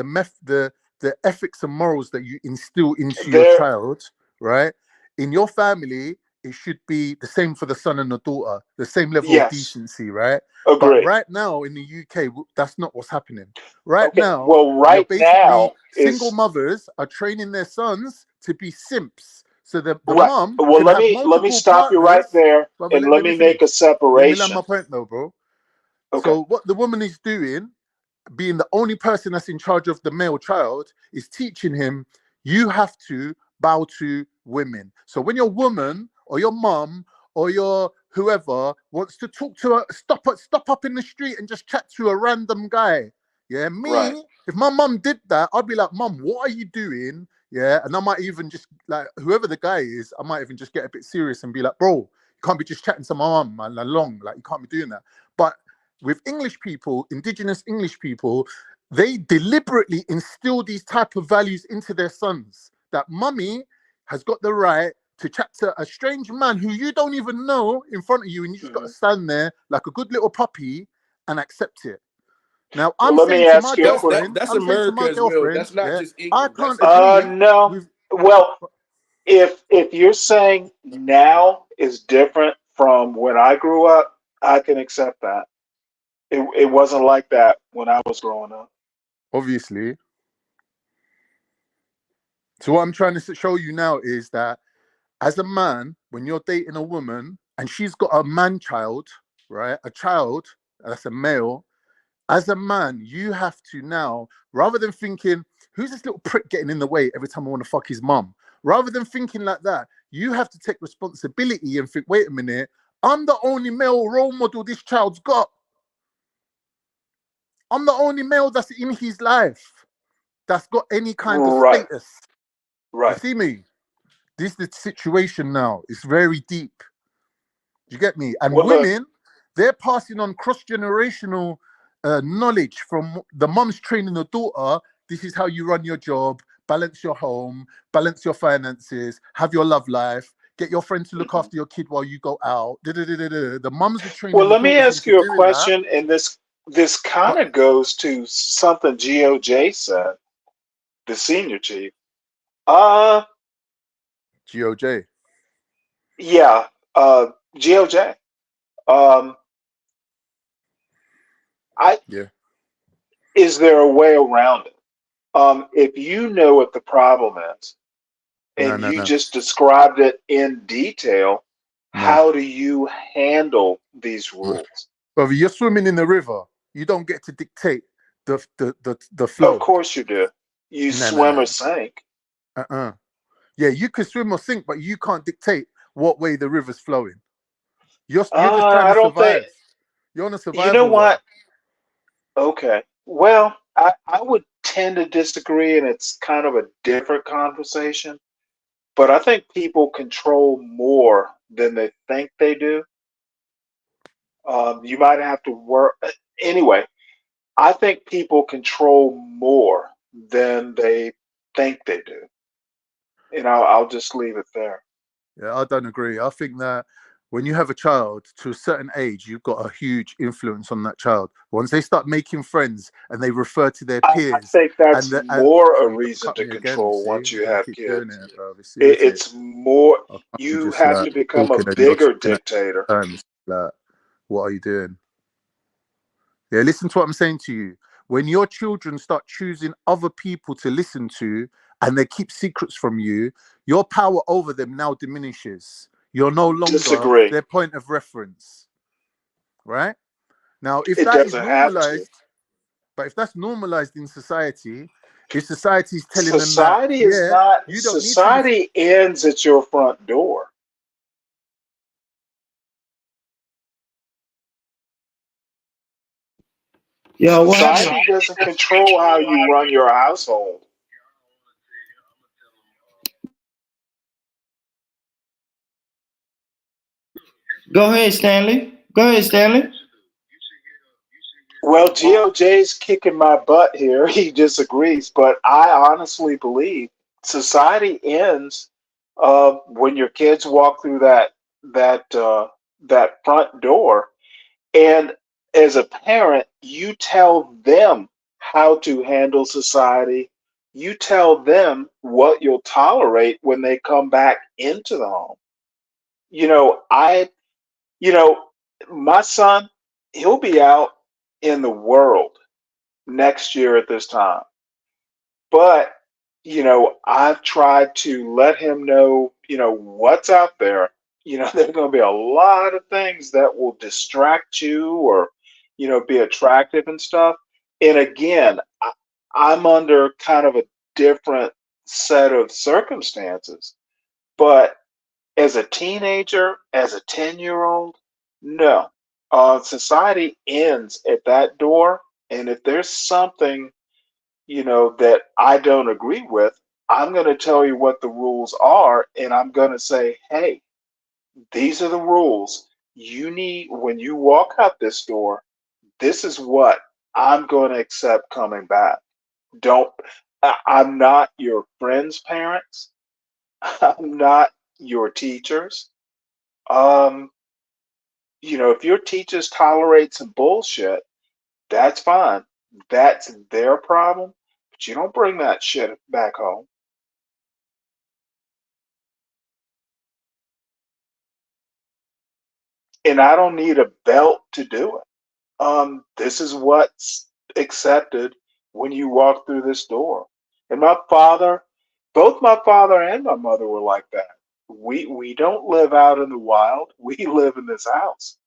Speaker 13: the ethics and morals that you instill into your
Speaker 15: There,
Speaker 13: child, right? In your family, it should be the same for the son and the daughter, the same level of
Speaker 15: yes,
Speaker 13: decency, right? But
Speaker 15: agree.
Speaker 13: right now in the UK, that's not what's happening. Right
Speaker 15: Okay,
Speaker 13: now,
Speaker 15: well,
Speaker 13: you're
Speaker 15: right
Speaker 13: basically
Speaker 15: now
Speaker 13: single
Speaker 15: is
Speaker 13: mothers are training their sons to be simps, so that the
Speaker 15: right.
Speaker 13: mom
Speaker 15: Well,
Speaker 13: can have
Speaker 15: let me
Speaker 13: multiple
Speaker 15: stop you right
Speaker 13: partners.
Speaker 15: there,
Speaker 13: Brother,
Speaker 15: and let
Speaker 13: let me
Speaker 15: me make
Speaker 13: finish.
Speaker 15: a
Speaker 13: Let me land
Speaker 15: separation.
Speaker 13: my point though, bro.
Speaker 15: Okay,
Speaker 13: So what the woman is doing, being the only person that's in charge of the male child, is teaching him you have to bow to women. So when your woman or your mum or your whoever wants to talk to her, stop up in the street and just chat to a random guy. Yeah,
Speaker 15: right.
Speaker 13: me, if my mum did that, I'd be like, Mum, what are you doing? Yeah, and I might even just like whoever the guy is, I might even just get a bit serious and be like, bro, you can't be just chatting to my mum along, like you can't be doing that. But with English people, indigenous English people, they deliberately instill these type of values into their sons. That mummy has got the right to chat to a strange man who you don't even know in front of you, and you just got to stand there like a good little puppy and accept it. Now,
Speaker 15: Well,
Speaker 13: I'm
Speaker 15: let me
Speaker 13: saying to
Speaker 15: ask
Speaker 13: my
Speaker 15: you a
Speaker 18: That's
Speaker 15: quick.
Speaker 18: that
Speaker 13: girlfriend,
Speaker 18: that's
Speaker 13: I'm saying to
Speaker 18: America
Speaker 13: my
Speaker 18: as well.
Speaker 13: girlfriend,
Speaker 18: That's not
Speaker 13: yeah,
Speaker 18: just
Speaker 13: I
Speaker 18: England. That's
Speaker 13: can't agree
Speaker 15: No.
Speaker 13: with.
Speaker 15: Well, if you're saying now is different from when I grew up, I can accept that. It wasn't like that when I was growing up.
Speaker 13: Obviously. So what I'm trying to show you now is that as a man, when you're dating a woman and she's got a man child, right? A child that's a male, as a man, you have to now, rather than thinking, who's this little prick getting in the way every time I want to fuck his mum? Rather than thinking like that, you have to take responsibility and think, wait a minute, I'm the only male role model this child's got. I'm the only male that's in his life that's got any kind of
Speaker 15: Right,
Speaker 13: status. You
Speaker 15: right.
Speaker 13: see me? This is the situation now. It's very deep. Do you get me? And
Speaker 15: Well, look,
Speaker 13: women, they're passing on cross-generational knowledge from the mum's training the daughter. This is how you run your job, balance your home, balance your finances, have your love life, get your friend to look after your kid while you go out. The mums are
Speaker 15: well,
Speaker 13: training the
Speaker 15: let me
Speaker 13: daughters
Speaker 15: ask
Speaker 13: into
Speaker 15: you a
Speaker 13: doing that.
Speaker 15: question, and this kind
Speaker 13: But
Speaker 15: of goes to something GOJ said, the senior chief. Uh,
Speaker 13: GOJ,
Speaker 15: yeah, GOJ. Um, I
Speaker 13: yeah,
Speaker 15: is there a way around it? If you know what the problem is,
Speaker 13: no,
Speaker 15: and
Speaker 13: no,
Speaker 15: you
Speaker 13: no,
Speaker 15: just described it in detail,
Speaker 13: no.
Speaker 15: how do you handle these rules?
Speaker 13: Brother, you're swimming in the river. You don't get to dictate the
Speaker 15: Of
Speaker 13: flow.
Speaker 15: course you do. You
Speaker 13: No, no,
Speaker 15: swim or
Speaker 13: no.
Speaker 15: sink.
Speaker 13: Uh-uh. Yeah, you can swim or sink, but you can't dictate what way the river's flowing. You're just trying
Speaker 15: I
Speaker 13: to
Speaker 15: don't think.
Speaker 13: survive. You're on a
Speaker 15: You know
Speaker 13: survival
Speaker 15: what?
Speaker 13: raft.
Speaker 15: Okay. Well, I would tend to disagree, and it's kind of a different conversation. But I think people control more than they think they do. You might have to work. Anyway, I think people control more than they think they do. And I'll just leave it there.
Speaker 13: Yeah, I don't agree. I think that when you have a child to a certain age, you've got a huge influence on that child. Once they start making friends and they refer to their
Speaker 15: I
Speaker 13: peers,
Speaker 15: think
Speaker 13: and
Speaker 15: that's
Speaker 13: the,
Speaker 15: more a
Speaker 13: see, don't
Speaker 15: reason
Speaker 13: cut
Speaker 15: to
Speaker 13: me again.
Speaker 15: control
Speaker 13: See,
Speaker 15: once you
Speaker 13: you're gonna
Speaker 15: have
Speaker 13: keep doing
Speaker 15: kids.
Speaker 13: it, bro. It's irritating.
Speaker 15: It's more,
Speaker 13: I can't be
Speaker 15: you
Speaker 13: just
Speaker 15: have
Speaker 13: like
Speaker 15: to become a
Speaker 13: talking and you're
Speaker 15: bigger
Speaker 13: talking at
Speaker 15: dictator.
Speaker 13: the time. It's like, what are you doing? Yeah, listen to what I'm saying to you. When your children start choosing other people to listen to and they keep secrets from you, your power over them now diminishes. You're no longer
Speaker 15: Disagree.
Speaker 13: their point of reference, right? Now, if
Speaker 15: It
Speaker 13: that is
Speaker 15: doesn't have to.
Speaker 13: normalized, but if that's normalized in society, if society's telling them that,
Speaker 15: Society is
Speaker 13: yeah,
Speaker 15: not,
Speaker 13: you don't need to listen.
Speaker 15: society ends at your front door.
Speaker 4: Yo, what happened?
Speaker 15: Society doesn't control how you run your household.
Speaker 4: Go ahead, Stanley. Go ahead, Stanley.
Speaker 15: Well, GOJ's kicking my butt here. He disagrees, but I honestly believe society ends when your kids walk through that front door, and as a parent, you tell them how to handle society. You tell them what you'll tolerate when they come back into the home. You know, you know, my son, he'll be out in the world next year at this time. But, I've tried to let him know, what's out there. There's going to be a lot of things that will distract you or, be attractive and stuff. And again, I'm under kind of a different set of circumstances. But as a teenager, as a 10-year-old, no. Society ends at that door. And if there's something that I don't agree with, I'm going to tell you what the rules are, and I'm going to say, hey, these are the rules. You need, when you walk out this door, this is what I'm going to accept coming back. Don't, I'm not your friends' parents. I'm not your teachers. Um, if your teachers tolerate some bullshit, that's fine. That's their problem. But you don't bring that shit back home. And I don't need a belt to do it. This is what's accepted when you walk through this door. And both my father and my mother were like that. We don't live out in the wild. We live in this house.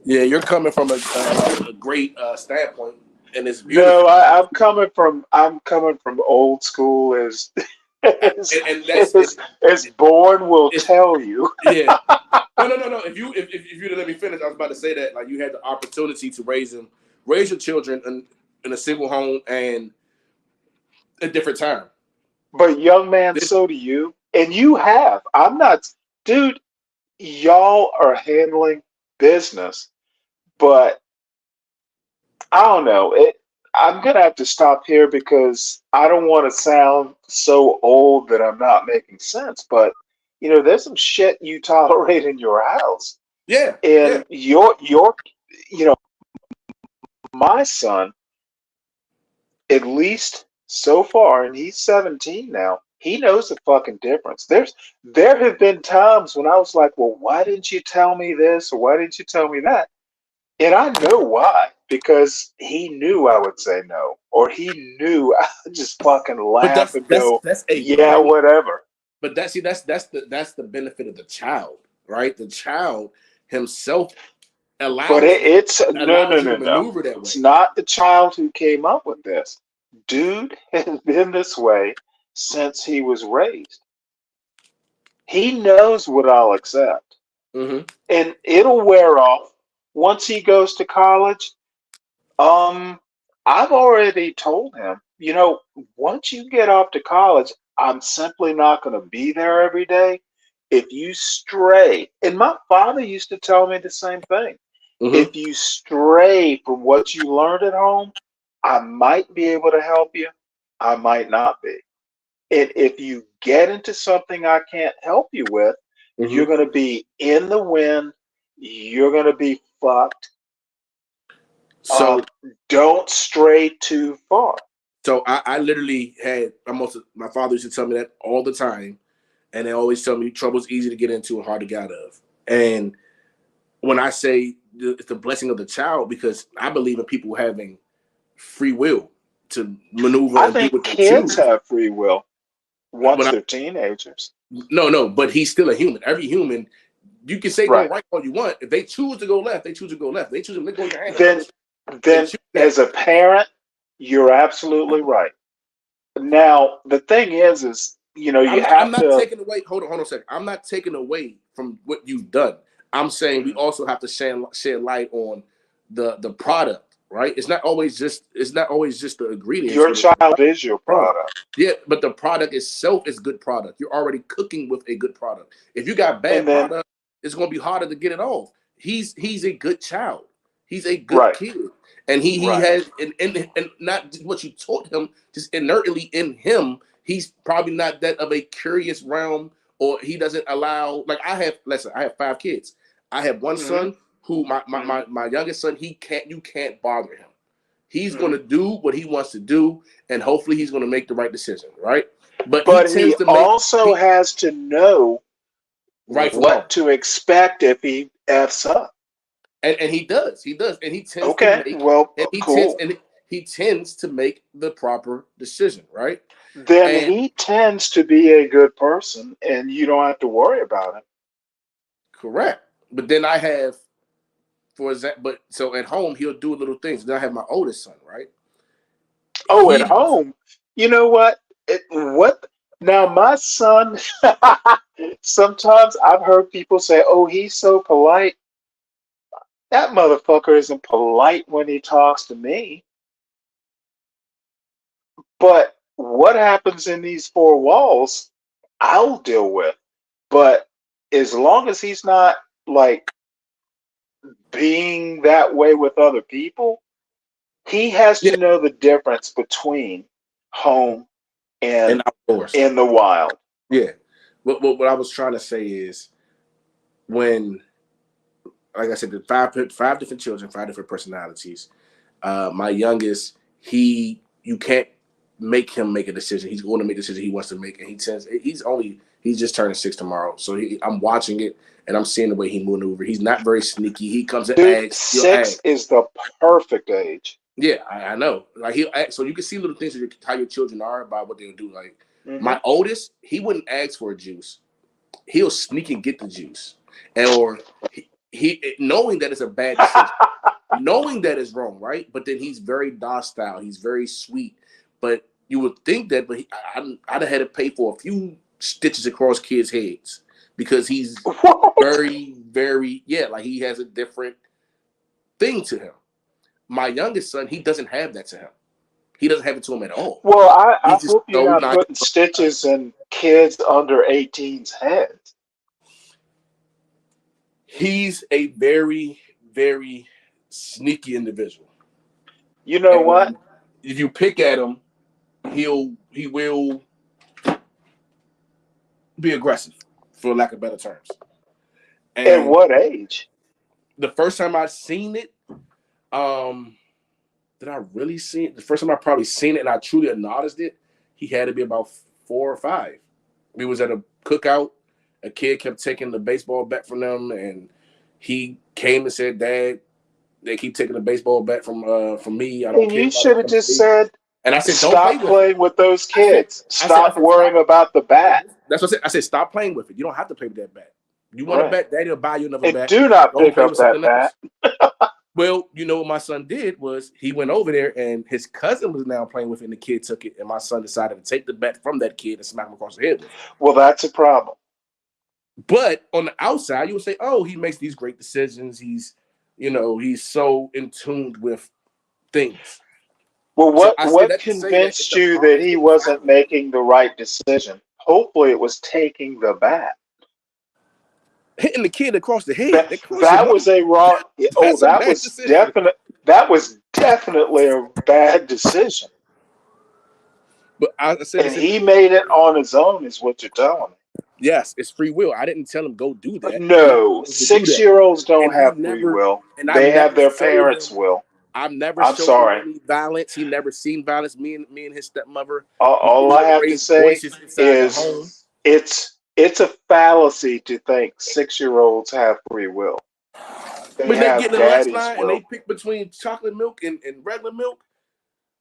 Speaker 18: Yeah, you're coming from a great standpoint, and it's beautiful.
Speaker 15: No, I'm coming from old school as
Speaker 18: And that's
Speaker 15: as Born will tell you.
Speaker 18: yeah. No. If you'd let me finish, I was about to say that like you had the opportunity to raise your children in a single home and a different time.
Speaker 15: But young man, so do you. And you have. I'm not, dude, y'all are handling business, but I don't know. I'm gonna have to stop here because I don't want to sound so old that I'm not making sense. But there's some shit you tolerate in your house,
Speaker 18: Yeah.
Speaker 15: and you know, my son, at least so far, and he's 17 now. He knows the fucking difference. There have been times when I was like, well, why didn't you tell me this or why didn't you tell me that? And I know why, because he knew I would say no, or he knew I would just fucking
Speaker 18: But
Speaker 15: laugh and go,
Speaker 18: that's a
Speaker 15: yeah,
Speaker 18: great.
Speaker 15: whatever.
Speaker 18: But that's the benefit of the child, right? The child himself
Speaker 15: But
Speaker 18: allows
Speaker 15: no, no,
Speaker 18: you to
Speaker 15: no, no.
Speaker 18: maneuver that
Speaker 15: It's
Speaker 18: way.
Speaker 15: not the child who came up with this. Dude has been this way since he was raised. He knows what I'll accept,
Speaker 18: Mm-hmm.
Speaker 15: and it'll wear off once he goes to college. Um, I've already told him, once you get off to college, I'm simply not going to be there every day. If you stray, and my father used to tell me the same thing.
Speaker 18: Mm-hmm.
Speaker 15: If you stray from what you learned at home, I might be able to help you. I might not be. And if you get into something I can't help you with, you're
Speaker 18: Mm-hmm.
Speaker 15: going to be in the wind. You're going to be fucked.
Speaker 18: So
Speaker 15: Don't stray too far.
Speaker 18: so I literally had my father used to tell me that all the time, and they always tell me trouble's easy to get into and hard to get out of. And when I say it's the blessing of the child, because I believe in people having free will to maneuver
Speaker 15: I
Speaker 18: and do
Speaker 15: think
Speaker 18: what they
Speaker 15: kids
Speaker 18: choose.
Speaker 15: have free will
Speaker 18: When
Speaker 15: once they're teenagers.
Speaker 18: no, but he's still a human. Every human, you can say go
Speaker 15: Right.
Speaker 18: right all you want. If they choose to go left, they choose to go left. They choose to let go of your hand.
Speaker 15: Then,
Speaker 18: They
Speaker 15: then
Speaker 18: choose
Speaker 15: as
Speaker 18: that.
Speaker 15: a parent, you're absolutely right. Now, the thing is, you
Speaker 18: I'm
Speaker 15: have
Speaker 18: not
Speaker 15: to,
Speaker 18: taking away. Hold on a second. I'm not taking away from what you've done. I'm saying we also have to shed light on the product, right? It's not always just the ingredients
Speaker 15: your
Speaker 18: or the
Speaker 15: child is your
Speaker 18: product.
Speaker 15: product.
Speaker 18: Yeah, but the product itself is good product. You're already cooking with a good product. If you got
Speaker 15: And
Speaker 18: bad
Speaker 15: then,
Speaker 18: product, it's gonna be harder to get it off. he's a good child. He's a good kid. And he has and not just what you taught him, just inertly in him, he's probably not that of a curious realm, or he doesn't allow, like I have 5 kids. I have one son who my youngest son, you can't bother him. He's gonna do what he wants to do, and hopefully he's gonna make the right decision, right? But
Speaker 15: he also has to know what to expect if he F's up.
Speaker 18: And he does. And he tends he tends to make the proper decision, right?
Speaker 15: Then he tends to be a good person, and you don't have to worry about him.
Speaker 18: Correct. But then I have, for example, so at home he'll do little things. Then I have my oldest son, right?
Speaker 15: Oh, at home, you know what? Now my son. Sometimes I've heard people say, "Oh, he's so polite." That motherfucker isn't polite when he talks to me. But what happens in these 4 walls, I'll deal with. But as long as he's not like being that way with other people, he has to know the difference between home and
Speaker 18: outdoors
Speaker 15: in the wild.
Speaker 18: Yeah. What I was trying to say is, when, like I said, the five different children, 5 different personalities. My youngest, you can't make him make a decision. He's going to make the decision he wants to make, and he's just turning 6 tomorrow. So I'm watching it, and I'm seeing the way he maneuvers. He's not very sneaky. He comes and asks.
Speaker 15: 6 is the perfect age.
Speaker 18: Yeah, I know. Like he'll ask, so you can see little things of how your children are about what they'll do. Like my oldest, he wouldn't ask for a juice. He'll sneak and get the juice, or he knowing that it's a bad decision, knowing that it's wrong, right? But then he's very docile. He's very sweet. But you would think that, but I'd have had to pay for a few stitches across kids' heads because he's very, very, like he has a different thing to him. My youngest son, he doesn't have that to him. He doesn't have it to him at all.
Speaker 15: Well, I hope you're not putting stitches in kids under 18's heads.
Speaker 18: He's a very, very sneaky individual.
Speaker 15: You know what?
Speaker 18: If you pick at him, he will be aggressive, for lack of better terms. And
Speaker 15: at what age?
Speaker 18: The first time I seen it, did I really see it? The first time I probably seen it and I truly acknowledged it, he had to be about 4 or 5. We was at a cookout. A kid kept taking the baseball bat from them, and he came and said, "Dad, they keep taking the baseball bat from me. I don't care."
Speaker 15: You should have just said,
Speaker 18: and I said,
Speaker 15: "Stop playing with those kids. Stop worrying about the bat."
Speaker 18: That's what I said. I said, "Stop playing with it. You don't have to play with that bat. You want a bat? Daddy will buy you another bat.
Speaker 15: Do not pick up that bat."
Speaker 18: Well, you know what my son did was he went over there and his cousin was now playing with it, and the kid took it, and my son decided to take the bat from that kid and smack him across the head with it.
Speaker 15: Well, that's a problem.
Speaker 18: But on the outside, you would say, "Oh, he makes these great decisions. He's so in tune with things."
Speaker 15: Well, what convinced you that he wasn't making the right decision? Hopefully, it was taking the bat.
Speaker 18: Hitting the kid across the head.
Speaker 15: That was a wrong. That was definitely a bad decision.
Speaker 18: But I said,
Speaker 15: he made it on his own, is what you're telling me.
Speaker 18: Yes, it's free will. I didn't tell him go do that.
Speaker 15: No, 6-year-olds don't have free will. They have their parents' will.
Speaker 18: I've never showed him any violence. He never seen violence. Me and his stepmother.
Speaker 15: All I have to say is it's a fallacy to think 6-year-olds have free will.
Speaker 18: They get in the lunch line and they pick between chocolate milk and regular milk.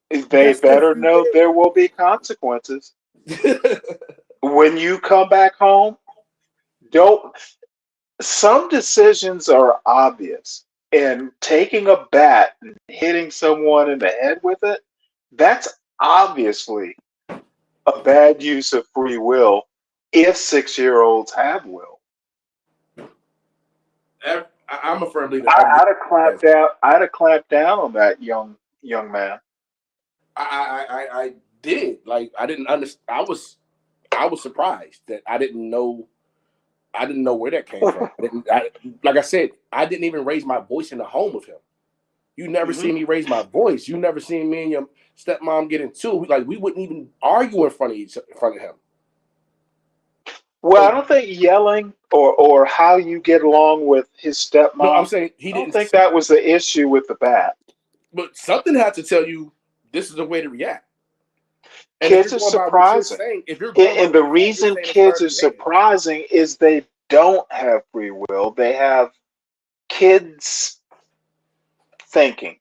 Speaker 15: They better know there will be consequences. When you come back home, some decisions are obvious. And taking a bat and hitting someone in the head with it, that's obviously a bad use of free will if 6-year-olds have will.
Speaker 18: I'm a firm believer.
Speaker 15: I'd have clamped down on that young man.
Speaker 18: I did. Like, I didn't understand. I was surprised that I didn't know. I didn't know where that came from. Like I said, I didn't even raise my voice in the home with him. You never see me raise my voice. You never seen me and your stepmom get into it. Like we wouldn't even argue in front of him.
Speaker 15: Well, I don't think yelling or how you get along with his stepmom.
Speaker 18: No, I'm saying
Speaker 15: I don't think that was the issue with the bat.
Speaker 18: But something had to tell you this is the way to react. And
Speaker 15: kids are surprising. And the reason kids are surprising is they don't have free will. They have kids thinking.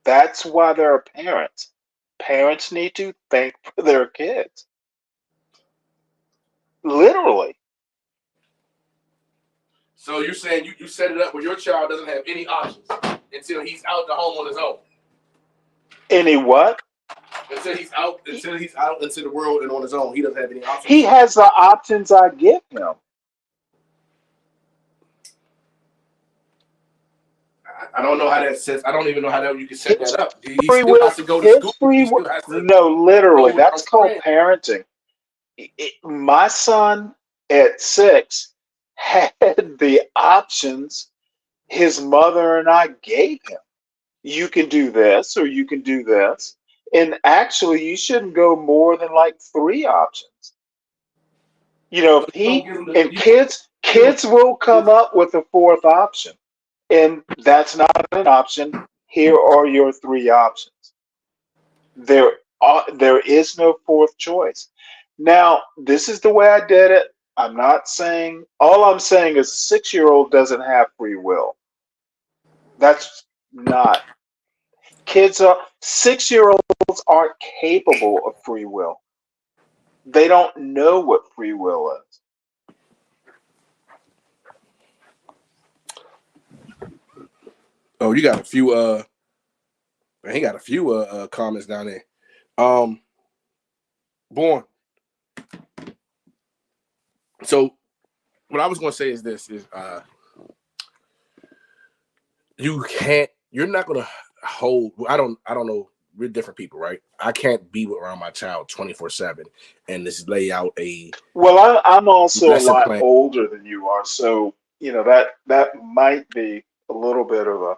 Speaker 15: That's why there are parents. Parents need to think for their kids. Literally.
Speaker 18: So you're saying you set it up where your child doesn't have any options until he's out the home on his own.
Speaker 15: Any what?
Speaker 18: Until he's out into the world and on his own, he doesn't have any options.
Speaker 15: He has the options I give him.
Speaker 18: I don't know how that sets. I don't even know how that you can set that up. He
Speaker 15: free
Speaker 18: still
Speaker 15: will,
Speaker 18: has to go to school.
Speaker 15: No, literally, that's called parenting. My son at 6 had the options his mother and I gave him. You can do this or you can do this. And actually, you shouldn't go more than like 3 options. You know, kids will come up with a 4th option. And that's not an option. Here are your 3 options. There is no 4th choice. Now, this is the way I did it. I'm not saying, all I'm saying is a 6-year-old doesn't have free will. That's not. 6-year-olds aren't capable of free will. They don't know what free will is.
Speaker 18: Oh, you got a few he got a few comments down there. Born. So what I was gonna say is this is you're not gonna hold I don't know, we're different people, right? I can't be around my child 24/7 and just lay out a
Speaker 15: I'm also a lot
Speaker 18: plan.
Speaker 15: older than you are, so you know that might be a little bit of a,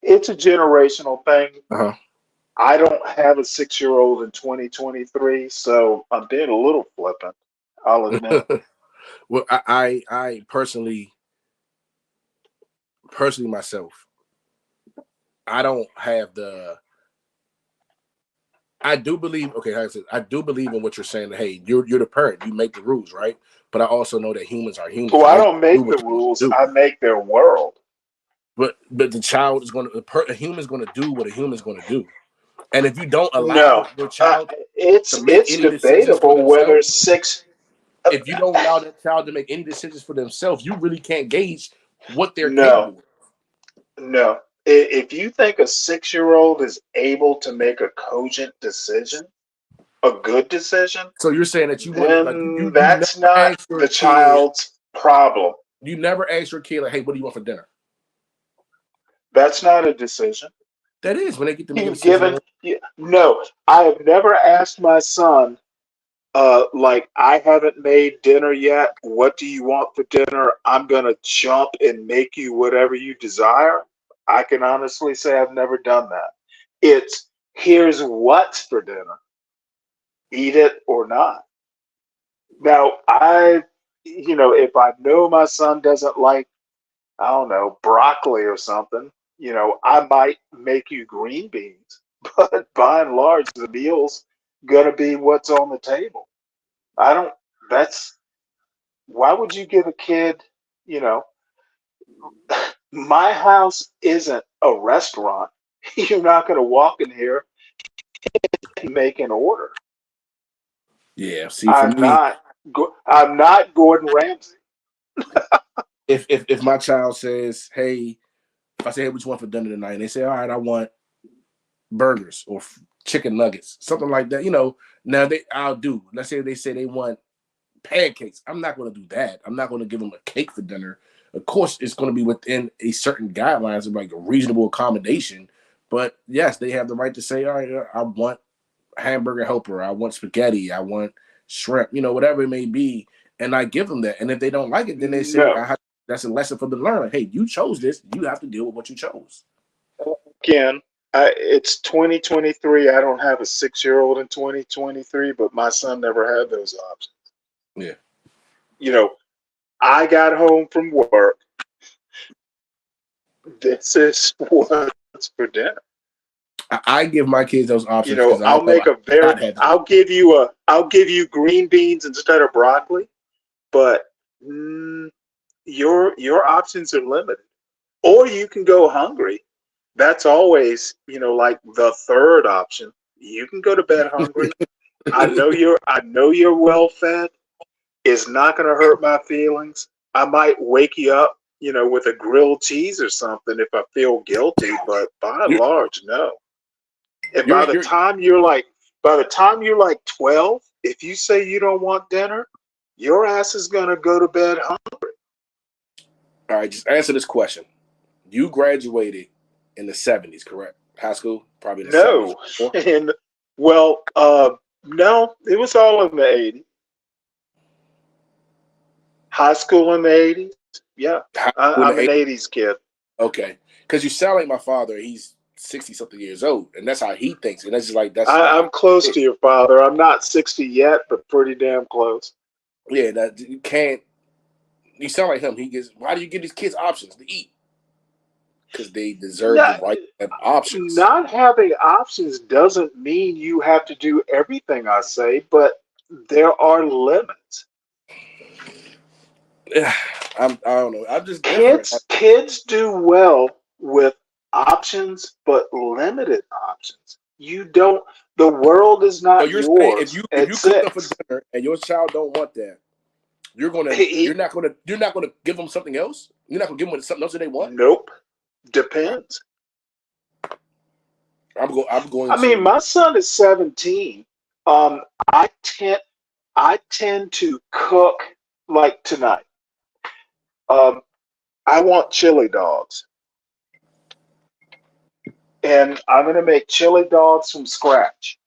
Speaker 15: it's a generational thing. I don't have a 6-year-old in 2023, so I'm being a little flippant, I'll admit.
Speaker 18: Well, I personally myself, I don't have I do believe, okay, like I said, I do believe in what you're saying. Hey, you're the parent, you make the rules, right? But I also know that humans are humans.
Speaker 15: Well, I don't make the rules, I make their world.
Speaker 18: But the child is a human's going to do what a human's going to do. And if you don't allow your child
Speaker 15: to make any debatable whether 6.
Speaker 18: If you don't allow that child to make any decisions for themselves, you really can't gauge what they're capable of.
Speaker 15: No. If you think a 6-year-old is able to make a cogent decision, a good decision,
Speaker 18: so you're saying that
Speaker 15: that's not the child's problem.
Speaker 18: You never ask your kid, like, hey, what do you want for dinner?
Speaker 15: That's not a decision.
Speaker 18: That is when they get to make a decision.
Speaker 15: No, I have never asked my son, like, I haven't made dinner yet. What do you want for dinner? I'm going to jump and make you whatever you desire. I can honestly say I've never done that. It's here's what's for dinner. Eat it or not. Now, if I know my son doesn't like, I don't know, broccoli or something, I might make you green beans. But by and large, the meal's going to be what's on the table. Why would you give a kid, my house isn't a restaurant. You're not going to walk in here and make an order.
Speaker 18: Yeah, see,
Speaker 15: I'm not Gordon Ramsay.
Speaker 18: If my child says, hey, if I say, hey, what you want for dinner tonight? And they say, all right, I want burgers or chicken nuggets, something like that. Now I'll do. Let's say they say they want pancakes. I'm not going to do that. I'm not going to give them a cake for dinner. Of course, it's going to be within a certain guidelines of like a reasonable accommodation. But yes, they have the right to say, all right, I want hamburger helper. I want spaghetti. I want shrimp, whatever it may be.
Speaker 19: and I give them that. And if they don't like it, then they say that's a lesson for them to learn. Like, hey, you chose this. You have to deal with what you chose.
Speaker 15: Again, it's 2023. I don't have a 6-year-old in 2023, but my son never had those options.
Speaker 19: Yeah.
Speaker 15: You know, I got home from work. This is what's for dinner.
Speaker 19: I give my kids those options.
Speaker 15: You know, I'll give you green beans instead of broccoli, but your options are limited. Or you can go hungry. That's always, like the third option. You can go to bed hungry. I know you're well fed. It's not going to hurt my feelings. I might wake you up, with a grilled cheese or something if I feel guilty, but by and large, no. And by the time you're like 12, if you say you don't want dinner, your ass is going to go to bed hungry.
Speaker 19: All right, just answer this question. You graduated in the 70s, correct? High school? Probably in the 70s.
Speaker 15: No, it was all in the 80s. High school in the 80s? Yeah. I'm an 80s kid.
Speaker 19: Okay. Because you sound like my father. He's 60-something years old, and that's how he thinks. And that's just like,
Speaker 15: I'm close to your father. I'm not 60 yet, but pretty damn close.
Speaker 19: Yeah, that you can't. You sound like him. Why do you give these kids options to eat? Because they deserve the right to have options.
Speaker 15: Not having options doesn't mean you have to do everything I say, but there are limits.
Speaker 19: I don't know. I'm just
Speaker 15: kids do well with options, but limited options. The world is not yours.
Speaker 19: If you cook up for dinner and your child don't want that, you're not gonna give them something else. You're not gonna give them something else that they want.
Speaker 15: Nope. Depends.
Speaker 19: I'm going.
Speaker 15: I mean, my son is 17. I tend to cook like tonight. I want chili dogs, and I'm going to make chili dogs from scratch.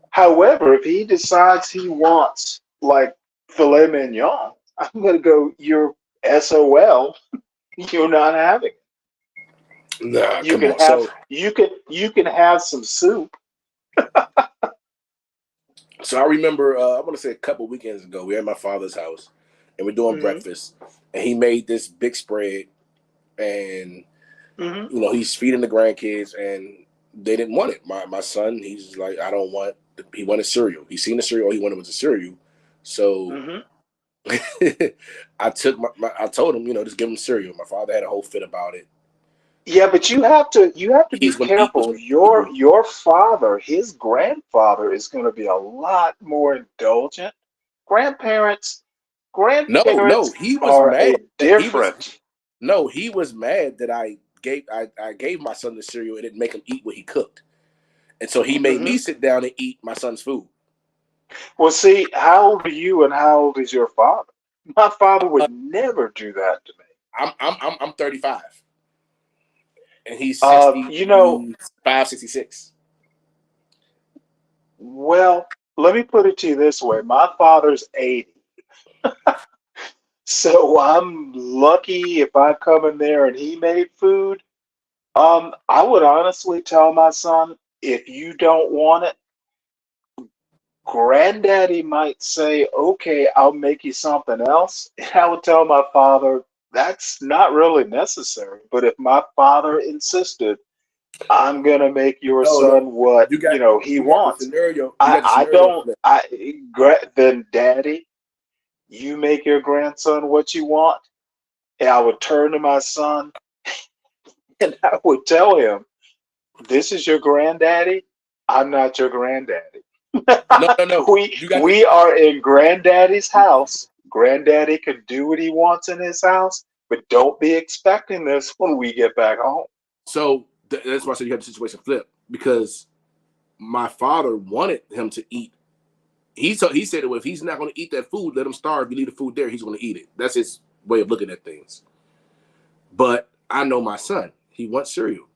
Speaker 15: However, if he decides he wants like filet mignon, I'm going to go, you're SOL. You're not having it.
Speaker 19: Nah,
Speaker 15: you can have some soup.
Speaker 19: So I remember, I want to say a couple weekends ago, we were at my father's house, and we're doing breakfast, and he made this big spread, and he's feeding the grandkids, and they didn't want it. My son, he's like, I don't want. He wanted cereal. He seen the cereal. All he wanted was a cereal. So I told him, just give him cereal. My father had a whole fit about it.
Speaker 15: Yeah, but you have to be careful. Your father, his grandfather, is going to be a lot more indulgent. Grandparents
Speaker 19: no, he was
Speaker 15: are
Speaker 19: mad.
Speaker 15: Different.
Speaker 19: He was mad that I gave my son the cereal and didn't make him eat what he cooked, and so he made me sit down and eat my son's food.
Speaker 15: Well, see, how old are you and how old is your father? My father would never do that to me.
Speaker 19: I'm 35. And he's 65, 66.
Speaker 15: Well, let me put it to you this way. My father's 80. So I'm lucky if I come in there and he made food. I would honestly tell my son, if you don't want it, Granddaddy might say, okay, I'll make you something else. And I would tell my father, that's not really necessary. But if my father insisted, I'm gonna make your son what he wants. Then Daddy, you make your grandson what you want. And I would turn to my son and I would tell him, this is your granddaddy. I'm not your granddaddy.
Speaker 19: No.
Speaker 15: We are in Granddaddy's house. Granddaddy can do what he wants in his house, but don't be expecting this when we get back home.
Speaker 19: So that's why I said you have the situation flipped, because my father wanted him to eat. He said, well, if he's not going to eat that food, let him starve. You leave the food there, he's going to eat it. That's his way of looking at things. But I know my son, he wants cereal.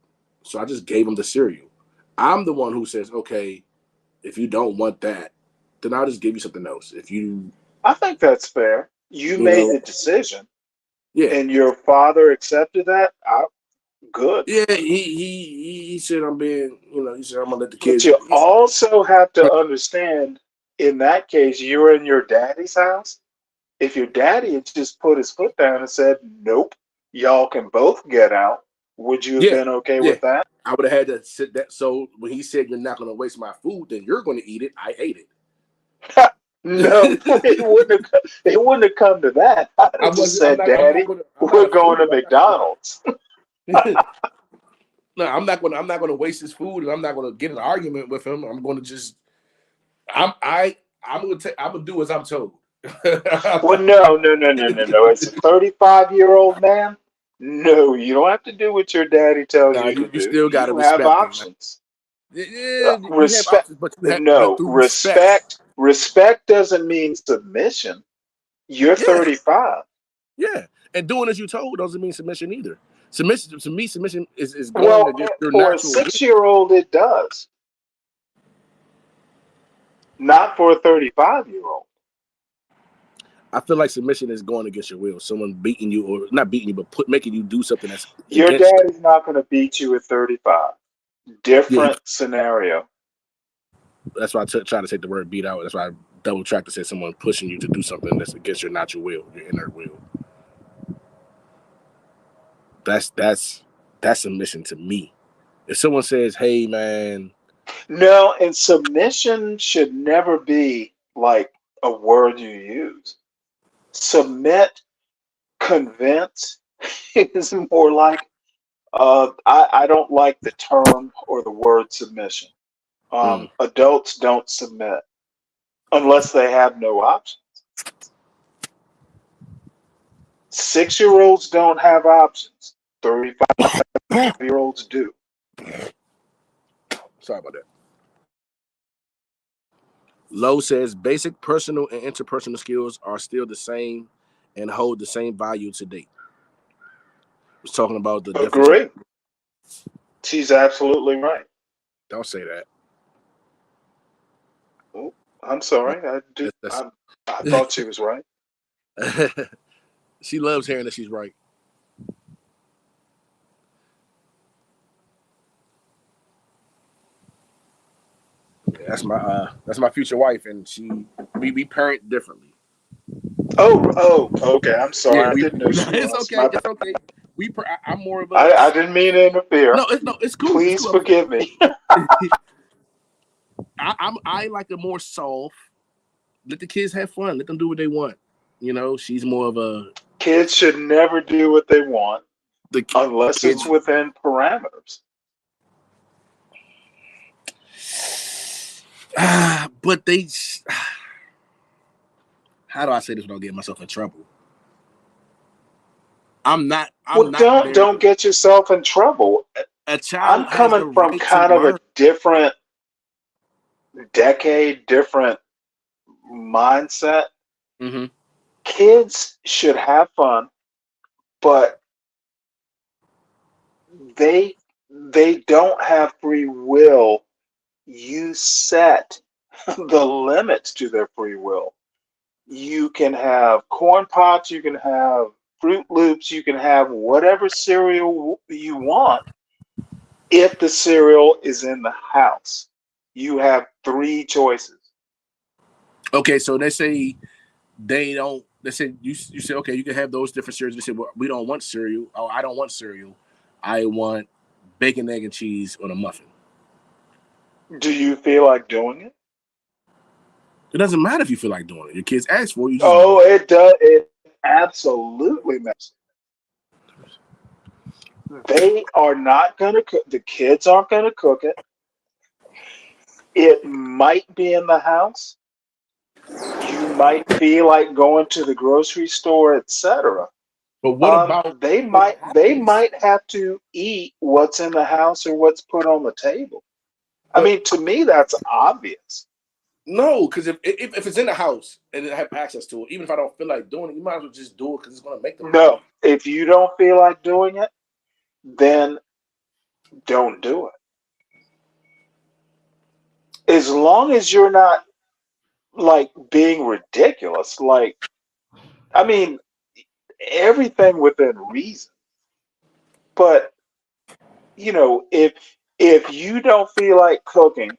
Speaker 19: So I just gave him the cereal. I'm the one who says, okay, if you don't want that, then I'll just give you something else. If you
Speaker 15: I think that's fair. You
Speaker 19: You
Speaker 15: made
Speaker 19: know,
Speaker 15: the decision,
Speaker 19: yeah,
Speaker 15: and your father accepted that. Good.
Speaker 19: yeah. He said I'm being, you know, he said I'm gonna let the
Speaker 15: But
Speaker 19: kids.
Speaker 15: you also have to understand, in that case, you're in your daddy's house. If your daddy had just put his foot down and said, "Nope, y'all can both get out," would you have
Speaker 19: Yeah,
Speaker 15: been okay
Speaker 19: yeah.
Speaker 15: with that?
Speaker 19: I would have had to sit that. So when he said you're not gonna waste my food, then you're gonna eat it. I ate
Speaker 15: No, it wouldn't have come to that. I'd
Speaker 19: I
Speaker 15: have just
Speaker 19: wasn't. I'm
Speaker 15: said,
Speaker 19: not. I'm not
Speaker 15: "Daddy,
Speaker 19: gonna. I'm not
Speaker 15: we're
Speaker 19: a
Speaker 15: going
Speaker 19: fool.
Speaker 15: to McDonald's."
Speaker 19: No, I'm not gonna. I'm not gonna waste his food, and I'm not gonna get an argument with him. I'm gonna just. I'm gonna take. I'm gonna do as I'm told.
Speaker 15: Well, no. As a 35-year-old man, no, you don't have to do what your daddy tells
Speaker 19: Nah,
Speaker 15: you to
Speaker 19: you
Speaker 15: do.
Speaker 19: still gotta
Speaker 15: You have
Speaker 19: respect him.
Speaker 15: options.
Speaker 19: Yeah, you have
Speaker 15: Respect.
Speaker 19: options, but but
Speaker 15: No,
Speaker 19: through respect.
Speaker 15: respect doesn't mean submission. You're
Speaker 19: Yeah,
Speaker 15: 35.
Speaker 19: yeah. And doing as you told doesn't mean submission either. Submission to me, submission is going
Speaker 15: Well,
Speaker 19: against your
Speaker 15: for a
Speaker 19: natural will.
Speaker 15: 6-year-old, it does. Not for a 35-year-old.
Speaker 19: I feel like submission is going against your will. Someone beating you, or not beating you, but making you do something that's
Speaker 15: Your
Speaker 19: against you.
Speaker 15: daddy's not going to beat you at 35.
Speaker 19: Yeah,
Speaker 15: Different scenario.
Speaker 19: that's why I try to take the word beat out. That's why I double track to say someone pushing you to do something that's against your natural will, your inner will. That's submission to me. If someone says, "Hey, man,"
Speaker 15: No, and submission should never be like a word you use. Submit, convince is more like, I don't like the term or the word submission. Adults don't submit unless they have no options. 6-year-olds don't have options. 35-year-olds do.
Speaker 19: sorry about that. Lowe says basic personal and interpersonal skills are still the same and hold the same value today. Was talking about the definition.
Speaker 15: Agree. She's absolutely right.
Speaker 19: Don't say that.
Speaker 15: Oh, I'm sorry. I thought she was right.
Speaker 19: She loves hearing that she's right. Yeah, that's my future wife, and we parent differently.
Speaker 15: Oh, okay. I'm sorry.
Speaker 19: Yeah,
Speaker 15: I didn't know she
Speaker 19: it's
Speaker 15: was.
Speaker 19: okay.
Speaker 15: My
Speaker 19: It's
Speaker 15: bad.
Speaker 19: okay. I'm more of a.
Speaker 15: I didn't mean to interfere.
Speaker 19: No, it's cool. It's
Speaker 15: Please
Speaker 19: cool.
Speaker 15: forgive me.
Speaker 19: I like a more soft. Let the kids have fun. Let them do what they want. You know, she's more of a.
Speaker 15: Kids should never do what they want unless
Speaker 19: kids.
Speaker 15: it's within parameters.
Speaker 19: But they. How do I say this without getting myself in trouble? I'm not
Speaker 15: Don't get yourself in trouble.
Speaker 19: A child
Speaker 15: I'm
Speaker 19: has the
Speaker 15: coming from
Speaker 19: right to
Speaker 15: kind of
Speaker 19: learn.
Speaker 15: a different decade, different mindset.
Speaker 19: Mm-hmm.
Speaker 15: Kids should have fun, but they don't have free will. You set the limits to their free will. You can have corn pops, you can have Fruit Loops, you can have whatever cereal you want if the cereal is in the house. You have 3 choices.
Speaker 19: Okay, so they say they don't. They say you say okay, you can have those different cereals. They say well, we don't want cereal. Oh, I don't want cereal. I want bacon, egg, and cheese on a muffin.
Speaker 15: Do you feel like doing it?
Speaker 19: It doesn't matter if you feel like doing it. Your kids ask for it. You just
Speaker 15: It does. It absolutely matters. They are not going to cook. The kids aren't going to cook it. It might be in the house. You might feel like going to the grocery store, etc.
Speaker 19: But what about
Speaker 15: they might have to eat what's in the house or what's put on the table. I mean, to me, that's obvious.
Speaker 19: No, because if it's in the house and I have access to it, even if I don't feel like doing it, you might as well just do it because it's going to make them.
Speaker 15: No, if you don't feel like doing it, then don't do it. As long as you're not like being ridiculous. Like, I mean, everything within reason. But if you don't feel like cooking,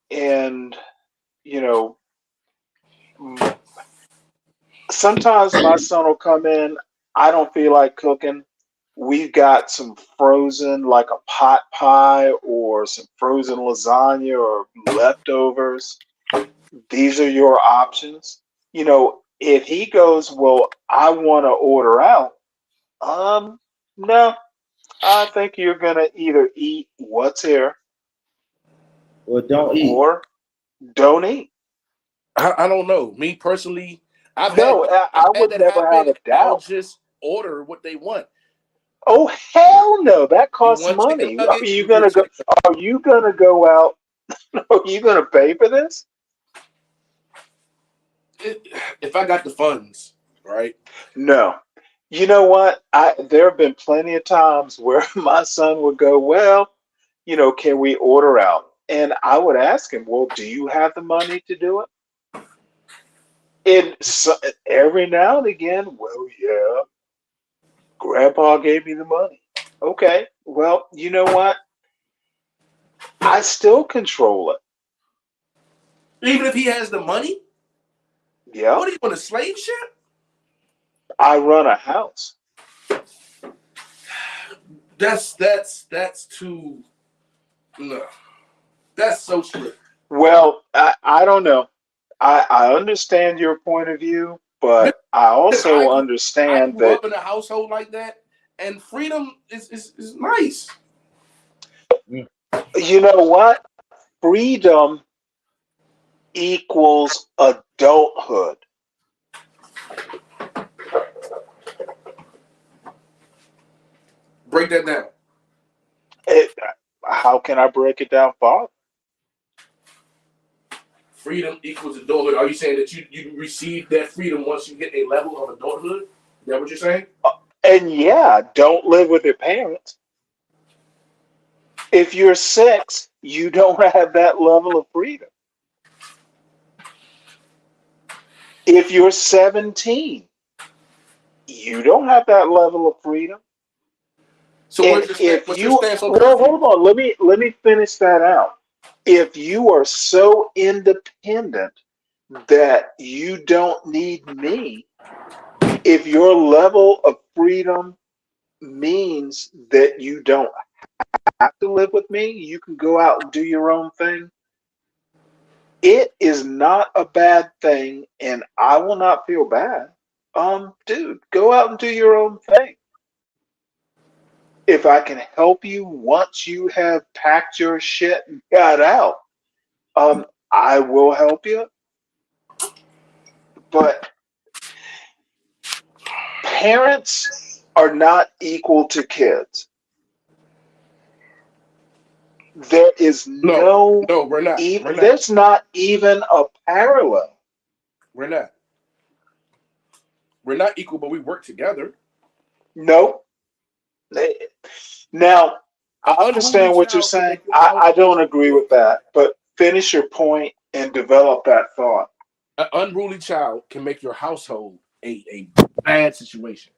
Speaker 15: and you know, sometimes my son will come in. I don't feel like cooking. We've got some frozen, like a pot pie or some frozen lasagna or leftovers. These are your options. If he goes, well, I want to order out. No, I think you're gonna either eat what's here
Speaker 4: Or don't eat.
Speaker 15: or don't eat.
Speaker 19: I don't know. Me personally,
Speaker 15: No, I
Speaker 19: I've had
Speaker 15: would
Speaker 19: that
Speaker 15: never have
Speaker 19: happen.
Speaker 15: a
Speaker 19: I'll
Speaker 15: doubt.
Speaker 19: just order what they want.
Speaker 15: Oh hell no, that
Speaker 19: You
Speaker 15: costs
Speaker 19: want chicken
Speaker 15: money. I mean,
Speaker 19: nuggets? You get chicken.
Speaker 15: are you gonna go out? Are you gonna pay for this?
Speaker 19: If I got the funds, right?
Speaker 15: No. You know what? There have been plenty of times where my son would go, well, can we order out? And I would ask him, well, do you have the money to do it? And so, every now and again, well, yeah, Grandpa gave me the money. Okay, well, you know what? I still control it.
Speaker 19: Even if he has the money,
Speaker 15: Yeah,
Speaker 19: what do you want, a slave ship?
Speaker 15: I run a house.
Speaker 19: That's too no. That's so strict.
Speaker 15: Well, I don't know. I understand your point of view, but I also
Speaker 19: I
Speaker 15: understand
Speaker 19: grew
Speaker 15: that,
Speaker 19: up in a household like that, and freedom is nice.
Speaker 15: you know what? Freedom equals adulthood.
Speaker 19: Break that down.
Speaker 15: How can I break it down, Bob?
Speaker 19: Freedom equals adulthood. Are you saying that you receive that freedom once you hit a level of adulthood? Is that what you're saying?
Speaker 15: And yeah, don't live with your parents. If you're 6, you don't have that level of freedom. If you're 17, you don't have that level of freedom.
Speaker 19: So what's your stance on
Speaker 15: well,
Speaker 19: curfew?
Speaker 15: hold on, let me finish that out. If you are so independent that you don't need me, if your level of freedom means that you don't have to live with me, you can go out and do your own thing. It is not a bad thing, and I will not feel bad. Dude, go out and do your own thing. If I can help you once you have packed your shit and got out, I will help you. But parents are not equal to kids. There is
Speaker 19: No, we're not. We're not.
Speaker 15: There's not even a parallel.
Speaker 19: We're not. We're not equal, but we work together.
Speaker 15: Nope. Now, I understand what you're saying. I don't agree with that, but finish your point and develop that thought.
Speaker 19: An unruly child can make your household a bad situation.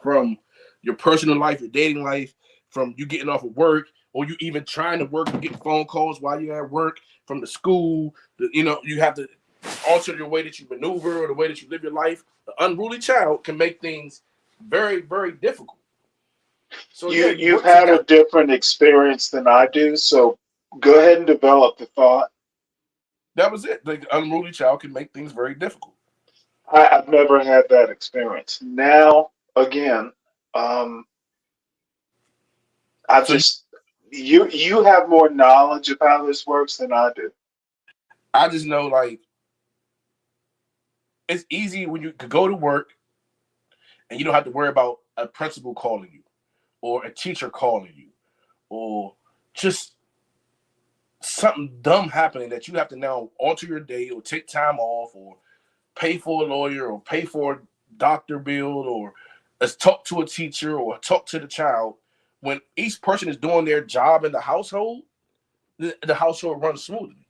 Speaker 19: From your personal life, your dating life, from you getting off of work, or you even trying to work and getting phone calls while you're at work, from the school, you have to alter the way that you maneuver or the way that you live your life. An unruly child can make things very, very difficult. So
Speaker 15: You've had a different experience than I do, so go ahead and develop the thought.
Speaker 19: That was it. The unruly child can make things very difficult.
Speaker 15: I've never had that experience. Now, again, you have more knowledge of how this works than I do.
Speaker 19: I just know, like, it's easy when you could go to work and you don't have to worry about a principal calling you or a teacher calling you or just something dumb happening that you have to now alter your day or take time off or pay for a lawyer or pay for a doctor bill or talk to a teacher or talk to the child. When each person is doing their job in the household, the household runs smoothly.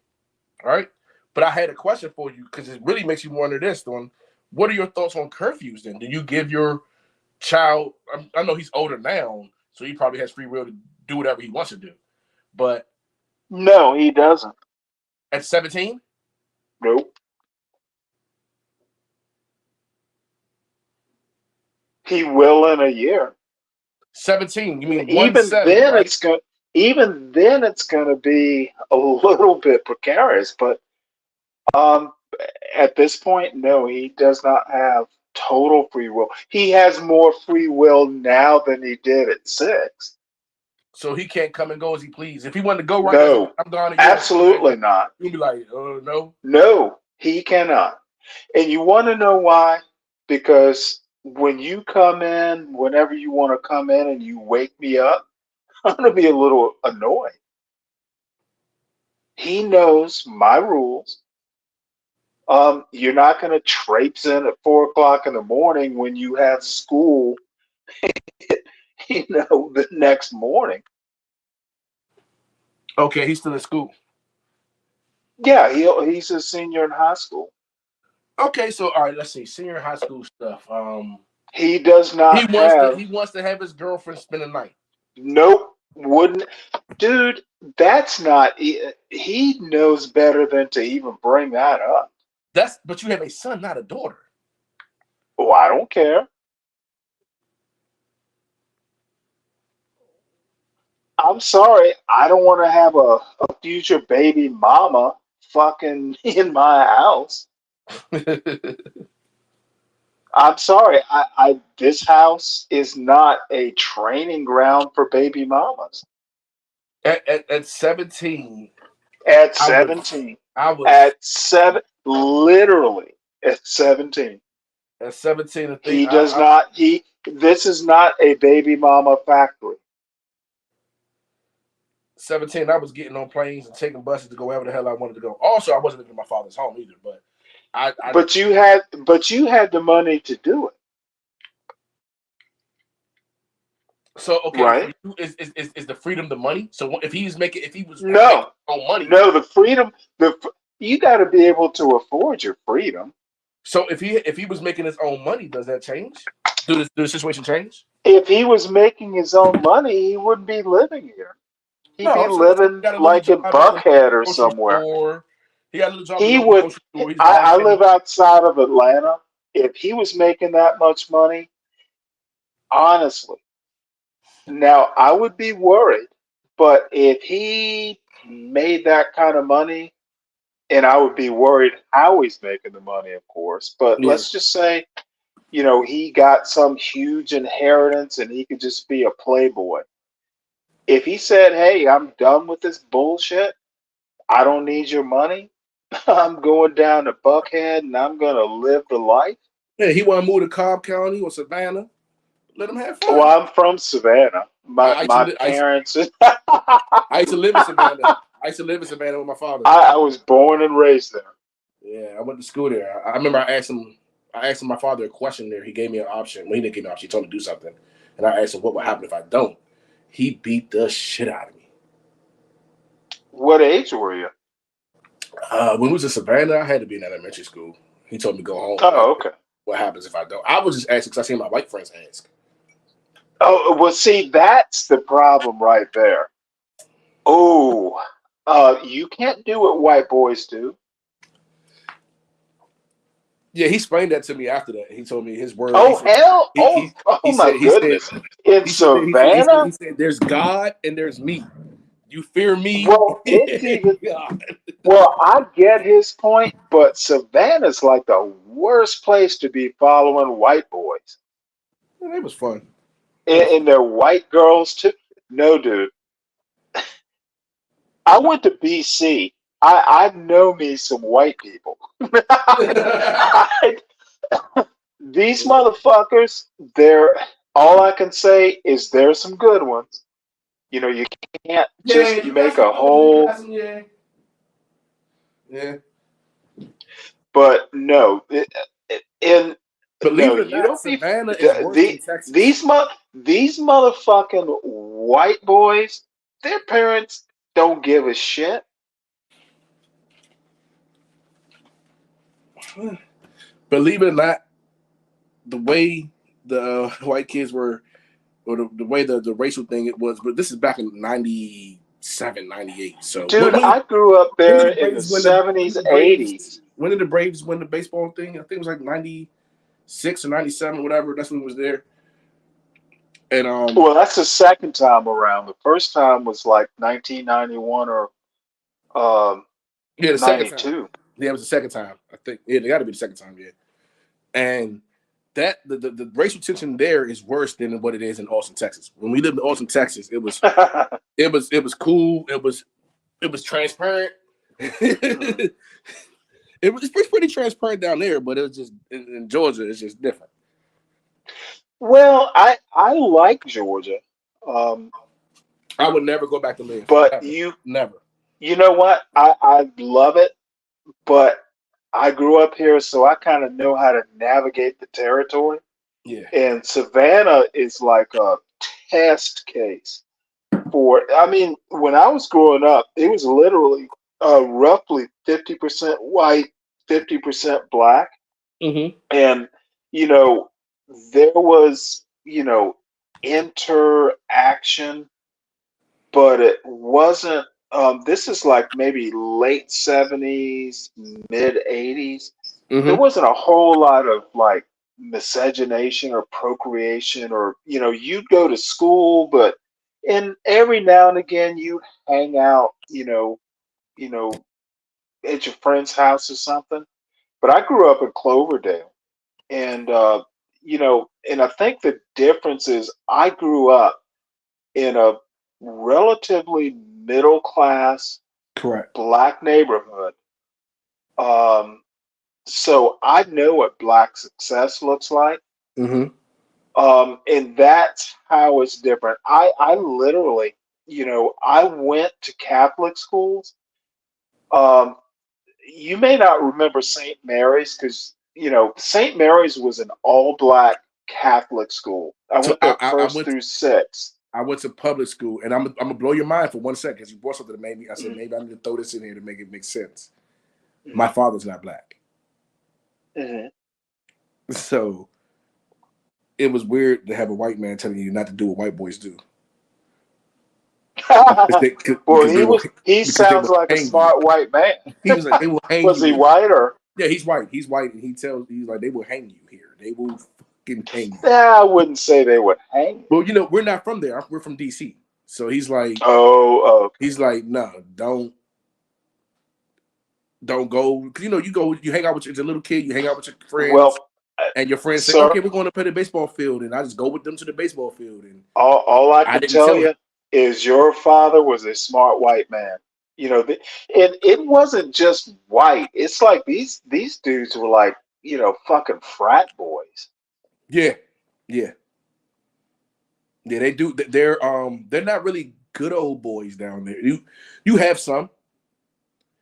Speaker 19: All right. But I had a question for you because it really makes you wonder this, Dawn. What are your thoughts on curfews then? Do you give your child, I know he's older now, so he probably has free will to do whatever he wants to do. But
Speaker 15: no, he doesn't.
Speaker 19: At 17?
Speaker 15: Nope. He will in a year.
Speaker 19: 17, you mean
Speaker 15: even
Speaker 19: 1-7,
Speaker 15: then
Speaker 19: right?
Speaker 15: even then it's gonna be a little bit precarious, but at this point, no, he does not have total free will. He has more free will now than he did at 6.
Speaker 19: So he can't come and go as he please. If he wanted to go right now,
Speaker 15: No,
Speaker 19: I'm gone.
Speaker 15: absolutely not.
Speaker 19: You'll be like, no.
Speaker 15: No, he cannot. And you want to know why? Because when you come in, whenever you want to come in and you wake me up, I'm going to be a little annoyed. He knows my rules. You're not going to traipse in at 4:00 in the morning when you have school, the next morning.
Speaker 19: Okay, he's still in school.
Speaker 15: Yeah, he's a senior in high school.
Speaker 19: Okay, so all right, let's see. Senior high school stuff.
Speaker 15: He does not
Speaker 19: he wants to have his girlfriend spend the night.
Speaker 15: Nope, wouldn't. Dude, that's not. He knows better than to even bring that up.
Speaker 19: But you have a son, not a daughter.
Speaker 15: Oh, I don't care. I'm sorry. I don't want to have a future baby mama fucking in my house. I'm sorry. This house is not a training ground for baby mamas.
Speaker 19: At 17.
Speaker 15: At 17. Literally at 17.
Speaker 19: At 17,
Speaker 15: He does not. This is not a baby mama factory.
Speaker 19: 17, I was getting on planes and taking buses to go wherever the hell I wanted to go. Also, I wasn't living in my father's home either, but
Speaker 15: But you had the money to do it.
Speaker 19: So okay,
Speaker 15: right?
Speaker 19: Is the freedom the money? So if he was making
Speaker 15: no
Speaker 19: money,
Speaker 15: no, the freedom, you got to be able to afford your freedom.
Speaker 19: So if he was making his own money, does that change? Do the situation change?
Speaker 15: If he was making his own money, he wouldn't be living here. He'd be living like in Buckhead or somewhere.
Speaker 19: He got a little job.
Speaker 15: He would. I live outside of Atlanta. If he was making that much money, honestly, now I would be worried. But if he made that kind of money, and I would be worried how he's making the money, of course. But let's just say, he got some huge inheritance and he could just be a playboy. If he said, "Hey, I'm done with this bullshit. I don't need your money. I'm going down to Buckhead and I'm going to live the life."
Speaker 19: Yeah, he want to move to Cobb County or Savannah. Let him have fun.
Speaker 15: Well, I'm from Savannah. My parents.
Speaker 19: I used to live in Savannah. I used to live in Savannah with my father.
Speaker 15: I was born and raised there.
Speaker 19: Yeah, I went to school there. I remember I asked him my father a question there. He gave me an option. Well, he didn't give me an option. He told me to do something. And I asked him what would happen if I don't. He beat the shit out of me.
Speaker 15: What age were you?
Speaker 19: When we was in Savannah, I had to be in elementary school. He told me to go home.
Speaker 15: Oh, okay.
Speaker 19: What happens if I don't? I was just asking because I seen my white friends ask.
Speaker 15: Oh, well, see, that's the problem right there. Oh, you can't do what white boys do.
Speaker 19: Yeah, he explained that to me after that. He told me his word.
Speaker 15: Oh, hell! My goodness. In Savannah?
Speaker 19: He said, "There's God and there's me. You fear me."
Speaker 15: Well, it's even. Well, I get his point, but Savannah's like the worst place to be following white boys.
Speaker 19: Well, it was fun.
Speaker 15: And they're white girls too. No, dude. I went to BC. I know me some white people. These motherfuckers, all I can say is there's some good ones. You can't just make a whole.
Speaker 19: Yeah.
Speaker 15: But no,
Speaker 19: believe it or not, Savannah is worse than Texas.
Speaker 15: These motherfucking white boys, their parents don't give a shit.
Speaker 19: believe it or not, the way the white kids were, or the way the racial thing it was, but this is back in 97, 98. So
Speaker 15: dude, I grew up there in the 70s, 80s.
Speaker 19: When did the Braves win the baseball thing? I think it was like 96 or 97, whatever. That's when it was there. And
Speaker 15: well, that's the second time around. The first time was like 1991 or
Speaker 19: the
Speaker 15: 92.
Speaker 19: second time. Yeah, it was the second time. I think. Yeah, it got to be the second time. Yeah, and that the racial tension there is worse than what it is in Austin, Texas. When we lived in Austin, Texas, it was it was cool. It was transparent. It's pretty transparent down there, but it was just in Georgia, it's just different.
Speaker 15: Well, I like Georgia.
Speaker 19: I would never go back to live.
Speaker 15: But
Speaker 19: never.
Speaker 15: You know what? I love it, but I grew up here, so I kind of know how to navigate the territory.
Speaker 19: Yeah.
Speaker 15: And Savannah is like a test case for. I mean, when I was growing up, it was literally roughly 50% white, 50% black.
Speaker 19: Mm-hmm.
Speaker 15: And, there was, interaction, but it wasn't. This is like maybe late 70s, mid 80s.
Speaker 19: Mm-hmm.
Speaker 15: There wasn't a whole lot of like miscegenation or procreation, or, you'd go to school, but every now and again you hang out, at your friend's house or something. But I grew up in Cloverdale, and and I think the difference is I grew up in a relatively middle class,
Speaker 19: correct,
Speaker 15: black neighborhood. So I know what black success looks like.
Speaker 19: Mm-hmm.
Speaker 15: And that's how it's different. I literally, I went to Catholic schools. You may not remember St. Mary's because, St. Mary's was an all black Catholic school. I went there first through sixth.
Speaker 19: I went to public school, and I'm gonna blow your mind for 1 second because you brought something that made me. I said maybe I need to throw this in here to make it make sense. Mm-hmm. My father's not black, so it was weird to have a white man telling you not to do what white boys do.
Speaker 15: He sounds like a smart white man.
Speaker 19: He was like, they will hang
Speaker 15: was
Speaker 19: you.
Speaker 15: He white or?
Speaker 19: Yeah, he's white. He's white, and he's like, they will hang you here. They will fucking hang you.
Speaker 15: Yeah, I wouldn't say they would hang.
Speaker 19: Well, we're not from there. We're from DC. So he's like, he's like, no, don't go. Because you hang out with a little kid, you hang out with your friends, and your friends say, okay, we're going to play the baseball field, and I just go with them to the baseball field. And
Speaker 15: all I can tell you is your father was a smart white man. And it wasn't just white. It's like these dudes were like, fucking frat boys.
Speaker 19: Yeah. They do. They're not really good old boys down there. You have some.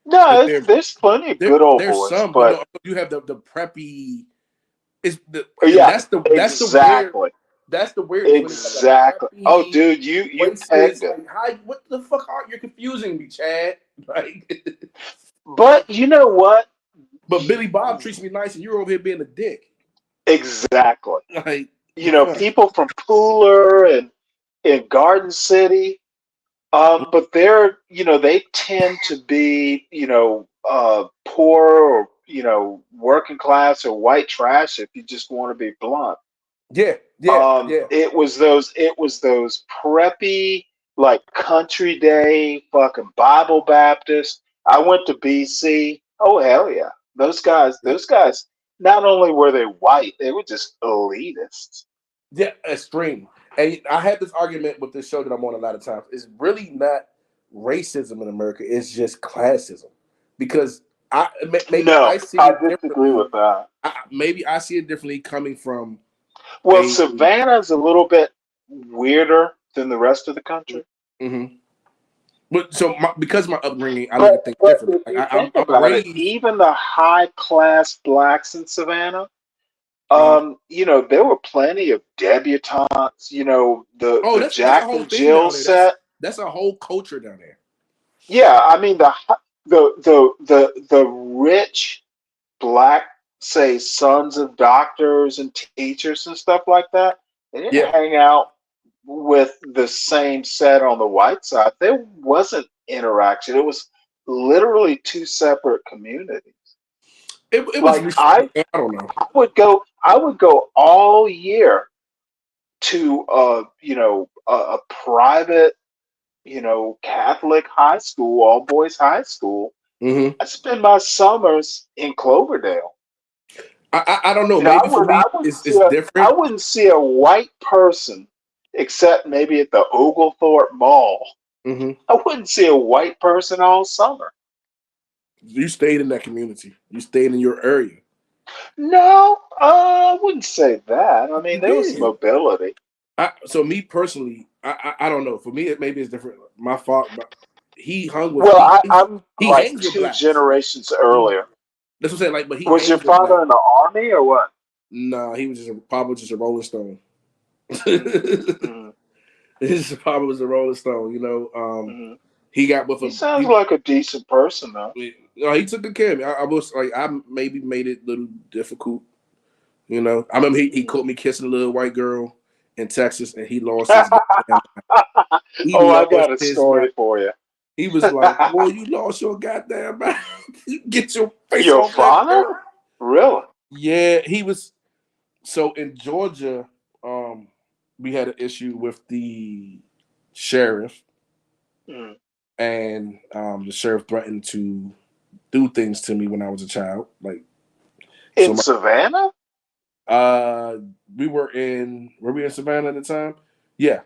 Speaker 15: No, there's plenty of good old boys.
Speaker 19: Some, but you have the preppy.
Speaker 15: That's the weird. Exactly. Oh, dude, you pegged it.
Speaker 19: What the fuck are you confusing me, Chad? Like,
Speaker 15: but you know what?
Speaker 19: But Billy Bob treats me nice, and you're over here being a dick.
Speaker 15: Exactly.
Speaker 19: Like,
Speaker 15: people from Pooler and Garden City, but they're they tend to be poor or working class or white trash if you just want to be blunt.
Speaker 19: Yeah.
Speaker 15: It was those preppy, like country day fucking Bible Baptist. I went to BC. Oh hell yeah. Those guys, not only were they white, they were just elitists.
Speaker 19: Yeah, extreme. And I had this argument with this show that I'm on a lot of times. It's really not racism in America. It's just classism. Because I
Speaker 15: disagree with that.
Speaker 19: Maybe I see it differently coming from.
Speaker 15: Well, Savannah's a little bit weirder than the rest of the country.
Speaker 19: Mm-hmm. But so because of my upbringing, I look at things differently.
Speaker 15: Like, even the high class blacks in Savannah, there were plenty of debutantes. The Jack and Jill set.
Speaker 19: That's a whole culture down there.
Speaker 15: Yeah, I mean the rich black say, sons of doctors and teachers and stuff like that. They didn't
Speaker 19: Yeah.
Speaker 15: hang out with the same set on the white side. There wasn't interaction. It was literally two separate communities.
Speaker 19: It was
Speaker 15: Like I
Speaker 19: don't know.
Speaker 15: I would go all year to a private, Catholic high school, all boys high school.
Speaker 19: Mm-hmm.
Speaker 15: I spend my summers in Cloverdale.
Speaker 19: I don't know. Maybe for me, it's different.
Speaker 15: I wouldn't see a white person except maybe at the Oglethorpe Mall.
Speaker 19: Mm-hmm.
Speaker 15: I wouldn't see a white person all summer.
Speaker 19: You stayed in that community. You stayed in your area.
Speaker 15: No, I wouldn't say that. I mean,
Speaker 19: You
Speaker 15: there was
Speaker 19: did.
Speaker 15: mobility.
Speaker 19: So me personally, I don't know. For me, maybe it's different. My father, he hung with.
Speaker 15: Well, I'm
Speaker 19: he
Speaker 15: like
Speaker 19: hangs with
Speaker 15: 2
Speaker 19: blacks.
Speaker 15: generations earlier.
Speaker 19: That's what I'm saying. Like, but he
Speaker 15: Was your
Speaker 19: hangs with
Speaker 15: father
Speaker 19: blacks.
Speaker 15: in the army or what?
Speaker 19: Nah, he was probably just a Rolling Stone.
Speaker 15: Mm-hmm.
Speaker 19: His father was a Rolling Stone.
Speaker 15: Mm-hmm.
Speaker 19: He got with
Speaker 15: He sounds like a decent person, though.
Speaker 19: He took good care of me. I was like, I maybe made it a little difficult. I remember he caught me kissing a little white girl in Texas, and he lost his goddamn mind.
Speaker 15: I got a story for you.
Speaker 19: He was like, "Boy, you lost your goddamn mind. You get your face
Speaker 15: Your
Speaker 19: off that
Speaker 15: father?
Speaker 19: girl."
Speaker 15: Really?
Speaker 19: Yeah, he was. So in Georgia, we had an issue with the sheriff, and the sheriff threatened to do things to me when I was a child. Like
Speaker 15: in Savannah?
Speaker 19: We were in Savannah at the time? Yeah.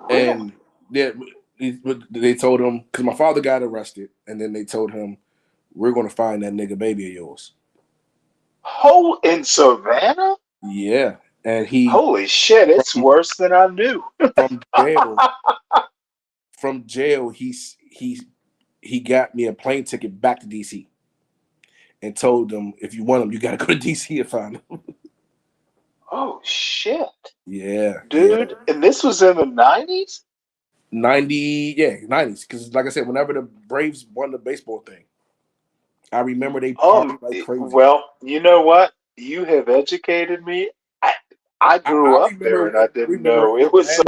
Speaker 15: Really?
Speaker 19: And they told him, because my father got arrested, and then they told him, we're going to find that nigga baby of yours.
Speaker 15: Oh, in Savannah?
Speaker 19: Yeah. And he...
Speaker 15: Holy shit, it's worse than I knew.
Speaker 19: From jail, he got me a plane ticket back to D.C. and told them, if you want him, you got to go to D.C. and find him.
Speaker 15: Oh, shit.
Speaker 19: Yeah.
Speaker 15: Dude,
Speaker 19: yeah.
Speaker 15: And this was in the 90s?
Speaker 19: 90s. Because, like I said, whenever the Braves won the baseball thing, I remember they partied like crazy.
Speaker 15: Well, you know what? You have educated me. I grew up there and I didn't know it was so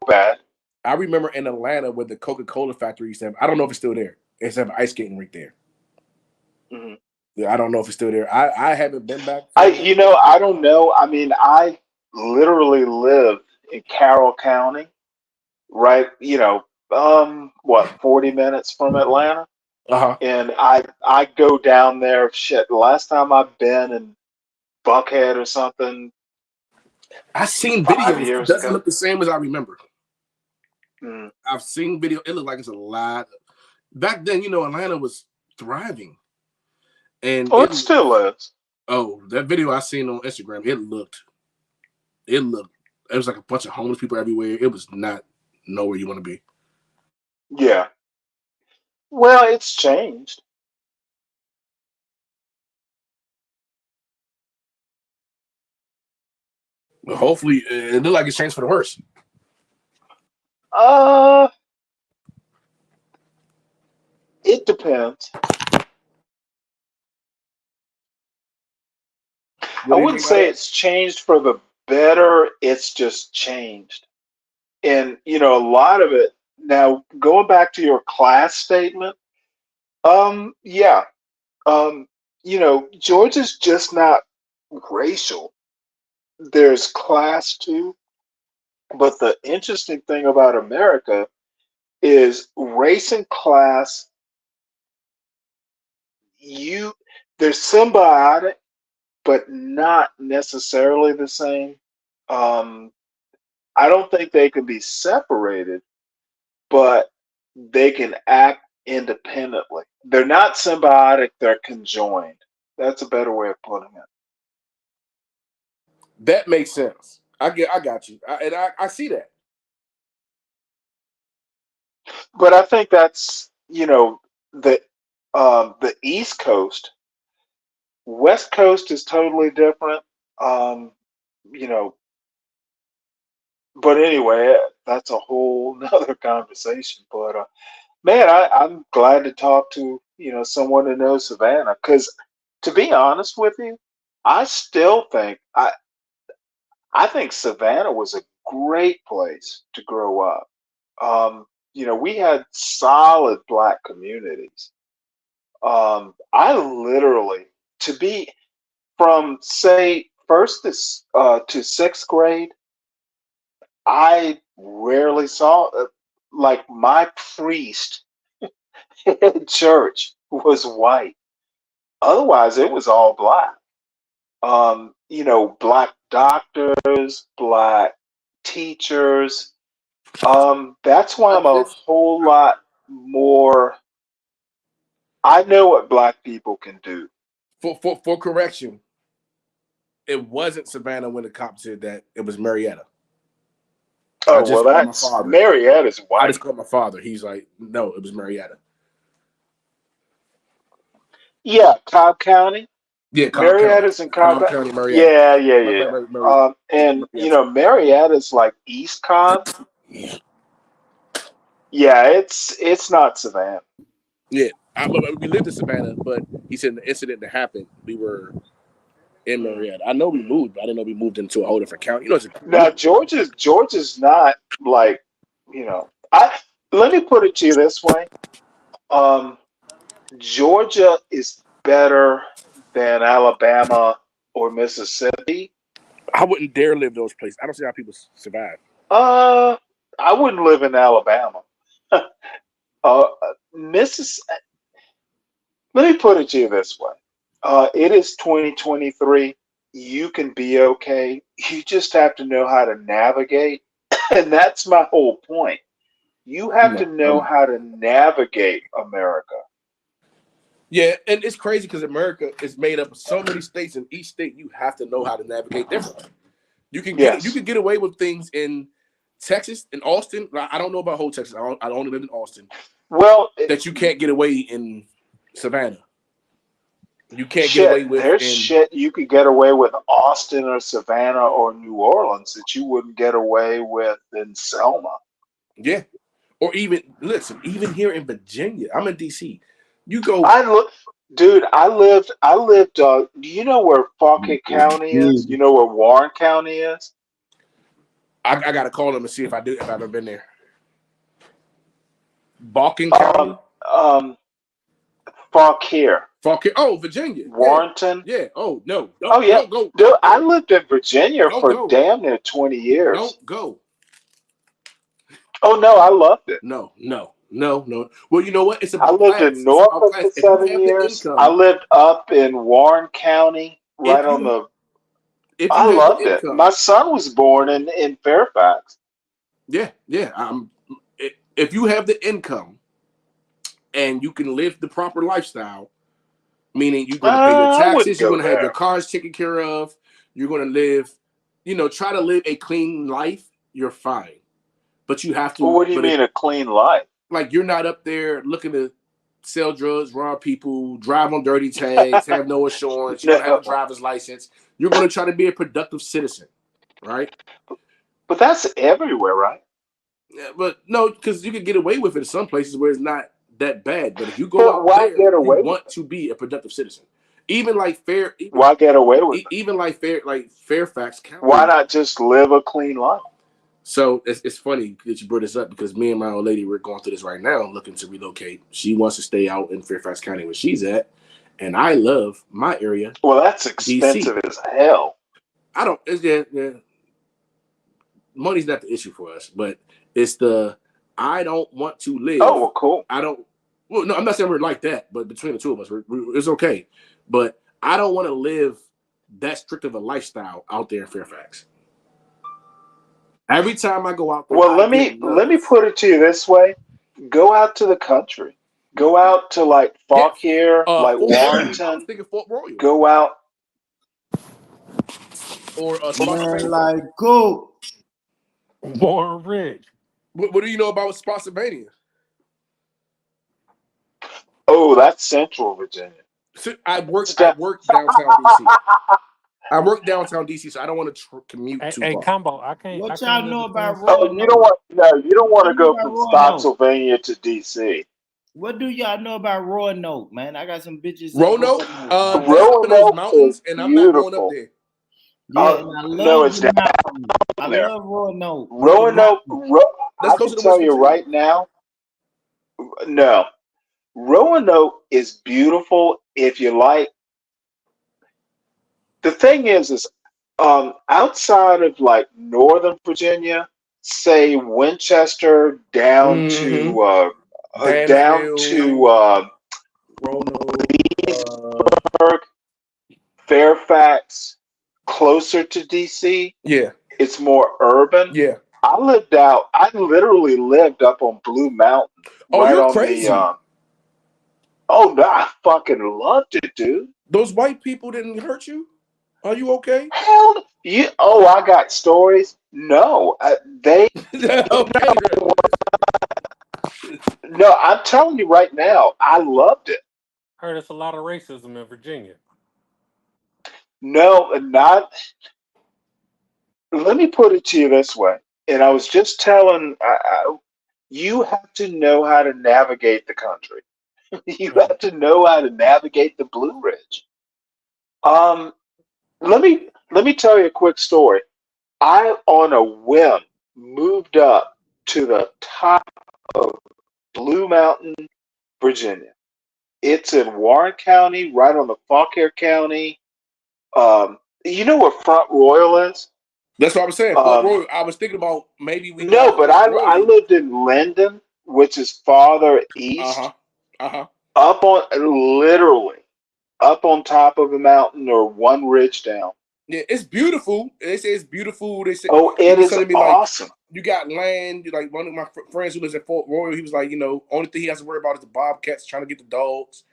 Speaker 15: bad.
Speaker 19: I remember in Atlanta where the Coca-Cola factory used to have, I don't know if it's still there. It used to have an ice skating rink there.
Speaker 15: Mm-hmm.
Speaker 19: Yeah, I don't know if it's still there. I haven't been back.
Speaker 15: I don't know. I mean, I literally live in Carroll County, right? 40 minutes from Atlanta.
Speaker 19: Uh-huh.
Speaker 15: And I go down there. Shit, the last time I've been in Buckhead or something,
Speaker 19: I've seen
Speaker 15: 5
Speaker 19: videos.
Speaker 15: years
Speaker 19: It doesn't
Speaker 15: ago.
Speaker 19: look the same as I remember.
Speaker 15: Mm.
Speaker 19: I've seen video. It looked like it's a lot. Back then, Atlanta was thriving. And
Speaker 15: it still is.
Speaker 19: Oh, that video I seen on Instagram, it was like a bunch of homeless people everywhere. It was not nowhere you want to be.
Speaker 15: Yeah. Well, it's changed.
Speaker 19: But hopefully, it looked like it's changed for the worse.
Speaker 15: It depends. I wouldn't say it's changed for the better. It's just changed. And, a lot of it, now going back to your class statement, yeah. Georgia's just not racial. There's class too. But the interesting thing about America is race and class, they're symbiotic, but not necessarily the same. I don't think they can be separated, but they can act independently. They're not symbiotic, they're conjoined. That's a better way of putting it.
Speaker 19: That makes sense. I got you. I see that.
Speaker 15: But I think that's, the East Coast. West Coast is totally different. You know, but anyway, that's a whole nother conversation. But man, I'm glad to talk to someone who knows Savannah, because to be honest with you, I still think I think Savannah was a great place to grow up. We had solid black communities. I literally, to be from say first to sixth grade, I rarely saw like my priest in church was white. Otherwise, it was all black. Black doctors, black teachers. That's why I'm a whole lot more. I know what black people can do.
Speaker 19: For correction, it wasn't Savannah when the cop said that. It was Marietta.
Speaker 15: Oh, well, that's Marietta's white.
Speaker 19: I just called my father. He's like, no, it was Marietta.
Speaker 15: Yeah, Cobb County.
Speaker 19: Yeah,
Speaker 15: Marietta's in Cobb
Speaker 19: County. Marietta.
Speaker 15: Yeah. And Marietta's like East Cobb. Yeah, it's not Savannah.
Speaker 19: Yeah, we lived in Savannah, but he said the incident that happened, we were in Marietta. I know we moved, but I didn't know we moved into a whole different county.
Speaker 15: Now Georgia's not like, let me put it to you this way. Georgia is better than Alabama or Mississippi.
Speaker 19: I wouldn't dare live those places. I don't see how people survive.
Speaker 15: I wouldn't live in Alabama. Mississippi. Let me put it to you this way. It is 2023. You can be okay. You just have to know how to navigate. And that's my whole point. You have to know how to navigate America.
Speaker 19: Yeah, and it's crazy because America is made up of so many states, and each state you have to know how to navigate differently. You can get away with things in Texas, in Austin. I don't know about whole Texas. I only live in Austin.
Speaker 15: Well,
Speaker 19: that you can't get away in Savannah. You can't get away with.
Speaker 15: There's shit you could get away with Austin or Savannah or New Orleans that you wouldn't get away with in Selma.
Speaker 19: Yeah, or even here in Virginia. I'm in DC. You go.
Speaker 15: I lived. Do you know where Fauquier County is? You know where Warren County is?
Speaker 19: I gotta call them and see if I've ever been there. Balkan County.
Speaker 15: Fauquier.
Speaker 19: Oh, Virginia.
Speaker 15: Warrenton.
Speaker 19: Yeah. Oh no.
Speaker 15: Don't go. Dude, I lived in Virginia for damn near 20 years.
Speaker 19: Don't go.
Speaker 15: Oh no, I loved it.
Speaker 19: No. Well, you know what? It's about
Speaker 15: I lived in Norfolk for 7 years. I lived up in Warren County, right on the. I loved it. My son was born in Fairfax.
Speaker 19: Yeah. If you have the income and you can live the proper lifestyle, meaning you're going to pay your taxes, you're going to have your cars taken care of, you're going to live, try to live a clean life, you're fine. But you have to.
Speaker 15: Well, what do you mean a clean life?
Speaker 19: Like you're not up there looking to sell drugs, rob people, drive on dirty tags, have no insurance, you don't have a driver's license. You're going to try to be a productive citizen, right?
Speaker 15: But that's everywhere, right?
Speaker 19: Yeah, but no, because you can get away with it in some places where it's not that bad. But if you go out there, you want to be a productive citizen. Even like
Speaker 15: why get away with it?
Speaker 19: Even like Fairfax County.
Speaker 15: Why not just live a clean life?
Speaker 19: So it's funny that you brought this up because me and my old lady, we're going through this right now, looking to relocate. She wants to stay out in Fairfax County where she's at, and I love my area.
Speaker 15: Well, that's expensive as hell.
Speaker 19: I don't. Money's not the issue for us, but it's I don't want to live.
Speaker 15: Oh, well, cool.
Speaker 19: Well, no, I'm not saying we're like that, but between the two of us, it's okay. But I don't want to live that strict of a lifestyle out there in Fairfax. Every time I go out there,
Speaker 15: well, let me put it to you this way: go out to the country, go out to like Fauquier, like Warrenton.
Speaker 19: I was thinking Fort Royal.
Speaker 15: Go out,
Speaker 19: or
Speaker 4: like go
Speaker 17: Warren Ridge.
Speaker 19: What do you know about Spotsylvania?
Speaker 15: Oh, that's Central Virginia.
Speaker 19: So I work downtown DC. I work downtown DC, so I don't want to commute too far.
Speaker 17: Combo, I can't.
Speaker 4: What y'all know about
Speaker 15: Roanoke? You don't want to go from Spotsylvania to DC.
Speaker 4: What do y'all know about Roanoke, man? I got some bitches.
Speaker 18: Roanoke,
Speaker 4: man.
Speaker 18: that's up in those
Speaker 15: Roanoke
Speaker 18: mountains,
Speaker 15: is
Speaker 18: and I'm not going up
Speaker 15: beautiful.
Speaker 18: there.
Speaker 4: Yeah, and I
Speaker 15: No,
Speaker 4: love
Speaker 15: it's
Speaker 4: the
Speaker 15: down
Speaker 4: mountains. I
Speaker 15: there.
Speaker 4: love Roanoke.
Speaker 15: Roanoke.
Speaker 18: Let's
Speaker 15: I
Speaker 18: go
Speaker 15: can
Speaker 18: to the West
Speaker 15: tell you
Speaker 18: Virginia.
Speaker 15: right now. No, Roanoke is beautiful if you like. The thing is outside of like Northern Virginia, say Winchester down
Speaker 18: Mm-hmm.
Speaker 15: down
Speaker 18: Danville,
Speaker 15: to
Speaker 18: Roanoke,
Speaker 15: Leesburg, Fairfax, closer to DC.
Speaker 18: yeah,
Speaker 15: It's more urban.
Speaker 18: yeah.
Speaker 15: I literally lived up on Blue Mountain,
Speaker 18: Oh,
Speaker 15: right
Speaker 18: you're
Speaker 15: on
Speaker 18: crazy.
Speaker 15: oh no, I fucking loved it, dude.
Speaker 18: Those white people didn't hurt you? Are you okay?
Speaker 15: Hell, I got stories. No, they.
Speaker 18: Okay.
Speaker 15: No, I'm telling you right now, I loved it.
Speaker 17: Heard it's a lot of racism in Virginia.
Speaker 15: No, not. Let me put it to you this way. And I was just telling, you have to know how to navigate the country. You have to know how to navigate the Blue Ridge. Um, let me tell you a quick story. I, on a whim, moved up to the top of Blue Mountain, Virginia. It's in Warren County, right on the Fauquier County. You know where Front Royal is?
Speaker 18: That's what I was saying. Fort Royal. I was thinking about maybe we go
Speaker 15: No,
Speaker 18: out to
Speaker 15: but
Speaker 18: Fort
Speaker 15: I
Speaker 18: Royal.
Speaker 15: lived in Linden, which is farther east, up on literally up on top of a mountain or one ridge down.
Speaker 18: Yeah, it's beautiful. They say it's beautiful. They say
Speaker 15: Oh,
Speaker 18: he
Speaker 15: it
Speaker 18: was
Speaker 15: is
Speaker 18: telling me like
Speaker 15: awesome.
Speaker 18: you got land. Like one of my friends who lives at Fort Royal, he was like, only thing he has to worry about is the bobcats trying to get the dogs,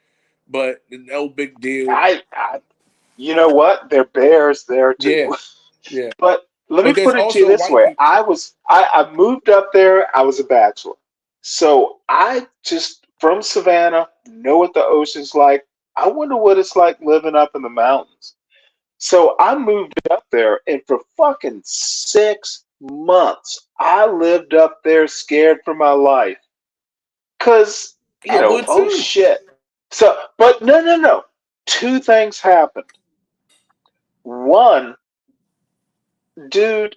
Speaker 18: but no big deal.
Speaker 15: You know what? There are bears there too.
Speaker 18: Yeah, yeah.
Speaker 15: But let me
Speaker 18: But there's
Speaker 15: put it to you
Speaker 18: also
Speaker 15: this
Speaker 18: white
Speaker 15: way.
Speaker 18: people.
Speaker 15: I moved up there, I was a bachelor. So I just from Savannah, know what the ocean's like. I wonder what it's like living up in the mountains. So I moved up there and for fucking 6 months, I lived up there scared for my life. Cause,
Speaker 18: I would
Speaker 15: oh
Speaker 18: too.
Speaker 15: shit. So but no. Two things happened. One, dude,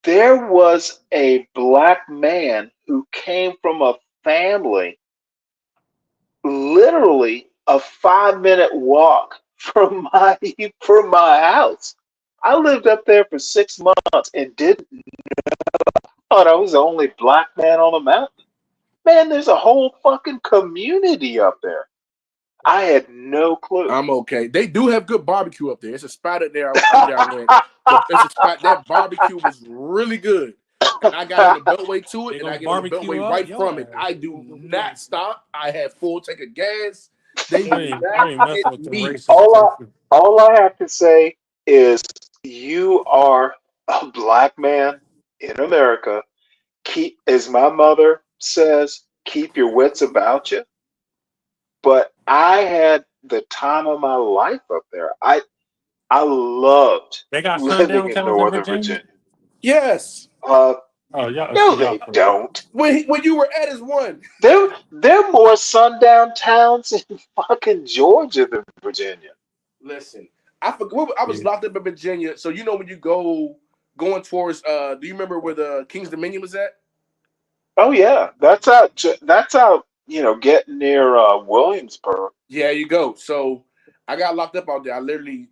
Speaker 15: there was a black man who came from a family literally a 5 minute walk from my house. I lived up there for 6 months and didn't thought I was the only black man on the mountain. Man, there's a whole fucking community up there. I had no clue.
Speaker 18: I'm okay. They do have good barbecue up there. It's a spot up there. I went. It's a spot that barbecue was really good. And I got on the beltway to it,
Speaker 17: They
Speaker 18: and I
Speaker 17: gonna
Speaker 18: get on the
Speaker 17: barbecue
Speaker 18: beltway
Speaker 17: up
Speaker 18: right
Speaker 17: your
Speaker 18: from it.
Speaker 17: ass.
Speaker 18: I do not stop. I have full tank of gas. They
Speaker 17: You
Speaker 18: do
Speaker 17: ain't
Speaker 18: not
Speaker 17: messing
Speaker 18: hit
Speaker 17: with the
Speaker 18: me.
Speaker 17: racist person.
Speaker 15: All I have to say is you are a black man in America. Keep, as my mother says, keep your wits about you. But I had the time of my life up there. I loved
Speaker 17: They got
Speaker 15: living
Speaker 17: sundown
Speaker 15: in
Speaker 17: towns in
Speaker 15: Northern
Speaker 17: Virginia.
Speaker 15: Virginia.
Speaker 18: Yes.
Speaker 17: Oh, y'all,
Speaker 15: No,
Speaker 17: see y'all
Speaker 15: they
Speaker 17: crazy.
Speaker 15: don't.
Speaker 18: When you were at his one.
Speaker 15: They're more sundown towns in fucking Georgia than Virginia.
Speaker 18: Listen, I forgot. I was locked up in Virginia. So when you going towards, do you remember where the King's Dominion was at?
Speaker 15: Oh yeah, that's out. That's out. Getting near Williamsburg.
Speaker 18: Yeah, you go. So I got locked up out there. I literally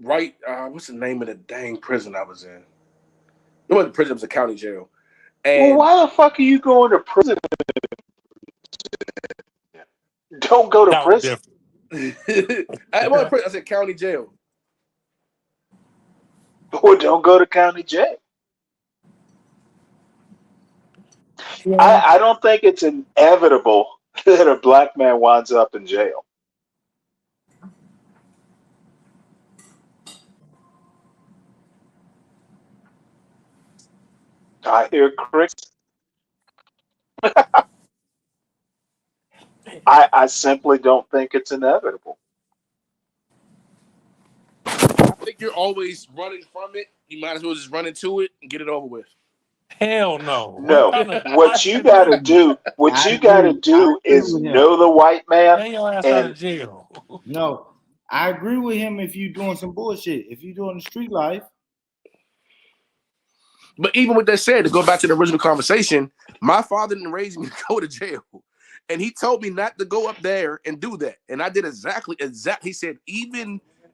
Speaker 18: what's the name of the dang prison I was in? It wasn't prison, it was a county jail.
Speaker 15: Well,
Speaker 18: And
Speaker 15: why the fuck are you going to prison? Don't go to
Speaker 17: That was
Speaker 15: prison.
Speaker 17: different.
Speaker 18: I wasn't prison, I said county jail.
Speaker 15: Or don't go to county jail.
Speaker 17: Yeah.
Speaker 15: I don't think it's inevitable that a black man winds up in jail. I hear crickets. I simply don't think it's inevitable.
Speaker 18: I think you're always running from it. You might as well just run into it and get it over with.
Speaker 17: Hell no.
Speaker 15: No. What you gotta do,
Speaker 4: I agree
Speaker 15: is
Speaker 4: with him.
Speaker 15: know the white man.
Speaker 17: Get your ass out of
Speaker 15: And
Speaker 17: jail.
Speaker 4: No, I agree with him if you're doing some bullshit. If you're doing the street life.
Speaker 19: But even with that said, to go back to the original conversation, my father didn't raise me to go to jail. And he told me not to go up there and do that. And I did exactly. He said,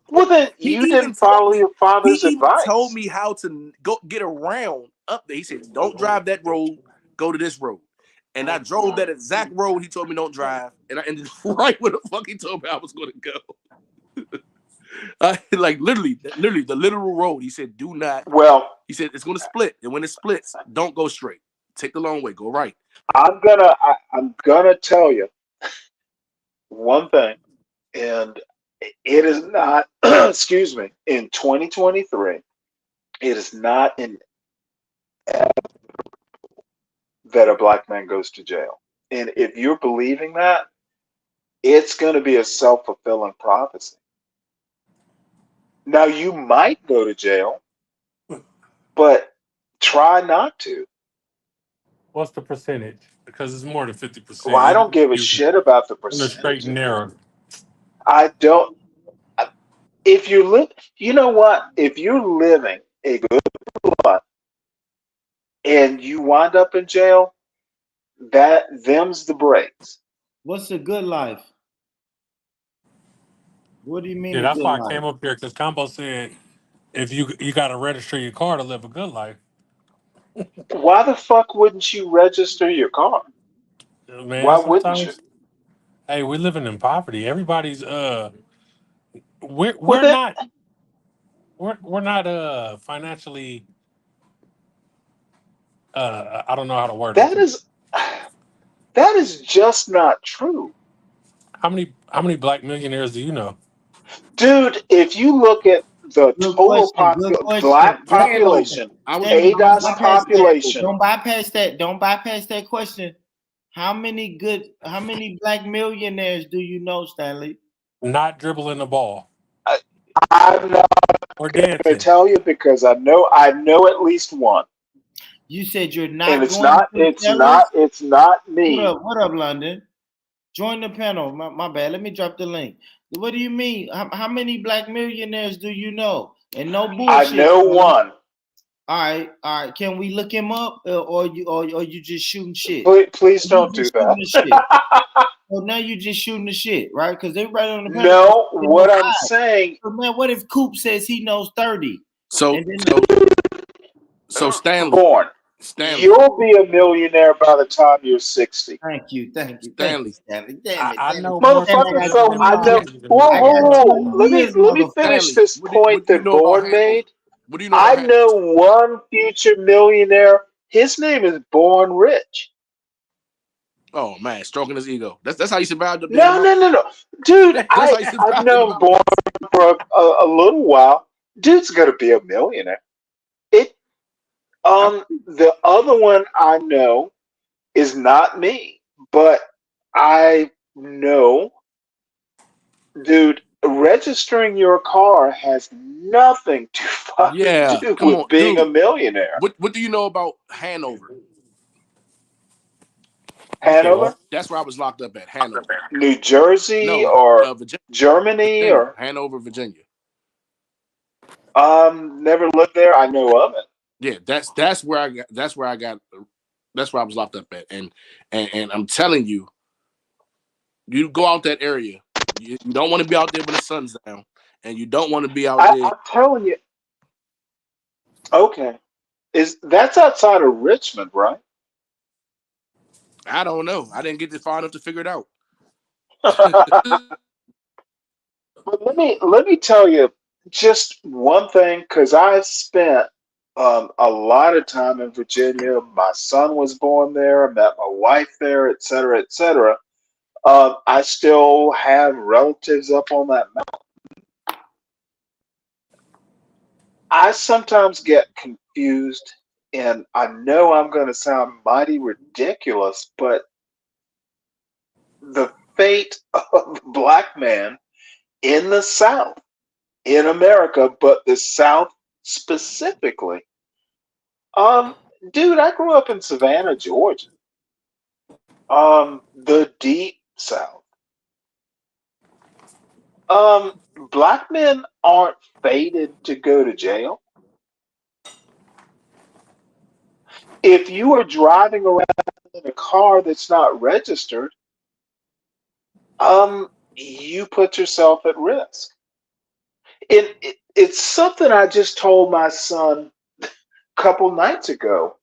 Speaker 15: well, then you didn't follow your father's advice.
Speaker 19: He told me how to go get around up there. He said, don't drive that road, go to this road. And I drove that exact road he told me don't drive. And I ended right where the fuck he told me I was going to go. Like literally the literal road. He said, do not.
Speaker 15: Well,
Speaker 19: he said, it's going to split. And when it splits, don't go straight. Take the long way. Go right.
Speaker 15: I'm gonna tell you one thing, and it is not, excuse me, in 2023, it is not that a black man goes to jail. And if you're believing that, it's going to be a self-fulfilling prophecy. Now, you might go to jail, but try not to.
Speaker 17: What's the percentage? Because it's more than 50%.
Speaker 15: Well, I don't give a shit about the
Speaker 17: In the straight and narrow.
Speaker 15: I don't. If you live, you know what? If you're living a good life and you wind up in jail, them's the breaks.
Speaker 4: What's a good life? What do you mean?
Speaker 17: Yeah,
Speaker 4: a
Speaker 17: that's
Speaker 4: good
Speaker 17: why
Speaker 4: life?
Speaker 17: I came up here because Combo said if you got to register your car to live a good life.
Speaker 15: Why the fuck wouldn't you register your car?
Speaker 17: Man,
Speaker 15: Why wouldn't you?
Speaker 17: Hey, we're living in poverty. Everybody's we're
Speaker 15: Well,
Speaker 17: not financially I don't know how to word it.
Speaker 15: That is just not true.
Speaker 17: How many black millionaires do you know?
Speaker 15: Dude, if you look at the total black population, ADOS population.
Speaker 4: Don't bypass that. Don't bypass that question. How many black millionaires do you know, Stanley?
Speaker 17: Not dribbling the ball.
Speaker 15: I'm not going to tell you because I know at least one.
Speaker 4: You said you're not.
Speaker 15: And it's not me.
Speaker 4: What up, London? Join the panel. My bad. Let me drop the link. What do you mean? How many black millionaires do you know? And no bullshit.
Speaker 15: I know one.
Speaker 4: All right. Can we look him up, or you just shooting shit?
Speaker 15: Please don't do that.
Speaker 4: Well, now you just shooting the shit, right? Because everybody on the panel.
Speaker 15: No, what I'm saying.
Speaker 4: So, man, what if Coop says he knows 30?
Speaker 19: So Stanley. Stanley.
Speaker 15: You'll be a millionaire by the time you're 60.
Speaker 4: Thank you.
Speaker 19: Stanley.
Speaker 17: I know
Speaker 15: motherfucker, so I know. Whoa. Let me finish this point that Born made. I know one future millionaire. His name is Born Rich.
Speaker 19: Oh man, stroking his ego. That's how you survived the
Speaker 15: No. Dude, I've known Born for a little while. Dude's gonna be a millionaire. The other one I know is not me, but I know, dude, registering your car has nothing to fucking do with being a millionaire.
Speaker 19: What do you know about Hanover?
Speaker 15: Hanover?
Speaker 19: That's where I was locked up at. Hanover.
Speaker 15: New Jersey or Germany
Speaker 19: Virginia.
Speaker 15: or
Speaker 19: Hanover, Virginia.
Speaker 15: Never lived there. I know of it.
Speaker 19: Yeah, that's where I was locked up at. And I'm telling you, you go out that area. You don't want to be out there when the sun's down. And you don't want to be out there.
Speaker 15: I'm telling you. Okay. That's outside of Richmond, right?
Speaker 19: I don't know. I didn't get this far enough to figure it out.
Speaker 15: But let me tell you just one thing, because I spent a lot of time in Virginia. My son was born there. I met my wife there, et cetera, et cetera. I still have relatives up on that mountain. I sometimes get confused, and I know I'm going to sound mighty ridiculous, but the fate of the black man in the South, in America, but the South specifically, Dude, I grew up in Savannah, Georgia. The deep South. Black men aren't fated to go to jail. If you are driving around in a car that's not registered, you put yourself at risk. It's something I just told my son a couple nights ago.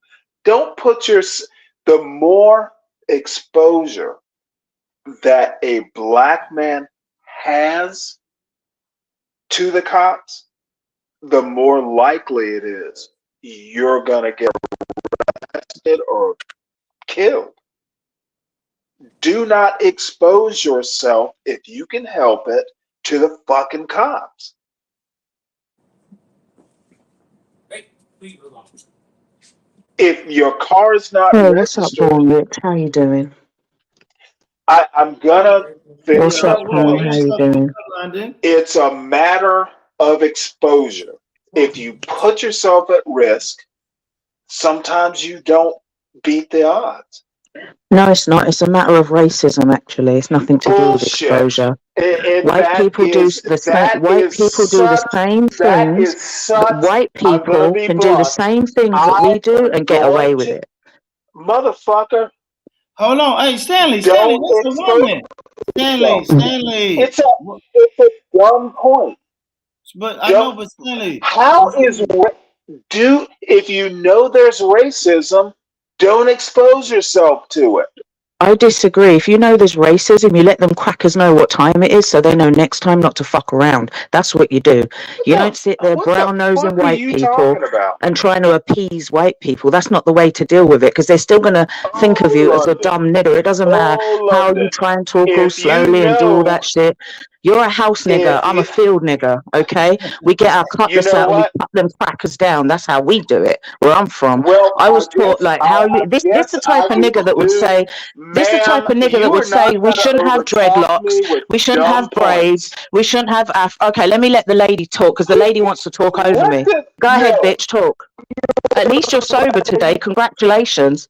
Speaker 15: Don't put the more exposure that a black man has to the cops, the more likely it is you're gonna get arrested or killed. Do not expose yourself, if you can help it, to the fucking cops. If your car is not
Speaker 14: Hey, what's up,
Speaker 15: registered,
Speaker 14: Born Rich? How you doing?
Speaker 15: I'm gonna finish
Speaker 14: What's up,
Speaker 15: that
Speaker 14: Tony?
Speaker 15: point.
Speaker 14: How you doing?
Speaker 4: London?
Speaker 15: It's a matter of exposure. If you put yourself at risk, sometimes you don't beat the odds.
Speaker 14: No, it's not. It's a matter of racism, actually. It's nothing to do with
Speaker 15: Bullshit.
Speaker 14: exposure.
Speaker 15: And
Speaker 14: White people do the same. White people do the same things. White
Speaker 15: I'm gonna
Speaker 14: people
Speaker 15: be
Speaker 14: can do the
Speaker 15: blunt.
Speaker 14: same things that
Speaker 15: I
Speaker 14: we do
Speaker 15: am
Speaker 14: and get away
Speaker 15: going
Speaker 14: with
Speaker 15: to,
Speaker 14: it.
Speaker 15: motherfucker.
Speaker 4: Hold on, hey Stanley,
Speaker 15: Don't
Speaker 4: that's a woman. Stanley.
Speaker 15: It's a dumb point.
Speaker 4: But I know, but Stanley,
Speaker 15: How if you know there's racism, don't expose yourself to it.
Speaker 14: I disagree. If you know there's racism, you let them crackers know what time it is so they know next time not to fuck around. That's what you do. You don't sit there brown nosing
Speaker 15: fuck are
Speaker 14: white
Speaker 15: you
Speaker 14: people
Speaker 15: talking about?
Speaker 14: and trying to appease white people. That's not the way to deal with it because they're still going to think of you as a dumb nigger. It doesn't matter how you try and talk all
Speaker 15: If you
Speaker 14: slowly and do all
Speaker 15: know,
Speaker 14: that shit. You're a house nigger. I'm a field nigger. Okay, we get our cutlass out and we cut them crackers down. That's how we do it. Where I'm from,
Speaker 15: Well,
Speaker 14: I was taught like how you. This the type of nigger that would say. This the type of nigger that would say we shouldn't have dreadlocks, we shouldn't have braids, we shouldn't have okay, let me let the lady talk because the lady wants to talk over me. Go ahead, bitch, talk. At least you're sober today. Congratulations.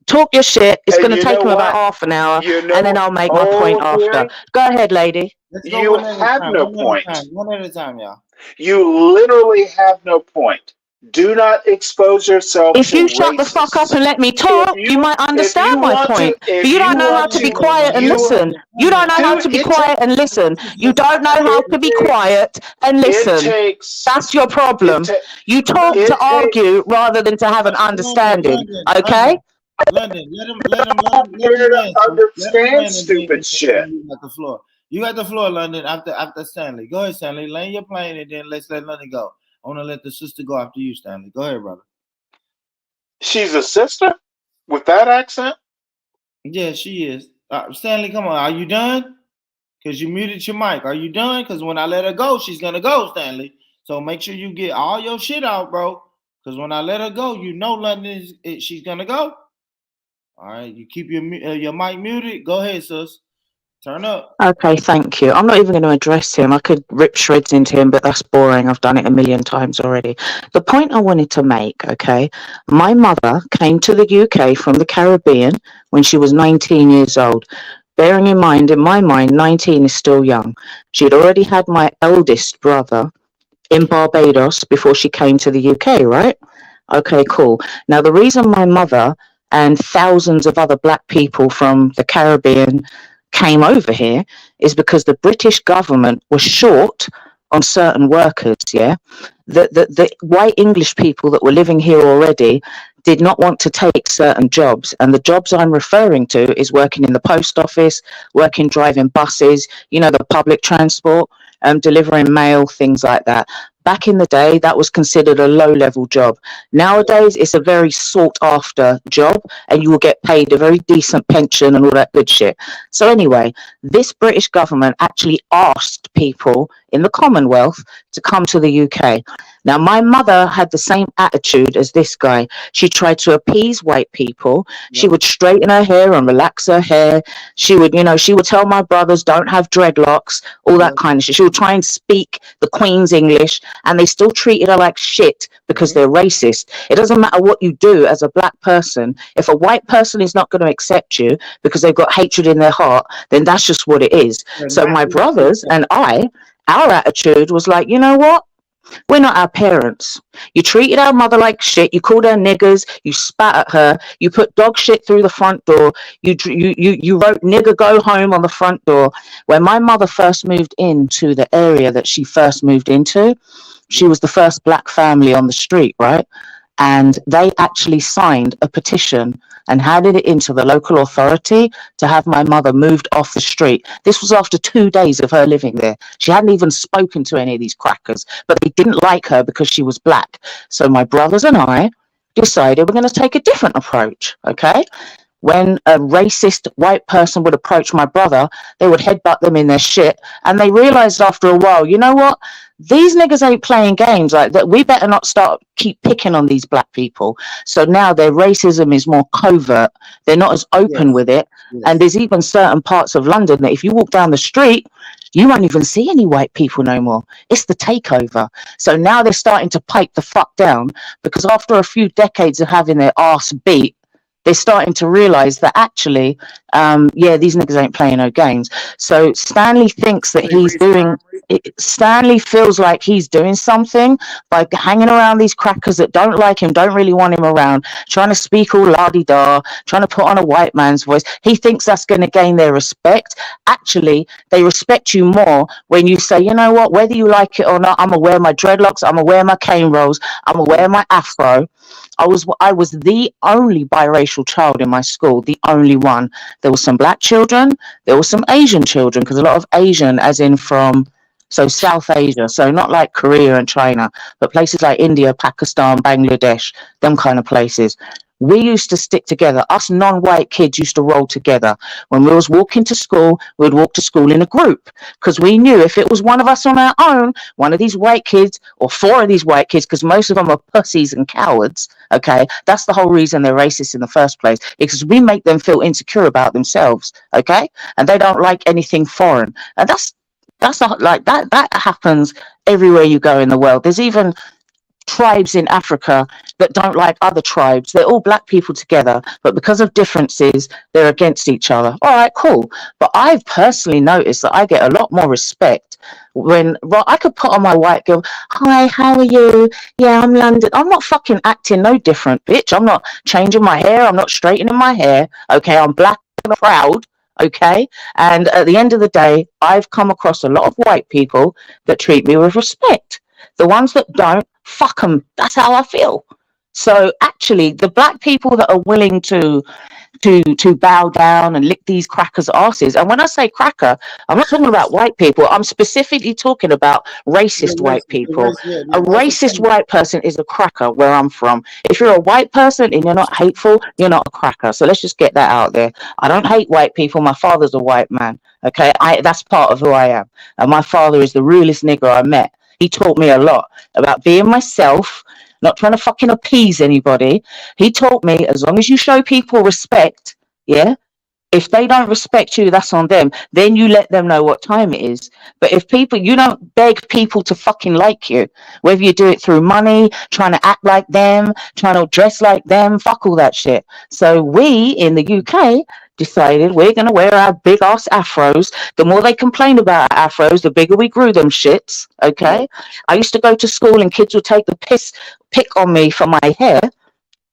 Speaker 14: Talk your shit. It's going to take him about half an hour, and then I'll make my point after. Go ahead, lady.
Speaker 15: You have no point.
Speaker 4: One at a time, y'all.
Speaker 15: You literally have no point. Do not expose yourself
Speaker 14: if
Speaker 15: to
Speaker 14: you shut the fuck up and let me talk, you might understand my point. But you don't know how to be quiet and listen. You don't know how to be quiet and listen. You don't know how to be quiet and listen. That's your problem. You talk to argue rather than to have an understanding. Okay?
Speaker 4: London, let him
Speaker 15: understand stupid shit.
Speaker 4: You got the floor. You got the floor, London, after Stanley. Go ahead, Stanley. Land your plane and then let's let London go. I want to let the sister go after you, Stanley. Go ahead, brother.
Speaker 15: She's a sister with that accent?
Speaker 4: Yeah, she is. Stanley, come on. Are you done? Because you muted your mic. Are you done? Because when I let her go, she's going to go, Stanley. So make sure you get all your shit out, bro. Because when I let her go, you know London she's going to go. All right. You keep your mic muted. Go ahead, sis. Turn up.
Speaker 14: Okay, thank you. I'm not even going to address him. I could rip shreds into him, but that's boring. I've done it a million times already. The point I wanted to make, okay, my mother came to the UK from the Caribbean when she was 19 years old. Bearing in mind, 19 is still young. She'd already had my eldest brother in Barbados before she came to the UK, right? Okay, cool. Now, the reason my mother and thousands of other black people from the Caribbean came over here is because the British government was short on certain workers, yeah? The white English people that were living here already did not want to take certain jobs. And the jobs I'm referring to is working in the post office, working driving buses, the public transport, delivering mail, things like that. Back in the day, that was considered a low-level job. Nowadays, it's a very sought-after job, and you will get paid a very decent pension and all that good shit. So anyway, this British government actually asked people in the Commonwealth to come to the UK. Now, my mother had the same attitude as this guy. She tried to appease white people. She would straighten her hair and relax her hair. She would, she would tell my brothers, don't have dreadlocks, all that kind of shit. She would try and speak the Queen's English, and they still treated her like shit because they're racist. It doesn't matter what you do as a black person. If a white person is not going to accept you because they've got hatred in their heart, then that's just what it is. So my brothers and our attitude was like, you know what? We're not our parents. You treated our mother like shit. You called her niggers. You spat at her. You put dog shit through the front door. You wrote "nigger go home" on the front door. When my mother first moved into the area that she first moved into, she was the first black family on the street, right? And they actually signed a petition and handed it into the local authority to have my mother moved off the street. This was after 2 days of her living there. She hadn't even spoken to any of these crackers, but they didn't like her because she was black. So my brothers and I decided we're going to take a different approach, okay? When a racist white person would approach my brother, they would headbutt them in their shit. And they realized after a while, you know what? These niggas ain't playing games like that. We better not keep picking on these black people. So now their racism is more covert. They're not as open with it. And there's even certain parts of London that if you walk down the street, you won't even see any white people no more. It's the takeover. So now they're starting to pipe the fuck down because after a few decades of having their arse beat, they're starting to realize that actually, these niggas ain't playing no games. So Stanley thinks that Stanley feels like he's doing something by hanging around these crackers that don't like him, don't really want him around, trying to speak all la-di-da, trying to put on a white man's voice. He thinks that's going to gain their respect. Actually, they respect you more when you say, you know what, whether you like it or not, I'm going to wear my dreadlocks, I'm going to wear my cane rolls, I'm going to wear my afro. I was the only biracial child in my school, the only one. There were some black children, there were some Asian children, because a lot of Asian, as in from South Asia, so not like Korea and China, but places like India, Pakistan, Bangladesh, them kind of places. We used to stick together. Us non-white kids used to roll together. When we was walking to school, we'd walk to school in a group because we knew if it was one of us on our own, one of these white kids or four of these white kids, because most of them are pussies and cowards, okay? That's the whole reason they're racist in the first place, because we make them feel insecure about themselves, okay? And they don't like anything foreign. And that's not like that happens everywhere you go in the world. There's even tribes in Africa that don't like other tribes. They're all black people together, but because of differences, they're against each other. All right, cool. But I've personally noticed that I get a lot more respect when I could put on my white girl, hi, how are you? Yeah, I'm London. I'm not fucking acting no different, bitch. I'm not changing my hair. I'm not straightening my hair. Okay, I'm black and proud. Okay, and at the end of the day, I've come across a lot of white people that treat me with respect. The ones that don't, fuck them. That's how I feel. So actually, the black people that are willing to bow down and lick these crackers' asses, and when I say cracker, I'm not talking about white people. I'm specifically talking about racist white people. A racist white person is a cracker where I'm from. If you're a white person and you're not hateful, you're not a cracker. So let's just get that out there. I don't hate white people. My father's a white man. Okay, that's part of who I am. And my father is the realest nigger I met. He taught me a lot about being myself, not trying to fucking appease anybody. He taught me as long as you show people respect, yeah, if they don't respect you, that's on them. Then you let them know what time it is. But if you don't beg people to fucking like you, whether you do it through money, trying to act like them, trying to dress like them, fuck all that shit. So we in the UK decided we're going to wear our big ass afros. The more they complain about our afros, the bigger we grew them shits. Okay. I used to go to school and kids would take the pick on me for my hair.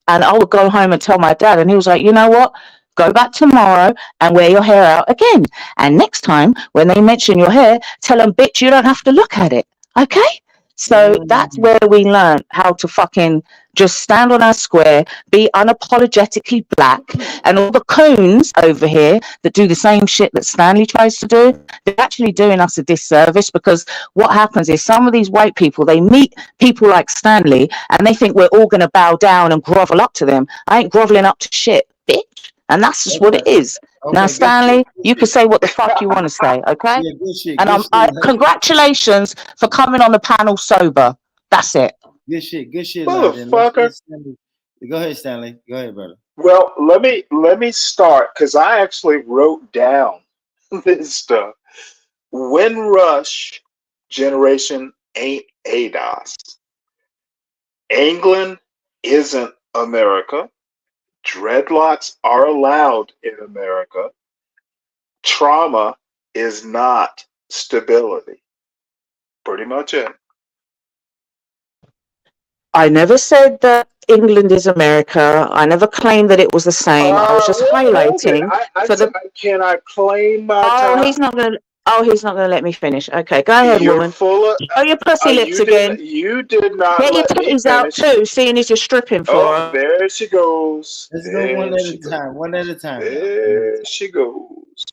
Speaker 14: And I would go home and tell my dad, and he was like, you know what? Go back tomorrow and wear your hair out again. And next time when they mention your hair, tell them, bitch, you don't have to look at it. Okay. So that's where we learned how to fucking just stand on our square, be unapologetically black, and all the coons over here that do the same shit that Stanley tries to do, they're actually doing us a disservice, because what happens is some of these white people, they meet people like Stanley and they think we're all going to bow down and grovel up to them. I ain't groveling up to shit, bitch. And that's just what it is. Now,
Speaker 4: Okay, good shit.
Speaker 14: Stanley,
Speaker 4: Good
Speaker 14: you can
Speaker 4: shit.
Speaker 14: say what the fuck you want to say, okay?
Speaker 4: Yeah, good shit.
Speaker 14: And
Speaker 4: Good shit.
Speaker 14: congratulations for coming on the panel sober. That's it.
Speaker 4: Good shit. Good shit. Now then,
Speaker 15: Motherfucker.
Speaker 4: Go ahead, Stanley. Go ahead, brother.
Speaker 15: Well, let me start because I actually wrote down this stuff. Windrush generation ain't ADOS. England isn't America. Dreadlocks are allowed in America. Trauma is not stability. Pretty much it.
Speaker 14: I never said that England is America. I never claimed that it was the same. I was just
Speaker 15: Well, hold it.
Speaker 14: highlighting for the.
Speaker 15: Can I claim my
Speaker 14: Oh,
Speaker 15: time?
Speaker 14: he's not gonna. Oh, he's not gonna let me finish. Okay, go ahead,
Speaker 15: You're
Speaker 14: woman.
Speaker 15: full of.
Speaker 14: Oh, your pussy lips again.
Speaker 15: You did not
Speaker 14: Get your
Speaker 15: let me
Speaker 14: titties out
Speaker 15: finish.
Speaker 14: too, seeing as you're stripping for
Speaker 15: Oh,
Speaker 14: her.
Speaker 15: there she goes.
Speaker 4: Let's go one
Speaker 15: There
Speaker 4: at
Speaker 15: she
Speaker 4: a
Speaker 15: goes.
Speaker 4: time. One at a time.
Speaker 15: There she goes.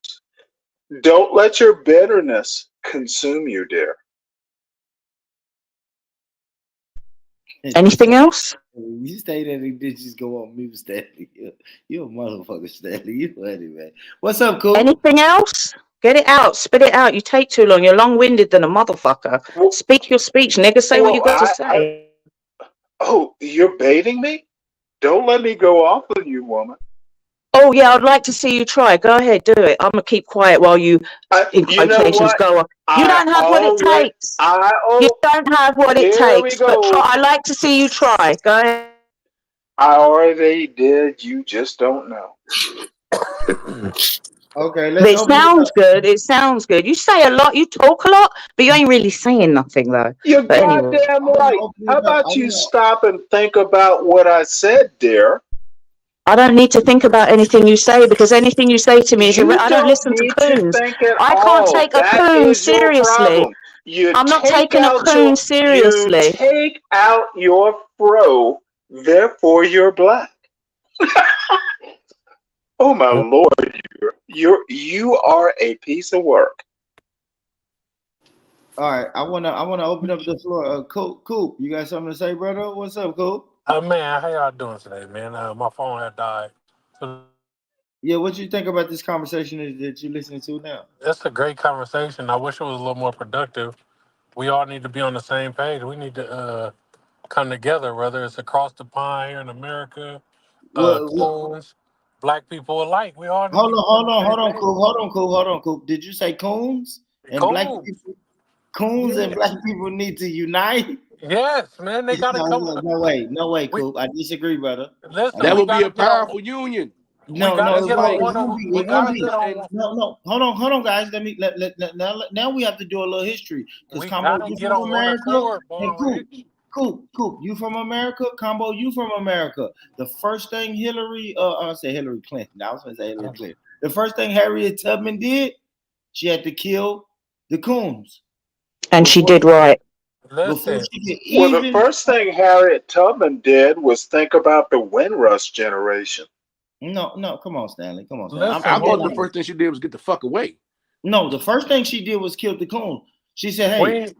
Speaker 15: Don't let your bitterness consume you, dear.
Speaker 14: Anything else?
Speaker 4: You stay there and did just go on mute, Stanley. You a motherfucker, Stanley. You funny, man. What's up, Cool?
Speaker 14: Anything else? Get it out. Spit it out. You take too long. You're long-winded than a motherfucker. Speak your speech, nigga. Say what you got to say.
Speaker 15: Oh, you're baiting me? Don't let me go off on you, woman.
Speaker 14: Oh, yeah, I'd like to see you try. Go ahead, do it. I'm going to keep quiet while you, in
Speaker 15: You know
Speaker 14: quotations,
Speaker 15: what?
Speaker 14: go on. You don't have what it takes. You don't have what it
Speaker 15: Here we
Speaker 14: takes. But
Speaker 15: go.
Speaker 14: I'd like to see you try. Go ahead.
Speaker 15: I already did. You just don't know.
Speaker 4: Okay, let's
Speaker 14: It
Speaker 4: open it
Speaker 14: sounds
Speaker 4: up.
Speaker 14: good. It sounds good. You say a lot. You talk a lot, but you ain't really saying nothing, though.
Speaker 15: You're
Speaker 14: But anyway.
Speaker 15: goddamn right. How about you stop and think about what I said, dear?
Speaker 14: I don't need to think about anything you say because anything you say to me is
Speaker 15: You
Speaker 14: I don't
Speaker 15: don't
Speaker 14: listen to
Speaker 15: need to
Speaker 14: coons.
Speaker 15: think at
Speaker 14: I can't
Speaker 15: all.
Speaker 14: take a
Speaker 15: That
Speaker 14: coon
Speaker 15: is your
Speaker 14: seriously.
Speaker 15: problem.
Speaker 14: I'm not taking a coon seriously.
Speaker 15: You take out your fro, therefore you're black. Oh my lord, you are a piece of work.
Speaker 4: All right, I wanna open up the floor. Coop, you got something to say, brother? What's up, Coop?
Speaker 17: Man, how y'all doing today, man? My phone had died.
Speaker 4: Yeah, what you think about this conversation that you're listening to now?
Speaker 17: It's a great conversation. I wish it was a little more productive. We all need to be on the same page. We need to come together, whether it's across the pond here in America, clones, black people alike. We all need to get on the same page.
Speaker 4: Hold on, Coop. Did you say coons and black people? Coons and black people need to unite.
Speaker 17: Yes, man, they gotta come.
Speaker 4: No way, Coop. I disagree, brother.
Speaker 17: Listen,
Speaker 19: That
Speaker 17: we
Speaker 19: would be
Speaker 17: gotta
Speaker 19: a
Speaker 17: get on.
Speaker 19: powerful union.
Speaker 4: No,
Speaker 19: That's
Speaker 4: it
Speaker 19: like
Speaker 4: won't be. It won't be.
Speaker 19: Wakanda and
Speaker 4: No. Hold on, guys. Now we have to do a little history because
Speaker 17: We
Speaker 4: Combo,
Speaker 17: gotta
Speaker 4: you
Speaker 17: get
Speaker 4: from
Speaker 17: on one
Speaker 4: America,
Speaker 17: accord,
Speaker 4: and
Speaker 17: boy.
Speaker 4: Coop, you from America. Combo, you from America. The first thing I say Hillary Clinton. I was gonna say Hillary Clinton. The first thing Harriet Tubman did, she had to kill the coons.
Speaker 14: And she did right.
Speaker 4: Before she could
Speaker 15: Well, the
Speaker 4: even.
Speaker 15: first thing Harriet Tubman did was think about the Windrush generation.
Speaker 4: No, come on, Stanley. Come on, Stanley.
Speaker 17: Listen,
Speaker 19: I thought the first thing she did was get the fuck away.
Speaker 4: No, the first thing she did was kill the coon. She said, "Hey,"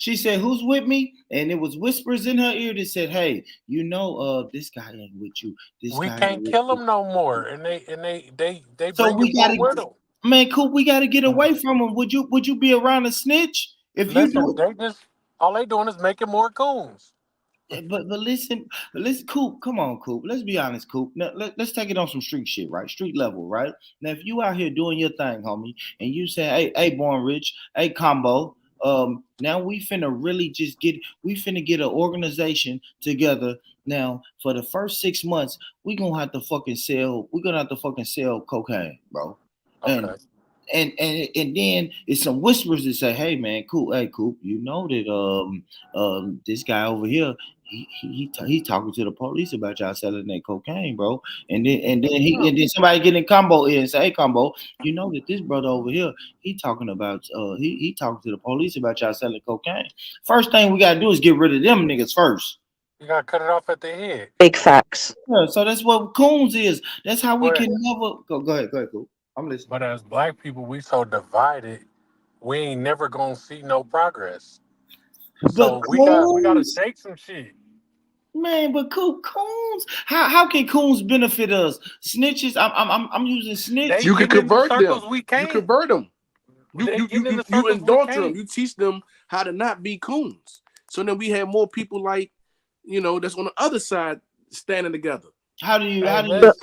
Speaker 4: she said, "Who's with me?" And it was whispers in her ear that said, "Hey, you know, this guy ain't with you.
Speaker 17: we can't kill them no more, and they
Speaker 4: So
Speaker 17: bring
Speaker 4: we
Speaker 17: more
Speaker 4: gotta,
Speaker 17: with them.
Speaker 4: man, Coop, we gotta get away from them. Would you be around a snitch if you
Speaker 17: Listen,
Speaker 4: do it?
Speaker 17: all they doing is making more coons.
Speaker 4: But listen, Coop, come on, Coop. Let's be honest, Coop. Now, let's take it on some street shit, right? Street level, right? Now, if you out here doing your thing, homie, and you say, hey, Born Rich, hey, Combo, now we finna really we finna get an organization together. Now, for the first 6 months, we're gonna have to fucking sell cocaine, bro.
Speaker 17: Okay.
Speaker 4: And then it's some whispers that say, "Hey man, Coop, you know that this guy over here, he talking to the police about y'all selling that cocaine, bro." And then somebody get in Combo ear and say, "Hey Combo, you know that this brother over here, he talking about he talking to the police about y'all selling cocaine." First thing we gotta do is get rid of them niggas first.
Speaker 17: You gotta cut it off at the head.
Speaker 14: Big facts.
Speaker 4: Yeah, so that's what coons is. That's how we can never go. Go ahead, Coop. I'm listening.
Speaker 17: But as black people, we so divided, we ain't never gonna see no progress. So
Speaker 4: But
Speaker 17: we gotta
Speaker 4: coons,
Speaker 17: shake some shit.
Speaker 4: Man, but coons. How can coons benefit us? Snitches. I'm using snitch.
Speaker 19: You can convert them.
Speaker 17: We
Speaker 19: You
Speaker 17: can't.
Speaker 19: convert them. You indulge them.
Speaker 17: can't.
Speaker 19: You teach them how to not be coons. So then we have more people like, that's on the other side standing together.
Speaker 4: How do you?
Speaker 14: But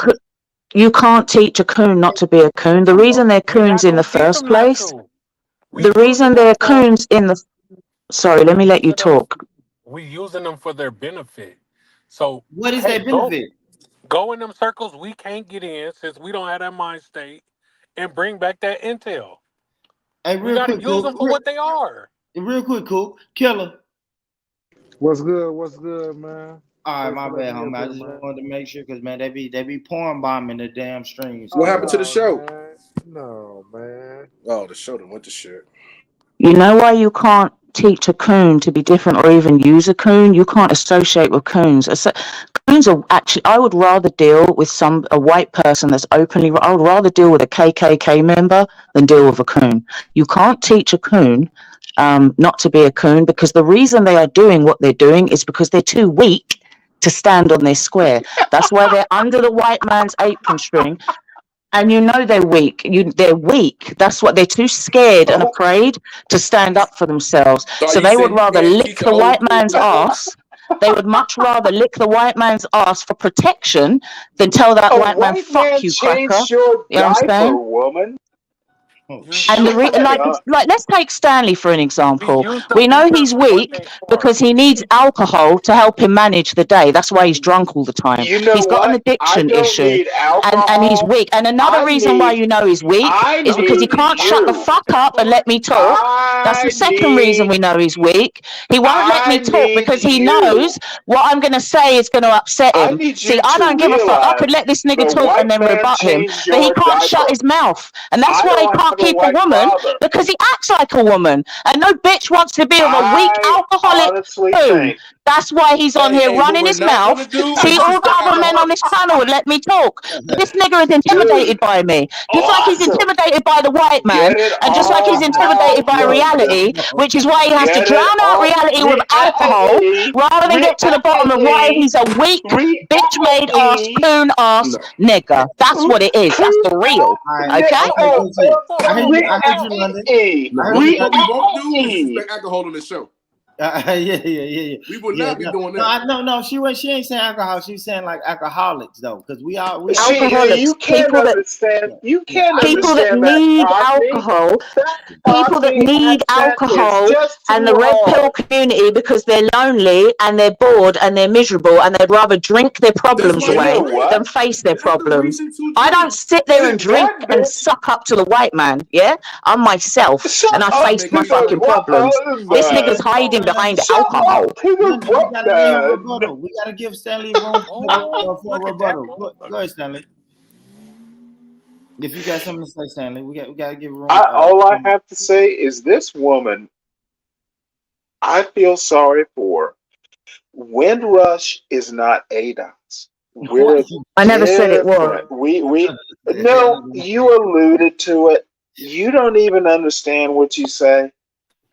Speaker 14: you can't teach a coon not to be a coon. The reason they're coons in the first place, the reason they're coons in the. Sorry, let me let you talk.
Speaker 17: We using them for their benefit. So
Speaker 4: what is their benefit?
Speaker 17: Go in them circles we can't get in since we don't have that mind state, and bring back that intel.
Speaker 4: Hey,
Speaker 17: we gotta use them for what they are.
Speaker 4: Real quick, Coop. Killer.
Speaker 20: What's good? What's good, man?
Speaker 4: All right, my bad, homie. I just wanted to make sure because man, they be porn bombing the damn streams.
Speaker 19: What happened to the show?
Speaker 20: Man. No, man.
Speaker 19: Oh, the show done went to shit.
Speaker 14: You know why you can't teach a coon to be different or even use a coon? You can't associate with coons. Coons are actually, I would rather deal with a white person that's openly, I would rather deal with a KKK member than deal with a coon. You can't teach a coon not to be a coon, because the reason they are doing what they're doing is because they're too weak to stand on their square. That's why they're under the white man's apron string. And they're weak. They're weak. That's what they're too scared and afraid to stand up for themselves. So they would rather lick the white man's ass. They would much rather lick the white man's ass for protection than tell that white man, "Fuck you, cracker." You know what I'm saying?
Speaker 15: Woman.
Speaker 14: And let's take Stanley for an example. We know he's weak because he needs alcohol to help him manage the day. That's why he's drunk all the time. He's got an addiction issue, and he's weak. And another reason why he's weak is because he can't shut the fuck up and let me talk. That's the second reason we know he's weak. He won't let me talk because he knows what I'm going to say is going to upset him. See, I don't give a fuck. I could let this nigga talk and then rebut him, but he can't shut his mouth, and that's why he can't keep a woman, because he acts like a woman, and no bitch wants to be with a weak alcoholic coon. That's why he's on here running his mouth. See, all the other men on this channel would let me talk. This nigga is intimidated by me, just like he's intimidated by the white man, and just like he's intimidated by reality, which is why he has to drown out reality with alcohol rather than get to the bottom of why he's a weak, bitch-made ass, coon ass nigga. That's what it is. That's the real. Okay?
Speaker 4: I heard you, London.
Speaker 19: What we won't do is expect alcohol on the show.
Speaker 4: Yeah.
Speaker 19: We will not be doing that.
Speaker 4: No. She ain't saying alcohol. She's saying like alcoholics though, because we
Speaker 14: alcoholics.
Speaker 15: You can't understand. You can't
Speaker 14: people
Speaker 15: understand
Speaker 14: that need alcohol. People that need alcohol, and the red pill community, because they're lonely and they're bored and they're miserable and they'd rather drink their problems away than face their problems. I don't sit there and drink and suck up to the white man. Yeah, I'm myself and I face my fucking problems. This nigga's hiding behind alcohol.
Speaker 4: We gotta give Stanley room for a rebuttal. Go ahead, Stanley. If you got something to say, Stanley, we gotta give room.
Speaker 15: All I have to say is this woman, I feel sorry for her. Windrush is not ADOS.
Speaker 14: I never said it was.
Speaker 15: No, you alluded to it. You don't even understand what you say.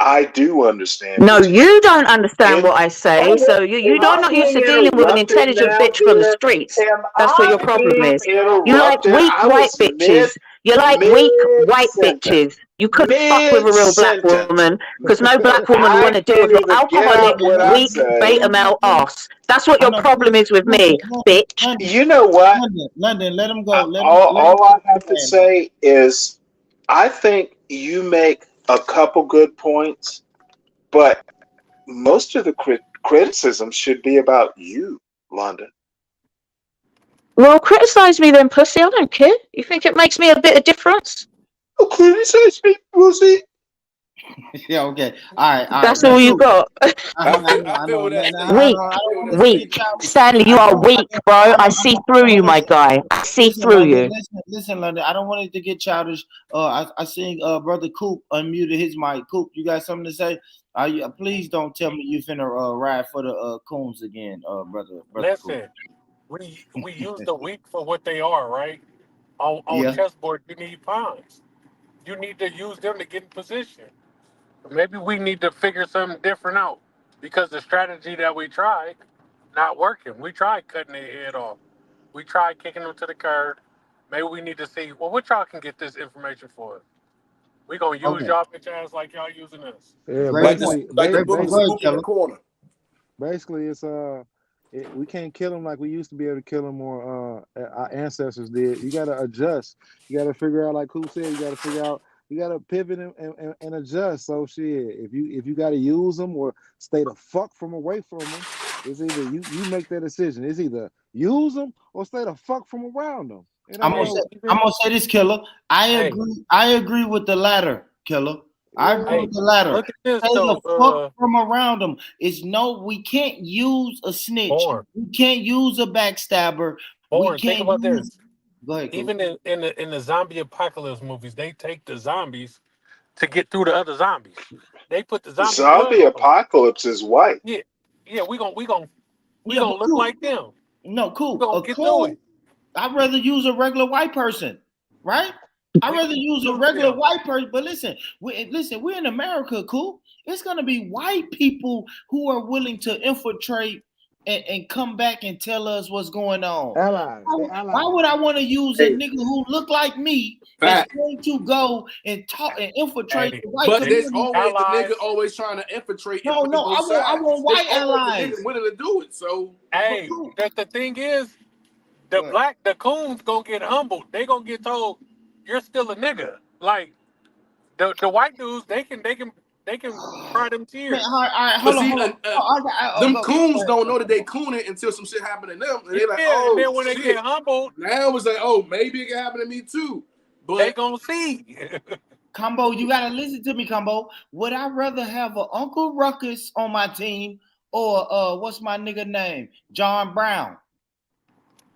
Speaker 15: I do understand.
Speaker 14: No, you don't understand what I say. So you're not used to dealing with an intelligent bitch from the streets. That's what your problem is. You like weak white bitches. You like weak white bitches. You couldn't fuck with a real black woman because no black woman would want to deal with your alcoholic, weak, beta male ass. That's what your problem is with me, bitch.
Speaker 15: You know what?
Speaker 4: London, let him go.
Speaker 15: All I have to say is I think you make a couple good points, but most of the criticism should be about you, London.
Speaker 14: Well, criticize me then, pussy. I don't care. You think it makes me a bit of difference?
Speaker 15: Oh, criticize me, pussy.
Speaker 4: Yeah, okay. All right.
Speaker 14: That's all you got. Weak. Stanley, you are weak, bro. I see through you, my guy. I see through you.
Speaker 4: Listen, London, I don't want it to get childish. I seen Brother Coop unmuted his mic. Coop, you got something to say? Please don't tell me you finna ride for the coons again, brother.
Speaker 17: Listen,
Speaker 4: Coop.
Speaker 17: we use the weak for what they are, right? On chessboard, you need pawns. You need to use them to get in position. Maybe we need to figure something different out because the strategy that we tried not working. We tried cutting their head off. We tried kicking them to the curb. Maybe we need to see, well, what y'all can get this information for? We gonna use
Speaker 4: Okay.
Speaker 17: y'all bitch ass like y'all using us.
Speaker 20: Yeah,
Speaker 4: Great
Speaker 19: Like the
Speaker 4: point.
Speaker 20: basically,
Speaker 19: like the
Speaker 20: ba-
Speaker 4: Great
Speaker 19: book
Speaker 4: point.
Speaker 19: was
Speaker 4: Go
Speaker 20: basically,
Speaker 4: ahead,
Speaker 19: moving in the
Speaker 4: Killer.
Speaker 19: corner.
Speaker 20: basically, we can't kill them like we used to be able to kill them, or our ancestors did. You got to adjust. You got to figure out, like who said, you got to figure out. You got to pivot and adjust. So shit, if you got to use them or stay the fuck from away from them, it's either you make that decision. It's either use them or stay the fuck from around them. It
Speaker 4: I'm
Speaker 20: ain't
Speaker 4: gonna
Speaker 17: Hey,
Speaker 4: say
Speaker 20: no.
Speaker 4: I'm gonna say this, Killer. I
Speaker 17: hey,
Speaker 4: agree. I agree with the latter, Killer. I agree
Speaker 20: Yeah.
Speaker 17: hey,
Speaker 4: with the latter.
Speaker 17: look at this
Speaker 4: Stay the
Speaker 17: though,
Speaker 4: fuck from around them. It's no. We can't use a snitch.
Speaker 17: Born.
Speaker 4: We can't use a backstabber. We
Speaker 17: Born, think
Speaker 4: can't
Speaker 17: about
Speaker 4: use.
Speaker 17: this.
Speaker 4: Go ahead, Cool.
Speaker 17: Even in the zombie apocalypse movies, they take the zombies to get through the other zombies. They put the zombie blood
Speaker 15: Zombie
Speaker 17: on them.
Speaker 15: apocalypse is white.
Speaker 17: Yeah, yeah, we
Speaker 4: Yeah,
Speaker 17: gonna
Speaker 4: but
Speaker 17: look
Speaker 4: cool.
Speaker 17: like them.
Speaker 4: No,
Speaker 17: We
Speaker 4: cool.
Speaker 17: gonna
Speaker 4: A
Speaker 17: get through
Speaker 4: cool.
Speaker 17: it.
Speaker 4: I'd rather use a regular white person, right? I'd
Speaker 17: We
Speaker 4: rather
Speaker 17: gonna
Speaker 4: use a
Speaker 17: use
Speaker 4: regular
Speaker 17: them.
Speaker 4: white person. But listen, we're in America, cool. It's gonna be white people who are willing to infiltrate and come back and tell us what's going on.
Speaker 20: Allies. They
Speaker 4: Why
Speaker 20: allies.
Speaker 4: would I want to use a
Speaker 15: Hey,
Speaker 4: nigga who look like me that's
Speaker 19: Fact.
Speaker 4: going to go and talk and infiltrate
Speaker 17: Hey,
Speaker 4: the white
Speaker 19: But there's
Speaker 4: community?
Speaker 19: always the nigga
Speaker 17: allies.
Speaker 19: always trying to infiltrate and
Speaker 4: No,
Speaker 19: play
Speaker 4: no,
Speaker 19: both
Speaker 4: I
Speaker 19: sides.
Speaker 4: want
Speaker 19: There's
Speaker 4: white
Speaker 19: always a
Speaker 4: allies.
Speaker 19: nigga willing to do it. So
Speaker 4: But
Speaker 17: Hey,
Speaker 4: cool.
Speaker 17: the thing is,
Speaker 4: But
Speaker 17: the coons gonna get humbled. They gonna get told you're still a nigga. Like the white dudes, they can cry them
Speaker 4: man,
Speaker 17: tears.
Speaker 4: all right,
Speaker 19: but
Speaker 4: hold on,
Speaker 19: see,
Speaker 4: hold on. Oh,
Speaker 19: them
Speaker 4: go
Speaker 19: coons
Speaker 4: ahead.
Speaker 19: don't know that they cooning until some shit happen to them, and they're like,
Speaker 17: Yeah, and
Speaker 19: "Oh
Speaker 17: then when they get
Speaker 19: shit!"
Speaker 17: humbled,
Speaker 19: Now it's like, "Oh, maybe it can happen to me too."
Speaker 17: they
Speaker 19: But
Speaker 17: gonna see.
Speaker 4: Combo, you gotta listen to me, Combo. Would I rather have an Uncle Ruckus on my team or what's my nigga name? John Brown,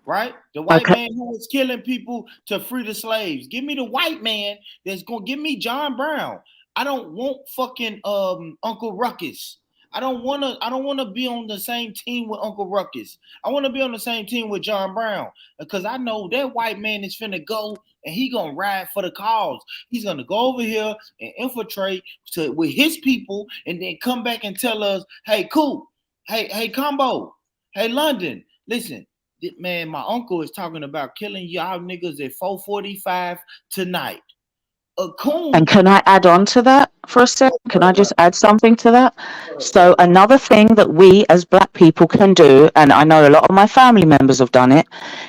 Speaker 4: right? The white
Speaker 14: Okay.
Speaker 4: man who was killing people to free the slaves. Give me the white man that's gonna give me John Brown. I don't want fucking Uncle Ruckus. I don't wanna be on the same team with Uncle Ruckus. I wanna be on the same team with John Brown because I know that white man is finna go and he gonna ride for the cause. He's gonna go over here and infiltrate with his people and then come back and tell us, hey, cool, hey, Combo, hey, London, listen, man, my uncle is talking about killing y'all niggas at 4:45 tonight. A
Speaker 14: And
Speaker 4: coon.
Speaker 14: can I add on to that for a second? Can I just add something to that? So, another thing that we as black people can do, and I know a lot of my family members have done it,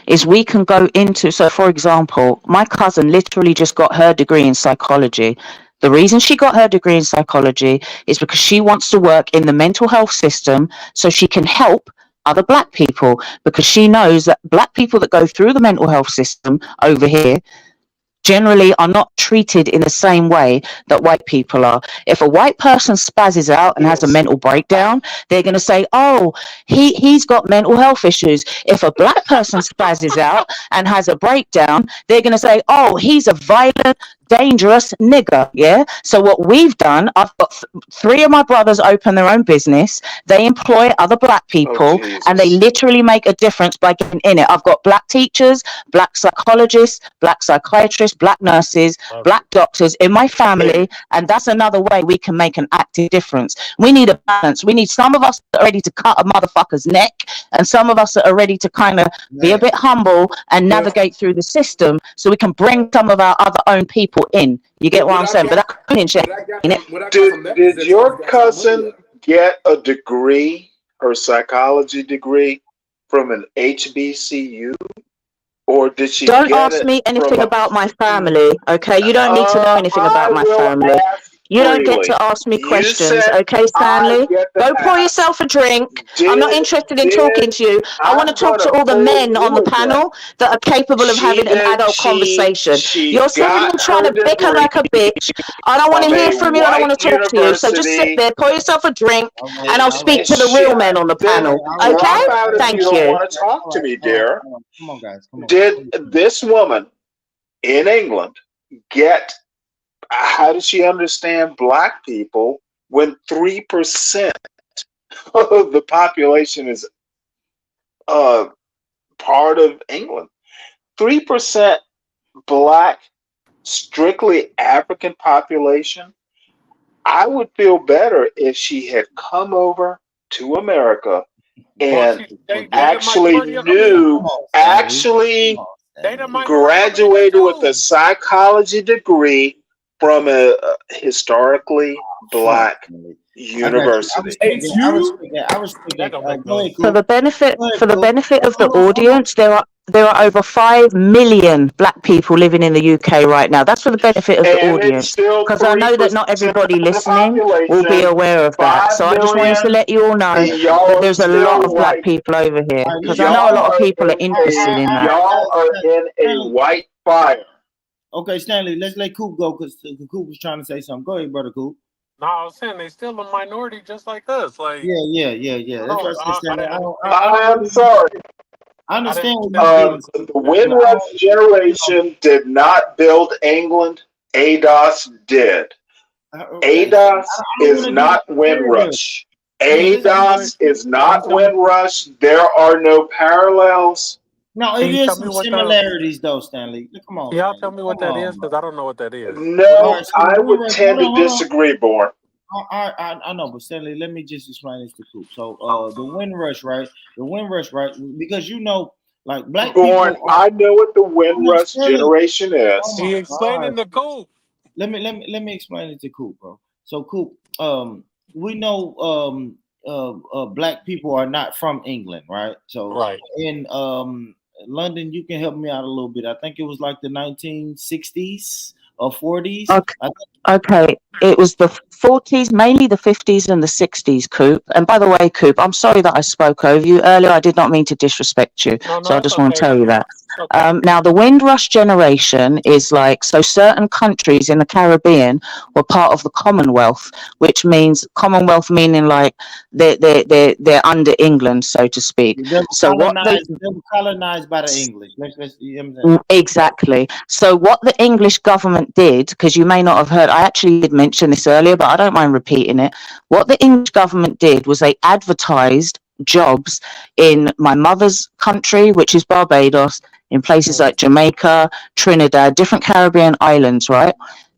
Speaker 14: is we can go into, so for example, my cousin literally just got her degree in psychology. The reason she got her degree in psychology is because she wants to work in the mental health system so she can help other black people, because she knows that black people that go through the mental health system over here generally are not treated in the same way that white people are. If a white person spazzes out and has a
Speaker 15: yes.
Speaker 14: mental breakdown, they're going to say, oh, he's got mental health issues. If a black person spazzes out and has a breakdown, they're going to say, oh, he's a violent, dangerous nigger. Yeah. So what we've done, I've got three of my brothers open their own business. They employ other black
Speaker 15: Oh
Speaker 14: people and they
Speaker 15: Jesus.
Speaker 14: literally make a difference by getting in it. I've got black teachers, black psychologists, black psychiatrists, black nurses,
Speaker 17: Love it.
Speaker 14: black doctors in my
Speaker 15: And
Speaker 14: family, and that's another way we can make an active difference. We need a balance. We need some of us that are ready to cut a motherfucker's neck, and some of us that are ready to kind of be a
Speaker 4: Man,
Speaker 14: bit humble and
Speaker 19: but
Speaker 14: navigate through the system, so we can bring some of our other own people in. You get
Speaker 19: but
Speaker 14: what I'm saying? But that cooning shit, ain't it?
Speaker 19: what I got from that is
Speaker 15: did
Speaker 19: that y'all's
Speaker 15: your
Speaker 19: got y'all money
Speaker 15: cousin
Speaker 19: up.
Speaker 15: get a degree, her psychology degree, from an HBCU, or did she
Speaker 14: Don't
Speaker 15: get
Speaker 14: ask
Speaker 15: it
Speaker 14: me
Speaker 15: from
Speaker 14: anything
Speaker 15: a?
Speaker 14: about my family, okay? You don't need to know anything
Speaker 15: I
Speaker 14: about my
Speaker 15: will
Speaker 14: family.
Speaker 15: ask
Speaker 14: You don't get
Speaker 15: freely.
Speaker 14: to ask me
Speaker 15: You
Speaker 14: questions,
Speaker 15: said
Speaker 14: okay,
Speaker 15: I
Speaker 14: Stanley?
Speaker 15: get to
Speaker 14: Go pour
Speaker 15: ask.
Speaker 14: yourself a drink. I'm not
Speaker 15: Did
Speaker 14: interested in
Speaker 15: did
Speaker 14: talking to you. I want to
Speaker 15: I'm
Speaker 14: talk to
Speaker 15: gonna
Speaker 14: all the
Speaker 15: pull
Speaker 14: men on
Speaker 15: you
Speaker 14: the
Speaker 15: again.
Speaker 14: panel that are capable of
Speaker 15: She
Speaker 14: having an
Speaker 15: did.
Speaker 14: adult conversation.
Speaker 15: She
Speaker 14: You're sitting
Speaker 15: got
Speaker 14: here trying
Speaker 15: her
Speaker 14: to bicker
Speaker 15: degree
Speaker 14: like a bitch. I don't want to
Speaker 15: from
Speaker 14: hear
Speaker 15: a
Speaker 14: from you. I don't
Speaker 15: white
Speaker 14: want to talk to you. So just sit
Speaker 15: university.
Speaker 14: there, pour yourself a drink, and I'll
Speaker 4: all right,
Speaker 14: speak to the
Speaker 15: She
Speaker 14: real men on the
Speaker 15: then
Speaker 14: panel,
Speaker 4: all right,
Speaker 14: okay?
Speaker 15: drop out if you
Speaker 14: Thank
Speaker 15: don't
Speaker 14: you.
Speaker 15: want to talk to me,
Speaker 4: all right,
Speaker 15: dear.
Speaker 4: all right. Come on, guys, come on.
Speaker 15: Did this woman in England get? How does she understand black people when 3% of the population is uh, part of England? 3% black, strictly African population. I would feel better if she had come over to America
Speaker 17: Well,
Speaker 15: and
Speaker 17: shit, they the
Speaker 15: actually
Speaker 17: majority of them is.
Speaker 15: knew, actually
Speaker 17: They the minority of them in it
Speaker 15: graduated with a
Speaker 17: too.
Speaker 15: psychology degree from a historically
Speaker 4: Fuck.
Speaker 15: black
Speaker 4: I got you. I
Speaker 15: university.
Speaker 4: respect that. I respect that. I respect
Speaker 17: That
Speaker 4: that.
Speaker 17: don't make
Speaker 4: Go
Speaker 17: no
Speaker 4: ahead,
Speaker 14: For
Speaker 4: Coop.
Speaker 14: the
Speaker 17: sense.
Speaker 14: benefit
Speaker 4: Go ahead,
Speaker 14: for the
Speaker 4: Coop.
Speaker 14: benefit of the
Speaker 4: Hold on.
Speaker 14: audience, there are over 5 million black people living in the UK right now. That's for the benefit of the
Speaker 15: And it's
Speaker 14: audience,
Speaker 15: still
Speaker 14: because I know that
Speaker 15: 3%
Speaker 14: not everybody
Speaker 15: of the
Speaker 14: listening will be
Speaker 15: population,
Speaker 14: aware of that.
Speaker 15: 5
Speaker 14: So I just wanted to
Speaker 15: million,
Speaker 14: let you all know
Speaker 15: and y'all
Speaker 14: that
Speaker 15: are
Speaker 14: there's a lot
Speaker 15: still
Speaker 14: of black
Speaker 15: white.
Speaker 14: people over here,
Speaker 4: All right,
Speaker 14: because I
Speaker 4: listen.
Speaker 14: know a
Speaker 15: Y'all
Speaker 14: lot of
Speaker 15: are
Speaker 14: people are
Speaker 15: in
Speaker 14: interested in that.
Speaker 15: y'all are in a
Speaker 4: Stanley.
Speaker 15: white fire.
Speaker 4: Okay, Stanley, let's let Coop go because Coop was trying to say something. Go ahead, brother Coop.
Speaker 17: No, I was saying they still a minority just like us. Like,
Speaker 4: Yeah. That's what I said,
Speaker 17: I
Speaker 4: Stanley.
Speaker 17: didn't
Speaker 4: I don't
Speaker 15: I'm
Speaker 4: really,
Speaker 15: sorry.
Speaker 4: I
Speaker 17: I didn't
Speaker 4: understand what you're
Speaker 17: understand.
Speaker 4: getting,
Speaker 15: The
Speaker 4: but I
Speaker 15: Windrush
Speaker 4: don't,
Speaker 15: generation did not build England. ADOS did.
Speaker 4: okay, Stanley,
Speaker 15: ADOS
Speaker 4: I don't
Speaker 15: is
Speaker 4: want to get
Speaker 15: not
Speaker 4: serious.
Speaker 15: Windrush.
Speaker 4: Listen, man.
Speaker 15: ADOS is
Speaker 4: Can you
Speaker 15: not
Speaker 4: tell me?
Speaker 15: Windrush. There are no parallels.
Speaker 4: No,
Speaker 17: Can
Speaker 4: it
Speaker 17: you
Speaker 4: is
Speaker 17: tell me
Speaker 4: some
Speaker 17: what the?
Speaker 4: similarities though, Stanley. Come
Speaker 17: Can
Speaker 4: on,
Speaker 17: y'all tell
Speaker 4: Stanley.
Speaker 17: me what
Speaker 4: Come
Speaker 17: that
Speaker 4: on,
Speaker 17: is?
Speaker 4: bro.
Speaker 17: Because I don't know what that is.
Speaker 4: All
Speaker 15: No,
Speaker 4: right, so the
Speaker 15: I would
Speaker 4: Windrush.
Speaker 15: tend to
Speaker 4: Hold on.
Speaker 15: disagree, Born.
Speaker 4: I know, but Stanley, let me just explain this to Coop. So, the Windrush, right? The Windrush, right? Because like black people
Speaker 15: Born,
Speaker 4: are.
Speaker 15: I know what the
Speaker 4: Hold on,
Speaker 15: Windrush
Speaker 4: Stanley.
Speaker 15: generation
Speaker 4: Oh
Speaker 15: is.
Speaker 4: my
Speaker 17: He
Speaker 4: God.
Speaker 17: explaining the code.
Speaker 4: Let me explain it to Coop, bro. So Coop, we know black people are not from England, right? So
Speaker 17: Right.
Speaker 4: in London, you can help me out a little bit. I think it was like the 1960s or 40s.
Speaker 14: Okay. Okay, it was the 40s, mainly the 50s and the 60s, Coop. And by the way, Coop, I'm sorry that I spoke over you earlier. I did not mean to disrespect you. So
Speaker 17: No,
Speaker 14: I
Speaker 17: it's
Speaker 14: just want to
Speaker 17: okay.
Speaker 14: tell you that.
Speaker 17: It's okay.
Speaker 14: Now, the Windrush generation is like, so certain countries in the Caribbean were part of the Commonwealth, which means Commonwealth meaning like they're under England, so to speak. So what they
Speaker 4: They were colonized by the English. You know what I'm saying?
Speaker 14: Exactly. So what the English government did, because you may not have heard, I actually did mention this earlier, but I don't mind repeating it. What the English government did was they advertised jobs in my mother's country, which is Barbados, in places like Jamaica, Trinidad, different Caribbean islands, right?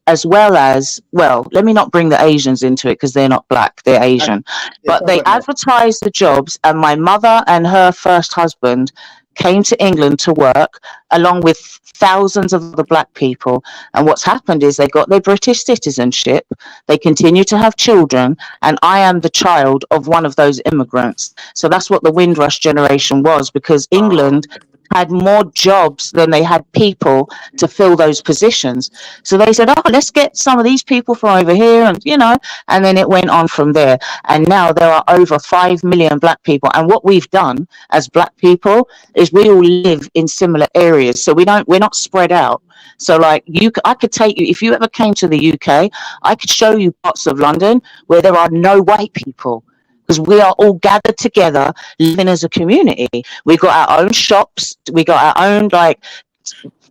Speaker 14: As well as, well, let me not bring the Asians into it because they're not black, they're Asian. But
Speaker 4: talk
Speaker 14: they
Speaker 4: about that.
Speaker 14: advertised the jobs, and my mother and her first husband came to England to work along with thousands of other black people. And what's happened is they got their British citizenship, they continue to have children, and I am the child of one of those immigrants. So that's what the Windrush generation was, because England had more jobs than they had people to fill those positions. So they said, oh, let's get some of these people from over here, and then it went on from there. And now there are over 5 million black people. And what we've done as black people is we all live in similar areas. So we're not spread out. So like I could take you, if you ever came to the UK, I could show you parts of London where there are no white people, because we are all gathered together living as a community. We got our own shops, we got our own like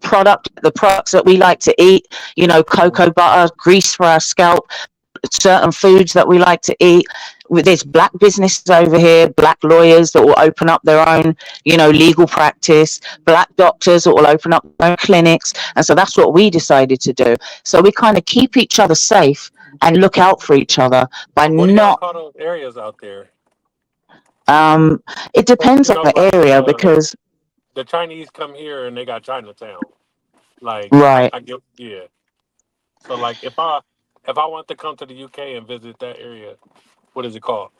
Speaker 14: the products that we like to eat, cocoa butter, grease for our scalp, certain foods that we like to eat. There's black businesses over here, black lawyers that will open up their own, legal practice, black doctors that will open up their own clinics. And so that's what we decided to do. So we kind of keep each other safe and look out for each other by
Speaker 17: What do y'all
Speaker 14: not,
Speaker 17: call those areas out there?
Speaker 14: it depends on the
Speaker 17: Like
Speaker 14: area because,
Speaker 17: the Chinese come here and they got Chinatown. Like
Speaker 14: right.
Speaker 17: I get, yeah. So like if I want to come to the UK and visit that area, what is it called?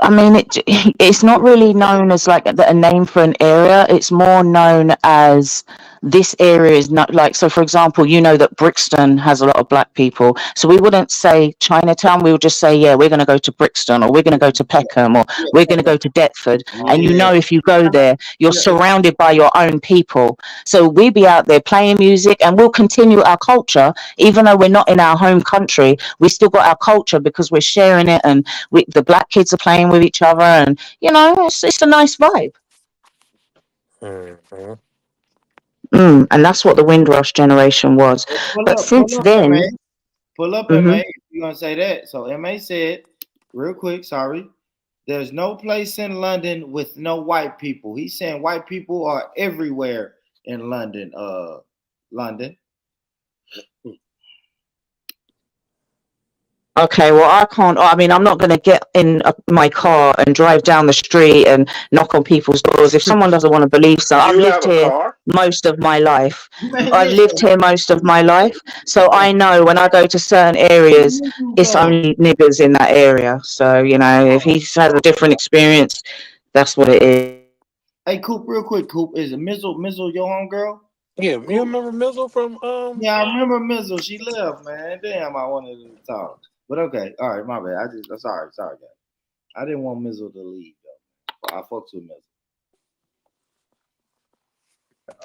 Speaker 14: I mean, it's not really known as like a name for an area. It's more known as this area is not like, so for example, that Brixton has a lot of black people. So we wouldn't say Chinatown. We would just say, yeah, we're going to go to Brixton, or we're going to go to Peckham, or we're going to go to Deptford. And if you go there, you're surrounded by your own people. So we be out there playing music, and we'll continue our culture, even though we're not in our home country. We still got our culture because we're sharing it, and the black kids are playing with each other, and it's a nice vibe.
Speaker 17: Mm-hmm.
Speaker 14: And that's what the Windrush generation was. But since
Speaker 4: Pull up, MA.
Speaker 14: then,
Speaker 4: Pull up, MA.
Speaker 14: mhm.
Speaker 4: If you're gonna say that. So MA said, real quick, sorry. There's no place in London with no white people. He's saying white people are everywhere in London. London.
Speaker 14: Okay, well, I can't. I mean, I'm not going to get in my car and drive down the street and knock on people's doors. If someone doesn't want to believe so, I've
Speaker 15: You have
Speaker 14: lived
Speaker 15: a
Speaker 14: here
Speaker 15: car?
Speaker 14: most of my life.
Speaker 4: Man,
Speaker 14: I've lived
Speaker 4: listen.
Speaker 14: here most of my life. So I know when I go to certain areas, it's only niggers in that area. So, you know, if he has a different experience, that's what it is.
Speaker 4: Hey, Coop, real quick, Coop, is it Mizzle your homegirl?
Speaker 17: Yeah, you remember Mizzle from
Speaker 4: Yeah, I remember Mizzle. She left, man. Damn, I wanted to talk. But okay, all right, my bad. I'm sorry, guys. I didn't want Mizzle to leave though. I fucks with Mizzle.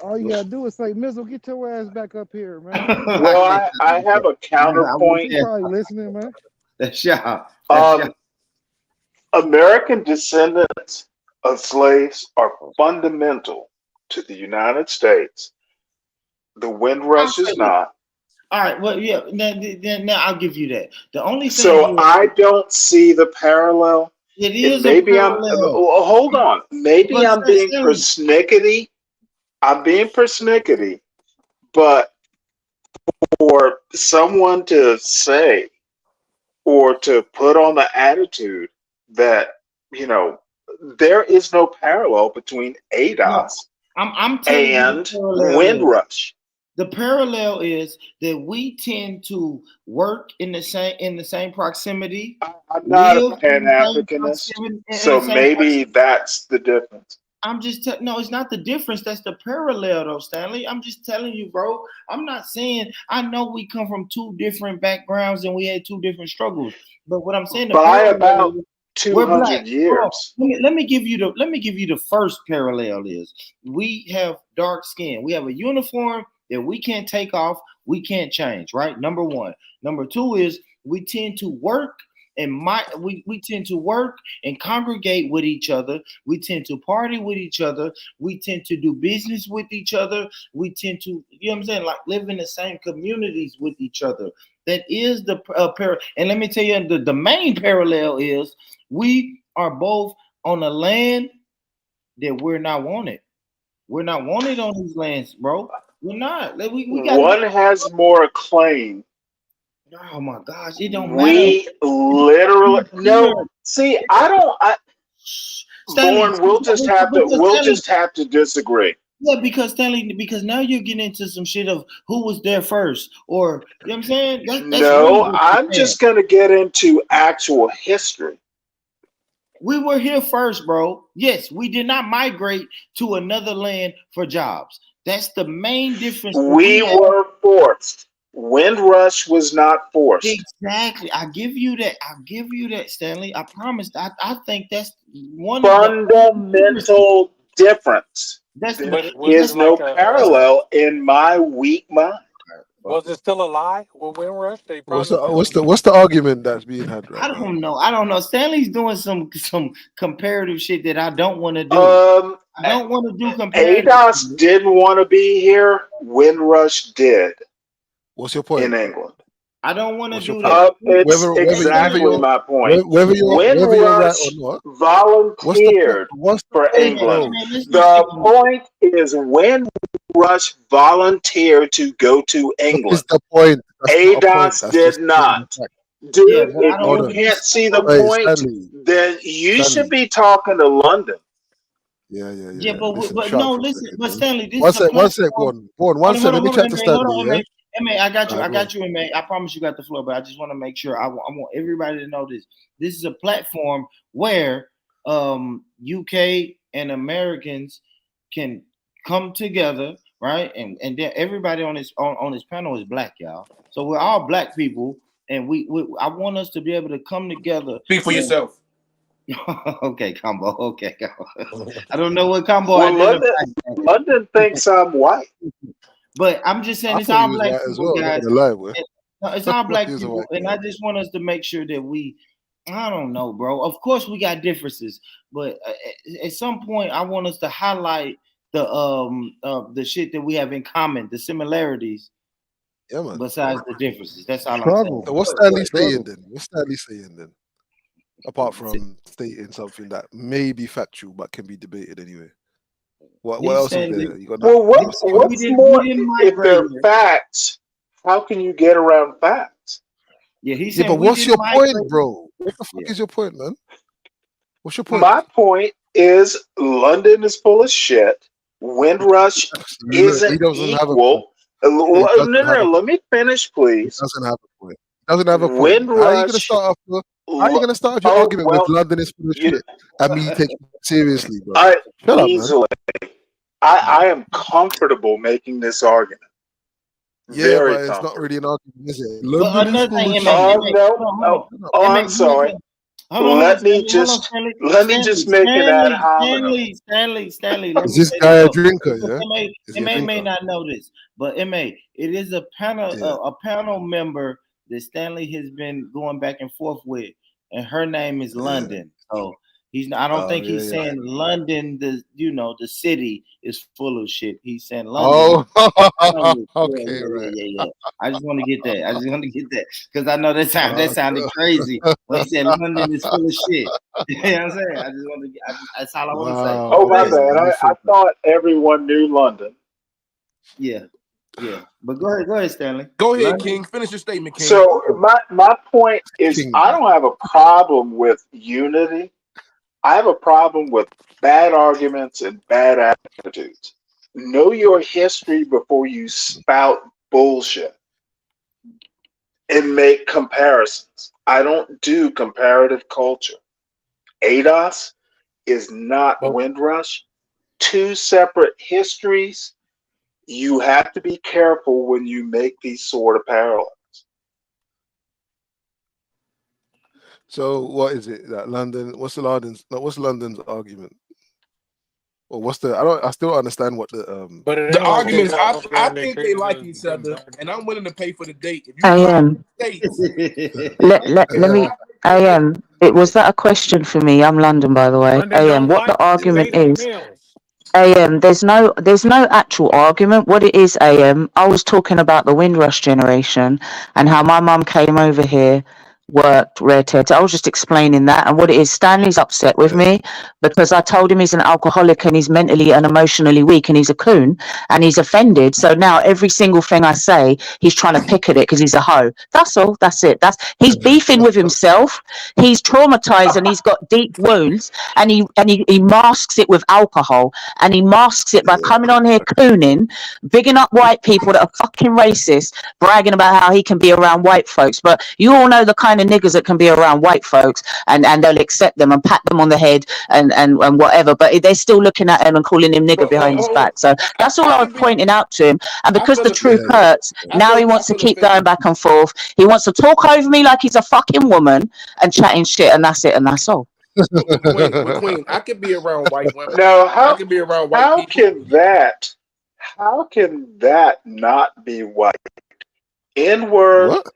Speaker 20: All you gotta do is say, Mizzle, get your ass back up here, man.
Speaker 15: Well, I have a counterpoint.
Speaker 20: She probably listening, man.
Speaker 4: That's y'all.
Speaker 15: American descendants of slaves are fundamental to the United States. The Windrush is not.
Speaker 4: All right, well, yeah, then now I'll give you that. The only thing
Speaker 15: So I don't see the parallel.
Speaker 4: it
Speaker 15: And
Speaker 4: is a
Speaker 15: maybe
Speaker 4: parallel.
Speaker 15: hold on. Maybe
Speaker 4: But
Speaker 15: I'm being
Speaker 4: Stanley-
Speaker 15: persnickety. I'm being persnickety, but for someone to say or to put on the attitude that, you know, there is no parallel between ADOS
Speaker 4: I'm telling you
Speaker 15: and
Speaker 4: the parallel is.
Speaker 15: Windrush.
Speaker 4: The parallel is that we tend to work in the same proximity.
Speaker 15: I'm not a
Speaker 4: live in the same
Speaker 15: Pan-Africanist,
Speaker 4: proximity- in
Speaker 15: so
Speaker 4: the same
Speaker 15: maybe
Speaker 4: proximity.
Speaker 15: that's the difference.
Speaker 4: I'm just no, it's not the difference. That's the parallel, though, Stanley. I'm just telling you, bro. I'm not saying I know we come from two different backgrounds and we had two different struggles. But what I'm saying, the
Speaker 15: By
Speaker 4: parallel
Speaker 15: about
Speaker 4: is we're
Speaker 15: 200
Speaker 4: black.
Speaker 15: years.
Speaker 4: Let me give you the first parallel is we have dark skin. We have a uniform that we can't take off, we can't change, right? Number one. Number two is we tend to work and we tend to work and congregate with each other. We tend to party with each other. We tend to do business with each other. We tend to, you know what I'm saying, like live in the same communities with each other. That is the and let me tell you, the main parallel is we are both on a land that we're not wanted. We're not wanted on these lands, bro. We're not. We got.
Speaker 15: One has more claim.
Speaker 4: Oh my gosh, it don't matter.
Speaker 15: We literally no. See, I don't.
Speaker 4: Stanley,
Speaker 15: Born, we'll just have to disagree.
Speaker 4: Yeah, because Stanley, because now you're getting into some shit of who was there first, or you know what I'm saying? That's
Speaker 15: No,
Speaker 4: really what
Speaker 15: I'm
Speaker 4: you're
Speaker 15: just
Speaker 4: saying.
Speaker 15: going to get into actual history.
Speaker 4: We were here first, bro. Yes, we did not migrate to another land for jobs. That's the main difference.
Speaker 15: We were forced. Windrush was not forced.
Speaker 4: Exactly. I give you that, Stanley. I promise. I think that's one
Speaker 15: fundamental difference. There is no parallel in my weak mind.
Speaker 17: Was it still a lie with Windrush? They
Speaker 12: What's
Speaker 17: promised
Speaker 12: the argument that's being had right
Speaker 4: I
Speaker 12: now?
Speaker 4: don't know. Stanley's doing some comparative shit that I don't want to do. I don't want to do comparative.
Speaker 15: ADOS didn't want to be here. Windrush did.
Speaker 12: What's your point?
Speaker 15: In England.
Speaker 4: I don't want to do that.
Speaker 15: It's exactly my point.
Speaker 12: Whether you're right or not,
Speaker 15: volunteered for England. The point is Windrush volunteered to go to England.
Speaker 12: That's the point.
Speaker 15: ADOS did not. Dude, if you can't see the point, then you should be talking to London.
Speaker 12: Yeah.
Speaker 4: But no, listen, but Stanley, this
Speaker 12: one
Speaker 4: is a
Speaker 12: sec,
Speaker 4: platform.
Speaker 12: One sec. Let me chat to Stanley.
Speaker 4: I got you, MA. I promise you got the floor, but I just want to make sure. I want everybody to know this. This is a platform where UK and Americans can come together, right? And then everybody on this panel is black, y'all. So we're all black people, and I want us to be able to come together.
Speaker 19: Speak for yourself.
Speaker 4: Okay, Combo. Okay, I don't know what Combo.
Speaker 15: London thinks I'm white.
Speaker 4: But I'm just saying, it's all black people, guys. It's all black people, and I just want us to make sure that I don't know, bro. Of course, we got differences, but at some point, I want us to highlight the shit that we have in common, the similarities.
Speaker 12: Yeah, man.
Speaker 4: Besides the differences, that's all I'm saying.
Speaker 12: So what's Stanley saying then? Apart from stating something that may be factual but can be debated anyway. What else is there?
Speaker 15: What's more? If they're facts, how can you get around facts?
Speaker 4: Yeah, he's
Speaker 12: Yeah,
Speaker 4: saying
Speaker 12: but
Speaker 4: we
Speaker 12: what's
Speaker 4: didn't
Speaker 12: your point,
Speaker 4: migrate.
Speaker 12: bro? What the fuck
Speaker 4: Yeah.
Speaker 12: is your point, man? What's your point?
Speaker 15: My point is London is full of shit. Windrush
Speaker 12: Look, he
Speaker 15: isn't
Speaker 12: doesn't have a point.
Speaker 15: equal.
Speaker 12: He
Speaker 15: No,
Speaker 12: doesn't have a
Speaker 15: let me finish,
Speaker 12: He
Speaker 15: please.
Speaker 12: doesn't have a point. He doesn't have a point. How are you gonna
Speaker 15: Windrush.
Speaker 12: start off? How are you gonna start off your
Speaker 15: Oh
Speaker 12: argument with
Speaker 15: well,
Speaker 12: London is full of
Speaker 15: you.
Speaker 12: shit and me taking it seriously, bro?
Speaker 15: I
Speaker 12: Shut up, man.
Speaker 15: easily. I am comfortable making this argument.
Speaker 12: Yeah,
Speaker 15: Very
Speaker 12: but it's not
Speaker 15: comfortable.
Speaker 12: really an argument, is it?
Speaker 4: But
Speaker 12: London is
Speaker 4: another
Speaker 12: full
Speaker 4: thing,
Speaker 12: of
Speaker 4: MA,
Speaker 12: shit.
Speaker 15: Oh no.
Speaker 4: hold
Speaker 15: Oh,
Speaker 4: on,
Speaker 15: oh,
Speaker 4: MA,
Speaker 15: I'm sorry.
Speaker 4: hold on,
Speaker 15: Let me
Speaker 4: Stanley, hold on,
Speaker 15: just
Speaker 4: Stanley,
Speaker 15: let me just make an ad hominem.
Speaker 4: Stanley. Let
Speaker 12: Is
Speaker 4: me
Speaker 12: this
Speaker 4: say
Speaker 12: guy
Speaker 4: this
Speaker 12: a
Speaker 4: though,
Speaker 12: drinker?
Speaker 4: because
Speaker 12: Yeah. Is he a
Speaker 4: MA may
Speaker 12: drinker?
Speaker 4: not know this, but MA, it is a panel,
Speaker 12: Yeah.
Speaker 4: a panel member that Stanley has been going back and forth with, and her name is
Speaker 12: Yeah.
Speaker 4: London. So he's not, I don't think
Speaker 12: yeah,
Speaker 4: he's
Speaker 12: yeah.
Speaker 4: saying London, the city is full of shit. He's saying
Speaker 12: Oh,
Speaker 4: London.
Speaker 12: okay, right.
Speaker 4: Yeah. I just want to get that. Because I know that
Speaker 12: Oh,
Speaker 4: sounded crazy when he said London is full of shit. You know what I'm saying? I just want to. That's all I want to say.
Speaker 12: wow.
Speaker 15: Oh my
Speaker 12: Okay,
Speaker 15: bad.
Speaker 12: let me
Speaker 15: I
Speaker 12: think.
Speaker 15: thought everyone knew London.
Speaker 4: Yeah. But go ahead, Stanley.
Speaker 19: Go ahead,
Speaker 4: London.
Speaker 19: King. Finish your statement, King.
Speaker 15: So my point is
Speaker 12: King,
Speaker 15: I
Speaker 12: bro.
Speaker 15: don't have a problem with unity. I have a problem with bad arguments and bad attitudes. Know your history before you spout bullshit and make comparisons. I don't do comparative culture. ADOS is not
Speaker 17: But
Speaker 15: Windrush. Two separate histories. You have to be careful when you make these sort of parallels.
Speaker 12: So what is it that London? What's the London's? No, what's London's argument? Or what's the? I still don't understand what the
Speaker 17: but it
Speaker 19: The
Speaker 17: ain't like they
Speaker 19: arguments,
Speaker 17: got over there
Speaker 19: I
Speaker 17: and they
Speaker 19: think they
Speaker 17: treated
Speaker 19: like
Speaker 17: us
Speaker 19: each
Speaker 17: them
Speaker 19: other,
Speaker 17: dark.
Speaker 19: and I'm willing to pay for the date. If you fly to
Speaker 14: AM.
Speaker 19: the States,
Speaker 14: Let me. AM. It was that a question for me? I'm London, by the way.
Speaker 17: London
Speaker 14: AM.
Speaker 17: don't
Speaker 14: What the
Speaker 17: like
Speaker 14: argument
Speaker 17: basic
Speaker 14: is?
Speaker 17: meals.
Speaker 14: AM. There's no actual argument. What it is, AM. I was talking about the Windrush generation and how my mum came over here, worked, RHETORIC. I was just explaining that, and what it is. Stanley's upset with me because I told him he's an alcoholic and he's mentally and emotionally weak and he's a coon and he's offended. So now every single thing I say, he's trying to pick at it because he's a hoe. That's all. That's it. He's beefing with himself. He's traumatized and he's got deep wounds, and he masks it with alcohol, and he masks it by coming on here cooning, bigging up white people that are fucking racist, bragging about how he can be around white folks. But you all know the kind of niggas that can be around white folks and they'll accept them and pat them on the head and whatever, but they're still looking at him and calling him nigger
Speaker 19: but
Speaker 14: behind his back. So that's all
Speaker 19: I
Speaker 14: I was
Speaker 19: can be.
Speaker 14: pointing out to him. And
Speaker 19: I
Speaker 14: because
Speaker 19: feel
Speaker 14: the truth
Speaker 19: offended.
Speaker 14: hurts, now he wants to
Speaker 19: feel
Speaker 14: keep
Speaker 19: offended.
Speaker 14: going back and forth. He wants to talk over me like he's a fucking woman and chatting shit, and that's it, and that's all.
Speaker 19: But Queen, I could be around white women.
Speaker 15: Now,
Speaker 19: I can be around white
Speaker 15: how
Speaker 19: people.
Speaker 15: how can that not be white? N-word,
Speaker 12: what?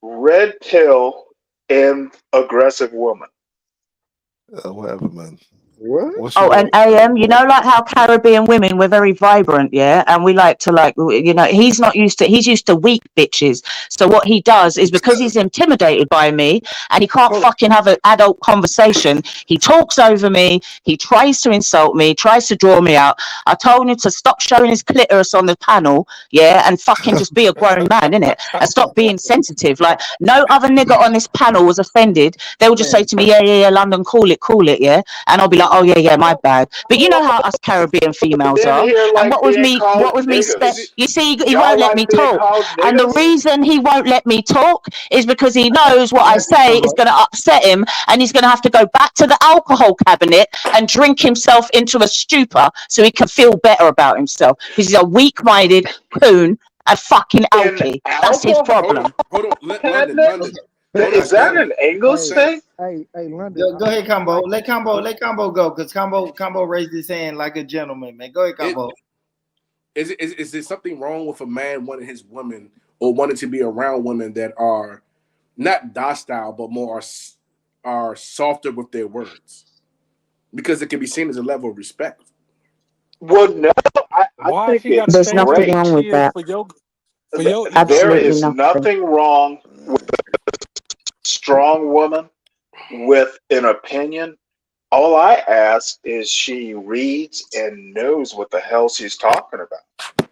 Speaker 15: red pill, and aggressive woman.
Speaker 12: Whatever, man.
Speaker 20: What?
Speaker 12: What's
Speaker 14: Oh,
Speaker 12: your?
Speaker 14: and AM, you know, like how Caribbean women, we're very vibrant, yeah? And we like to, he's not used to, he's used to weak bitches. So what he does is because he's intimidated by me and he can't fucking have an adult conversation, he talks over me, he tries to insult me, tries to draw me out. I told him to stop showing his clitoris on the panel, yeah, and fucking just be a grown man, innit? And stop being sensitive. Like, no other nigga on this panel was offended. They would just say to me, yeah, London, cool it, yeah? And I'll be like, oh yeah, my bad. But you know how us Caribbean females
Speaker 15: Men
Speaker 14: are.
Speaker 15: here
Speaker 14: And
Speaker 15: like being called
Speaker 14: what with me,
Speaker 15: niggas.
Speaker 14: you see, he
Speaker 15: Y'all
Speaker 14: won't let me
Speaker 15: like being
Speaker 14: talk.
Speaker 15: called
Speaker 14: And the
Speaker 15: niggas?
Speaker 14: reason he won't let me talk is because he knows what I say is going to upset him, and he's going to have to go back to the alcohol cabinet and drink himself into a stupor so he can feel better about himself. Because he's a weak-minded coon and fucking alky. That's his problem.
Speaker 19: Hold on. Let
Speaker 15: Cabinet?
Speaker 19: London. Hold on,
Speaker 15: Is that
Speaker 19: Stanley.
Speaker 15: an English thing?
Speaker 20: Hey, London.
Speaker 4: Go ahead, Combo. Let Combo go, because Combo raised his hand like a gentleman, man. Go ahead, Combo.
Speaker 19: Is there something wrong with a man wanting his woman or wanting to be around women that are not docile but more are softer with their words? Because it can be seen as a level of respect.
Speaker 15: Well, no, I
Speaker 17: Why
Speaker 15: think
Speaker 17: she got to
Speaker 15: it's
Speaker 14: There's
Speaker 17: change
Speaker 14: nothing
Speaker 17: who
Speaker 14: wrong
Speaker 15: great.
Speaker 14: with
Speaker 17: she is
Speaker 14: that.
Speaker 17: for your
Speaker 15: There
Speaker 17: ego?
Speaker 14: Absolutely
Speaker 15: is
Speaker 14: nothing.
Speaker 15: nothing wrong with a strong woman with an opinion. All I ask is she reads and knows what the hell she's talking about.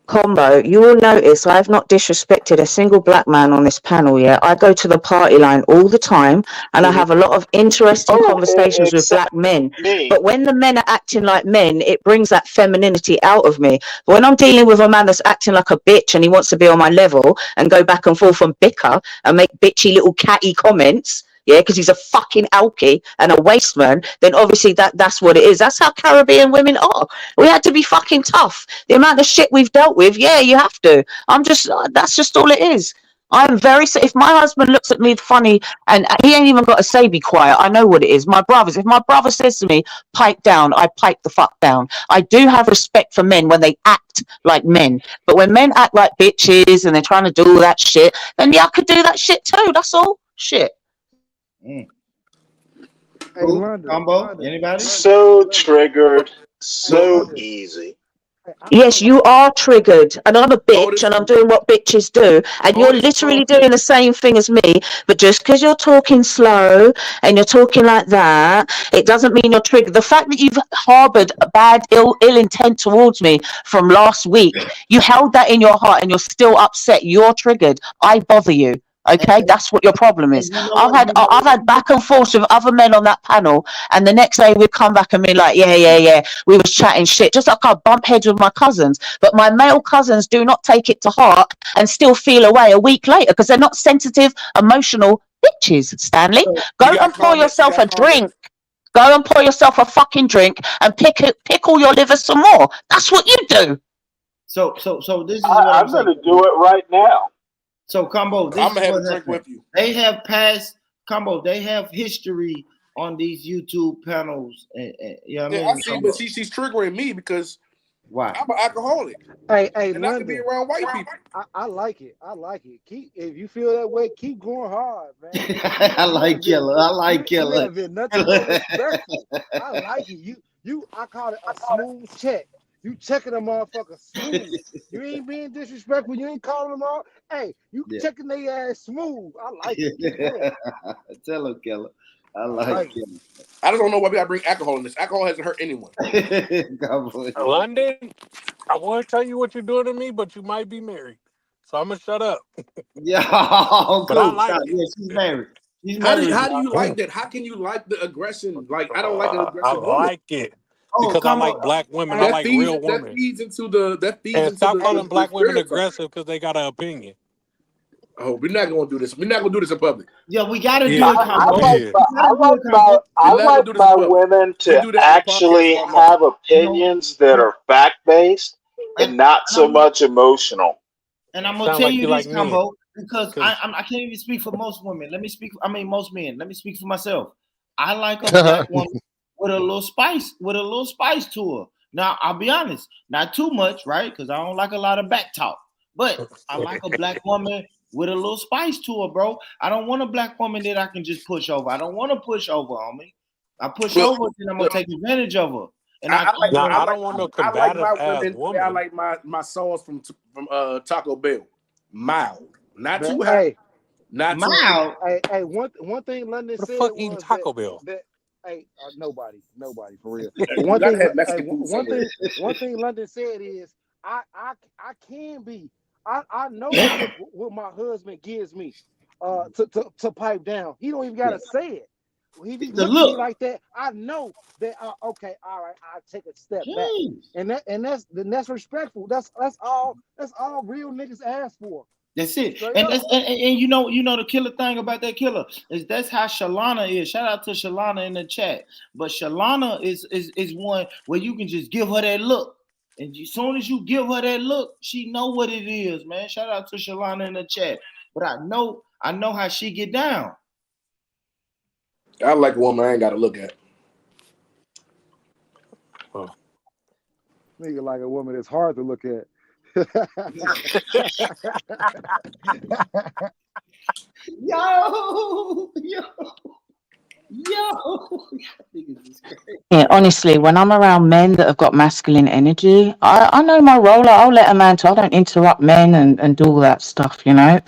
Speaker 14: Combo, you will notice I have not disrespected a single black man on this panel yet. I go to the party line all the time and I have a lot of interesting conversations with black men. But when the men are acting like men, it brings that femininity out of me. But when I'm dealing with a man that's acting like a bitch and he wants to be on my level and go back and forth and bicker and make bitchy little catty comments, yeah, because he's a fucking alky and a waste man, then obviously that's what it is. That's how Caribbean women are. We had to be fucking tough. The amount of shit we've dealt with, yeah, you have to. That's just all it is. I'm very, if my husband looks at me funny and he ain't even got to say be quiet, I know what it is. My brothers, if my brother says to me, pipe down, I pipe the fuck down. I do have respect for men when they act like men. But when men act like bitches and they're trying to do all that shit, then yeah, I could do that shit too. That's all. Shit.
Speaker 20: Hey, London.
Speaker 4: Combo, anybody?
Speaker 15: So triggered, so easy.
Speaker 14: Yes, you are triggered, and I'm a bitch, and I'm doing what bitches do, and you're literally doing the same thing as me. But just because you're talking slow and you're talking like that, it doesn't mean you're triggered. The fact that you've harbored a bad, ill intent towards me from last week, you held that in your heart, and you're still upset. You're triggered. I bother you. Okay, that's what your problem is. I've had back and forth with other men on that panel, and the next day we'd come back and be like, yeah, we was chatting shit, just like I bump heads with my cousins. But my male cousins do not take it to heart and still feel away a week later because they're not sensitive, emotional bitches. Stanley, go and pour yourself a drink. Go and pour yourself a fucking drink and pickle your liver some more. That's what you do.
Speaker 4: So this is what
Speaker 15: I'm going to do it right now.
Speaker 4: So Combo, this
Speaker 19: I'm gonna
Speaker 4: is
Speaker 19: have
Speaker 4: what
Speaker 19: a drink
Speaker 4: happened.
Speaker 19: with you.
Speaker 4: They have passed Combo. They have history on these YouTube panels. You know what I mean?
Speaker 19: I see, but she's triggering me because
Speaker 4: why?
Speaker 19: I'm an alcoholic.
Speaker 20: Hey,
Speaker 19: and
Speaker 20: London,
Speaker 19: I can be around white people.
Speaker 20: I like it. I like it. Keep, if you feel that way, keep going hard, man.
Speaker 4: I like Killer. I like Killer.
Speaker 20: You have been nothing but respectful. I like it. I call it a smooth check. You checking a motherfucker smooth. You ain't being disrespectful. You ain't calling them all. Hey, you checking their ass smooth. I like it.
Speaker 4: Tell him, Killer. I like Killer.
Speaker 19: I just don't know why we gotta bring alcohol in this. Alcohol hasn't hurt anyone.
Speaker 17: London, I want to tell you what you're doing to me, but you might be married. So I'm going to shut up.
Speaker 4: Yeah,
Speaker 17: but
Speaker 4: cool.
Speaker 17: I like it.
Speaker 4: Yeah, she's married. She's
Speaker 19: How
Speaker 4: married.
Speaker 19: do you like that? How can you like the aggression? Like, I don't like an aggressive
Speaker 17: I like it. Because I like black women. I like real women.
Speaker 19: That feeds into the.
Speaker 17: And stop calling black women aggressive because they got an opinion.
Speaker 19: Oh, we're not gonna do this. We're not gonna do this in public.
Speaker 4: Yeah, we gotta do it.
Speaker 15: I like my women to actually have opinions that are fact based and not so much emotional.
Speaker 4: And I'm gonna tell you this, Combo, because I can't even speak for most women. Most men. Let me speak for myself. I like a black woman with a little spice, to her. Now, I'll be honest, not too much, right? Because I don't like a lot of back talk. But I like a black woman with a little spice to her, bro. I don't want a black woman that I can just push over. I don't want to push over on me. I push over, then I'm gonna take advantage of her. And
Speaker 17: I don't want no combative woman.
Speaker 19: I like my sauce from Taco Bell, mild, not too high, not too
Speaker 4: mild.
Speaker 20: Hey, one thing London said
Speaker 17: was eating Taco Bell.
Speaker 20: Hey, nobody for real. One thing London said is I can be. I know what my husband gives me to pipe down. He don't even gotta say it. He be looking at me like that. I know that. Okay, all right. I'll take a step back, and that's respectful. That's all real niggas ask for.
Speaker 4: That's it. And you know the killer thing about that Killer is that's how Shalana is. Shout out to Shalana in the chat. But Shalana is one where you can just give her that look. And as soon as you give her that look, she know what it is, man. Shout out to Shalana in the chat. But I know how she get down.
Speaker 19: I like a woman I ain't got to look at.
Speaker 20: Nigga like a woman that's hard to look at.
Speaker 4: Yo.
Speaker 14: Yeah, honestly, when I'm around men that have got masculine energy, I know my role. I'll let a man talk. I don't interrupt men and do all that stuff, you know.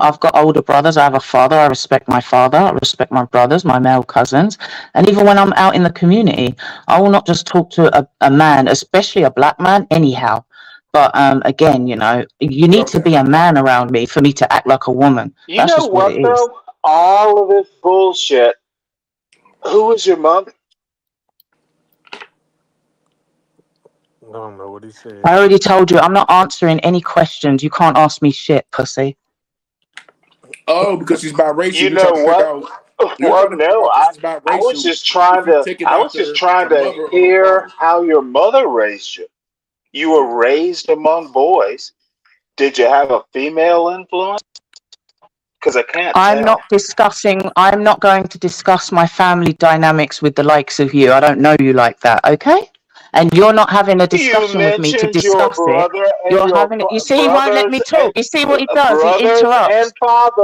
Speaker 14: I've got older brothers. I have a father. I respect my father. I respect my brothers, my male cousins. And even when I'm out in the community, I will not just talk to a man, especially a black man, anyhow. But again, you know, you need to be a man around me for me to act like a woman.
Speaker 15: You
Speaker 14: That's
Speaker 15: know
Speaker 14: just what
Speaker 15: what
Speaker 14: it is.
Speaker 15: though? All of this bullshit. Who is your mother?
Speaker 17: I don't know what he said.
Speaker 14: I already told you I'm not answering any questions. You can't ask me shit, pussy.
Speaker 19: Oh, because she's biracial.
Speaker 15: You
Speaker 19: You're trying
Speaker 15: know
Speaker 19: to figure
Speaker 15: what?
Speaker 19: out. You're
Speaker 15: Well,
Speaker 19: trying to figure
Speaker 15: no,
Speaker 19: out if she's biracial. If you taking
Speaker 15: I was just
Speaker 19: after
Speaker 15: trying
Speaker 19: her
Speaker 15: to
Speaker 19: mother or her
Speaker 15: hear
Speaker 19: father.
Speaker 15: how your mother raised you. You were raised among boys. Did you have a female influence? Because I can't
Speaker 14: I'm
Speaker 15: tell.
Speaker 14: not going to discuss my family dynamics with the likes of you. I don't know you like that, okay? And you're not having a
Speaker 15: You
Speaker 14: discussion with me to
Speaker 15: mentioned your
Speaker 14: discuss it.
Speaker 15: brother and
Speaker 14: You're
Speaker 15: your
Speaker 14: having it. You see, he won't let
Speaker 15: brothers
Speaker 14: me
Speaker 15: and
Speaker 14: talk. You see what he does? He
Speaker 15: brothers and
Speaker 14: interrupts.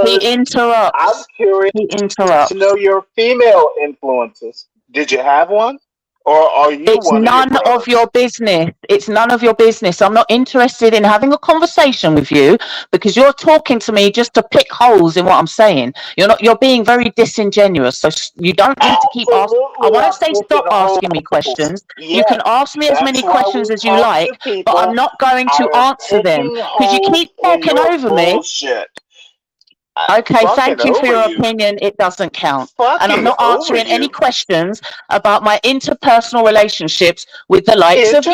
Speaker 14: He
Speaker 15: fathers. I'm
Speaker 14: interrupts.
Speaker 15: curious
Speaker 14: He
Speaker 15: to know
Speaker 14: interrupts.
Speaker 15: your female influences. Did you have one, or are you
Speaker 14: It's
Speaker 15: one of your
Speaker 14: none of
Speaker 15: brothers?
Speaker 14: your business. It's none of your business. I'm not interested in having a conversation with you because you're talking to me just to pick holes in what I'm saying. You're being very disingenuous. So you don't need to keep asking. I
Speaker 15: Absolutely,
Speaker 14: won't
Speaker 15: I'm
Speaker 14: say
Speaker 15: picking
Speaker 14: stop asking me
Speaker 15: holes.
Speaker 14: questions. You can
Speaker 15: Yes,
Speaker 14: ask me as
Speaker 15: that's
Speaker 14: many
Speaker 15: why
Speaker 14: questions
Speaker 15: we
Speaker 14: as you
Speaker 15: talk
Speaker 14: like,
Speaker 15: to
Speaker 14: but I'm
Speaker 15: people.
Speaker 14: not going
Speaker 15: I
Speaker 14: to
Speaker 15: am
Speaker 14: answer them
Speaker 15: picking
Speaker 14: because you
Speaker 15: holes
Speaker 14: keep
Speaker 15: in
Speaker 14: talking
Speaker 15: your
Speaker 14: over me.
Speaker 15: bullshit. I'm
Speaker 14: Okay,
Speaker 15: fucking
Speaker 14: thank you for
Speaker 15: over
Speaker 14: your
Speaker 15: you.
Speaker 14: opinion. It doesn't count. And I'm
Speaker 15: Fucking
Speaker 14: not
Speaker 15: over
Speaker 14: answering any
Speaker 15: you.
Speaker 14: questions about my interpersonal relationships with the likes of you.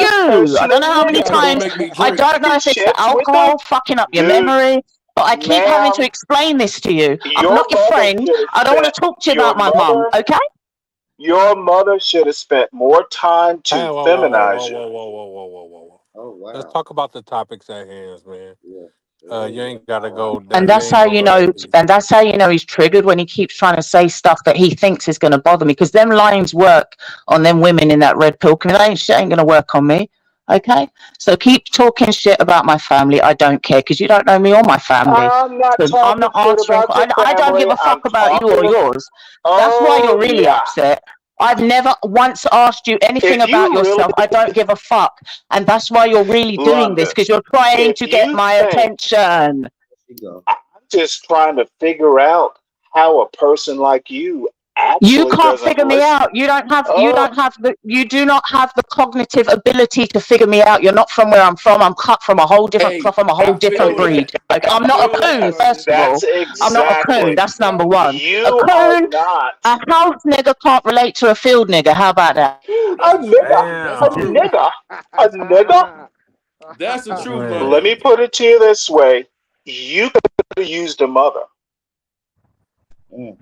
Speaker 14: I don't know how
Speaker 15: Interpersonal
Speaker 14: many
Speaker 19: Y'all don't
Speaker 14: times,
Speaker 19: make me
Speaker 14: I
Speaker 19: drink.
Speaker 14: don't know if it's the
Speaker 15: relationships with the
Speaker 14: alcohol fucking up your
Speaker 15: dude,
Speaker 14: memory, but I keep having to
Speaker 15: ma'am.
Speaker 14: explain this to you. I'm
Speaker 15: Your
Speaker 14: not your
Speaker 15: mother
Speaker 14: friend.
Speaker 15: should have
Speaker 14: I don't want
Speaker 15: spent
Speaker 14: to talk to you about my mum, okay?
Speaker 15: your mother should have spent more time
Speaker 17: Hey,
Speaker 15: to
Speaker 17: whoa, whoa, whoa, whoa,
Speaker 15: feminize you.
Speaker 17: whoa, whoa, whoa, whoa, whoa, whoa, whoa.
Speaker 4: Oh
Speaker 17: Let's
Speaker 4: wow.
Speaker 17: talk about the topics at hand, man.
Speaker 4: Yeah.
Speaker 17: You
Speaker 4: Yeah.
Speaker 17: ain't gotta go
Speaker 14: And
Speaker 17: down. You ain't gonna go that deep.
Speaker 14: that's how you know he's triggered when he keeps trying to say stuff that he thinks is going to bother me because them lines work on them women in that red pill community. Shit ain't going to work on me. Okay, so keep talking shit about my family. I don't care because you don't know me or my family.
Speaker 15: I'm not
Speaker 14: So I'm
Speaker 15: talking
Speaker 14: not
Speaker 15: shit
Speaker 14: answering.
Speaker 15: about your
Speaker 14: I don't give
Speaker 15: family.
Speaker 14: a fuck
Speaker 15: I'm
Speaker 14: about you or
Speaker 15: talking.
Speaker 14: yours. That's why
Speaker 15: Oh
Speaker 14: you're really
Speaker 15: yeah.
Speaker 14: upset. I've never once asked you anything
Speaker 15: If
Speaker 14: about
Speaker 15: you really,
Speaker 14: yourself. I don't give a fuck, and that's why you're really doing this
Speaker 15: London,
Speaker 14: because you're trying
Speaker 15: if
Speaker 14: to get
Speaker 15: you
Speaker 14: my
Speaker 15: think
Speaker 14: attention.
Speaker 4: You go.
Speaker 15: I'm just trying to figure out how a person like you
Speaker 14: You
Speaker 15: actually
Speaker 14: can't
Speaker 15: doesn't
Speaker 14: figure me
Speaker 15: listen.
Speaker 14: out.
Speaker 15: Oh,
Speaker 14: You do not have the cognitive ability to figure me out. You're not from where I'm from. I'm cut from a whole different
Speaker 19: Hey,
Speaker 14: cloth. I'm a whole
Speaker 19: I
Speaker 14: different
Speaker 19: feel
Speaker 14: breed.
Speaker 19: that.
Speaker 14: Like
Speaker 19: I
Speaker 14: I'm not a
Speaker 19: feel that,
Speaker 14: coon,
Speaker 19: London.
Speaker 14: first of all.
Speaker 15: that's
Speaker 14: I'm not a coon.
Speaker 15: exactly.
Speaker 14: That's number one. A
Speaker 15: You are
Speaker 14: coon,
Speaker 15: not
Speaker 14: a house nigga can't relate to a field nigga. How about that?
Speaker 19: Ooh,
Speaker 15: a nigga.
Speaker 19: that's
Speaker 15: A
Speaker 19: the truth.
Speaker 17: Damn.
Speaker 15: nigga. A nigga.
Speaker 19: That's the truth,
Speaker 17: Man.
Speaker 15: Let
Speaker 19: London.
Speaker 15: me put it to you this way: you could have used a mother.
Speaker 4: Mm.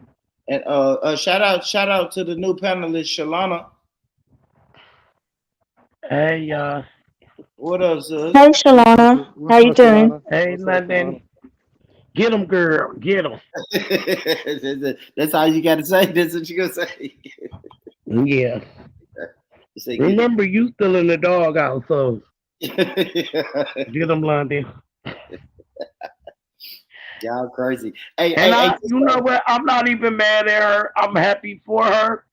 Speaker 4: And shout out to the new panelist Shalana.
Speaker 5: Hey, y'all.
Speaker 4: What up, sis?
Speaker 14: Hey, Shalana. How
Speaker 20: What's
Speaker 14: you
Speaker 20: up,
Speaker 14: doing?
Speaker 20: Shalana?
Speaker 5: Hey,
Speaker 20: What's up, Shalana?
Speaker 5: London. Get him, girl. Get him.
Speaker 4: That's all you gotta say. That's what you gonna say.
Speaker 5: Yeah.
Speaker 4: You say get
Speaker 5: Remember, you still in the doghouse, so
Speaker 4: it.
Speaker 5: get him, London.
Speaker 4: Y'all crazy. Hey,
Speaker 5: And
Speaker 4: hey,
Speaker 5: you know what? I'm not even mad at her. I'm happy for her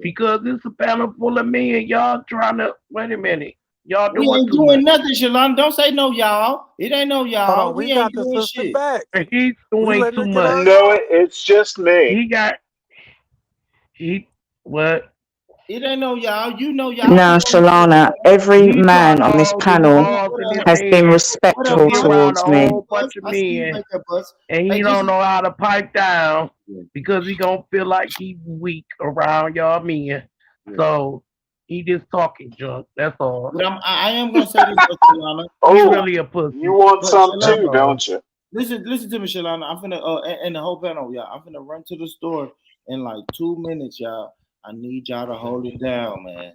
Speaker 5: because it's a panel full of men. Y'all trying to, wait a minute. Y'all
Speaker 4: we
Speaker 5: doing
Speaker 4: ain't
Speaker 5: too
Speaker 4: doing
Speaker 5: much.
Speaker 4: nothing, Shalana. Don't say no, y'all. It ain't no
Speaker 17: Hold
Speaker 4: y'all.
Speaker 17: on,
Speaker 4: We
Speaker 17: we
Speaker 4: ain't
Speaker 17: got the
Speaker 4: doing
Speaker 17: sister
Speaker 4: shit.
Speaker 17: back.
Speaker 5: He's
Speaker 17: We
Speaker 5: doing
Speaker 17: letting
Speaker 5: too
Speaker 17: her get
Speaker 5: much.
Speaker 17: her
Speaker 15: No,
Speaker 17: off.
Speaker 15: it's just me.
Speaker 5: He got, what?
Speaker 4: It ain't no y'all. You know y'all.
Speaker 14: No,
Speaker 4: We on the
Speaker 14: Shalana. Every
Speaker 5: He
Speaker 14: man
Speaker 5: trying to
Speaker 14: on this
Speaker 5: haul these
Speaker 14: panel
Speaker 5: balls in his
Speaker 14: has been
Speaker 5: head.
Speaker 4: what up,
Speaker 14: respectful
Speaker 5: He
Speaker 4: bus?
Speaker 5: around a
Speaker 14: towards me.
Speaker 5: whole bunch of
Speaker 4: I see you
Speaker 5: men,
Speaker 4: back there, bus.
Speaker 5: and he
Speaker 4: Hey,
Speaker 5: don't
Speaker 4: just
Speaker 5: know how to pipe down because he gonna feel like he's weak around y'all men. So he just talking junk. That's all.
Speaker 4: but I am gonna say this, Shalana.
Speaker 5: He
Speaker 15: Oh,
Speaker 5: really a
Speaker 15: you
Speaker 5: pussy.
Speaker 15: want
Speaker 4: But
Speaker 15: some
Speaker 5: That's
Speaker 4: Shalana,
Speaker 15: too,
Speaker 5: all.
Speaker 15: don't you?
Speaker 4: listen to me, Shalana. I'm finna and the whole panel, y'all. I'm finna run to the store in like 2 minutes, y'all. I need y'all to hold it down, man.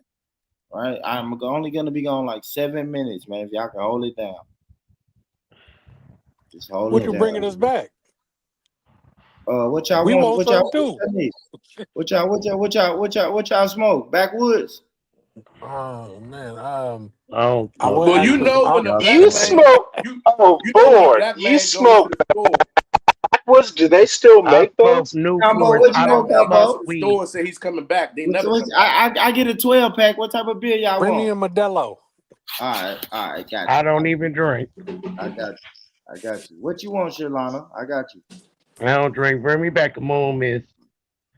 Speaker 4: All right, I'm only gonna be gone like 7 minutes, man. If y'all can hold it down, just hold
Speaker 17: What
Speaker 4: it
Speaker 17: you
Speaker 4: down.
Speaker 17: bringing us back?
Speaker 4: What y'all
Speaker 17: We
Speaker 4: want?
Speaker 17: want some too.
Speaker 4: What y'all smoke? Backwoods.
Speaker 17: Oh man,
Speaker 5: Oh,
Speaker 17: I
Speaker 5: fuck.
Speaker 17: would
Speaker 19: Well, you
Speaker 17: actually.
Speaker 19: know when the black
Speaker 15: You
Speaker 19: man,
Speaker 15: smoke. Oh
Speaker 19: you know when the
Speaker 15: Lord,
Speaker 19: black
Speaker 15: you
Speaker 19: man goes to
Speaker 15: smoke
Speaker 19: the store.
Speaker 15: backwards? Do they still
Speaker 5: I
Speaker 15: make
Speaker 5: smoke
Speaker 15: those?
Speaker 4: Combo,
Speaker 5: Newports.
Speaker 19: When
Speaker 4: what
Speaker 19: the
Speaker 4: you
Speaker 5: I
Speaker 19: black
Speaker 4: want,
Speaker 5: don't
Speaker 19: man goes
Speaker 5: smoke
Speaker 19: to
Speaker 4: Combo?
Speaker 19: the
Speaker 5: weed.
Speaker 19: store and say he's coming back, they never come back.
Speaker 4: I get a 12 pack. What type of beer y'all
Speaker 17: Bring me
Speaker 4: want?
Speaker 17: a Modelo.
Speaker 4: All right, got
Speaker 5: I
Speaker 4: you.
Speaker 5: don't even drink.
Speaker 4: I got you. I got you. What you want, Shalana? I got you.
Speaker 5: I don't drink. Bring me back a moon, miss.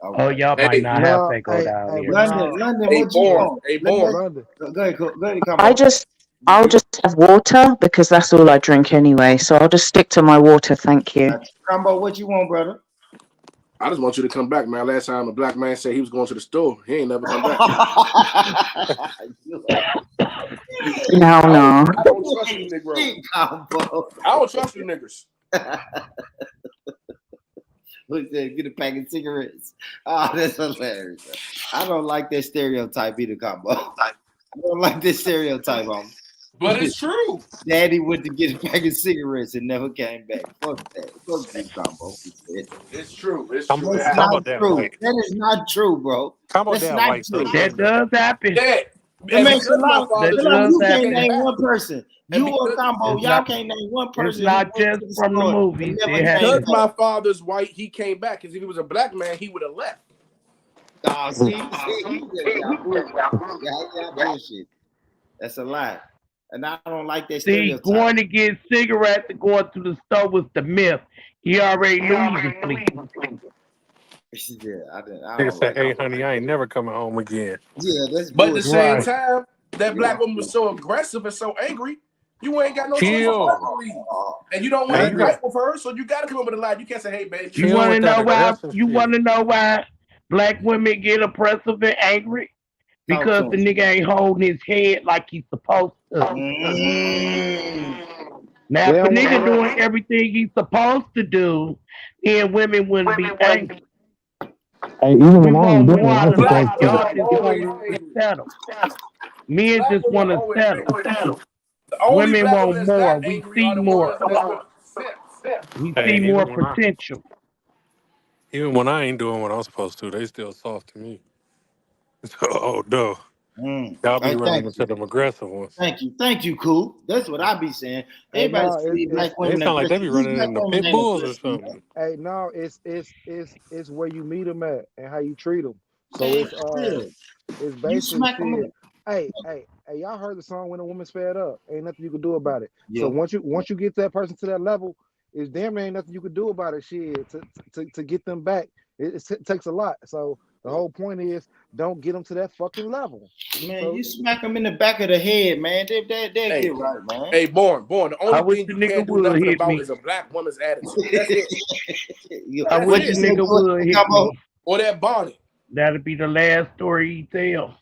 Speaker 4: All
Speaker 5: Oh,
Speaker 4: right.
Speaker 5: y'all might
Speaker 19: Hey,
Speaker 5: not have
Speaker 20: No,
Speaker 5: Faco down
Speaker 20: but
Speaker 5: here.
Speaker 4: London,
Speaker 20: no,
Speaker 4: London,
Speaker 19: hey,
Speaker 4: what you
Speaker 19: born,
Speaker 4: want?
Speaker 19: hey, born.
Speaker 20: London.
Speaker 4: Go ahead,
Speaker 14: I
Speaker 4: Combo.
Speaker 14: just I'll just have water because that's all I drink anyway. So I'll just stick to my water. Thank you.
Speaker 4: Combo, what you want, brother?
Speaker 19: I just want you to come back, man. Last time a black man said he was going to the store, he ain't never come back.
Speaker 14: No.
Speaker 19: I don't trust you, Negro. I don't trust you, niggers.
Speaker 4: Who said get a pack of cigarettes? Oh, that's hilarious. I don't like that stereotype either, Combo. I don't like this stereotype, homie.
Speaker 19: But it's true.
Speaker 4: Daddy went to get a pack of cigarettes and never came back. Fuck that. Fuck you, Combo.
Speaker 19: It's true. It's
Speaker 17: Combo,
Speaker 19: true.
Speaker 4: That's
Speaker 17: Combo
Speaker 4: not
Speaker 17: damn
Speaker 4: true.
Speaker 17: white.
Speaker 4: That is not true, bro.
Speaker 17: Combo
Speaker 4: That's
Speaker 17: damn
Speaker 4: not
Speaker 17: white
Speaker 4: true.
Speaker 17: though.
Speaker 5: That does happen.
Speaker 19: Dad,
Speaker 4: It makes a
Speaker 19: because my
Speaker 4: lot.
Speaker 19: father's
Speaker 5: That does
Speaker 4: You can't
Speaker 5: happen.
Speaker 4: name
Speaker 19: back.
Speaker 4: one person.
Speaker 19: And
Speaker 4: You or
Speaker 19: because,
Speaker 4: Combo,
Speaker 5: It's
Speaker 4: y'all
Speaker 5: not.
Speaker 4: can't name one
Speaker 5: It's
Speaker 4: person who
Speaker 5: not
Speaker 4: went
Speaker 5: just
Speaker 4: to the
Speaker 5: from the
Speaker 4: store and
Speaker 5: movies.
Speaker 4: never
Speaker 5: It
Speaker 4: came
Speaker 19: because
Speaker 5: happens.
Speaker 4: back.
Speaker 19: my father's white, he came back. Because if he was a black man, he would have left.
Speaker 4: Oh, see, y'all bullshit. That's a lie. And I don't like that
Speaker 5: See,
Speaker 4: stereotype.
Speaker 5: going to get cigarettes and going to the store was the myth. He already knew he was sleeping.
Speaker 4: Yeah, I
Speaker 17: Nigga
Speaker 4: don't
Speaker 17: said,
Speaker 4: like
Speaker 17: "Hey,
Speaker 4: that.
Speaker 17: honey, I ain't never coming home again."
Speaker 4: Yeah, that's
Speaker 19: But at the same
Speaker 4: bullshit.
Speaker 5: Right.
Speaker 19: time, that black woman was so aggressive and so angry, you ain't got no choice
Speaker 17: Chill.
Speaker 19: but to leave. And you don't want
Speaker 17: Hey,
Speaker 19: to
Speaker 17: you got
Speaker 19: fight with her, so you got to come up with a lie. You can't say, "Hey, baby."
Speaker 5: You
Speaker 17: chill
Speaker 5: want to
Speaker 17: with that
Speaker 5: know why?
Speaker 17: aggressive
Speaker 5: You want
Speaker 17: shit.
Speaker 5: to know why black women get oppressive and angry?
Speaker 4: Talk
Speaker 5: Because
Speaker 4: to
Speaker 5: the
Speaker 4: him.
Speaker 5: nigga ain't holding his head like he's supposed to. Now,
Speaker 20: They
Speaker 5: if a
Speaker 20: don't want to
Speaker 5: nigga
Speaker 20: let.
Speaker 5: doing everything he's supposed to do, then women wouldn't be angry.
Speaker 21: Hey, even
Speaker 5: We
Speaker 21: when I ain't
Speaker 5: want
Speaker 21: doing
Speaker 5: more
Speaker 21: it,
Speaker 5: out
Speaker 21: I'm
Speaker 5: of life.
Speaker 21: supposed
Speaker 19: Black women
Speaker 5: Y'all
Speaker 19: are
Speaker 21: to.
Speaker 5: just
Speaker 19: always
Speaker 5: want to
Speaker 19: angry.
Speaker 5: settle. Men
Speaker 19: Black
Speaker 5: just
Speaker 19: women are
Speaker 5: want to
Speaker 19: always
Speaker 5: settle.
Speaker 19: angry. The only
Speaker 5: Women
Speaker 19: black women
Speaker 5: want
Speaker 19: that's
Speaker 5: more.
Speaker 19: not
Speaker 5: We
Speaker 19: angry
Speaker 5: see
Speaker 19: are the
Speaker 5: more.
Speaker 19: ones that's with sense.
Speaker 5: We see
Speaker 17: Hey,
Speaker 5: more potential.
Speaker 17: even when I ain't doing what I'm supposed to, they still soft to me. Oh no, y'all be
Speaker 4: Hey,
Speaker 17: running
Speaker 4: thank
Speaker 17: into
Speaker 4: you.
Speaker 17: them aggressive ones.
Speaker 4: Thank you, cool. That's what I be saying.
Speaker 20: Hey,
Speaker 4: Everybody
Speaker 20: no,
Speaker 4: see black
Speaker 17: They
Speaker 4: women
Speaker 17: sound like they
Speaker 4: aggressive.
Speaker 17: be
Speaker 4: These
Speaker 17: running
Speaker 4: black
Speaker 17: into
Speaker 4: women
Speaker 17: pit
Speaker 4: ain't
Speaker 17: bulls or
Speaker 4: aggressive, man.
Speaker 17: something.
Speaker 20: hey, no, it's where you meet them at and how you treat them. So
Speaker 4: Man, yeah.
Speaker 20: it's
Speaker 4: You
Speaker 20: basically
Speaker 4: smack them in
Speaker 20: said,
Speaker 4: the
Speaker 20: hey, y'all heard the song "When a Woman's Fed Up"? Ain't nothing you can do about it. So
Speaker 4: yeah.
Speaker 20: once you get that person to that level, it's damn near ain't nothing you can do about it. Shit, to get them back, it takes a lot. So the whole point is, don't get them to that fucking level.
Speaker 4: Man,
Speaker 20: So
Speaker 4: you smack them in the back of the head, man. They
Speaker 19: Hey,
Speaker 4: get right, man.
Speaker 19: hey, born. The
Speaker 5: I
Speaker 19: only
Speaker 5: wish
Speaker 19: thing
Speaker 5: the
Speaker 19: you
Speaker 5: nigga
Speaker 19: can't do
Speaker 5: would
Speaker 19: nothing
Speaker 5: hit
Speaker 19: about
Speaker 5: me.
Speaker 19: is a black woman's attitude. That's it.
Speaker 5: I
Speaker 19: That's
Speaker 5: wish
Speaker 4: What
Speaker 5: the
Speaker 4: you
Speaker 19: it.
Speaker 4: say,
Speaker 5: nigga would hit
Speaker 4: Combo?
Speaker 5: me.
Speaker 19: Or that bonnet.
Speaker 5: That'll be the last story he tell.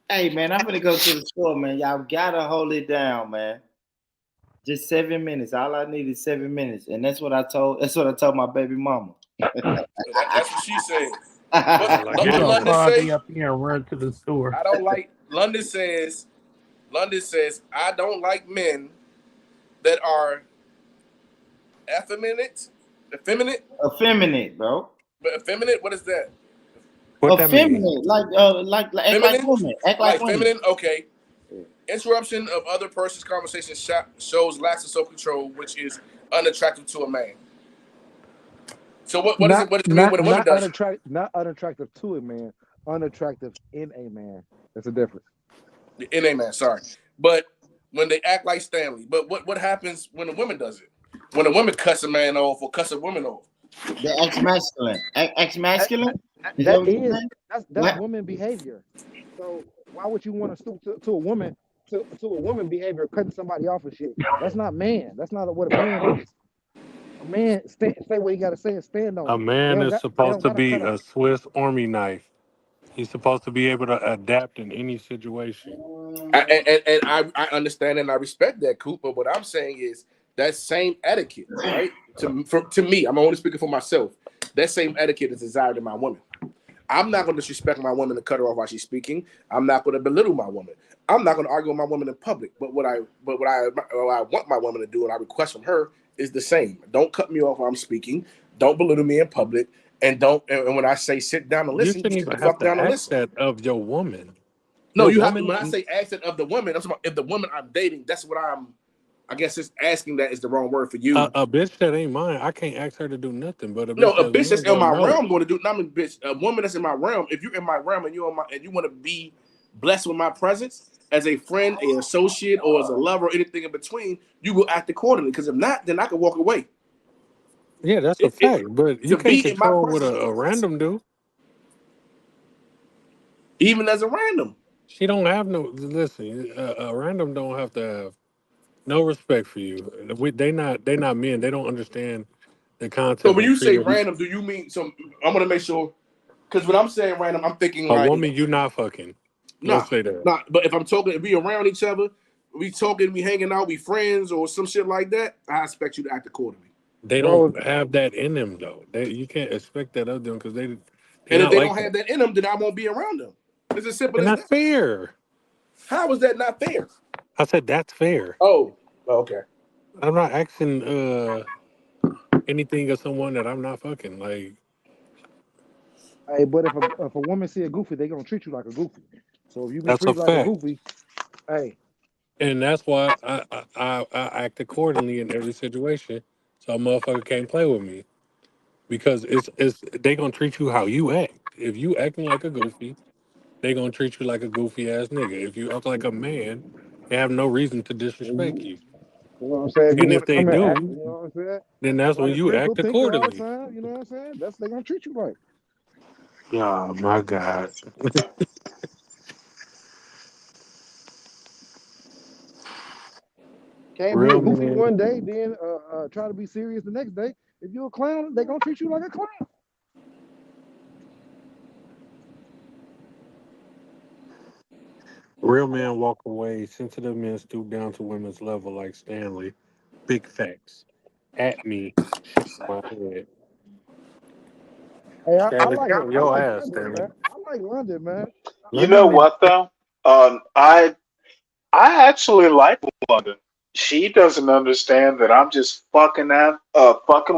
Speaker 4: Hey, man, I'm gonna go to the store, man. Y'all gotta hold it down, man. Just 7 minutes. All I need is 7 minutes, and that's what I told. That's what I told my baby mama.
Speaker 19: That's what she said.
Speaker 17: Sound like
Speaker 19: What
Speaker 5: You gonna
Speaker 19: London
Speaker 17: anything.
Speaker 5: call me
Speaker 19: say?
Speaker 5: up here and run to the store.
Speaker 19: I don't like. London says, I don't like men that are effeminate.
Speaker 4: Effeminate, bro.
Speaker 19: But effeminate, what is that?
Speaker 17: What that mean?
Speaker 4: Effeminate, like act like
Speaker 19: Feminine?
Speaker 4: women. Act like
Speaker 19: Like
Speaker 4: women.
Speaker 19: feminine? Okay. Interruption of other person's conversation shows lack of self-control, which is unattractive to a man. So what does it mean when a woman does it?
Speaker 20: not unattractive to a man, unattractive in a man. That's a difference.
Speaker 19: In a man, sorry. But when they act like Stanley, but what happens when a woman does it? When a woman cuss a man off or cuss a woman off?
Speaker 4: The ex-masculine. Ex-masculine? Is that
Speaker 20: That
Speaker 4: what you're
Speaker 20: is
Speaker 4: saying?
Speaker 20: that's
Speaker 4: What?
Speaker 20: woman behavior. So why would you want to stoop to a woman to a woman behavior cutting somebody off and shit? That's not man. That's not what a man is. A man say what he gotta say and stand on
Speaker 17: A
Speaker 20: it. They
Speaker 17: man
Speaker 20: don't
Speaker 17: is
Speaker 20: got they
Speaker 17: supposed
Speaker 20: don't
Speaker 17: to
Speaker 20: gotta
Speaker 17: be
Speaker 20: cut
Speaker 17: a
Speaker 20: off.
Speaker 17: Swiss Army knife. He's supposed to be able to adapt in any situation.
Speaker 19: I understand and I respect that, Coop. But what I'm saying is that same etiquette, right? To me, I'm only speaking for myself. That same etiquette is desired in my woman. I'm not going to disrespect my woman and cut her off while she's speaking. I'm not going to belittle my woman. I'm not going to argue with my woman in public. But what I want my woman to do and I request from her is the same. Don't cut me off while I'm speaking. Don't belittle me in public. And when I say sit down and
Speaker 17: You
Speaker 19: listen,
Speaker 17: shouldn't
Speaker 19: you sit
Speaker 17: even
Speaker 19: the
Speaker 17: have
Speaker 19: fuck
Speaker 17: to
Speaker 19: down and
Speaker 17: ask
Speaker 19: listen.
Speaker 17: that of your woman.
Speaker 19: No,
Speaker 17: Your
Speaker 19: you have to.
Speaker 17: woman,
Speaker 19: When I say accent of the woman, I'm talking about if the woman I'm dating. That's what I guess it's asking that is the wrong word for you.
Speaker 17: a bitch that ain't mine, I can't ask her to do nothing. But a
Speaker 19: No,
Speaker 17: bitch
Speaker 19: a
Speaker 17: that's
Speaker 19: bitch that's
Speaker 17: mine,
Speaker 19: in
Speaker 17: go
Speaker 19: my
Speaker 17: no.
Speaker 19: realm going to do. I mean, bitch, a woman that's in my realm. If you're in my realm and you want to be blessed with my presence as a friend, an associate, or as a lover, or anything in between, you will act accordingly. Because if not, then I can walk away.
Speaker 17: Yeah, that's a fact. But you
Speaker 19: To
Speaker 17: can't
Speaker 19: be in my
Speaker 17: control what
Speaker 19: presence,
Speaker 17: a random do.
Speaker 19: even as a random.
Speaker 17: She don't have no. Listen, random don't have to have no respect for you. They not men. They don't understand the
Speaker 19: So
Speaker 17: concept
Speaker 19: when
Speaker 17: of
Speaker 19: you say
Speaker 17: treating
Speaker 19: random, do you mean so? I'm gonna make sure because when I'm saying random, I'm thinking
Speaker 17: a
Speaker 19: like
Speaker 17: woman you not fucking.
Speaker 19: nah,
Speaker 17: Let's say that.
Speaker 19: nah. But if I'm talking, if we around each other, we talking, we hanging out, we friends or some shit like that, I expect you to act accordingly.
Speaker 17: They
Speaker 20: Bro,
Speaker 17: don't have that in them though. You can't expect that of them because they're
Speaker 19: And if
Speaker 17: not
Speaker 19: they
Speaker 17: like
Speaker 19: don't
Speaker 17: that.
Speaker 19: have that in them, then I won't be around them. It's as simple
Speaker 17: And
Speaker 19: as
Speaker 17: that's
Speaker 19: that.
Speaker 17: fair.
Speaker 19: How is that not fair?
Speaker 17: I said that's fair.
Speaker 19: Oh, okay.
Speaker 17: I'm not asking anything of someone that I'm not fucking. Like
Speaker 20: hey, but if a woman see a goofy, they gonna treat you like a goofy. So if you been
Speaker 17: that's a
Speaker 20: treated like a
Speaker 17: fact.
Speaker 20: goofy, hey,
Speaker 17: And that's why I act accordingly in every situation. So a motherfucker can't play with me. Because it's they gonna treat you how you act. If you acting like a goofy, they gonna treat you like a goofy ass nigga. If you act like a man, they have no reason to disrespect you.
Speaker 20: you know what I'm saying? If you
Speaker 17: And if
Speaker 20: want to
Speaker 17: they
Speaker 20: come and act,
Speaker 17: do,
Speaker 20: you know what I'm saying?
Speaker 17: then that's when
Speaker 20: Like a
Speaker 17: you
Speaker 20: sprinkle,
Speaker 17: act
Speaker 20: picker all the
Speaker 17: accordingly.
Speaker 20: time, you know what I'm saying? That's they gonna treat you like.
Speaker 17: Oh my God.
Speaker 20: Can't be a
Speaker 17: Real
Speaker 20: goofy
Speaker 17: men,
Speaker 20: one day, then try to be serious the next day. If you're a clown, they gonna treat you like a clown.
Speaker 17: real men walk away. Sensitive men stoop down to women's level like Stanley. Big facts. At me, shake my head.
Speaker 20: Hey,
Speaker 17: Stanley,
Speaker 20: I
Speaker 17: your
Speaker 20: like
Speaker 17: ass,
Speaker 20: London,
Speaker 17: Stanley.
Speaker 20: man. I like London, man.
Speaker 15: You know
Speaker 17: London need
Speaker 15: what though? I actually like London. She doesn't understand that I'm just fucking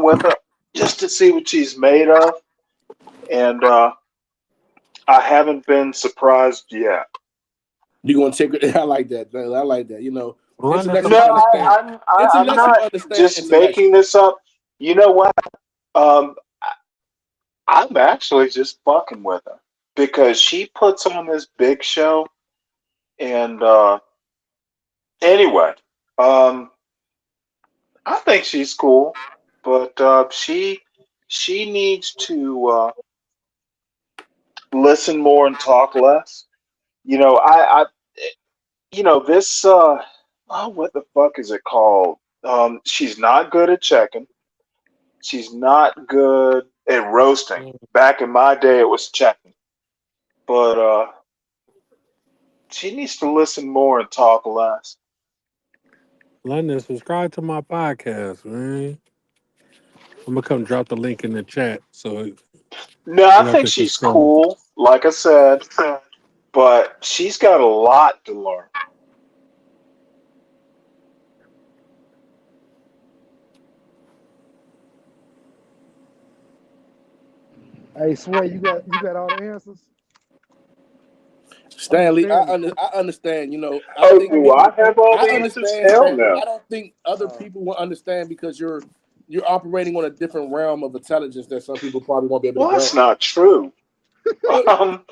Speaker 15: with her just to see what she's made of, and I haven't been surprised yet.
Speaker 19: You gonna take it? I like that. I like that. You know,
Speaker 17: London
Speaker 15: No,
Speaker 17: some
Speaker 19: intellectual understand.
Speaker 15: I'm
Speaker 19: Intellectual
Speaker 15: not
Speaker 19: understand
Speaker 15: just
Speaker 19: intellectual.
Speaker 15: making this up. You know what? Um, I'm actually just fucking with her because she puts on this big show, and anyway, um, I think she's cool, but she needs to listen more and talk less. You know, this oh, what the fuck is it called? She's not good at checking. She's not good at roasting. Back in my day, it was checking, but she needs to listen more and talk less.
Speaker 17: London, subscribe to my podcast, man. I'm gonna come drop the link in the chat so
Speaker 15: No, I
Speaker 17: y'all
Speaker 15: think
Speaker 17: can
Speaker 15: she's
Speaker 17: subscribe.
Speaker 15: cool, like I said, but she's got a lot to learn.
Speaker 20: Hey, Sway, you got all the answers? I'm
Speaker 19: Stanley,
Speaker 20: Stanley.
Speaker 19: I understand. You know, I
Speaker 15: Oh,
Speaker 19: think
Speaker 15: do
Speaker 19: people.
Speaker 15: I have all
Speaker 19: I
Speaker 15: the answers?
Speaker 19: understand,
Speaker 15: Hell
Speaker 19: Stanley.
Speaker 15: no.
Speaker 19: I don't think other people will understand because you're operating on a different realm of intelligence that some people probably won't be able to
Speaker 15: Well, that's
Speaker 19: grasp.
Speaker 15: not true.
Speaker 19: Well,
Speaker 15: Um,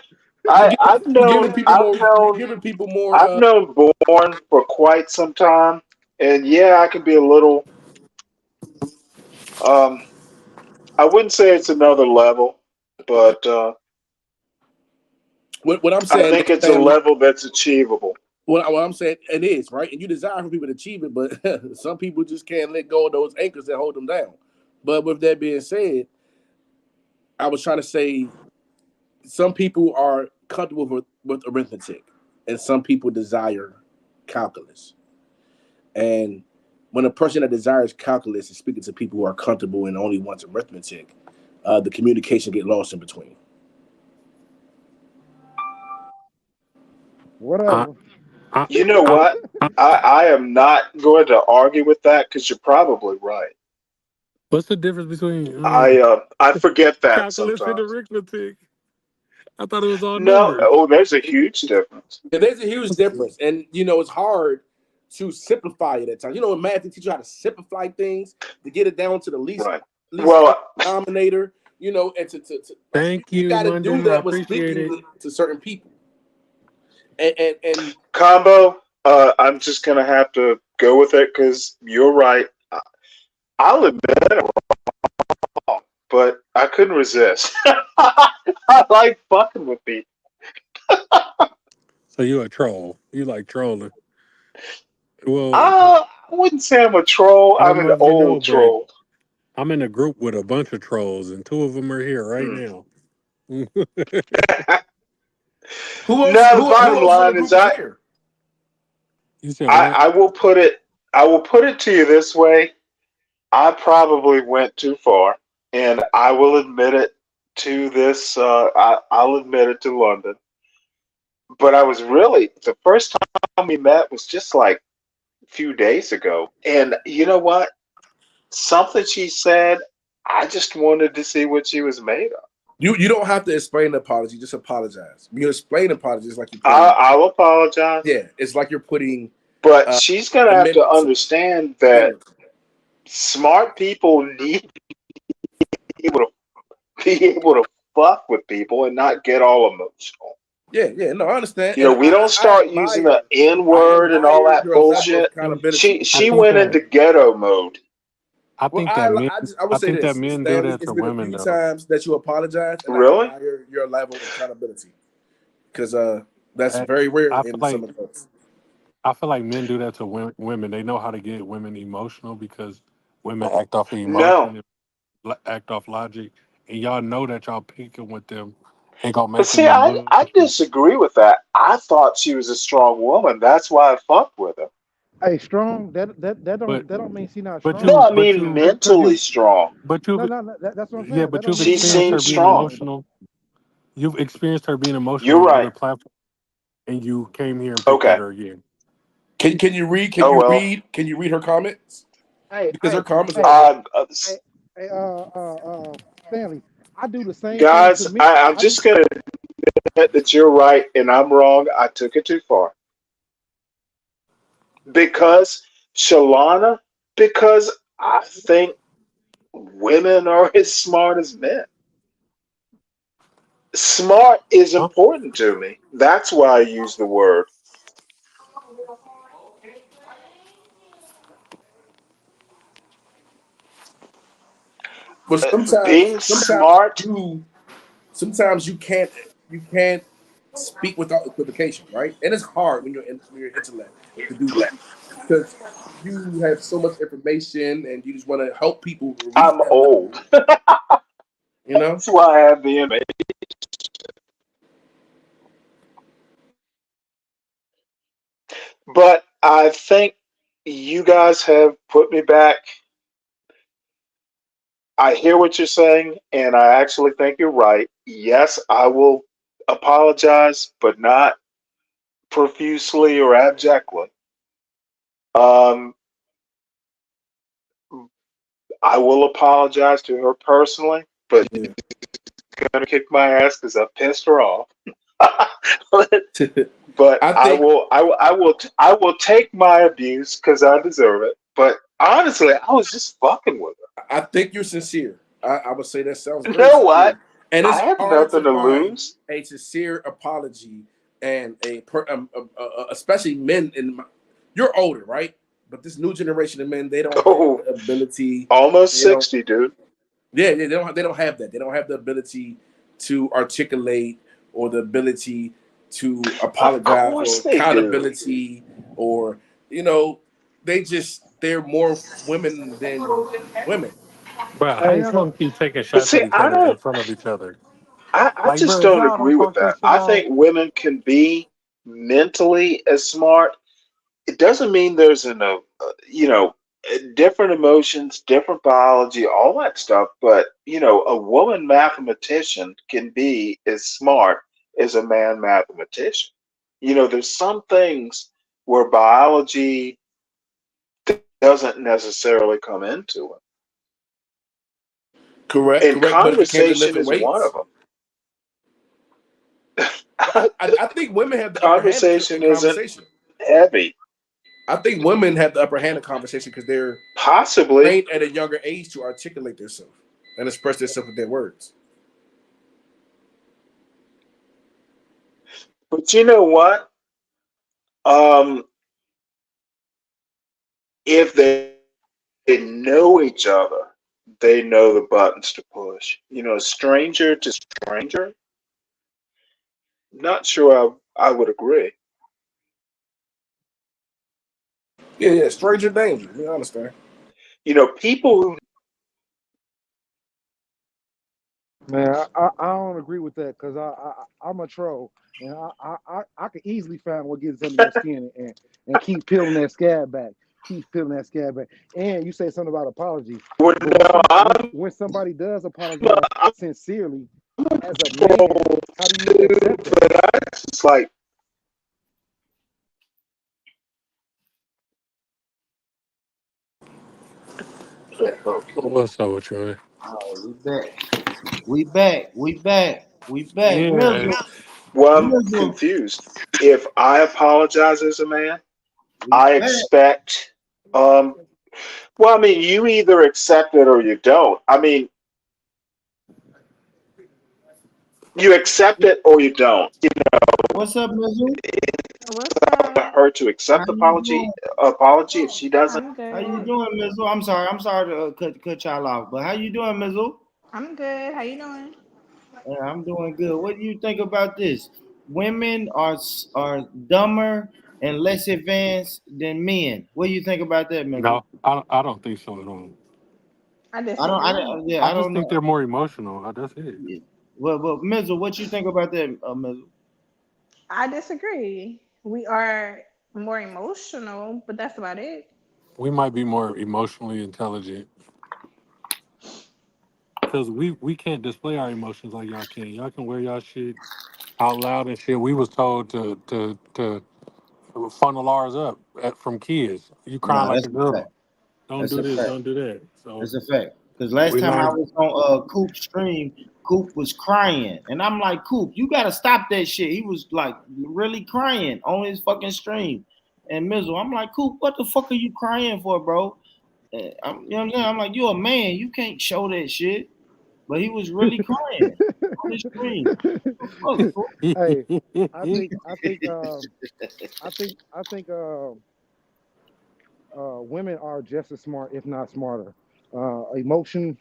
Speaker 15: I've
Speaker 19: you're giving
Speaker 15: known
Speaker 19: people
Speaker 15: I've
Speaker 19: more. You're
Speaker 15: known
Speaker 19: giving people more.
Speaker 15: I've known Born for quite some time, and yeah, I can be a little. Um, I wouldn't say it's another level, but
Speaker 19: What I'm
Speaker 15: I
Speaker 19: saying
Speaker 15: think
Speaker 19: is,
Speaker 15: it's a
Speaker 19: Stanley.
Speaker 15: level that's achievable.
Speaker 19: What I'm saying, it is right, and you desire for people to achieve it, but some people just can't let go of those anchors that hold them down. But with that being said, I was trying to say some people are comfortable with arithmetic, and some people desire calculus. And when a person that desires calculus is speaking to people who are comfortable and only wants arithmetic, the communication get lost in between.
Speaker 17: I,
Speaker 20: Whatever.
Speaker 17: I,
Speaker 15: You know
Speaker 17: I,
Speaker 15: what? I am not going to argue with that because you're probably right.
Speaker 17: what's the difference between
Speaker 15: I forget that
Speaker 17: calculus and
Speaker 15: sometimes.
Speaker 17: arithmetic? I thought it was all
Speaker 15: No,
Speaker 17: numbers.
Speaker 15: oh, there's a huge difference.
Speaker 19: Yeah, there's a huge difference, and you know it's hard to simplify it at times. You know, in math, they teach you how to simplify things to get it down to the
Speaker 15: Right.
Speaker 19: least
Speaker 15: Well,
Speaker 19: denominator. You know, and
Speaker 17: Thank
Speaker 19: you
Speaker 17: you,
Speaker 19: got to do
Speaker 17: London. I
Speaker 19: that with
Speaker 17: appreciate it.
Speaker 19: speaking to certain people. And
Speaker 15: combo, I'm just going to have to go with it because you're right. I'll admit it wrong, but I couldn't resist. I like fucking with people.
Speaker 17: So you a troll. You like trolling. Well,
Speaker 15: I wouldn't say I'm a troll.
Speaker 17: I don't
Speaker 15: I'm an
Speaker 17: know if you know,
Speaker 15: old
Speaker 17: but
Speaker 15: troll.
Speaker 17: I'm in a group with a bunch of trolls, and two of them are here right
Speaker 15: Hmm.
Speaker 17: now.
Speaker 15: No, the
Speaker 19: Who
Speaker 15: bottom
Speaker 19: else in the
Speaker 15: line is
Speaker 19: group is here?
Speaker 17: You said what?
Speaker 15: I will put it to you this way. I probably went too far, and I will admit it to this. I'll admit it to London. But I was really the first time we met was just like a few days ago, and you know what? Something she said, I just wanted to see what she was made of.
Speaker 19: You don't have to explain the apology, just apologize. When you explain apology, it's like you're putting
Speaker 15: I'll apologize,
Speaker 19: it's like you're putting
Speaker 15: but she's gonna have to
Speaker 19: amendments
Speaker 15: understand
Speaker 19: in
Speaker 15: that
Speaker 19: it.
Speaker 15: smart people need to be able to fuck with people and not get all emotional.
Speaker 19: Yeah, no, I understand.
Speaker 15: You
Speaker 19: And
Speaker 15: know, we don't start using the N
Speaker 19: I
Speaker 15: word and all
Speaker 19: admire
Speaker 15: that
Speaker 19: your level of
Speaker 15: bullshit.
Speaker 19: accountability.
Speaker 17: I
Speaker 15: She
Speaker 17: think
Speaker 15: went
Speaker 17: that
Speaker 15: into ghetto mode.
Speaker 17: I
Speaker 19: Well,
Speaker 17: think that men
Speaker 19: I will
Speaker 17: I
Speaker 19: say
Speaker 17: think that
Speaker 19: this,
Speaker 17: men do
Speaker 19: Stanley.
Speaker 17: that
Speaker 19: It's
Speaker 17: to
Speaker 19: been a
Speaker 17: women
Speaker 19: few
Speaker 17: though.
Speaker 19: times that you apologize, and I
Speaker 15: Really?
Speaker 19: admire your level of accountability because that's
Speaker 17: I,
Speaker 19: very rare
Speaker 17: I feel
Speaker 19: in some
Speaker 17: like
Speaker 19: adults.
Speaker 17: men do that to women. They know how to get women emotional because women act off of
Speaker 15: No.
Speaker 17: emotion, act off logic, and y'all know that y'all picking with them ain't gonna
Speaker 15: But
Speaker 17: make them
Speaker 15: see, I
Speaker 17: emotional.
Speaker 15: disagree with that. I thought she was a strong woman. That's why I fucked with her.
Speaker 20: Hey, strong.
Speaker 17: But
Speaker 20: That don't mean she not
Speaker 17: but
Speaker 15: No,
Speaker 20: strong.
Speaker 17: you
Speaker 15: I
Speaker 17: but
Speaker 15: mean
Speaker 17: you
Speaker 20: Cause
Speaker 15: mentally
Speaker 20: you
Speaker 15: strong.
Speaker 17: but
Speaker 20: no
Speaker 17: you
Speaker 20: no no. That's what I'm
Speaker 17: yeah,
Speaker 20: saying. That
Speaker 17: but
Speaker 20: don't
Speaker 17: you've
Speaker 15: She
Speaker 20: mean
Speaker 17: experienced her
Speaker 15: seems
Speaker 17: being
Speaker 15: strong.
Speaker 17: emotional. You've experienced her being
Speaker 15: You're
Speaker 17: emotional on
Speaker 15: right.
Speaker 17: other platforms, and you came here and picked at
Speaker 15: Okay.
Speaker 17: her again.
Speaker 19: Can you read?
Speaker 15: Oh well.
Speaker 19: Can you read her comments?
Speaker 20: hey
Speaker 19: Because her
Speaker 20: hey
Speaker 19: comments are
Speaker 20: hey
Speaker 15: Uh, uh,
Speaker 20: hey hey Stanley. I do the same thing
Speaker 15: guys,
Speaker 20: to me.
Speaker 15: I'm just gonna admit that you're right and I'm wrong. I took it too far because Shalana. Because I think women are as smart as men. Smart is
Speaker 17: Huh?
Speaker 15: important to me. That's why I use the word.
Speaker 19: but
Speaker 15: Being
Speaker 19: sometimes
Speaker 15: smart.
Speaker 19: sometimes you can't speak without equivocation, right? And it's hard when when you're intellect to do that because you have so much information and you just want to help people reach
Speaker 15: I'm
Speaker 19: that level.
Speaker 15: old.
Speaker 19: You know,
Speaker 15: That's why I have the image. But I think you guys have put me back. I hear what you're saying, and I actually think you're right. Yes, I will apologize, but not profusely or abjectly. Um, I will apologize to her personally, but
Speaker 19: yeah.
Speaker 15: she's gonna kick my ass because I pissed her off. But
Speaker 19: I think
Speaker 15: I will take my abuse because I deserve it. But honestly, I was just fucking with
Speaker 19: I think you're sincere. I would say that sounds
Speaker 15: her. You
Speaker 19: very
Speaker 15: know what?
Speaker 19: sincere, and
Speaker 15: I
Speaker 19: it's
Speaker 15: have
Speaker 19: hard to
Speaker 15: nothing to
Speaker 19: find
Speaker 15: lose.
Speaker 19: a sincere apology and especially men you're older, right? But this new generation of men, they don't have
Speaker 15: Oh,
Speaker 19: the ability.
Speaker 15: almost
Speaker 19: They don't.
Speaker 15: 60, dude.
Speaker 19: Yeah, they don't have that. They don't have the ability to articulate or the ability to
Speaker 15: Of
Speaker 19: apologize or
Speaker 15: course they do.
Speaker 19: accountability or you know they're more women than women.
Speaker 17: Bro, how
Speaker 20: Hey,
Speaker 17: y'all
Speaker 20: so
Speaker 17: gonna keep taking
Speaker 15: But
Speaker 17: shots
Speaker 15: see,
Speaker 17: at each other in front of each other?
Speaker 15: I
Speaker 17: Like,
Speaker 15: just
Speaker 17: bro, if
Speaker 15: don't
Speaker 17: y'all
Speaker 15: agree
Speaker 17: don't
Speaker 15: with
Speaker 17: talk
Speaker 15: that.
Speaker 17: this shit
Speaker 15: I
Speaker 17: out,
Speaker 15: think women can be mentally as smart. It doesn't mean there's different emotions, different biology, all that stuff. But, a woman mathematician can be as smart as a man mathematician. There's some things where biology doesn't necessarily come into it.
Speaker 19: Correct,
Speaker 15: And
Speaker 19: correct. But if it came to
Speaker 15: conversation
Speaker 19: lifting
Speaker 15: is one of
Speaker 19: weights,
Speaker 15: them.
Speaker 19: I think women have the upper hand in
Speaker 15: Conversation isn't
Speaker 19: conversation.
Speaker 15: heavy.
Speaker 19: I think women have the upper hand in conversation because they're
Speaker 15: Possibly.
Speaker 19: trained at a younger age to articulate themselves and express themselves with their words.
Speaker 15: But you know what? Um, if they know each other, they know the buttons to push. Stranger to stranger, not sure I would agree.
Speaker 19: Yeah, stranger danger. Yeah, I understand.
Speaker 15: You know, people who
Speaker 20: Man, I don't agree with that because I'm a troll and I could easily find what gets under your skin and keep peeling that scab back. Keep peeling that scab back. And you say something about apologies,
Speaker 15: would
Speaker 20: but
Speaker 15: know
Speaker 20: when somebody does apologize sincerely, as a man, how do you accept that?
Speaker 15: but that's just like
Speaker 17: What's up with you, man?
Speaker 4: Oh, we back. We back. We back. We back.
Speaker 17: Yeah,
Speaker 4: Mizzle.
Speaker 15: well, I'm
Speaker 4: Mizzle.
Speaker 15: confused. If I apologize as a man,
Speaker 4: We
Speaker 15: I
Speaker 4: back.
Speaker 15: expect well, I mean, you either accept it or you don't. I mean, you accept it or you don't. You
Speaker 4: What's up, Mizzle?
Speaker 2: What's
Speaker 15: know,
Speaker 2: up?
Speaker 15: her to
Speaker 4: How
Speaker 15: accept the
Speaker 4: you doing?
Speaker 15: apology if she doesn't.
Speaker 2: I'm
Speaker 4: How you
Speaker 2: good.
Speaker 4: doing, Mizzle? I'm sorry to cut y'all off, but how you doing, Mizzle?
Speaker 2: I'm good. How you doing?
Speaker 4: Yeah, I'm doing good. What do you think about this? Women are dumber and less advanced than men. What do you think about that, Mizzle?
Speaker 17: no, I don't think so at all.
Speaker 2: I
Speaker 4: I
Speaker 2: disagree.
Speaker 4: don't, yeah,
Speaker 17: I
Speaker 4: I
Speaker 17: just
Speaker 4: don't
Speaker 17: think
Speaker 4: know.
Speaker 17: they're more emotional. That's it.
Speaker 4: Yeah. Well, Mizzle, what you think about that, Mizzle?
Speaker 2: I disagree. We are more emotional, but that's about it.
Speaker 17: We might be more emotionally intelligent because we can't display our emotions like y'all can. Y'all can wear y'all shit out loud and shit. We was told to funnel ours up from kids. You crying
Speaker 4: Nah,
Speaker 17: like
Speaker 4: that's
Speaker 17: a
Speaker 4: a fact.
Speaker 17: girl. Don't
Speaker 4: That's
Speaker 17: do
Speaker 4: a
Speaker 17: this.
Speaker 4: fact.
Speaker 17: Don't do that. So
Speaker 4: That's a fact. Because last
Speaker 17: we
Speaker 4: time I
Speaker 17: learned.
Speaker 4: was on Coop's stream, Coop was crying, and I'm like, Coop, you gotta stop that shit. He was like really crying on his fucking stream. And Mizzle, I'm like, Coop, what the fuck are you crying for, bro? You know what I'm saying? I'm like, you're a man, you can't show that shit. But he was really crying on his stream. What the fuck, Coop?
Speaker 20: Hey, I think women are just as smart, if not smarter. Emotions,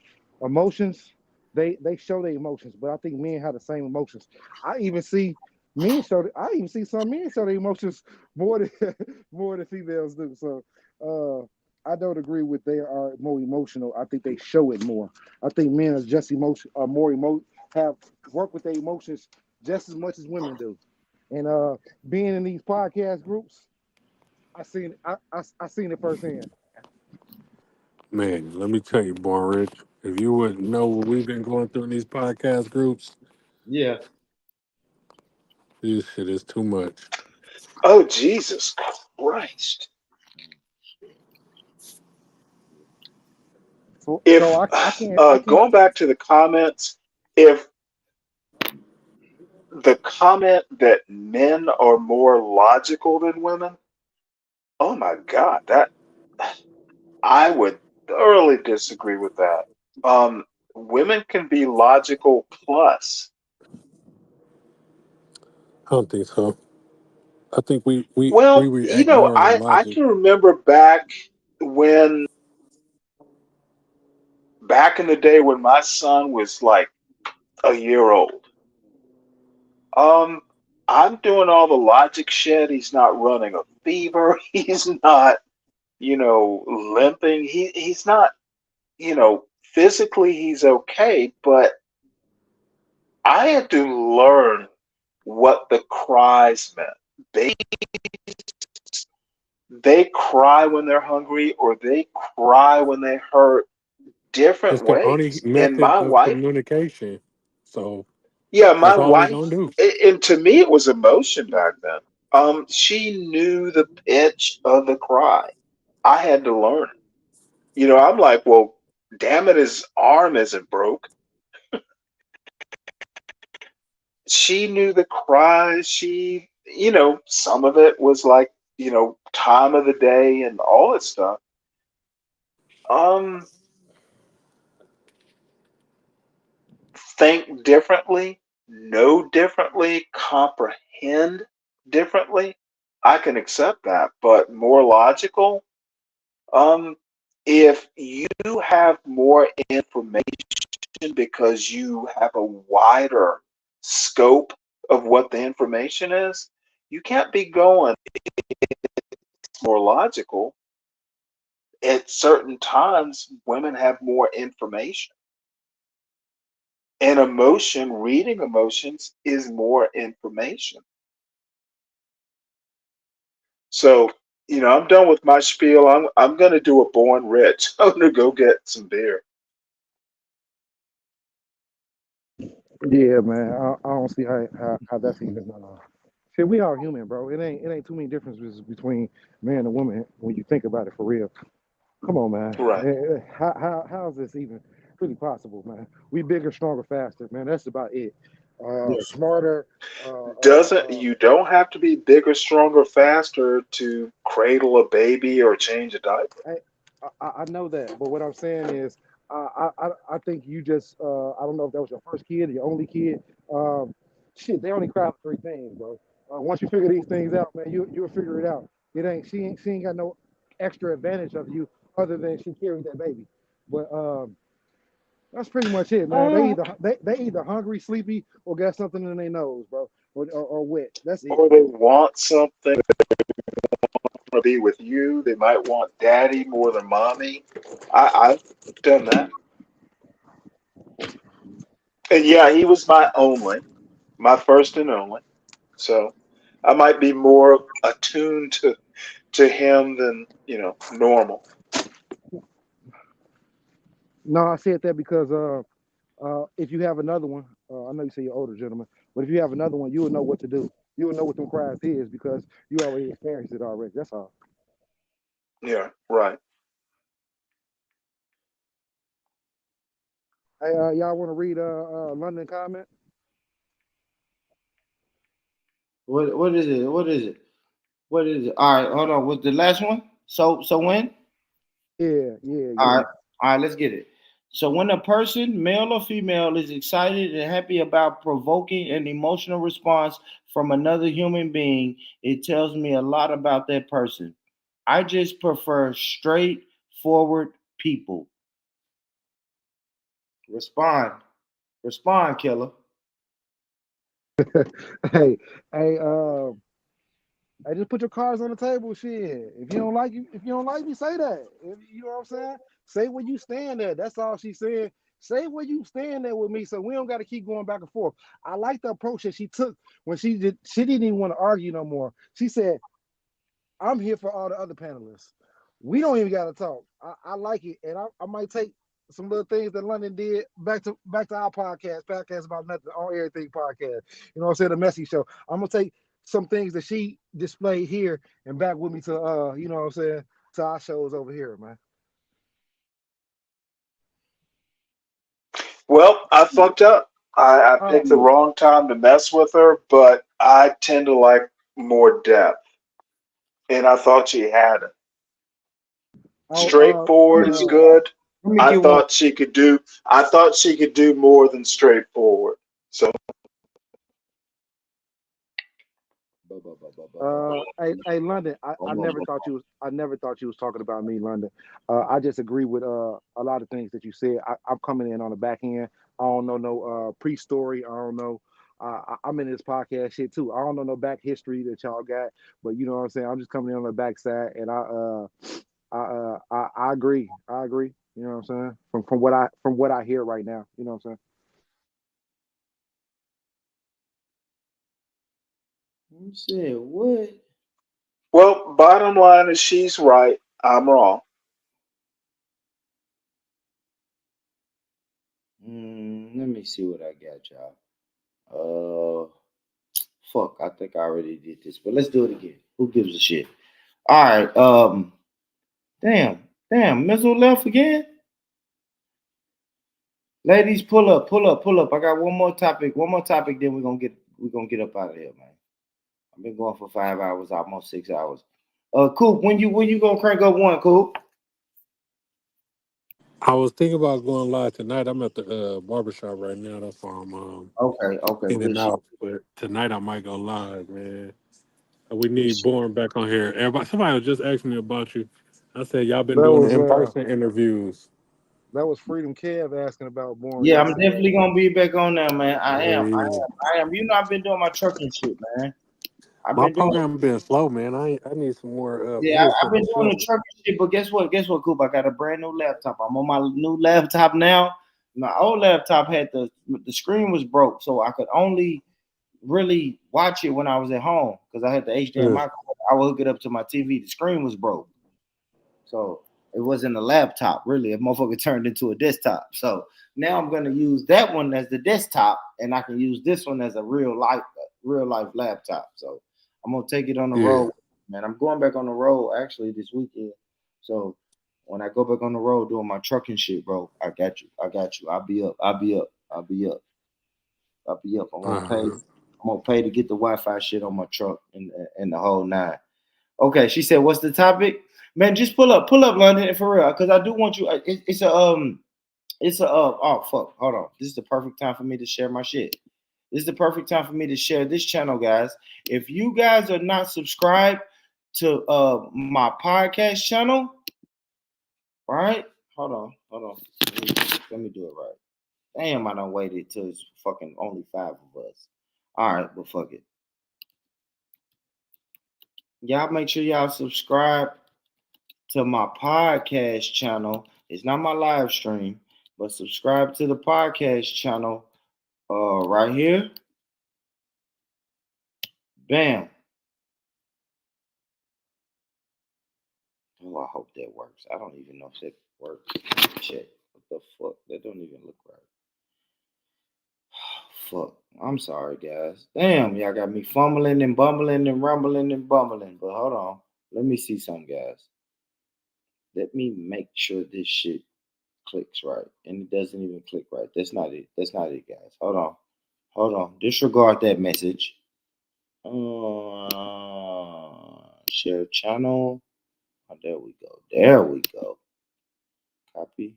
Speaker 20: they show their emotions, but I think men have the same emotions. I even see I even see some men show their emotions more than more than females do. So I don't agree with they are more emotional. I think they show it more. I think men are just are more have work with their emotions just as much as women do. And being in these podcast groups, I seen it firsthand.
Speaker 17: Man, let me tell you, Born Rich, if you wouldn't know what we've been going through in these podcast groups,
Speaker 4: Yeah.
Speaker 17: this shit is too much.
Speaker 15: Oh, Jesus Christ.
Speaker 20: So
Speaker 15: If
Speaker 20: I can't.
Speaker 15: going back to the comments, if the comment that men are more logical than women, oh my God, that I would thoroughly disagree with that. Women can be logical plus.
Speaker 17: I don't think so. I think we
Speaker 15: Well, you
Speaker 17: react
Speaker 15: know,
Speaker 17: more than
Speaker 15: I
Speaker 17: logic.
Speaker 15: can remember when back in the day when my son was like a year old. Um, I'm doing all the logic shit. He's not running a fever. He's not, limping. He's not, physically he's okay, but I had to learn what the cries meant. They they cry when they're hungry or they cry when they hurt
Speaker 17: It's
Speaker 15: different
Speaker 17: the only
Speaker 15: ways. And
Speaker 17: method
Speaker 15: my
Speaker 17: of
Speaker 15: wife,
Speaker 17: communication. So
Speaker 15: yeah, my
Speaker 17: that's all we
Speaker 15: wife,
Speaker 17: gonna do.
Speaker 15: and to me it was emotion back then. She knew the pitch of the cry. I had to learn it. I'm like, well, damn it, his arm isn't broke. She knew the cries. Some of it was like, time of the day and all that stuff. Um, think differently, know differently, comprehend differently. I can accept that, but more logical. Um, if you have more information because you have a wider scope of what the information is, you can't be going more logical. at certain times, women have more information. And emotion, reading emotions, is more information. So, I'm done with my spiel. I'm gonna do a born rich. I'm gonna go get some beer.
Speaker 20: Yeah, man. I don't see how that's even. See, we all human, bro. It ain't too many differences between man and woman when you think about it for real. Come on, man.
Speaker 15: Right.
Speaker 20: How is this even really possible, man? We bigger, stronger, faster, man. That's about it.
Speaker 15: Yeah.
Speaker 20: Smarter.
Speaker 15: You don't have to be bigger, stronger, faster to cradle a baby or change a diaper.
Speaker 20: I know that, but what I'm saying is, I think you just I don't know if that was your first kid or your only kid. Um, Shit, they only cry for three things, bro. Once you figure these things out, man, you'll figure it out. She ain't got no extra advantage of you other than she carried that baby. But that's pretty much it, man. They either hungry, sleepy, or got something in their nose, bro, or wet. That's it,
Speaker 15: Or they
Speaker 20: man.
Speaker 15: want something, to be with you. They might want daddy more than mommy. I've done that. And yeah, he was my first and only. So I might be more attuned to him than, normal.
Speaker 20: No, I said that because if you have another one, I know you say you're older, gentlemen, but if you have another one, you will know what to do. You will know what them cries is because you already experienced it already. That's all.
Speaker 15: Yeah, right.
Speaker 20: Hey, y'all want to read London comment?
Speaker 4: What is it? What is it? What is it? All right, hold on. What's the last one? So when? All
Speaker 20: Yeah.
Speaker 4: right, all right. Let's get it. So when a person, male or female, is excited and happy about provoking an emotional response from another human being, it tells me a lot about that person. I just prefer straightforward people. Respond, respond, killer.
Speaker 20: Hey, hey, I just put your cards on the table. Shit. If you don't like me, say that. You know what I'm saying? Say where you stand at. That's all she's saying. Say where you stand at with me, so we don't got to keep going back and forth. I like the approach that she took when she did. She didn't even want to argue no more. She said, "I'm here for all the other panelists. We don't even got to talk." I like it, and I might take some little things that London did back to our podcast about nothing on everything podcast. You know what I'm saying? The messy show. I'm gonna take some things that she displayed here and back with me to you know what I'm saying, to our shows over here, man.
Speaker 15: Well, I fucked up. I
Speaker 20: Oh,
Speaker 15: picked the wrong time to mess with her, but I tend to like more depth. And I thought she had it. Straightforward is good.
Speaker 4: Let me
Speaker 15: I
Speaker 4: get one.
Speaker 15: thought she could do I thought she could do more than straightforward. So
Speaker 20: hey, London. I never thought you was talking about me, London. I just agree with a lot of things that you said. I'm coming in on the back end. I don't know no pre-story. I don't know. I'm in this podcast shit too. I don't know no back history that y'all got, but you know what I'm saying. I'm just coming in on the backside, and I agree. I agree. You know what I'm saying. From what I hear right now. You know what I'm saying.
Speaker 4: You said what?
Speaker 15: well, bottom line is she's right. I'm wrong.
Speaker 4: Let me see what I got, y'all. Fuck. I think I already did this, but let's do it again. Who gives a shit? All right. Damn. Mizzle left again. Ladies, pull up. I got one more topic. Then we're gonna get up out of here, man. I've been going for 5 hours, almost 6 hours. Coop, when you gonna crank up one, Coop?
Speaker 17: I was thinking about going live tonight. I'm at the barbershop right now. That's why I'm
Speaker 4: Okay,
Speaker 17: in
Speaker 4: good
Speaker 17: and
Speaker 4: shit.
Speaker 17: out. But tonight I might go live, man. We need Born back on here. Everybody, somebody was just asking me about you. I said y'all been
Speaker 20: That
Speaker 17: doing the
Speaker 20: was
Speaker 17: in-person interviews.
Speaker 20: Freedom Kev asking about Born
Speaker 4: Yeah, I'm
Speaker 20: yesterday.
Speaker 4: definitely gonna be back on there, man. I am.
Speaker 17: Yeah.
Speaker 4: You know, I've been doing my trucking shit, man.
Speaker 17: My
Speaker 4: been doing
Speaker 17: program been slow, man. I need some more
Speaker 4: yeah,
Speaker 17: views
Speaker 4: I've
Speaker 17: for
Speaker 4: been
Speaker 17: the
Speaker 4: doing the
Speaker 17: show.
Speaker 4: trucking shit, but guess what? Guess what, Coop? I got a brand new laptop. I'm on my new laptop now. My old laptop had the screen was broke, so I could only really watch it when I was at home because I had the HDMI. I would hook it up to my TV. The screen was broke, so it wasn't a laptop. Really, a motherfucker turned into a desktop. So now I'm gonna use that one as the desktop, and I can use this one as a real life laptop. So I'm gonna take it on the
Speaker 17: Yeah.
Speaker 4: road, man. I'm going back on the road actually this weekend. So when I go back on the road doing my trucking shit, bro, I got you. I got you. I'll be up. I'll be up. I'll be up. I'll be up. I'm gonna pay.
Speaker 17: Uh-huh.
Speaker 4: I'm gonna pay to get the Wi-Fi shit on my truck and the whole nine. Okay, she said, "What's the topic, man? Just pull up, London, for real, because I do want you. It's a oh fuck, hold on. This is the perfect time for me to share my shit. This is the perfect time for me to share this channel, guys. If you guys are not subscribed to my podcast channel, right? Hold on. Let me do it right. Damn, I done waited till it's fucking only 5 of us. All right, but fuck it. Y'all make sure y'all subscribe to my podcast channel. It's not my live stream, but subscribe to the podcast channel right here. Bam. Oh, I hope that works. I don't even know if that works. Check. What the fuck? That don't even look right. Fuck. I'm sorry, guys. Damn, y'all got me fumbling and bumbling and rumbling and bumbling. But hold on. Let me see something, guys. Let me make sure this shit clicks right. And it doesn't even click right. That's not it. That's not it, guys. Hold on. Hold on. Disregard that message. Share channel. Oh, there we go. There we go. Copy.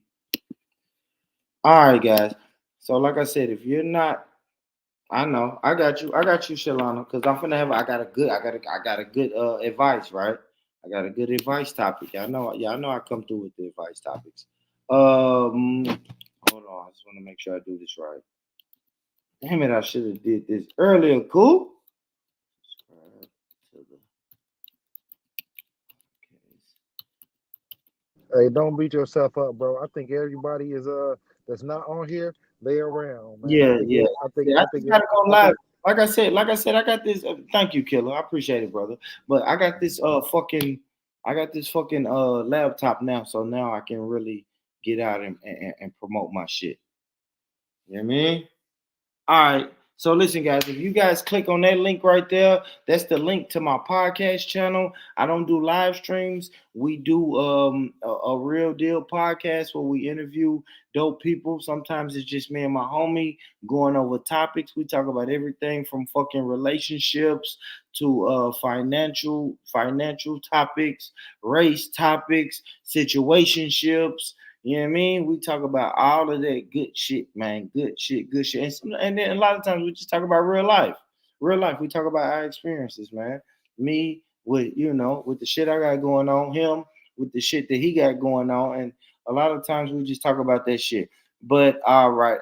Speaker 4: All right, guys. So, like I said, if you're not, I know, I got you, Shalana, because I'm finna have, I got a good advice, right? I got a good advice topic. Y'all know I come through with the advice topics. Hold on, I just want to make sure I do this right. Damn it, I should have did this earlier. Cool.
Speaker 20: Hey, don't beat yourself up, bro. I think everybody is that's not on here, they around, man.
Speaker 4: Yeah, yeah. I just gotta go
Speaker 20: I
Speaker 4: live.
Speaker 20: think
Speaker 4: Like I said, I got this. Thank you, Killer. I appreciate it, brother. But I got this fucking laptop now, so now I can really get out and promote my shit. You know what I mean? All right. So listen, guys, if you guys click on that link right there, that's the link to my podcast channel. I don't do live streams. We do a real deal podcast where we interview dope people. Sometimes it's just me and my homie going over topics. We talk about everything from fucking relationships to financial topics, race topics, situationships. You know what I mean? We talk about all of that good shit, man. Good shit. And then a lot of times we just talk about real life. Real life. We talk about our experiences, man. Me with, with the shit I got going on, him with the shit that he got going on. And a lot of times we just talk about that shit. But all right.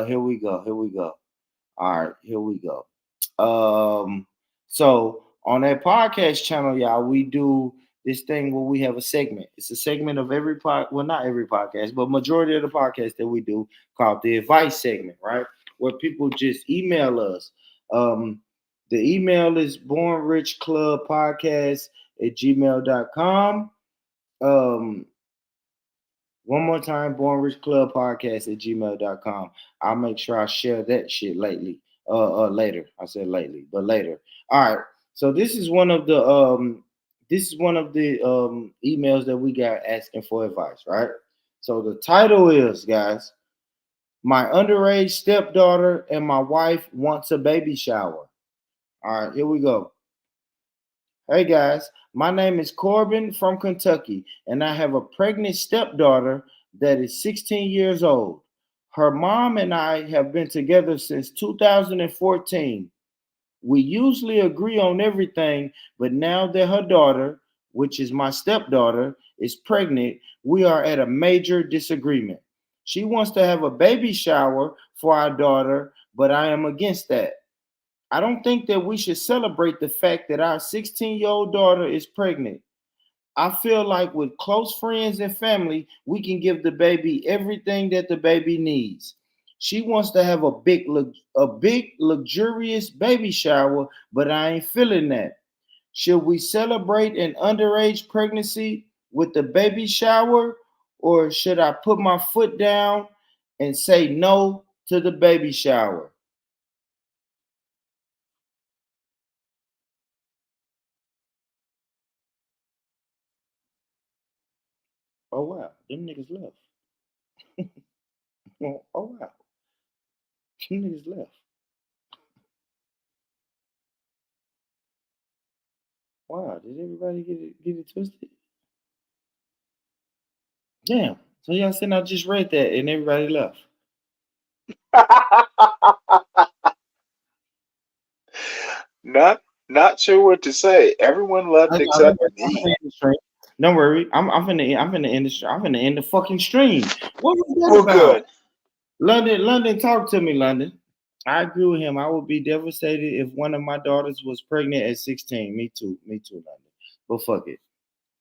Speaker 4: Here we go. All right, here we go. So on that podcast channel, y'all, we do this thing where we have a segment. It's a segment of not every podcast, but majority of the podcasts that we do called the advice segment, right? Where people just email us. The email is bornrichclubpodcast@gmail.com. One more time, bornrichclubpodcast@gmail.com. I'll make sure I share that shit later. I said lately, but later. All right. So this is one of the emails that we got asking for advice, right? So the title is, guys, my underage stepdaughter and my wife wants a baby shower. All right, here we go. Hey guys, my name is Corbin from Kentucky, and I have a pregnant stepdaughter that is 16 years old. Her mom and I have been together since 2014. We usually agree on everything, but now that her daughter, which is my stepdaughter, is pregnant, we are at a major disagreement. She wants to have a baby shower for our daughter, but I am against that. I don't think that we should celebrate the fact that our 16-year-old daughter is pregnant. I feel like with close friends and family, we can give the baby everything that the baby needs. She wants to have a big luxurious baby shower, but I ain't feeling that. Should we celebrate an underage pregnancy with the baby shower, or should I put my foot down and say no to the baby shower? Oh wow, them niggas left. Oh wow, them niggas left. Wow, did everybody get it twisted? Damn. So y'all saying I just read that and everybody left.
Speaker 15: Not sure what to say. Everyone left except me.
Speaker 4: Don't worry, I'm finna end the fucking stream. What was that
Speaker 15: Well,
Speaker 4: about?
Speaker 15: good.
Speaker 4: London, talk to me, London. I agree with him. I would be devastated if one of my daughters was pregnant at 16. Me too, London. But fuck it.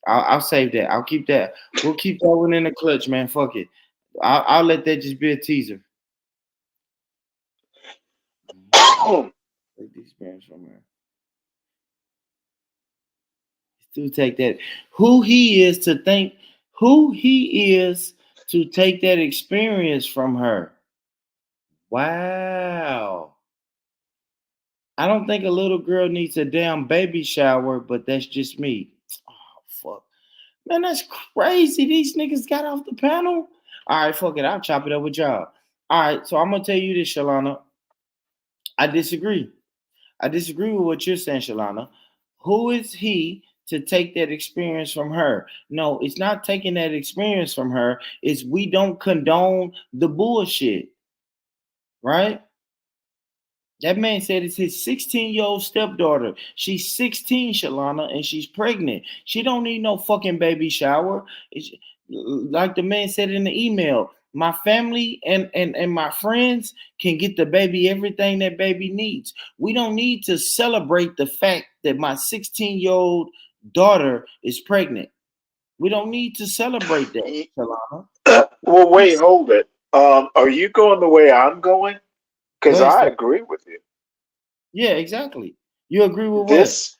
Speaker 4: I'll save that. I'll keep that. We'll keep that one in the clutch, man. Fuck it. I'll let that just be a teaser. Take these parents from her. To take that, who he is to take that experience from her. Wow. I don't think a little girl needs a damn baby shower, but that's just me. Oh, fuck. Man, that's crazy. These niggas got off the panel. All right, fuck it. I'll chop it up with y'all. All right, so I'm going to tell you this, Shalana. I disagree. I disagree with what you're saying, Shalana. Who is he to take that experience from her? No, it's not taking that experience from her. It's we don't condone the bullshit, right? That man said it's his 16-year-old stepdaughter. She's 16, Shalana, and she's pregnant. She don't need no fucking baby shower. Like the man said in the email, my family and my friends can get the baby everything that baby needs. We don't need to celebrate the fact that my 16-year-old daughter is pregnant. We don't need to celebrate that, Shalana.
Speaker 15: Well, wait, hold it. Are you going the way I'm going? Because I agree with you.
Speaker 4: Yeah, exactly. You agree with
Speaker 15: this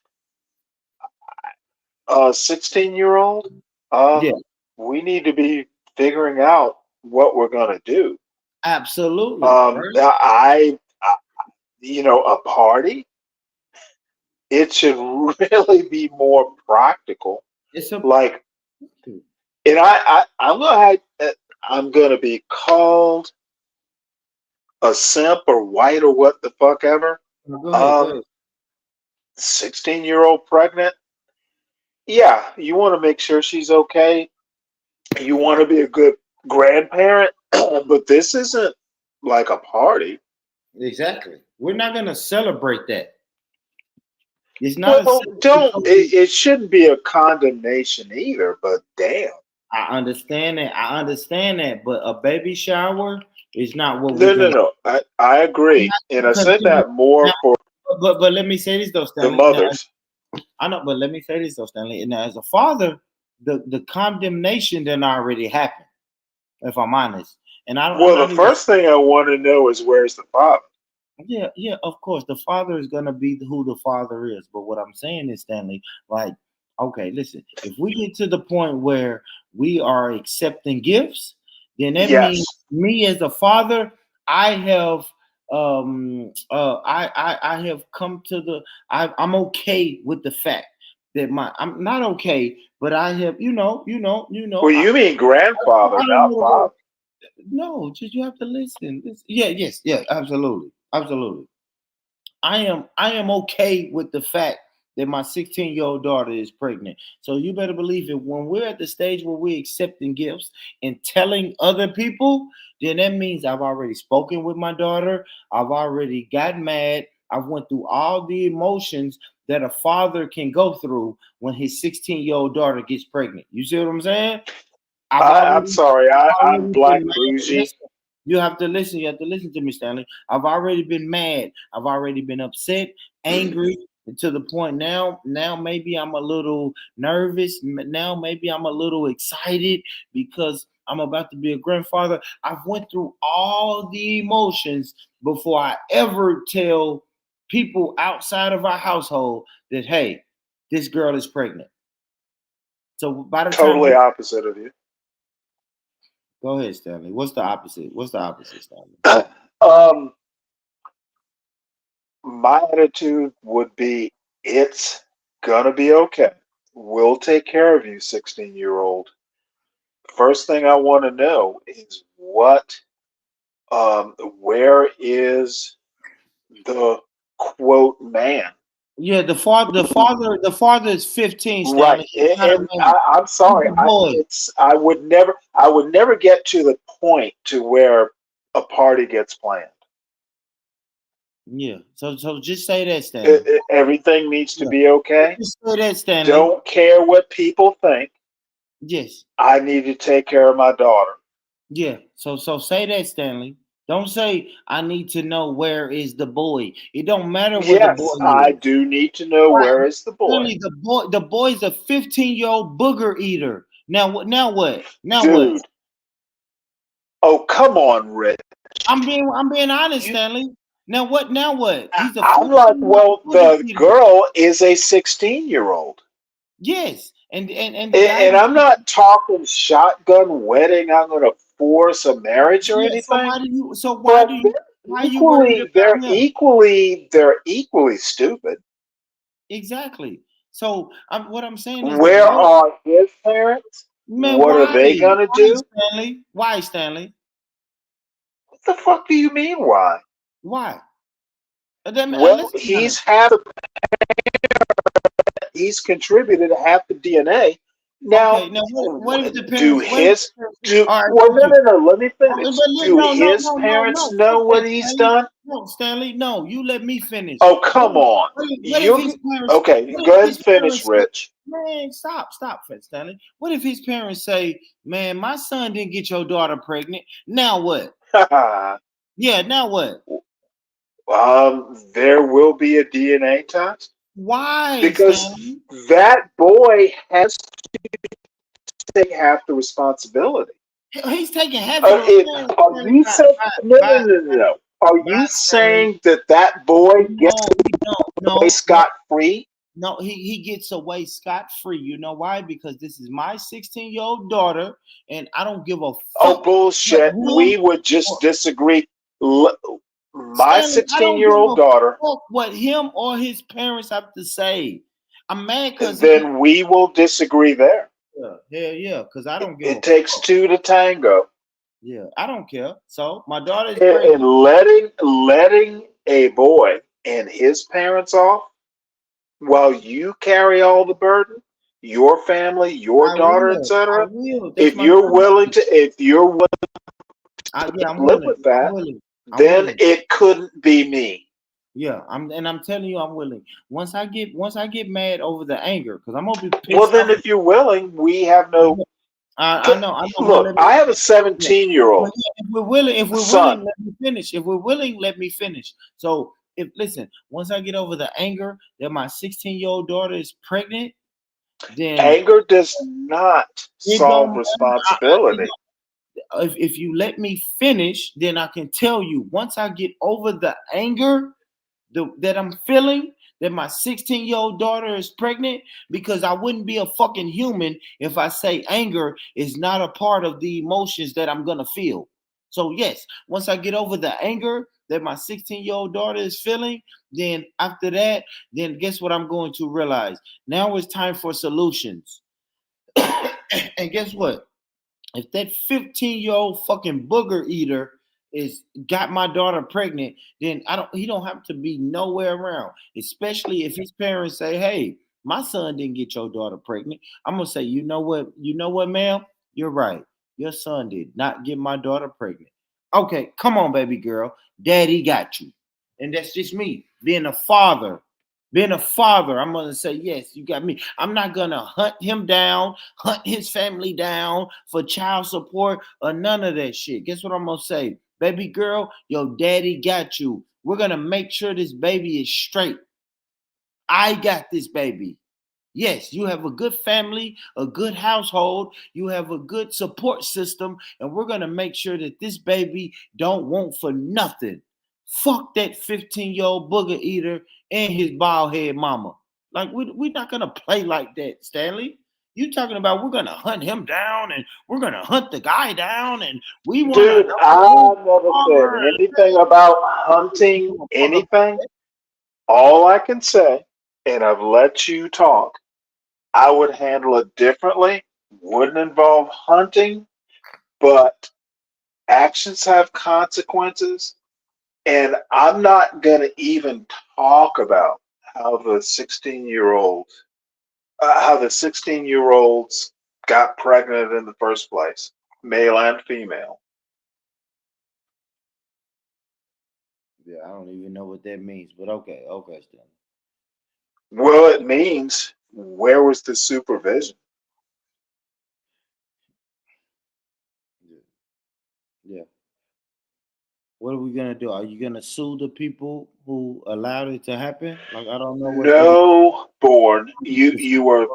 Speaker 15: 16-year-old?
Speaker 4: Yeah.
Speaker 15: We need to be figuring out what we're gonna do.
Speaker 4: Absolutely.
Speaker 15: I a party. It should really be more practical.
Speaker 4: It's
Speaker 15: and I'm gonna be called a simp or white or what the fuck ever.
Speaker 4: Go ahead.
Speaker 15: 16-year-old pregnant. Yeah, you want to make sure she's okay. You want to be a good grandparent, but this isn't like a party.
Speaker 4: Exactly. We're not gonna celebrate that. It's not.
Speaker 15: It shouldn't be a condemnation either. But damn.
Speaker 4: I understand that. But a baby shower is not what
Speaker 15: No. I agree, and I said that more for.
Speaker 4: But let me say this though, Stanley.
Speaker 15: The mothers.
Speaker 4: I know, but let me say this though, Stanley. And as a father, the condemnation didn't already happen. If I'm honest, and I don't.
Speaker 15: Well, the first thing I want to know is where's the father.
Speaker 4: Yeah, of course, the father is gonna be who the father is. But what I'm saying is, Stanley, like, okay, listen, if we get to the point where we are accepting gifts, then that means me as a father, I have I have come to I'm okay with the fact that I'm not okay, but I have you know.
Speaker 15: Well, you mean grandfather, not father.
Speaker 4: No, just you have to listen. Yeah, absolutely. I am okay with the fact that my 16-year-old daughter is pregnant. So you better believe it. When we're at the stage where we're accepting gifts and telling other people, then that means I've already spoken with my daughter. I've already got mad. I've went through all the emotions that a father can go through when his 16-year-old daughter gets pregnant. You see what I'm saying?
Speaker 15: I'm sorry. I'm black bougie.
Speaker 4: You have to listen. You have to listen to me, Stanley. I've already been mad. I've already been upset, angry, to the point now. Now maybe I'm a little nervous. Now maybe I'm a little excited because I'm about to be a grandfather. I've went through all the emotions before I ever tell people outside of our household that, hey, this girl is pregnant. So by the time
Speaker 15: Totally opposite of you.
Speaker 4: go ahead, Stanley. What's the opposite? What's the opposite, Stanley?
Speaker 15: My attitude would be, it's gonna be okay. We'll take care of you, 16-year-old. First thing I want to know is where is the quote man?
Speaker 4: Yeah, the father is 15,
Speaker 15: Right,
Speaker 4: Stanley. He's not a
Speaker 15: and
Speaker 4: man.
Speaker 15: I'm sorry.
Speaker 4: He's a boy.
Speaker 15: I would never get to the point to where a party gets planned.
Speaker 4: Yeah. So just say that, Stanley.
Speaker 15: Everything needs to
Speaker 4: Yeah.
Speaker 15: be okay.
Speaker 4: Just say that, Stanley.
Speaker 15: Don't care what people think.
Speaker 4: Yes.
Speaker 15: I need to take care of my daughter.
Speaker 4: Yeah. So say that, Stanley. Don't say I need to know where is the boy. It don't matter where the
Speaker 15: Yes,
Speaker 4: boy
Speaker 15: I
Speaker 4: is.
Speaker 15: do need to know
Speaker 4: Right.
Speaker 15: where is the boy.
Speaker 4: Stanley, the boy's a 15-year-old booger eater. Now what? Now what?
Speaker 15: Dude. Oh, come on, Rick.
Speaker 4: I'm being honest, Stanley. Now what? Now what? He's a
Speaker 15: I'm like,
Speaker 4: 15-year-old
Speaker 15: well,
Speaker 4: booger
Speaker 15: the
Speaker 4: eater.
Speaker 15: girl is a 16-year-old.
Speaker 4: Yes, and the guy.
Speaker 15: And I'm not talking shotgun wedding. I'm going to force a marriage or
Speaker 4: Yeah. So
Speaker 15: anything.
Speaker 4: why do you? So
Speaker 15: But
Speaker 4: why are you worried about him?
Speaker 15: they're equally stupid.
Speaker 4: Exactly. So what I'm saying is the
Speaker 15: Where
Speaker 4: boy.
Speaker 15: are his parents?
Speaker 4: Man,
Speaker 15: What are they gonna do?
Speaker 4: Stanley? Why, Stanley?
Speaker 15: What the fuck do you mean? Why?
Speaker 4: Why?
Speaker 15: Well, he's contributed half the DNA. Now,
Speaker 4: Okay. Now, what if the
Speaker 15: do
Speaker 4: parents?
Speaker 15: no. Let me finish. Do his
Speaker 4: No.
Speaker 15: parents
Speaker 4: Fuck
Speaker 15: know what
Speaker 4: that,
Speaker 15: he's
Speaker 4: Stanley.
Speaker 15: done?
Speaker 4: No, Stanley. No, you let me finish.
Speaker 15: Oh, come on.
Speaker 4: What if his parents?
Speaker 15: Okay,
Speaker 4: What
Speaker 15: go
Speaker 4: if
Speaker 15: ahead
Speaker 4: his
Speaker 15: and finish,
Speaker 4: parents say,
Speaker 15: Rich.
Speaker 4: man, stop, Stanley. What if his parents say, man, my son didn't get your daughter pregnant? Now what? Yeah, now what?
Speaker 15: There will be a DNA test.
Speaker 4: Why?
Speaker 15: Because
Speaker 4: Stanley?
Speaker 15: that boy has to take half the responsibility.
Speaker 4: He's taking half of the.
Speaker 15: Are you saying no? Are you saying that boy gets away scot free?
Speaker 4: No, he gets away scot free. You know why? Because this is my 16-year-old daughter, and I don't give a fuck.
Speaker 15: Oh, bullshit. We would just disagree. My 16-year-old daughter.
Speaker 4: Fuck what him or his parents have to say. I'm mad because
Speaker 15: then we will disagree there.
Speaker 4: Yeah, because I don't give.
Speaker 15: It takes two to tango.
Speaker 4: Yeah, I don't care. So my daughter's
Speaker 15: and letting a boy and his parents off while you carry all the burden, your family, your daughter, etc. If you're willing to live with that, then it couldn't be me.
Speaker 4: Yeah, I'm telling you, I'm willing. Once I get mad over the anger, because I'm gonna be pissed.
Speaker 15: Well, then, if you're willing, we have no.
Speaker 4: I know.
Speaker 15: Look, I have a 17-year-old.
Speaker 4: If we're willing,
Speaker 15: son.
Speaker 4: Let me finish. If we're willing, let me finish. So, once I get over the anger that my 16-year-old daughter is pregnant, then
Speaker 15: anger does not solve responsibility.
Speaker 4: If you let me finish, then I can tell you. Once I get over the anger that I'm feeling, that my 16-year-old daughter is pregnant, because I wouldn't be a fucking human if I say anger is not a part of the emotions that I'm gonna feel. So yes, once I get over the anger that my 16-year-old daughter is feeling, then after that, then guess what I'm going to realize? Now it's time for solutions. And guess what? If that 15-year-old fucking booger eater got my daughter pregnant, then he don't have to be nowhere around. Especially if his parents say, hey, my son didn't get your daughter pregnant. I'm gonna say, you know what, ma'am? You're right. Your son did not get my daughter pregnant. Okay, come on, baby girl. Daddy got you. And that's just me being a father. Being a father, I'm gonna say, yes, you got me. I'm not gonna hunt him down, hunt his family down for child support or none of that shit. Guess what I'm gonna say? Baby girl, your daddy got you. We're going to make sure this baby is straight. I got this baby. Yes, you have a good family, a good household, you have a good support system, and we're going to make sure that this baby don't want for nothing. Fuck that 15-year-old booger eater and his bald head mama. Like, we're not going to play like that, Stanley. You talking about we're going to hunt him down and we're going to hunt the guy down and we want to
Speaker 15: Dude, I never said anything about hunting anything. All I can say, and I've let you talk, I would handle it differently. Wouldn't involve hunting, but actions have consequences. And I'm not going to even talk about how the 16-year-olds got pregnant in the first place, male and female.
Speaker 4: Yeah, I don't even know what that means, but okay, Stanley.
Speaker 15: Well, it means, where was the supervision?
Speaker 4: Yeah. What are we gonna do? Are you gonna sue the people who allowed it to happen? Like, I don't know what's gonna.
Speaker 15: No, Born. You were.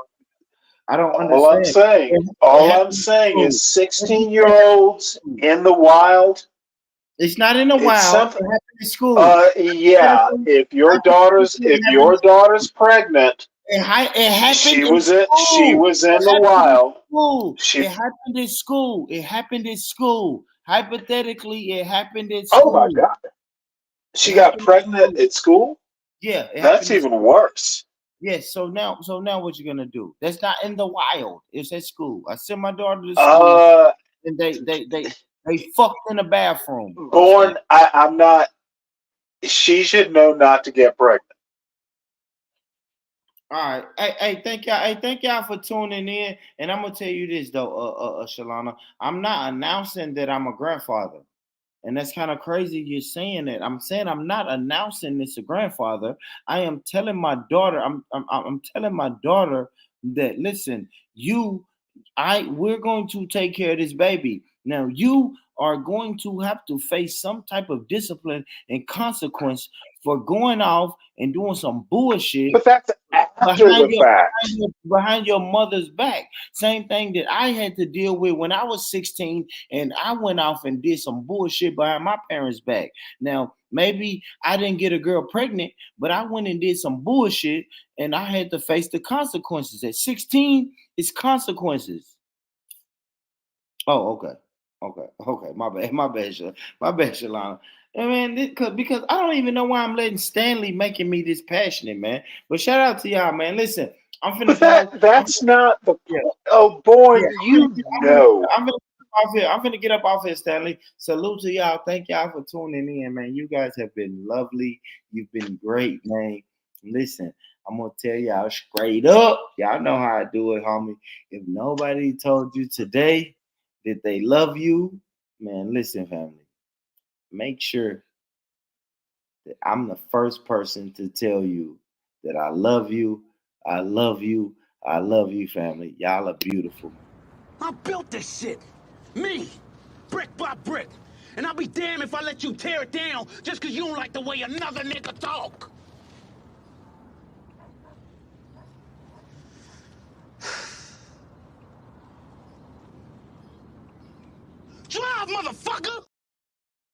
Speaker 4: I don't
Speaker 15: All I'm
Speaker 4: understand.
Speaker 15: saying. All I'm saying is 16-year-olds in the wild.
Speaker 4: It's not in the
Speaker 15: It's
Speaker 4: wild.
Speaker 15: something.
Speaker 4: It happened in school.
Speaker 15: Yeah. If your daughter's pregnant,
Speaker 4: it happened
Speaker 15: she
Speaker 4: in
Speaker 15: was in the wild.
Speaker 4: It happened in school. It happened in school. Hypothetically, it happened in
Speaker 15: Oh
Speaker 4: school.
Speaker 15: my God. She got pregnant at school?
Speaker 4: Yeah,
Speaker 15: That's even worse.
Speaker 4: Yes. So now what you gonna do? That's not in the wild. It's at school. I sent my daughter to school, and they fucked in the bathroom.
Speaker 15: Born, I'm not. She should know not to get pregnant.
Speaker 4: All right. Hey, thank y'all. Hey, thank y'all for tuning in. And I'm gonna tell you this though, Shalana. I'm not announcing that I'm a grandfather. And that's kind of crazy you're saying that. I'm saying I'm not announcing this a grandfather. I am telling my daughter, I'm telling my daughter that listen, we're going to take care of this baby. Now you are going to have to face some type of discipline and consequence for going off and doing some bullshit.
Speaker 15: But that's after the fact.
Speaker 4: Behind your mother's back. Same thing that I had to deal with when I was 16 and I went off and did some bullshit behind my parents' back. Now, maybe I didn't get a girl pregnant, but I went and did some bullshit and I had to face the consequences. At 16, it's consequences. Oh, okay. My bad, Shalana. I mean, because I don't even know why I'm letting Stanley making me this passionate, man. But shout out to y'all, man. Listen, I'm finna.
Speaker 15: But that's not the. Yeah. Oh, boy, yeah,
Speaker 4: I'm finna get up off here, Stanley. Salute to y'all. Thank y'all for tuning in, man. You guys have been lovely. You've been great, man. Listen, I'm gonna tell y'all straight up. Y'all know how I do it, homie. If nobody told you today that they love you, man, listen, family. Make sure that I'm the first person to tell you that I love you. I love you. I love you, family. Y'all are beautiful.
Speaker 3: I built this shit. Me. Brick by brick. And I'll be damned if I let you tear it down just because you don't like the way another nigga talk. Drive, motherfucker!